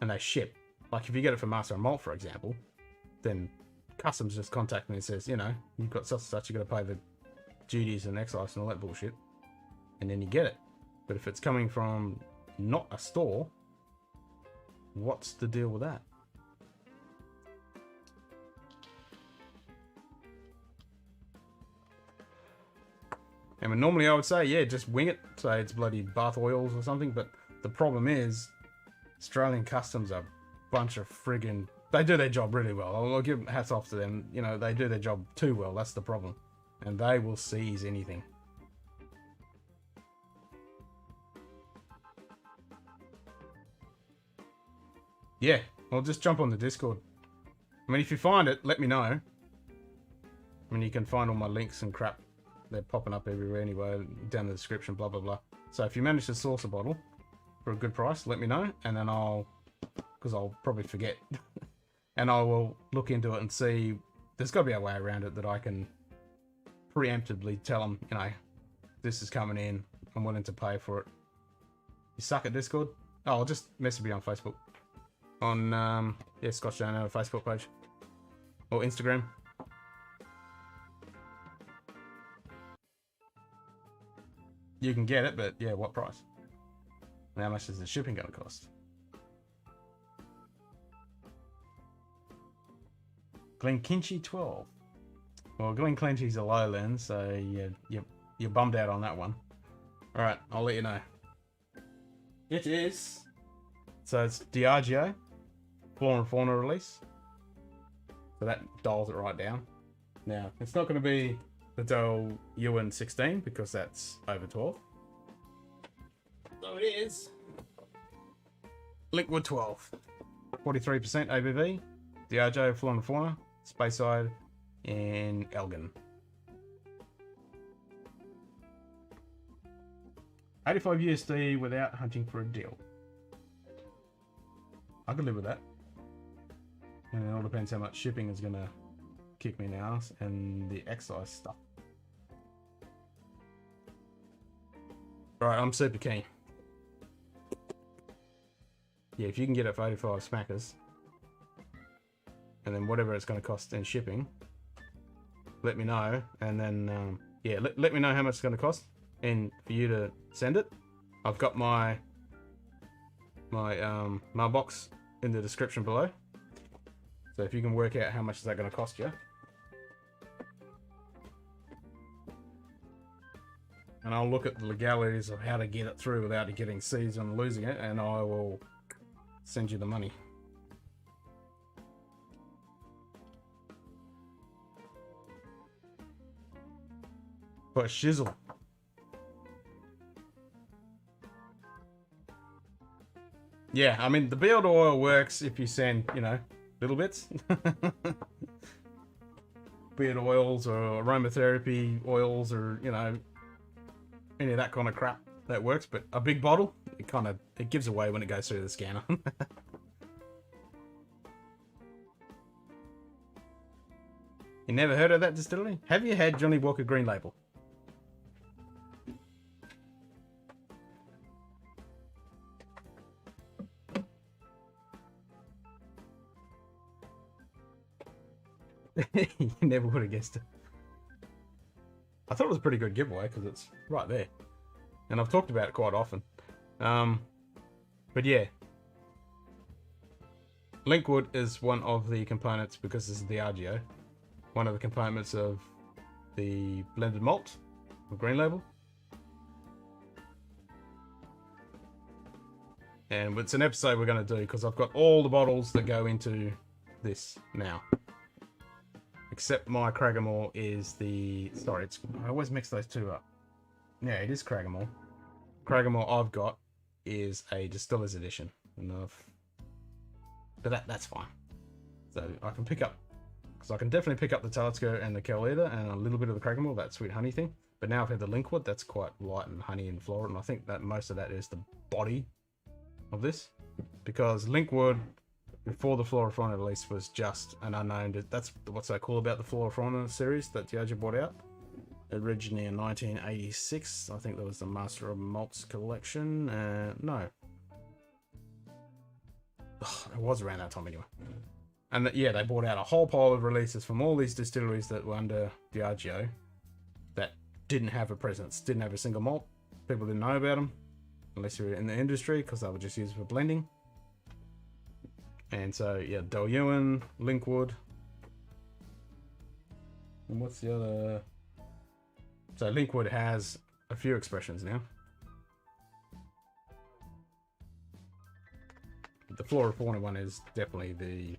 and they ship, like if you get it from Master and Malt, for example, then customs just contact me and says, you know, you've got such and such, you got to pay the duties and excise and all that bullshit, and then you get it. But if it's coming from not a store, what's the deal with that? I mean, normally I would say, yeah, just wing it, say it's bloody bath oils or something, but the problem is, Australian customs are a bunch of friggin'... They do their job really well. I'll give hats off to them. You know, they do their job too well, that's the problem. And they will seize anything. Yeah, well, just jump on the Discord. I mean, if you find it, let me know. I mean, you can find all my links and crap. They're popping up everywhere anyway, down in the description, blah, blah, blah. So if you manage to source a bottle for a good price, let me know, and then because I'll probably forget, and I will look into it and see, there's got to be a way around it that I can preemptively tell them, you know, this is coming in, I'm willing to pay for it. You suck at Discord? Oh, I'll just message me on Facebook. On, yeah, scotchdownunder Facebook page. Or Instagram. You can get it, but yeah, what price? And how much is the shipping going to cost? Glenkinchie 12. Well, Glenkinchie's a lowland, so you're bummed out on that one. Alright, I'll let you know. It is. So it's Diageo, Flora and Fauna release. So that dials it right down. Now, it's not going to be the Del Ewan 16 because that's over 12. So it is Liquid 12, 43% ABV, Diageo, Flora and Fauna, Speyside, and Elgin. 85 USD without hunting for a deal. I could live with that. And it all depends how much shipping is gonna kick me in the ass and the excise stuff. Alright, I'm super keen. Yeah, if you can get it for 85 smackers, and then whatever it's gonna cost in shipping, let me know, and then yeah, let me know how much it's gonna cost, and for you to send it. I've got my mailbox in the description below, so if you can work out how much is that going to cost you, and I'll look at the legalities of how to get it through without it getting seized and losing it, and I will send you the money. But shizzle. Yeah, I mean, the beard oil works if you send, you know, little bits. Beard oils or aromatherapy oils or, you know, any of that kind of crap, that works. But a big bottle, it gives away when it goes through the scanner. You never heard of that distillery? Have you had Johnny Walker Green Label? You never would have guessed it. I thought it was a pretty good giveaway because it's right there. And I've talked about it quite often. But yeah. Linkwood is one of the components, because this is the RGO, one of the components of the blended malt of Green Label. And it's an episode we're going to do because I've got all the bottles that go into this now. Except my Cragganmore is the... Sorry, I always mix those two up. Yeah, it is Cragganmore. Cragganmore I've got is a Distiller's Edition. But that's fine. So I can pick up... Because I can definitely pick up the Talisker and the Kelleader and a little bit of the Cragganmore, that sweet honey thing. But now I've had the Linkwood, that's quite light and honey and floral. And I think that most of that is the body of this. Because Linkwood... before the Flora Fauna release was just an unknown. That's what's so cool about the Flora Fauna series that Diageo brought out. Originally in 1986, I think that was the Master of Malts collection. No. It was around that time anyway. And yeah, they brought out a whole pile of releases from all these distilleries that were under Diageo that didn't have a presence, didn't have a single malt. People didn't know about them, unless you're in the industry, because they were just used for blending. And so, yeah, Del Ewan, Linkwood. And what's the other? So, Linkwood has a few expressions now. The Flora Fauna one is definitely the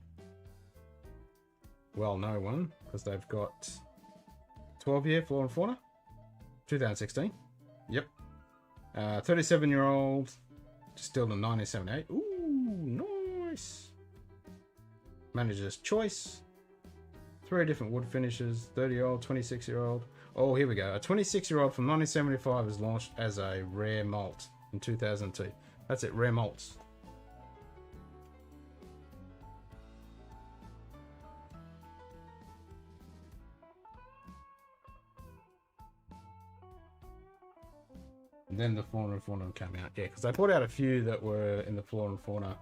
well-known one, because they've got 12-year Flora Fauna, 2016. Yep. 37-year-old, distilled in 1978. Ooh, nice. Manager's choice. 3 different wood finishes. 30-year-old, 26-year-old. Oh, here we go. A 26-year-old from 1975 is launched as a rare malt in 2002. That's it, rare malts. And then the Flora and Fauna came out. Yeah, because they brought out a few that were in the Flora and Fauna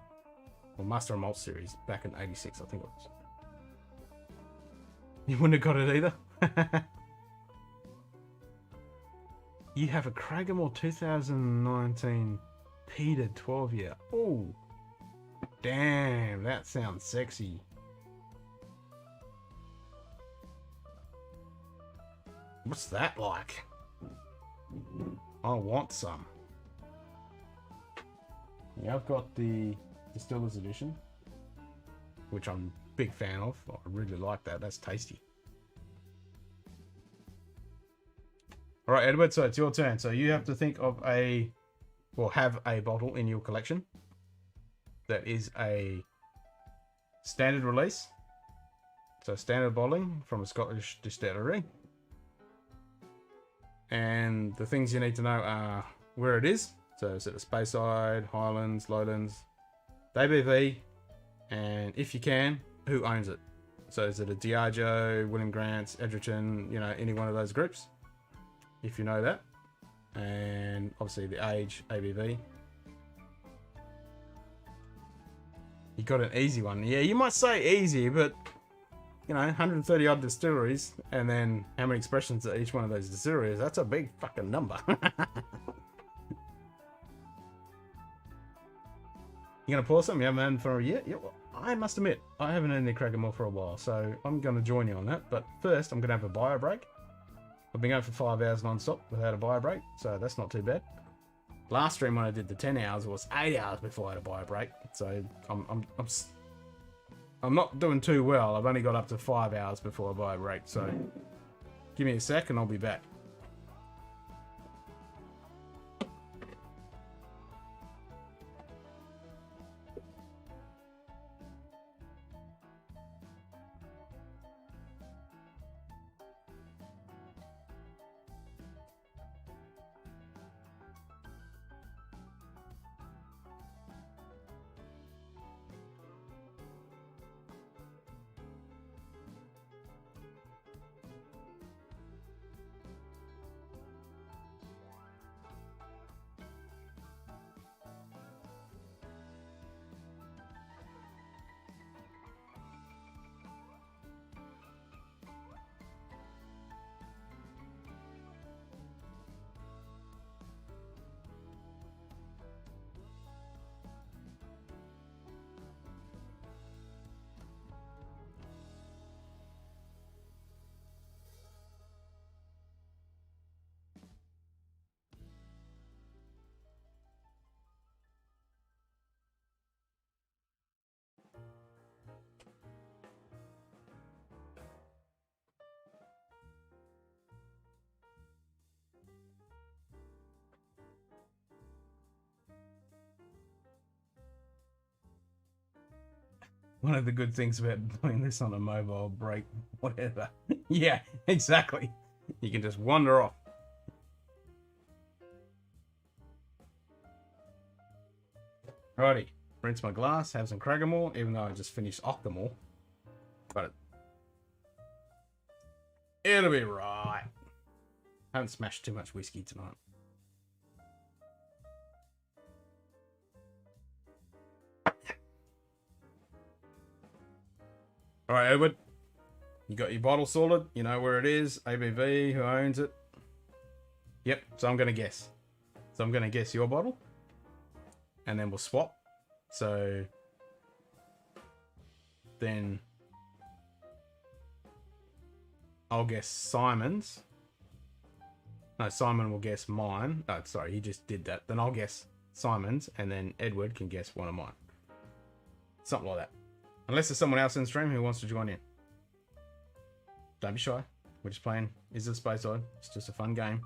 or Master of Malt series back in 86, I think it was. You wouldn't have got it either. You have a Cragganmore 2019 peated 12-year. Oh, damn, that sounds sexy. What's that like? I want some. Yeah, I've got the Distiller's Edition, which I'm a big fan of. I really like that. That's tasty. All right, Edward, so it's your turn. So you have to think of have a bottle in your collection that is a standard release. So standard bottling from a Scottish distillery. And the things you need to know are where it is. So is it a Speyside, Highlands, Lowlands, the ABV, and if you can, who owns it? So is it a Diageo, William Grant's, Edgerton, you know, any one of those groups? If you know that. And obviously the age, ABV. You got an easy one. Yeah, you might say easy, but you know, 130 odd distilleries, and then how many expressions at each one of those distilleries, that's a big fucking number. You gonna pour some? You haven't had for a year? Yeah, well, I must admit, I haven't had any Cragganmore for a while, so I'm gonna join you on that. But first, I'm gonna have a bio break. I've been going for 5 hours non-stop without a bio break, so that's not too bad. Last stream when I did the 10 hours, it was 8 hours before I had a bio break, so I'm not doing too well. I've only got up to 5 hours before a bio break, so give me a sec and I'll be back. one of the good things about doing this on a mobile break, whatever. Yeah, exactly. You can just wander off. Alrighty, rinse my glass, have some Craggamore, even though I just finished Octomore. But it'll be right. Haven't smashed too much whiskey tonight. Alright, Edward. You got your bottle sorted. You know where it is. ABV, who owns it. Yep, so I'm going to guess. So I'm going to guess your bottle. And then we'll swap. So then I'll guess Simon's. No, Simon will guess mine. Oh, sorry, he just did that. Then I'll guess Simon's, and then Edward can guess one of mine. Something like that. Unless there's someone else in the stream who wants to join in. Don't be shy. We're just playing Is It Space Side. It's just a fun game.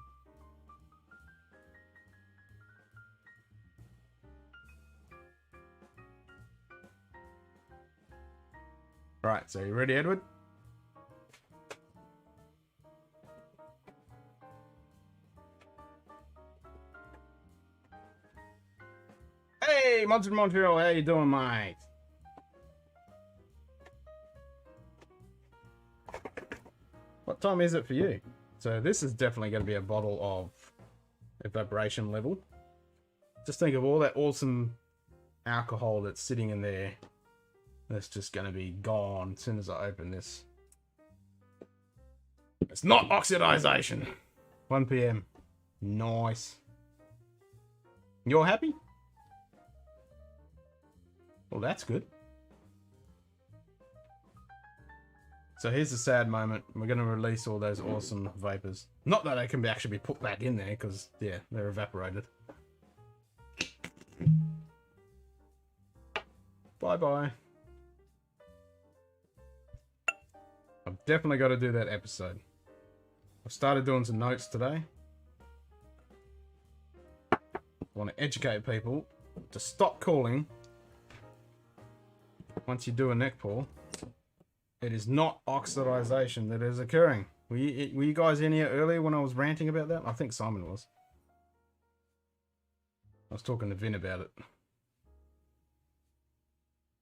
Right, so you ready, Edward? Hey, Monster Montreal, how you doing, mate? What time is it for you? So this is definitely going to be a bottle of evaporation level. Just think of all that awesome alcohol that's sitting in there. That's just going to be gone as soon as I open this. It's not oxidization. 1 PM. Nice. You're happy? Well, that's good. So here's the sad moment. We're going to release all those awesome vapors. Not that they can actually be put back in there, because, yeah, they're evaporated. Bye-bye. I've definitely got to do that episode. I've started doing some notes today. I want to educate people to stop calling once you do a neck pour. It is not oxidization that is occurring. Were you guys in here earlier when I was ranting about that? I think Simon was. I was talking to Vin about it.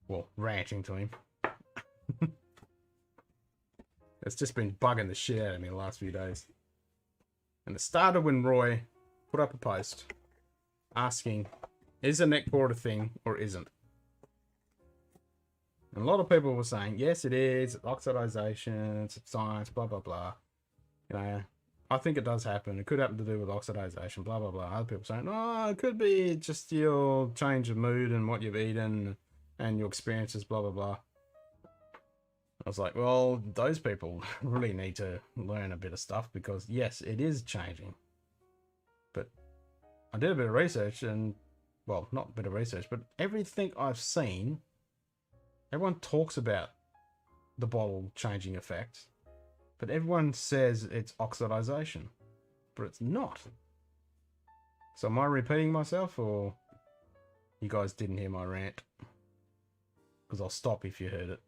Well, ranting to him. It's just been bugging the shit out of me the last few days. And it started when Roy put up a post asking, is a neck pour a thing or isn't? And a lot of people were saying, yes, it is. It's oxidization. It's science, blah, blah, blah. You know, I think it does happen. It could happen to do with oxidization, blah, blah, blah. Other people saying, oh, it could be just your change of mood and what you've eaten and your experiences, blah, blah, blah. I was like, well, those people really need to learn a bit of stuff because, yes, it is changing. But I did a bit of research and, well, not a bit of research, but everything I've seen, everyone talks about the bottle changing effect, but everyone says it's oxidization, but it's not. So am I repeating myself, or you guys didn't hear my rant? Because I'll stop if you heard it.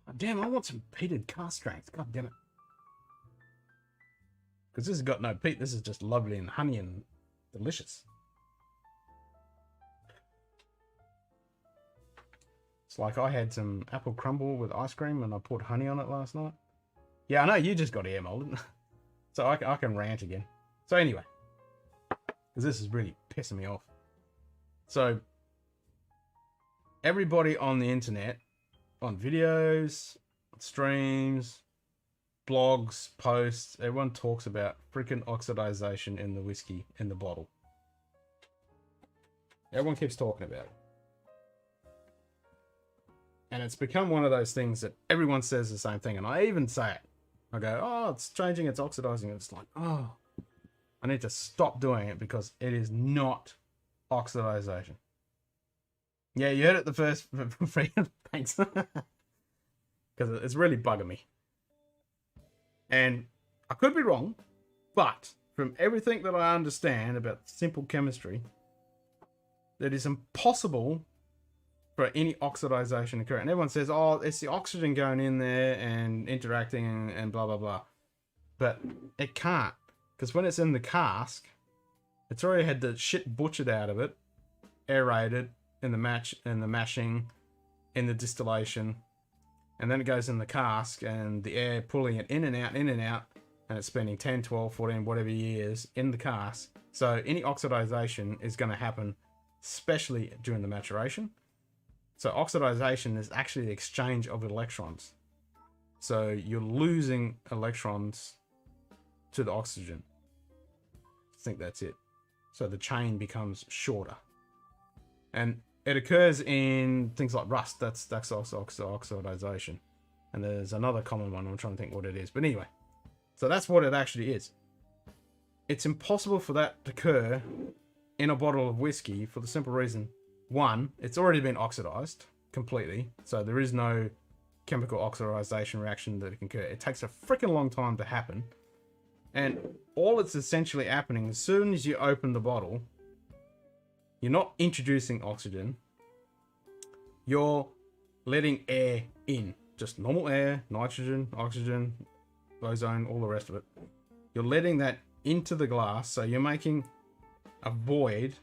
God damn, I want some peated cask strength. God damn it. Because this has got no peat. This is just lovely and honey and delicious. It's like I had some apple crumble with ice cream and I put honey on it last night. Yeah, I know you just got air molded. So I can rant again. So anyway. Because this is really pissing me off. So everybody on the internet, on videos, streams, blogs, posts, everyone talks about freaking oxidization in the whiskey in the bottle. Everyone keeps talking about it. And it's become one of those things that everyone says the same thing. And I even say it. I go, oh, it's changing, it's oxidizing. And it's like, oh, I need to stop doing it because it is not oxidization. Yeah, you heard it the first. Thanks. Because it's really bugging me. And I could be wrong, but from everything that I understand about simple chemistry, that is impossible for any oxidization to occur. And everyone says, oh, it's the oxygen going in there and interacting and blah, blah, blah. But it can't, because when it's in the cask, it's already had the shit butchered out of it, aerated in the mashing, in the distillation, and then it goes in the cask and the air pulling it in and out, and it's spending 10, 12, 14, whatever years in the cask. So any oxidization is going to happen, especially during the maturation. So oxidization is actually the exchange of electrons. So you're losing electrons to the oxygen. I think that's it. So the chain becomes shorter. And it occurs in things like rust. That's oxidization. And there's another common one. I'm trying to think what it is. But anyway, so that's what it actually is. It's impossible for that to occur in a bottle of whiskey for the simple reason, one, it's already been oxidized completely. So there is no chemical oxidization reaction that can occur. It takes a freaking long time to happen. And all it's essentially happening, as soon as you open the bottle, you're not introducing oxygen. You're letting air in. Just normal air, nitrogen, oxygen, ozone, all the rest of it. You're letting that into the glass. So you're making a void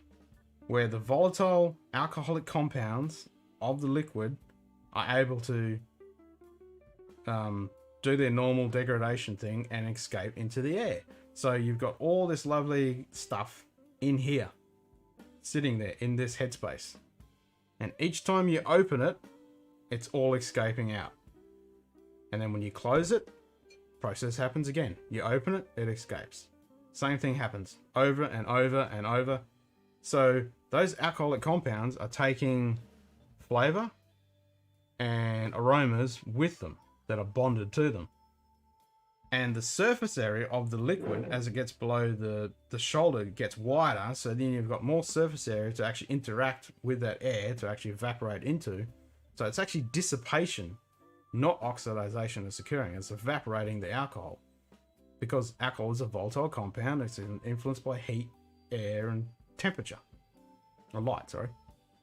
where the volatile alcoholic compounds of the liquid are able to do their normal degradation thing and escape into the air. So you've got all this lovely stuff in here, sitting there in this headspace. And each time you open it, it's all escaping out. And then when you close it, process happens again. You open it, it escapes. Same thing happens over and over and over. So those alcoholic compounds are taking flavor and aromas with them that are bonded to them. And the surface area of the liquid, as it gets below the shoulder, gets wider. So then you've got more surface area to actually interact with that air to actually evaporate into. So it's actually dissipation, not oxidization that's occurring. It's evaporating the alcohol. Because alcohol is a volatile compound. It's influenced by heat, air, and temperature. Or light, sorry.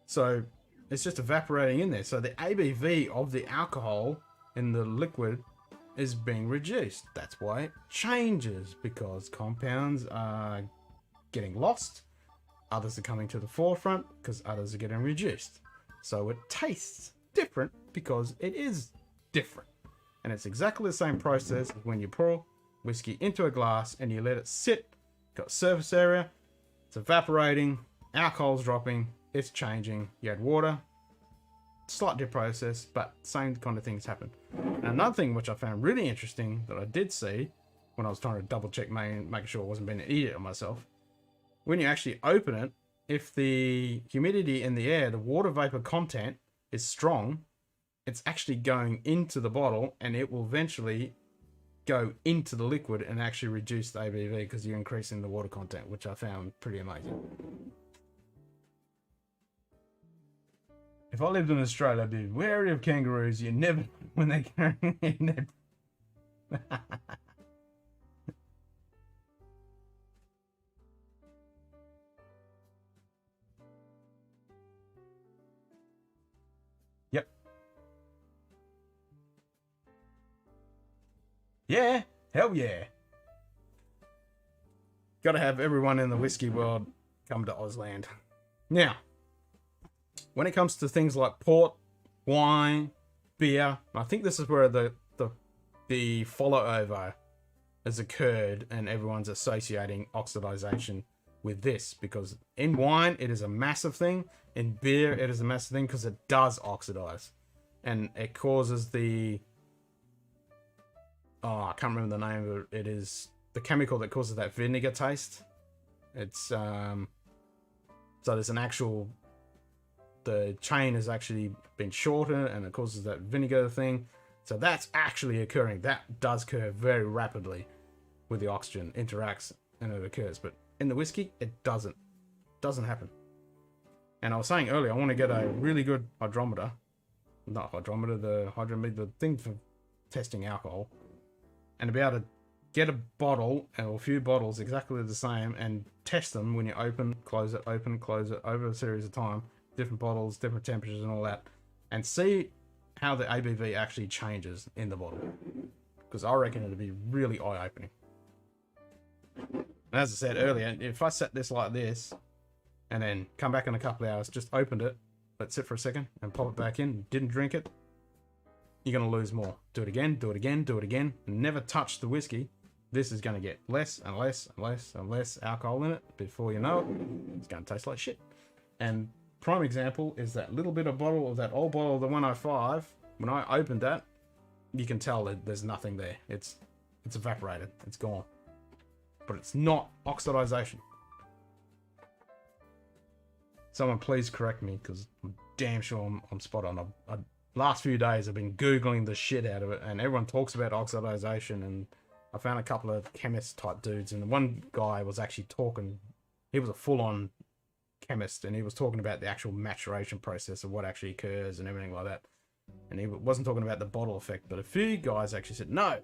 So it's just evaporating in there. So the ABV of the alcohol in the liquid is being reduced. That's why it changes, because compounds are getting lost. Others are coming to the forefront because others are getting reduced. So it tastes different because it is different. And it's exactly the same process as when you pour whiskey into a glass and you let it sit. Got surface area, it's evaporating, alcohol's dropping, it's changing. You add water, slight different process, but same kind of things happen. And another thing which I found really interesting that I did see when I was trying to double check making sure I wasn't being an idiot on myself, when you actually open it, if the humidity in the air, the water vapor content is strong, it's actually going into the bottle and it will eventually go into the liquid and actually reduce the ABV because you're increasing the water content, which I found pretty amazing. If I lived in Australia, I'd be wary of kangaroos. You never know when they're carrying in their... Yep. Yeah, hell yeah. Gotta have everyone in the whiskey world come to Auslan. Now, when it comes to things like port, wine, beer, I think this is where the follow over has occurred and everyone's associating oxidization with this, because in wine it is a massive thing, in beer it is a massive thing because it does oxidize and it causes the I can't remember the name of it. It is the chemical that causes that vinegar taste. It's so there's an actual, the chain has actually been shortened and it causes that vinegar thing. So that's actually occurring. That does occur very rapidly with the oxygen, interacts and it occurs. But in the whiskey, it doesn't happen. And I was saying earlier, I want to get a really good hydrometer. Not hydrometer, the hydrometer, the thing for testing alcohol. And to be able to get a bottle or a few bottles exactly the same and test them when you open, close it over a series of time, different bottles, different temperatures and all that, and see how the ABV actually changes in the bottle. Because I reckon it'll be really eye-opening. And as I said earlier, if I set this like this and then come back in a couple of hours, just opened it, let it sit for a second and pop it back in, didn't drink it, you're going to lose more. Do it again, do it again, do it again. Never touch the whiskey. This is going to get less and less and less and less alcohol in it. Before you know it, it's going to taste like shit. And prime example is that little bit of bottle of that old bottle of the 105. When I opened that, you can tell that there's nothing there. It's evaporated. It's gone. But it's not oxidization. Someone please correct me, because I'm damn sure I'm spot on. Last few days I've been Googling the shit out of it, and everyone talks about oxidization, and I found a couple of chemist type dudes, and one guy was actually talking, he was a full-on chemist, and he was talking about the actual maturation process of what actually occurs and everything like that. And he wasn't talking about the bottle effect, but a few guys actually said, no,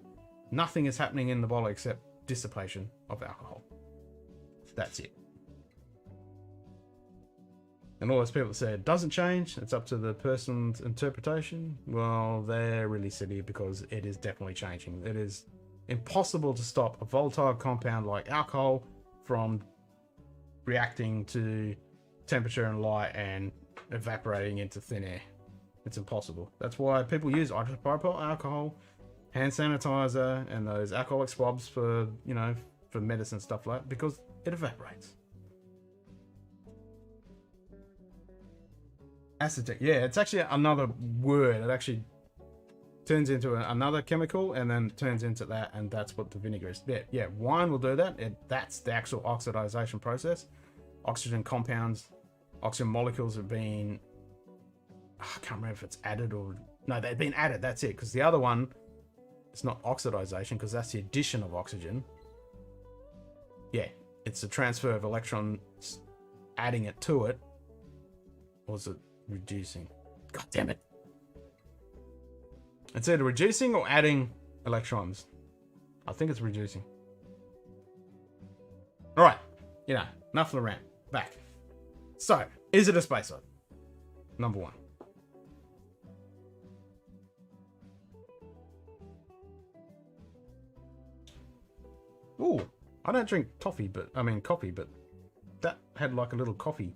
nothing is happening in the bottle except dissipation of alcohol. That's it. And all those people that say it doesn't change, it's up to the person's interpretation, well, they're really silly, because it is definitely changing. It is impossible to stop a volatile compound like alcohol from reacting to temperature and light and evaporating into thin air. It's impossible. That's why people use isopropyl alcohol, hand sanitizer, and those alcoholic swabs for, you know, for medicine stuff like that, because it evaporates. Acetic, yeah, it's actually another word. It actually turns into another chemical and then turns into that, and that's what the vinegar is. Yeah, wine will do that. That's the actual oxidization process. Oxygen compounds, oxygen molecules have been, I can't remember if it's added or, no, they've been added, that's it. Because the other one, it's not oxidization, because that's the addition of oxygen. Yeah, it's the transfer of electrons, adding it to it. Or is it reducing? God damn it. It's either reducing or adding electrons. I think it's reducing. Alright, you know, enough of the rant. Back. So, is it a space side? Number one. Ooh, I don't drink coffee, but that had like a little coffee.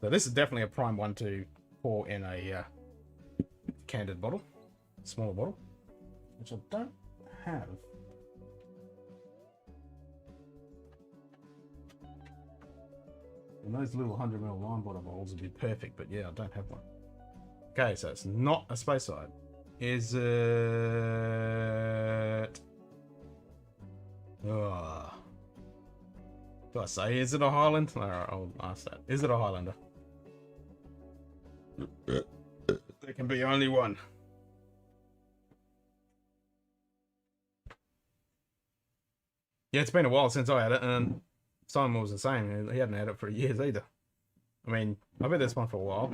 So this is definitely a prime one to pour in a candid bottle, smaller bottle, which I don't have. And those little 100ml wine bottle bottles would be perfect, but yeah, I don't have one. Okay, so it's not a space side. Is it? Oh. Do I say, is it a Highland? Alright, I'll ask that. Is it a Highlander? There can be only one. Yeah, it's been a while since I had it, and Simon was the same. He hadn't had it for years either. I mean, I've had this one for a while,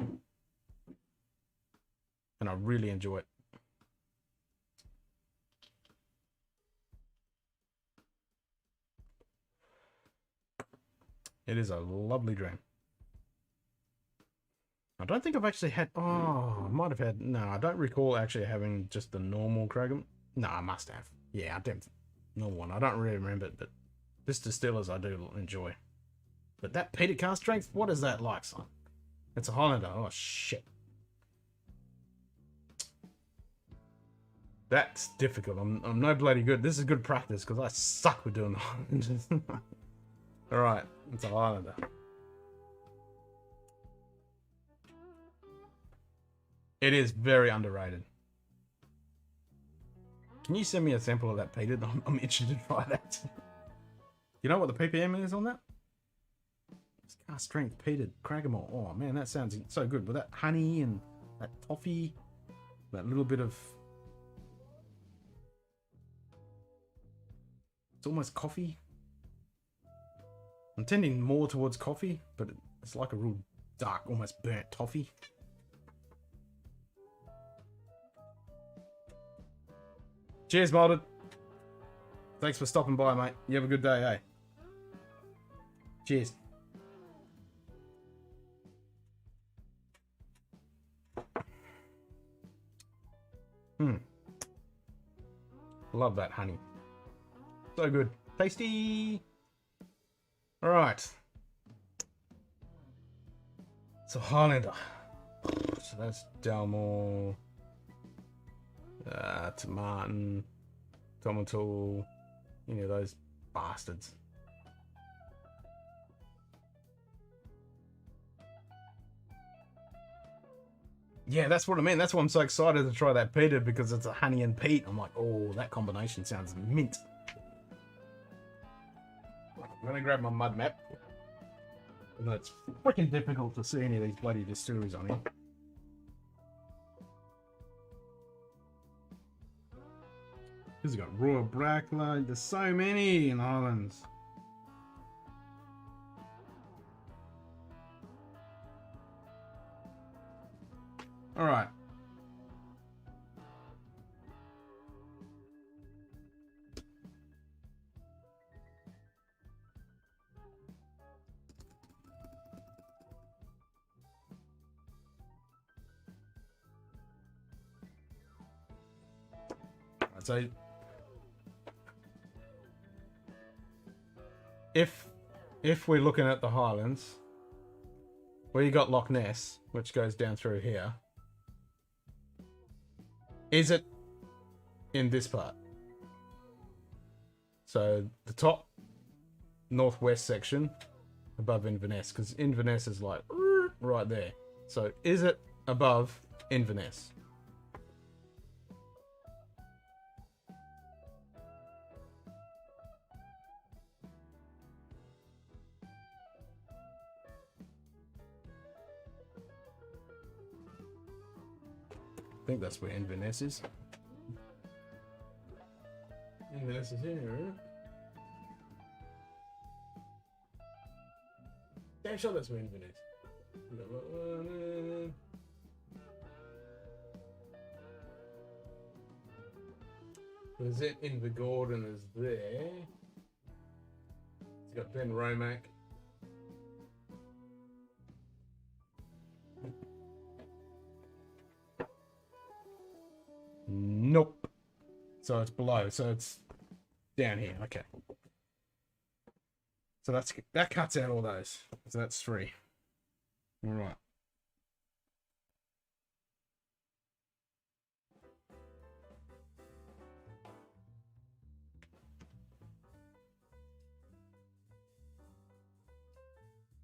and I really enjoy it. It is a lovely dram. I don't think I've actually had... Oh, I might have had... No, I don't recall actually having just the normal Kragan. No, I must have. Yeah, I didn't. Normal one. I don't really remember it, but this distillers I do enjoy. But that peated cask strength, what is that like, son? It's a Highlander. Oh, shit. That's difficult. I'm no bloody good. This is good practice, because I suck with doing Highlanders. Alright, it's a Highlander. It is very underrated. Can you send me a sample of that peated? I'm itching to try that. You know what the ppm is on that? It's cask strength peated Craggamore. Oh man, that sounds so good. With that honey and that toffee, that little bit of... It's almost coffee. I'm tending more towards coffee, but it's like a real dark, almost burnt toffee. Cheers, Molded. Thanks for stopping by, mate. You have a good day, eh? Cheers. Love that honey. So good. Tasty. All right. So Highlander. So that's Dalmore. Tomatin. Tomato. Any of those bastards. Yeah, that's what I mean. That's why I'm so excited to try that peated, because it's a honey and peat. I'm like, oh, that combination sounds mint. I'm gonna grab my mud map. And it's freaking difficult to see any of these bloody distilleries on here. Because we've got Royal Bracklow. There's so many in Highlands. All right. So if we're looking at the Highlands, where you got Loch Ness, which goes down through here, is it in this part? So the top northwest section above Inverness, because Inverness is like right there. So is it above Inverness? I think that's where Inverness is. Inverness is here. Damn sure that's where Inverness. There's it Invergordon is there. It's got Ben Romac. Nope. So it's below. So it's down here. Okay. So that cuts out all those. So that's 3. All right.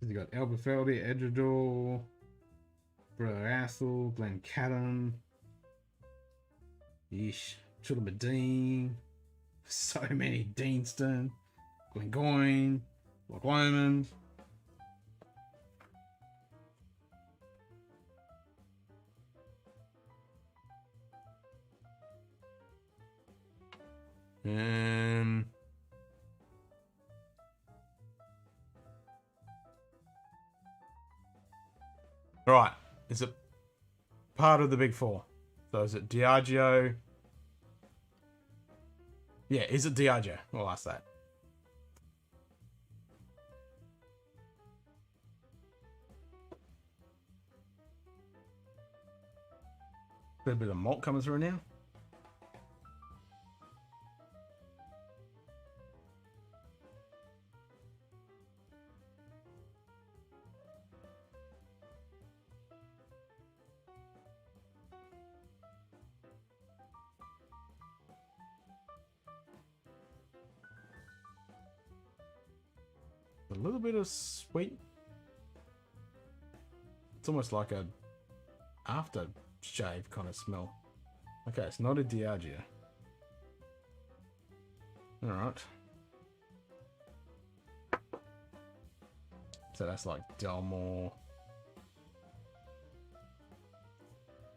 You got Elberfeldy, Edredor, Broathel, Glencadam. Yeesh. Chilabadine. So many. Deanston. Glengoyne. Loch Lomond. Right. Is it part of the Big 4? So is it Diageo? Yeah, is it Diageo? We'll ask that. Got a bit of malt coming through now. A little bit of sweet. It's almost like a aftershave kind of smell. Okay, it's not a Diageo. Alright. So that's like Dalmore.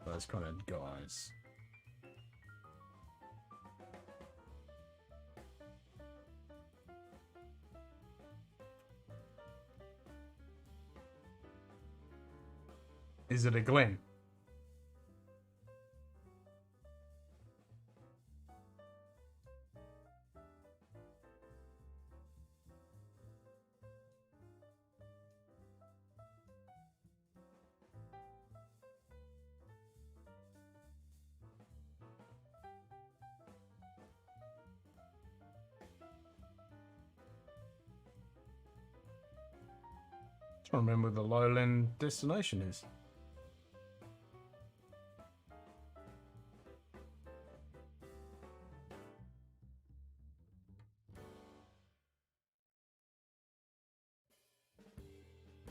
Those kind of guys. Is it a Glen? I don't remember what the lowland destination is.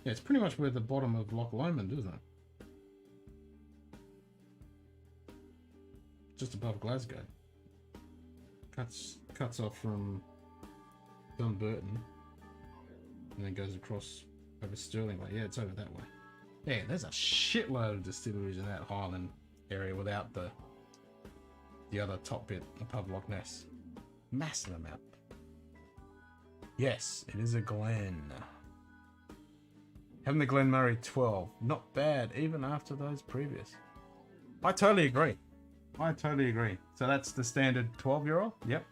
Yeah, it's pretty much where the bottom of Loch Lomond, isn't it? Just above Glasgow. Cuts off from Dunburton and then goes across over Stirling Way. Yeah, it's over that way. Yeah, there's a shitload of distilleries in that Highland area without the other top bit above Loch Ness. Massive amount. Yes, it is a Glen. Having the Glen Murray 12, not bad, even after those previous. I totally agree. So that's the standard 12-year-old? Yep.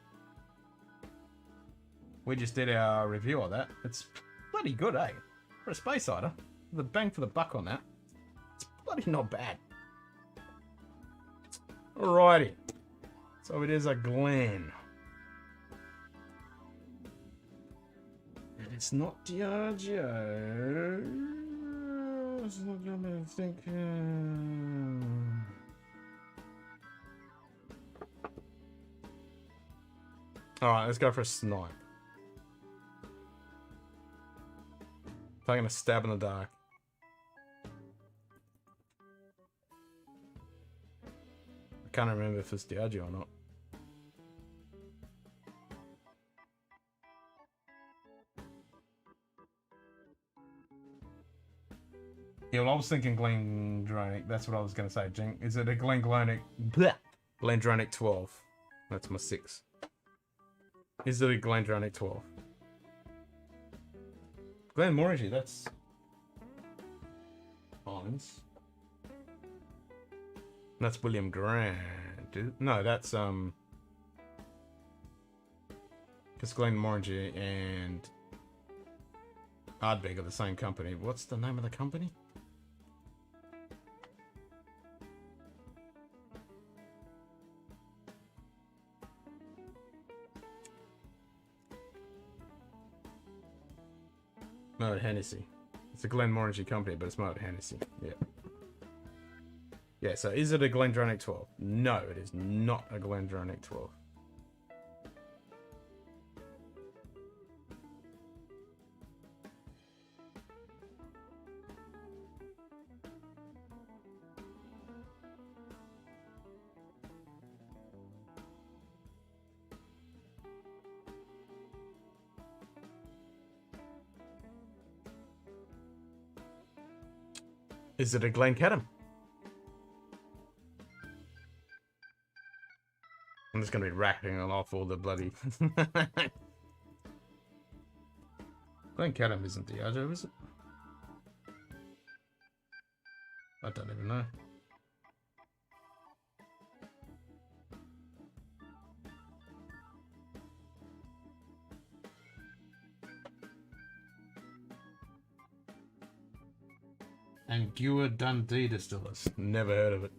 We just did our review of that. It's bloody good, eh? For a space cider. The bang for the buck on that. It's bloody not bad. Alrighty. So it is a Glen. And it's not Diageo. It's not gonna think. Alright, let's go for a snipe. Taking a stab in the dark. I can't remember if it's Diageo or not. Yeah, well, I was thinking Glendronach. That's what I was going to say. Is it a Glendronach? Glendronach 12. That's my 6. Is it a Glendronach 12? Glenmorangie, that's Highlands. That's William Grant. No, that's because Glenmorangie and Ardbeg are the same company. What's the name of the company? Moët Hennessy. It's a Glenmorangie company, but it's Moët Hennessy. Yeah. Yeah, so is it a Glendronach 12? No, it is not a Glendronach 12. Is it a Glencadam? I'm just going to be racking off all the bloody... Glencadam isn't Diageo, is it? I don't even know. Angua Dundee Distillers. Never heard of it.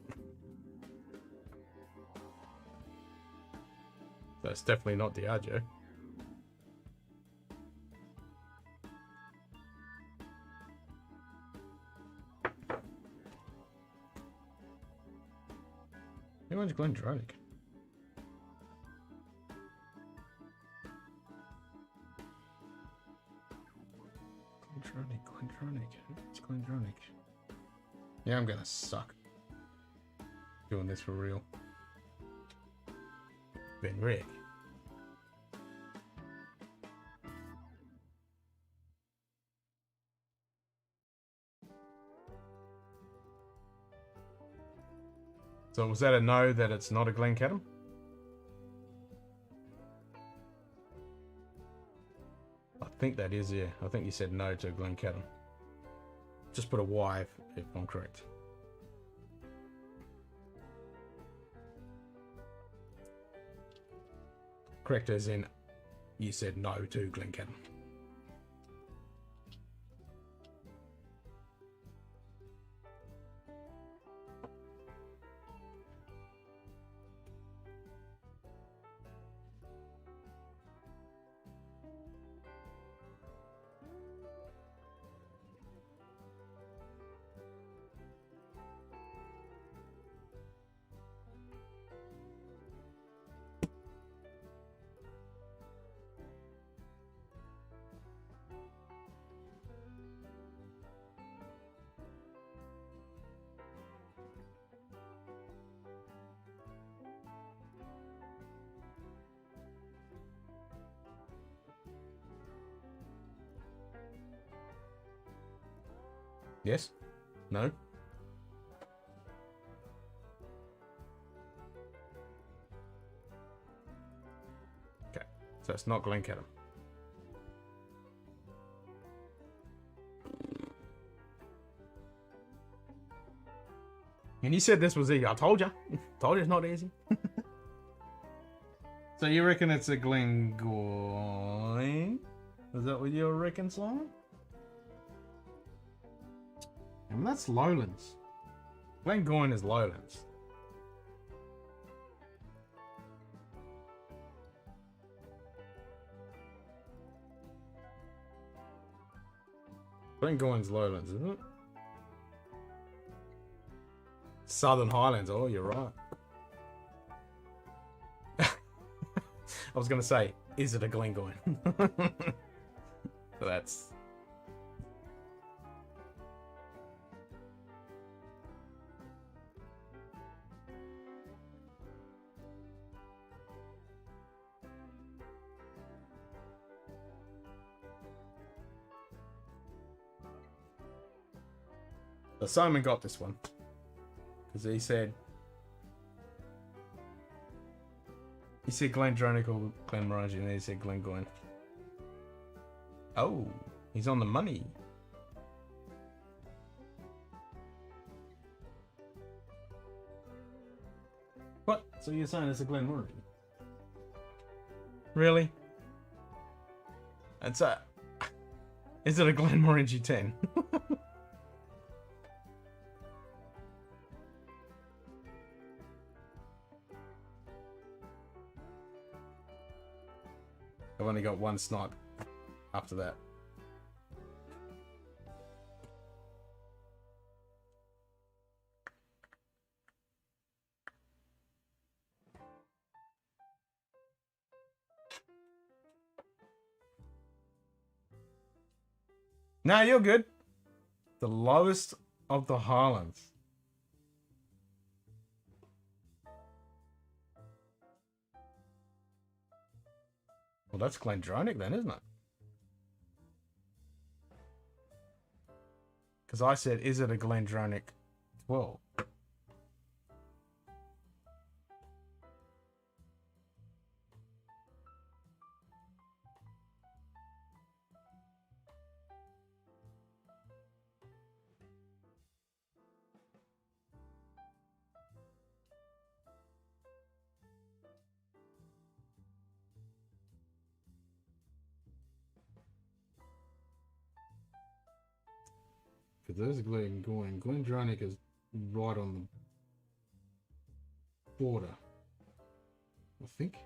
That's definitely not Diageo. Who owns Glendronach? Glendronach. It's Glendronach. Yeah, I'm gonna suck doing this for real. Ben Rick. So was that a no that it's not a Glencadam? I think that is, yeah. I think you said no to Glencadam. Just put a Y if I'm correct. Correct as in you said no to Glencairn. Yes? No? Okay, so it's not Glencairn. And you said this was easy. I told you. Told you it's not easy. So you reckon it's a Glengoyne? Is that what you reckon, Simon? And that's Lowlands. Glengoyne is Lowlands. Glengoyne's Lowlands, isn't it? Southern Highlands. Oh, you're right. I was going to say, is it a Glengoyne? So that's... So Simon got this one. Because he said Glendronach or Glenmorangie, and then he said Glengoyne. Oh, he's on the money. What? So you're saying it's a Glenmorangie? Really? It's a... Is it a Glenmorangie 10? I've only got one snipe after that. No, you're good. The lowest of the Highlands. Well, that's Glendronach then, isn't it? Because I said, is it a Glendronach 12? Because there's Glengoyne. Glendronach is right on the border, I think.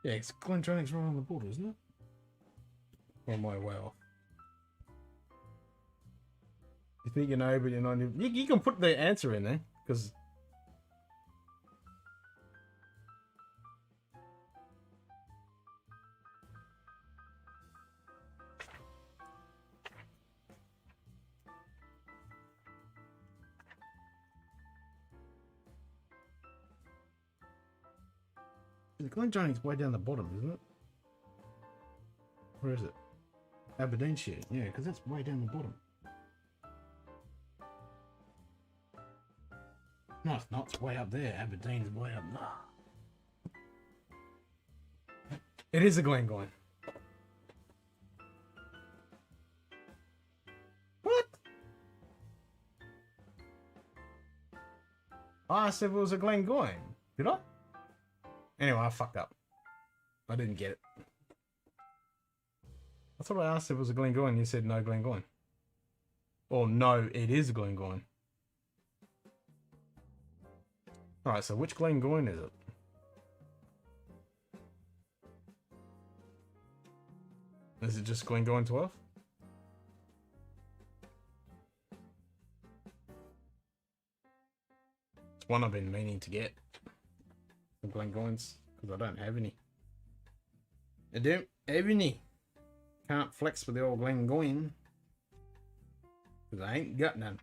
Yeah, it's Glendronach's right on the border, isn't it? Or am I way off? You think you know, but you're not. You can put the answer in there, because. The Glen Johnny's way down the bottom, isn't it? Where is it? Aberdeenshire. Yeah, because that's way down the bottom. No, it's not. It's way up there. Aberdeen's way up there. It is a Glengoyne. What? I said it was a Glengoyne. Did I? Anyway, I fucked up. I didn't get it. I thought I asked if it was a Glengoyne. You said no Glengoyne. Or no, it is a Glengoyne. Alright, so which Glengoyne is it? Is it just Glengoyne 12? It's one I've been meaning to get. The Glengoynes, because I don't have any. I don't have any. Can't flex with the old Glengoyne. Because I ain't got none.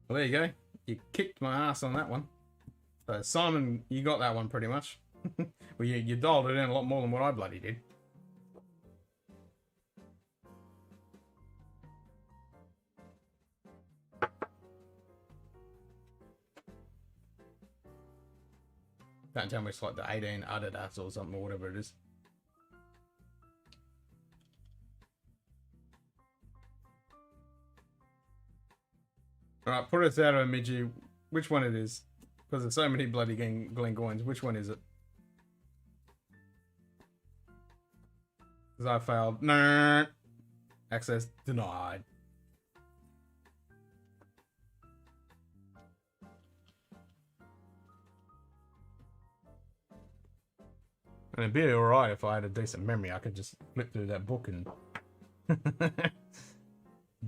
Well, there you go. You kicked my ass on that one. So, Simon, you got that one pretty much. Well, you dialed it in a lot more than what I bloody did. Don't tell me it's like the 18 Adidas or something or whatever it is. Alright, put us out of Midgie. Which one it is? Because there's so many bloody Glengoynes. Which one is it? Because I failed. No. Access denied. And it'd be alright if I had a decent memory. I could just flip through that book and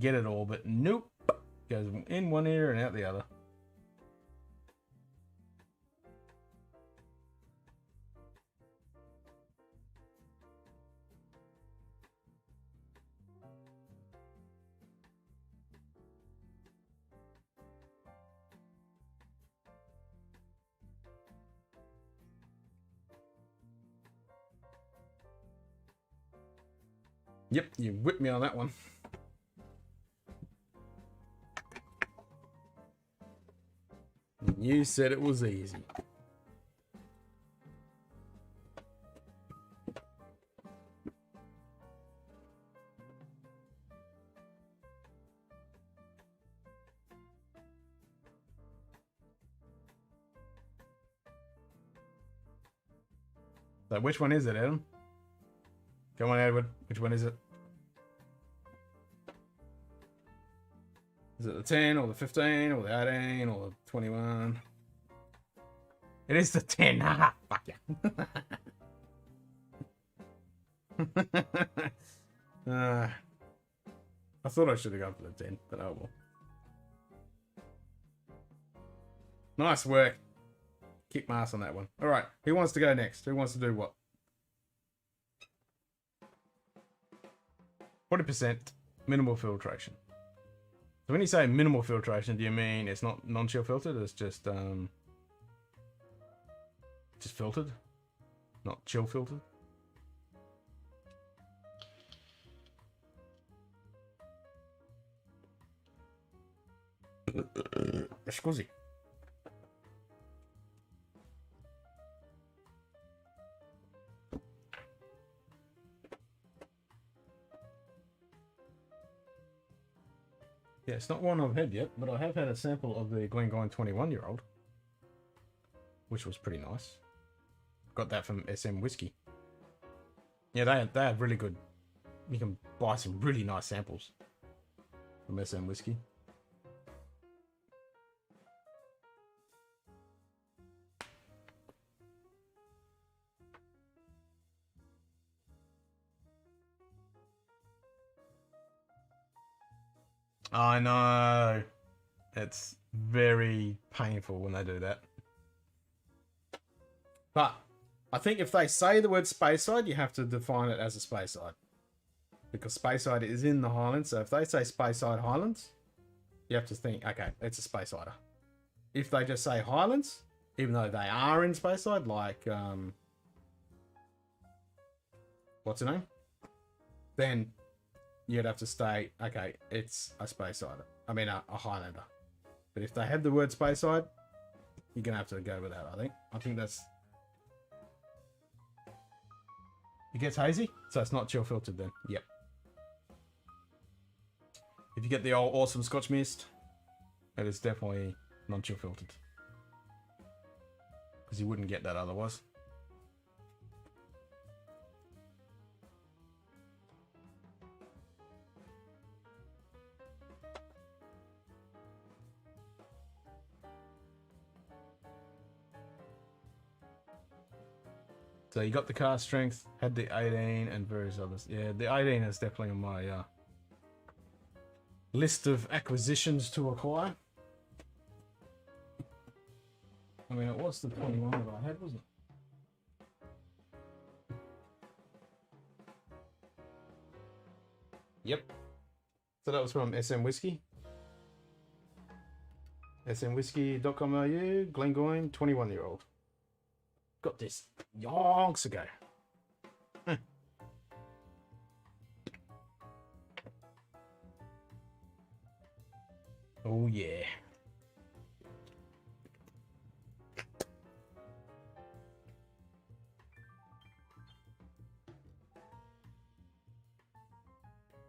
get it all, but nope. Goes in one ear and out the other. Yep, you whipped me on that one. You said it was easy. So which one is it, Adam? Come on, Edward. Which one is it? Is it the 10 or the 15 or the 18 or the 21? It is the 10. Haha, fuck yeah. I thought I should have gone for the 10, but oh well. Nice work. Kick my ass on that one. Alright, who wants to go next? Who wants to do what? 40% minimal filtration. So when you say minimal filtration, do you mean it's not non-chill filtered? It's just filtered, not chill filtered. Scusi. Yeah, it's not one I've had yet, but I have had a sample of the Glengoyne 21-year-old, which was pretty nice. Got that from SM Whiskey. Yeah, they have really good. You can buy some really nice samples from SM Whiskey. I know. It's very painful when they do that. But I think if they say the word Speyside, you have to define it as a Speyside. because Speyside is in the Highlands. So if they say Speyside Highlands, you have to think, okay, it's a Speysider. If they just say Highlands, even though they are in Speyside, like what's her name? Then you'd have to state, okay, it's a Speysider. I mean, a Highlander. But if they have the word Speyside, you're gonna have to go with that. I think that's. It gets hazy, so it's not chill filtered then. Yep. If you get the old awesome Scotch mist, it is definitely non-chill filtered. Because you wouldn't get that otherwise. So you got the car strength, had the 18 and various others. Yeah, the 18 is definitely on my list of acquisitions to acquire. I mean, it was the 21 that I had, wasn't it? Yep. So that was from SM Whisky. smwhiskey.com.au, Glengoyne, 21-year-old. Got this yonks ago. Oh yeah.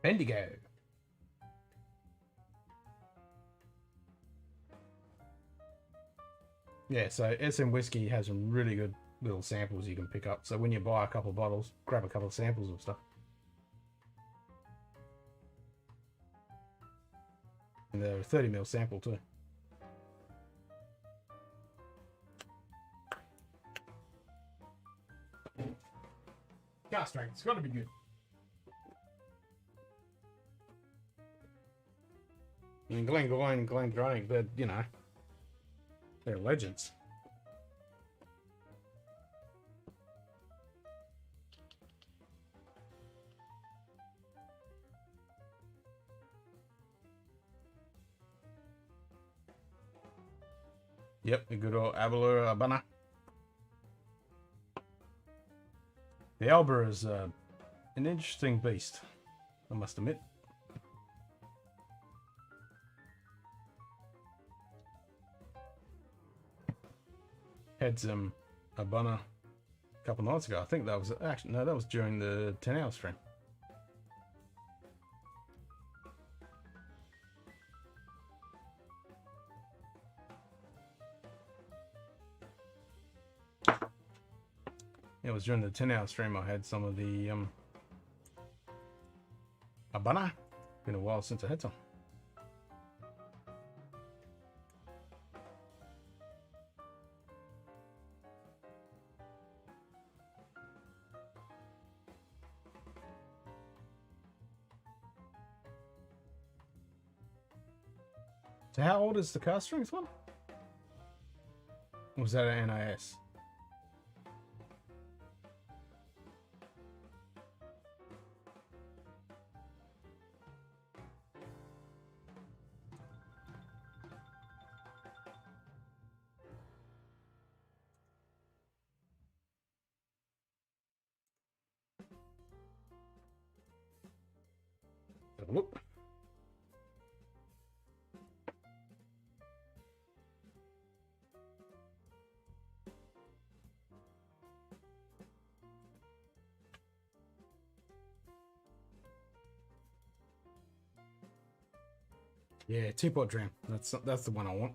Bendigo. Yeah, so SM Whisky has some really good little samples you can pick up. So when you buy a couple of bottles, grab a couple of samples of stuff. And they're a 30ml sample too. Car strength, it's got to be good. I mean, Glengoyne and Glendronach, they're, you know, they're legends. Yep, the good old Abelor Abana. The Alba is an interesting beast, I must admit. Had some Abana a couple nights ago. I think that was actually, no, that was during the 10-hour stream. It was during the 10-hour stream I had some of the Abana. Been a while since I had some. So how old is the car strength one? Or was that an NIS? Have a look. Yeah, teapot dram. That's the one I want.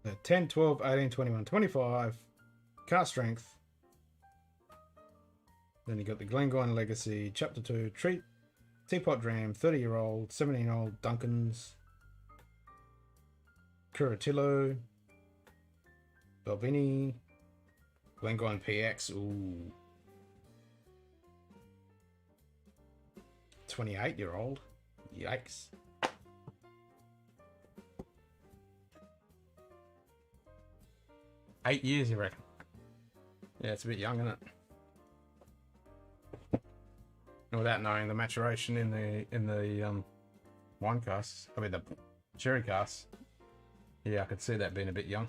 The 10, 12, 18, 21, 25 car strength. Then you got the Glengoyne Legacy Chapter 2 Treat Teapot Dram 30-year-old 17-year-old Duncans Curatillo Balvenie Glengoyne PX. Ooh. 28-year-old. Yikes. Eight years, you reckon? Yeah, it's a bit young, isn't it? And without knowing the maturation in the wine casks, I mean the sherry casks, yeah, I could see that being a bit young.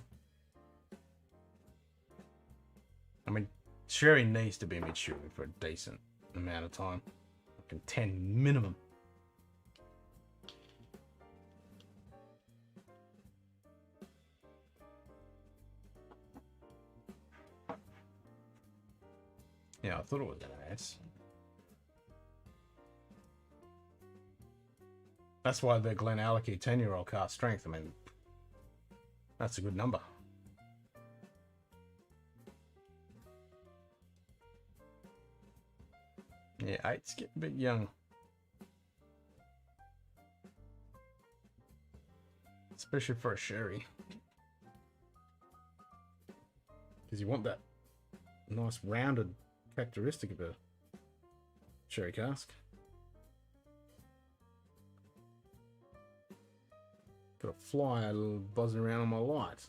I mean, sherry needs to be maturing for a decent amount of time, like 10 minimum. Yeah, I thought it was an ass. That's why the Glenallachie 10-year-old cask strength, I mean, that's a good number. Yeah, 8's getting a bit young. Especially for a sherry. Because you want that nice rounded characteristic of a sherry cask. Got a fly buzzing around on my light.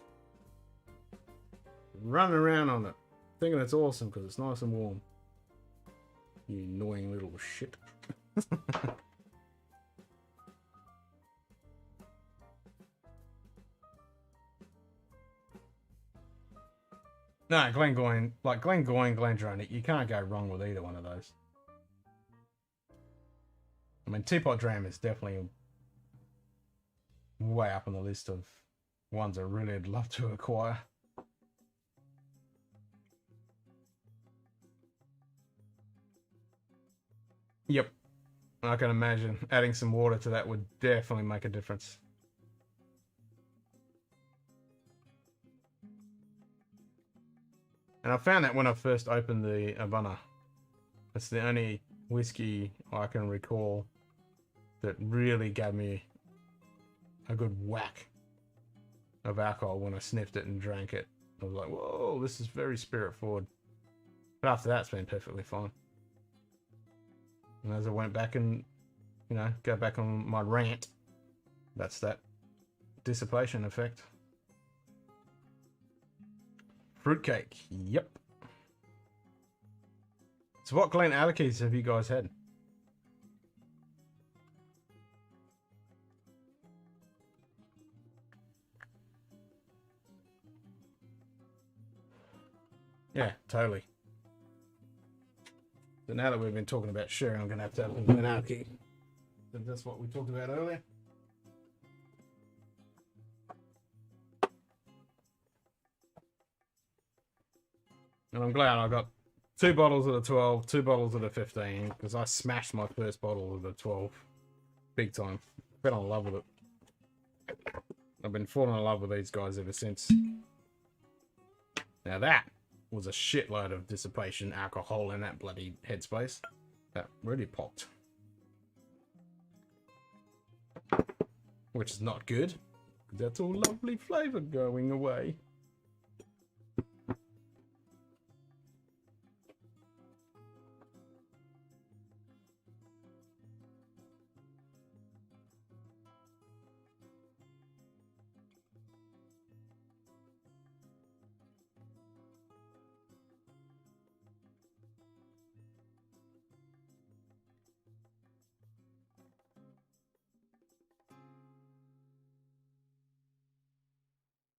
Running around on it. Thinking it's awesome because it's nice and warm. You annoying little shit. No, Glengoyne, like Glengoyne, Glendronach, you can't go wrong with either one of those. I mean, Teapot Dram is definitely way up on the list of ones I really would love to acquire. Yep, I can imagine adding some water to that would definitely make a difference. And I found that when I first opened the Havana. It's the only whiskey I can recall that really gave me a good whack of alcohol when I sniffed it and drank it. I was like, whoa, this is very spirit forward. But after that, it's been perfectly fine. And as I went back and, you know, go back on my rant, that's that dissipation effect. Fruitcake, yep. So what Glenallarkeys have you guys had? Yeah, totally. So now that we've been talking about sherry, I'm going to have open Glenallachie. So that's what we talked about earlier. And I'm glad I got 2 bottles of the 12, 2 bottles of the 15, because I smashed my first bottle of the 12 big time. Fell in love with it. I've been falling in love with these guys ever since. Now that was a shitload of dissipation alcohol in that bloody headspace. That really popped. Which is not good. That's all lovely flavour going away.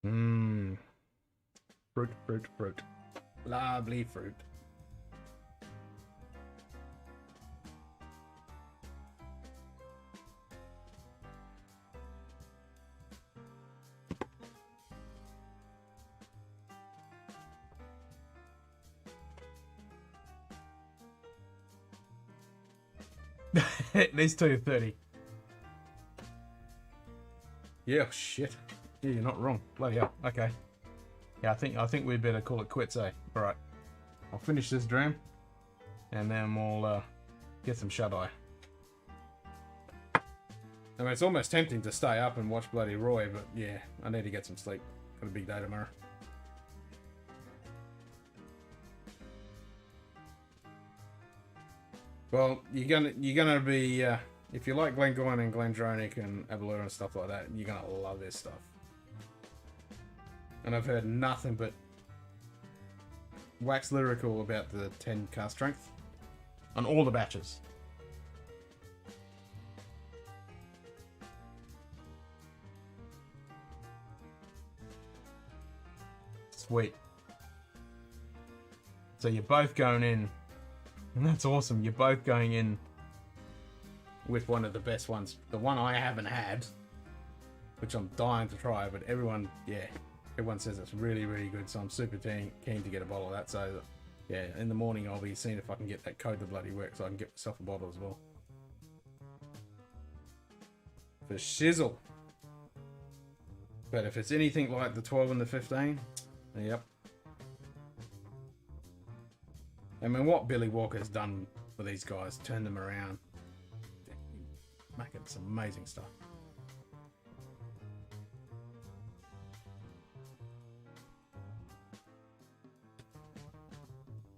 Mmm. Fruit, fruit, fruit. Lovely fruit. These two are 30. Yeah, shit. Yeah, you're not wrong. Bloody hell. Okay. Yeah, I think we'd better call it quits, eh? Alright. I'll finish this dram. And then we'll get some shut-eye. I mean, it's almost tempting to stay up and watch bloody Roy, but yeah, I need to get some sleep. Got a big day tomorrow. Well, you're gonna be if you like Glengoyne and Glendronach and Aberlour and stuff like that, you're gonna love this stuff. And I've heard nothing but wax lyrical about the 10 cask strength on all the batches. Sweet. So you're both going in, and that's awesome. You're both going in with one of the best ones. The one I haven't had, which I'm dying to try, but everyone says it's really, really good. So I'm super keen to get a bottle of that. So yeah, in the morning I'll be seeing if I can get that code to bloody work so I can get myself a bottle as well. For shizzle. But if it's anything like the 12 and the 15, yep. I mean, what Billy Walker's done for these guys, turned them around, making some amazing stuff.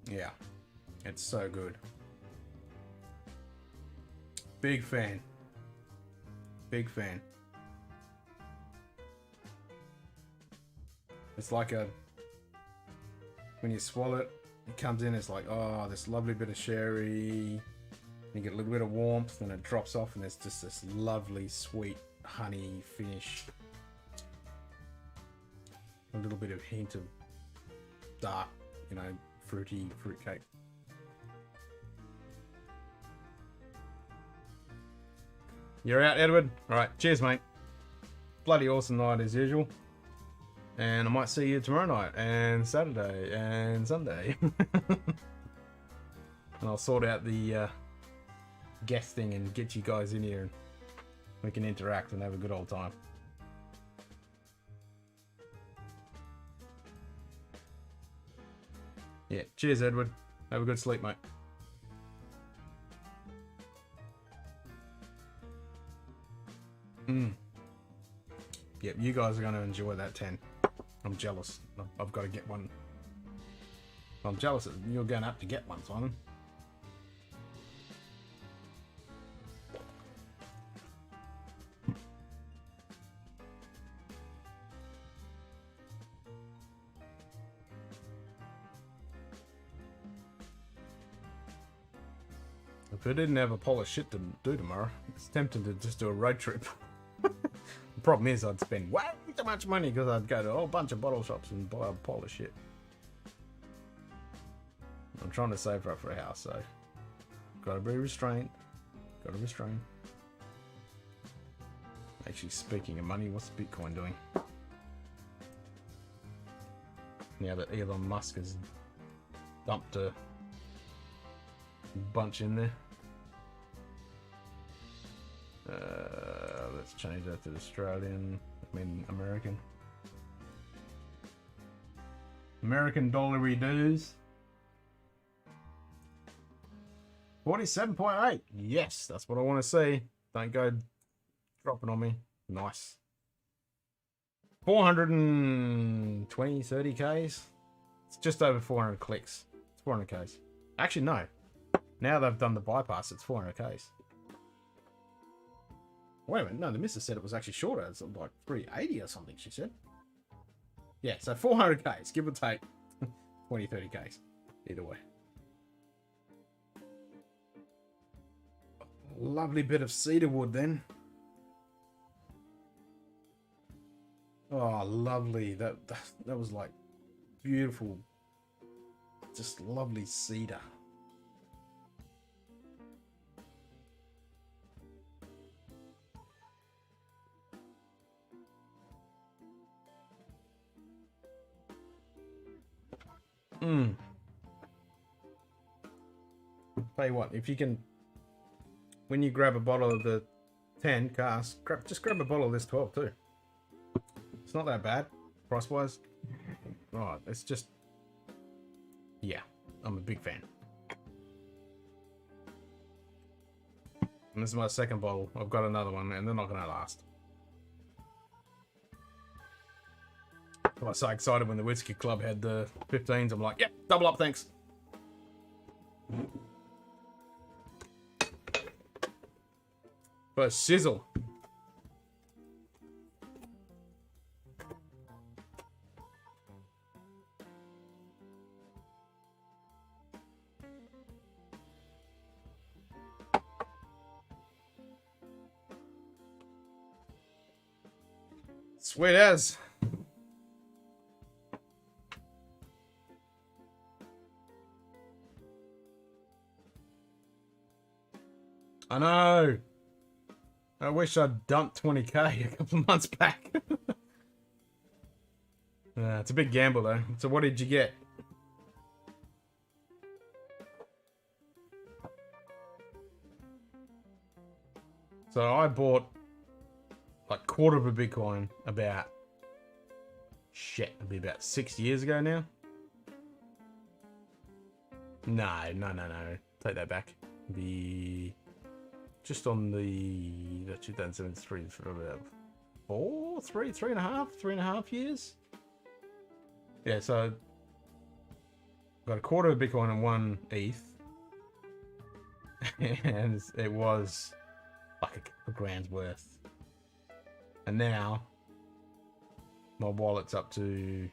Yeah, it's so good. Big fan. Big fan. It's like when you swallow it, it comes in, it's like, oh, this lovely bit of sherry. You get a little bit of warmth, and it drops off, and there's just this lovely, sweet honey finish. A little bit of hint of dark, fruity fruitcake. You're out, Edward? Alright, cheers, mate. Bloody awesome night as usual. And I might see you tomorrow night, and Saturday, and Sunday. And I'll sort out the guest thing and get you guys in here, and we can interact and have a good old time. Yeah, cheers, Edward. Have a good sleep, mate. Yep, you guys are going to enjoy that 10. I'm jealous. I've got to get one. I'm jealous that you're going to have to get one, Simon. If I didn't have a pile of shit to do tomorrow, it's tempting to just do a road trip. The problem is I'd spend way too much money because I'd go to a whole bunch of bottle shops and buy a pile of shit. I'm trying to save up for a house, so gotta be restrained. Gotta restrain. Actually, speaking of money, what's Bitcoin doing? Now that Elon Musk has dumped a bunch in there. Let's change that to Australian. I mean American. American dollary dues. 47.8. Yes, that's what I want to see. Don't go dropping on me. Nice. 420, 30 Ks. It's just over 400 clicks. It's 400 Ks. Actually, no. Now they've done the bypass, it's 400 Ks. Wait a minute, no, the missus said it was actually shorter. It's like 380 or something, she said. Yeah, so 400 Ks, give or take 20, 30 Ks. Either way. Lovely bit of cedar wood then. Oh, lovely. That was like beautiful. Just lovely cedar. Tell you what, if you can, when you grab a bottle of the 10 cask, just grab a bottle of this 12 too. It's not that bad, price-wise. Oh, it's just, yeah, I'm a big fan. And this is my second bottle. I've got another one, and they're not going to last. I was so excited when the Whiskey Club had the 15s. I'm like, yep, double up, thanks. But sizzle. Sweet as. I know. I wish I'd dumped 20k a couple of months back. It's a big gamble though. So what did you get? So I bought like quarter of a Bitcoin about, shit, it'd be about 6 years ago now. No. Take that back. The just on the 2073 for about 3.5 years. Yeah, so got a quarter of Bitcoin and 1 ETH, and it was like a grand's worth. And now my wallet's up to,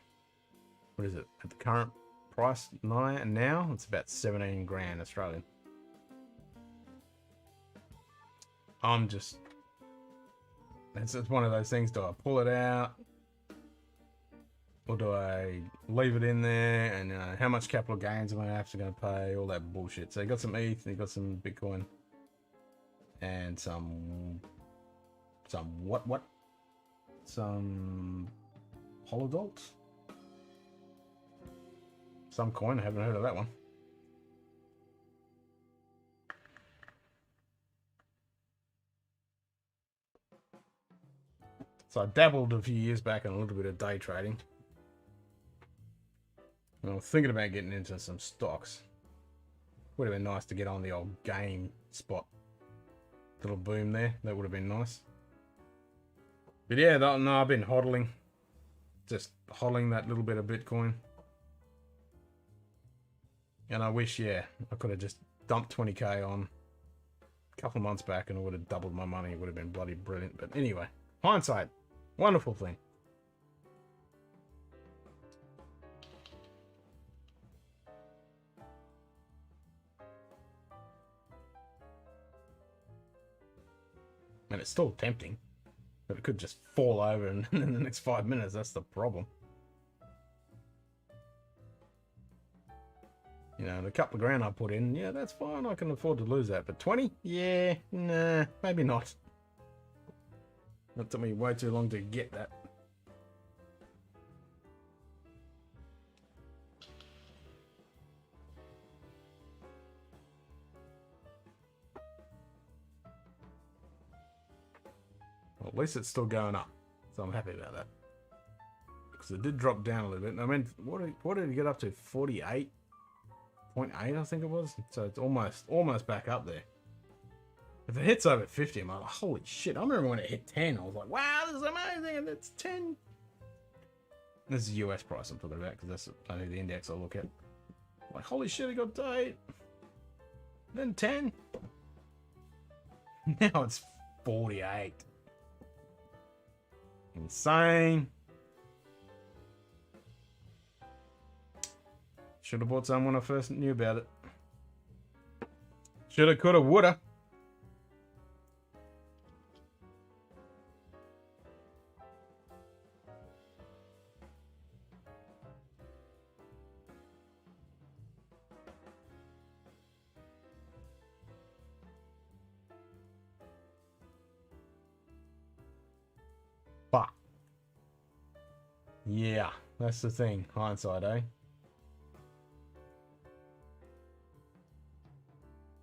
what is it at the current price now? It's about 17 grand Australian. I'm just, it's one of those things. Do I pull it out, or do I leave it in there? And how much capital gains am I actually going to pay? All that bullshit. So you got some ETH, and you got some Bitcoin, and some Holodalt, some coin. I haven't heard of that one. So I dabbled a few years back in a little bit of day trading. And I'm thinking about getting into some stocks. Would have been nice to get on the old game spot. Little boom there. That would have been nice. But yeah, no, I've been hodling. Just hodling that little bit of Bitcoin. And I wish, I could have just dumped 20k on a couple of months back and it would have doubled my money. It would have been bloody brilliant. But anyway, hindsight. Wonderful thing. And it's still tempting. But it could just fall over in the next 5 minutes. That's the problem. You know, the couple of grand I put in, yeah, that's fine. I can afford to lose that. But 20? Yeah, nah, maybe not. That took me way too long to get that. Well, at least it's still going up, so I'm happy about that. Because it did drop down a little bit. I mean, what did it get up to? 48.8, I think it was. So it's almost back up there. If it hits over 50, I'm like, holy shit! I remember when it hit 10, I was like, wow, this is amazing, and it's 10. This is the US price I'm talking about because that's only the index I look at. Like, holy shit, it got to 8, then 10. Now it's 48. Insane. Should have bought some when I first knew about it. Shoulda, coulda, woulda. But yeah, that's the thing. Hindsight, eh?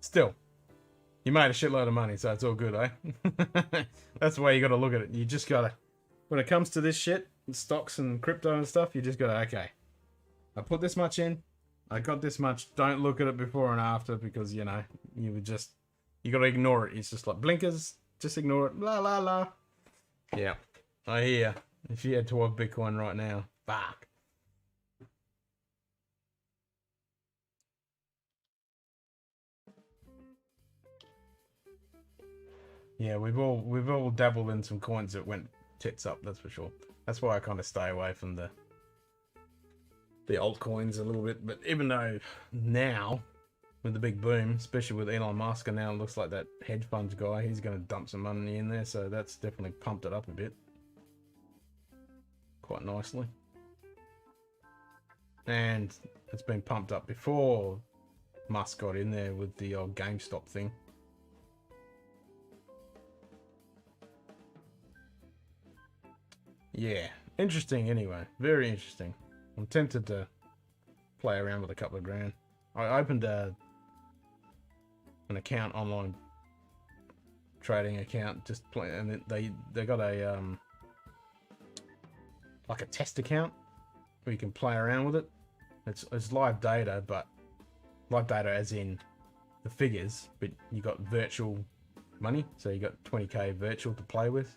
Still, you made a shitload of money, so it's all good, eh? That's the way you got to look at it. You just got to, when it comes to this shit, stocks and crypto and stuff, you just got to, okay, I put this much in, I got this much. Don't look at it before and after because, you know, you got to ignore it. It's just like blinkers, just ignore it. La, la, la. Yeah, I hear. If you had 12 Bitcoin right now, fuck. Yeah, we've all dabbled in some coins that went tits up, that's for sure. That's why I kind of stay away from the altcoins a little bit. But even though now, with the big boom, especially with Elon Musk, and now it looks like that hedge funds guy, he's going to dump some money in there, so that's definitely pumped it up a bit. quite nicely. And it's been pumped up before Musk got in there with the old GameStop thing. Yeah, interesting anyway. Very interesting. I'm tempted to play around with a couple of grand. I opened an account, online trading account, just play, and they got a like a test account where you can play around with it. It's live data, but live data as in the figures, but you got virtual money, so you got 20k virtual to play with.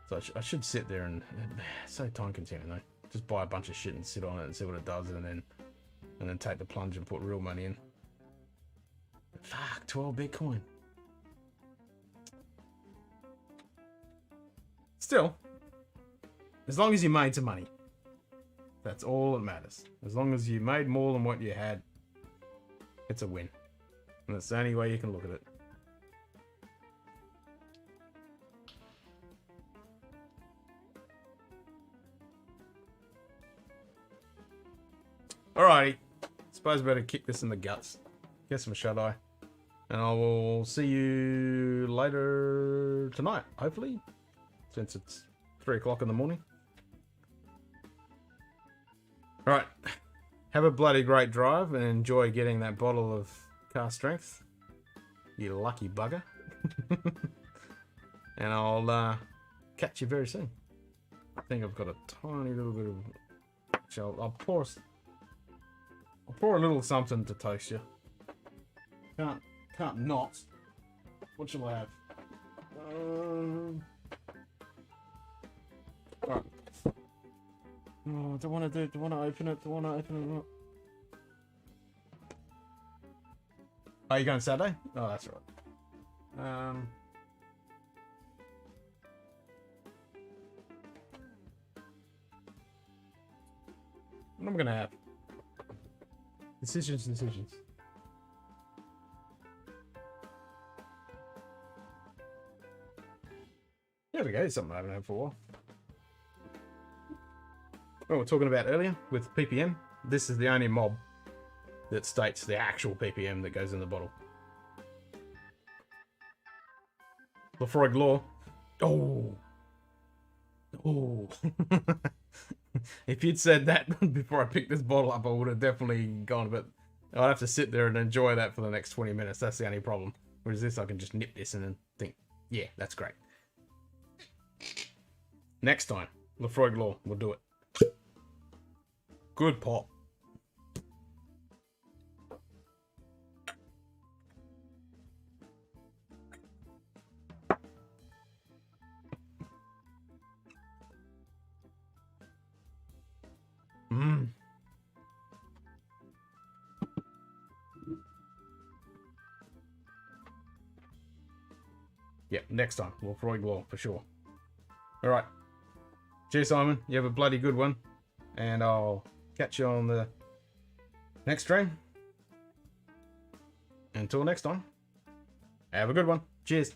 So I should sit there and it's so time consuming though. Just buy a bunch of shit and sit on it and see what it does, and then take the plunge and put real money in. Fuck, 12 Bitcoin. Still, as long as you made some money, that's all that matters. As long as you made more than what you had, it's a win. And that's the only way you can look at it. Alrighty, suppose I better kick this in the guts. Get some shut-eye. And I will see you later tonight, hopefully. Since it's 3 o'clock in the morning. Alright, have a bloody great drive and enjoy getting that bottle of car strength. You lucky bugger. And I'll catch you very soon. I think I've got a tiny little bit of... Actually, I'll pour a little something to toast you. Can't not. What shall I have? Alright. Oh, do I want to open it? Are you going Saturday? Oh, that's right. What am I gonna have? Decisions. There we go, something I haven't had for a while. What we were talking about earlier with ppm, this is the only mob that states the actual ppm that goes in the bottle. Lefroy Law. Oh. If you'd said that before I picked this bottle up, I would have definitely gone, but I'd have to sit there and enjoy that for the next 20 minutes. That's the only problem. Whereas this, I can just nip this and then think, yeah, that's great. Next time, Lefroy Law, we'll do it. Good pop. Yeah, next time, Lefroy Law for sure. All right. Cheers, Simon. You have a bloody good one. And I'll catch you on the next stream. Until next time, have a good one. Cheers.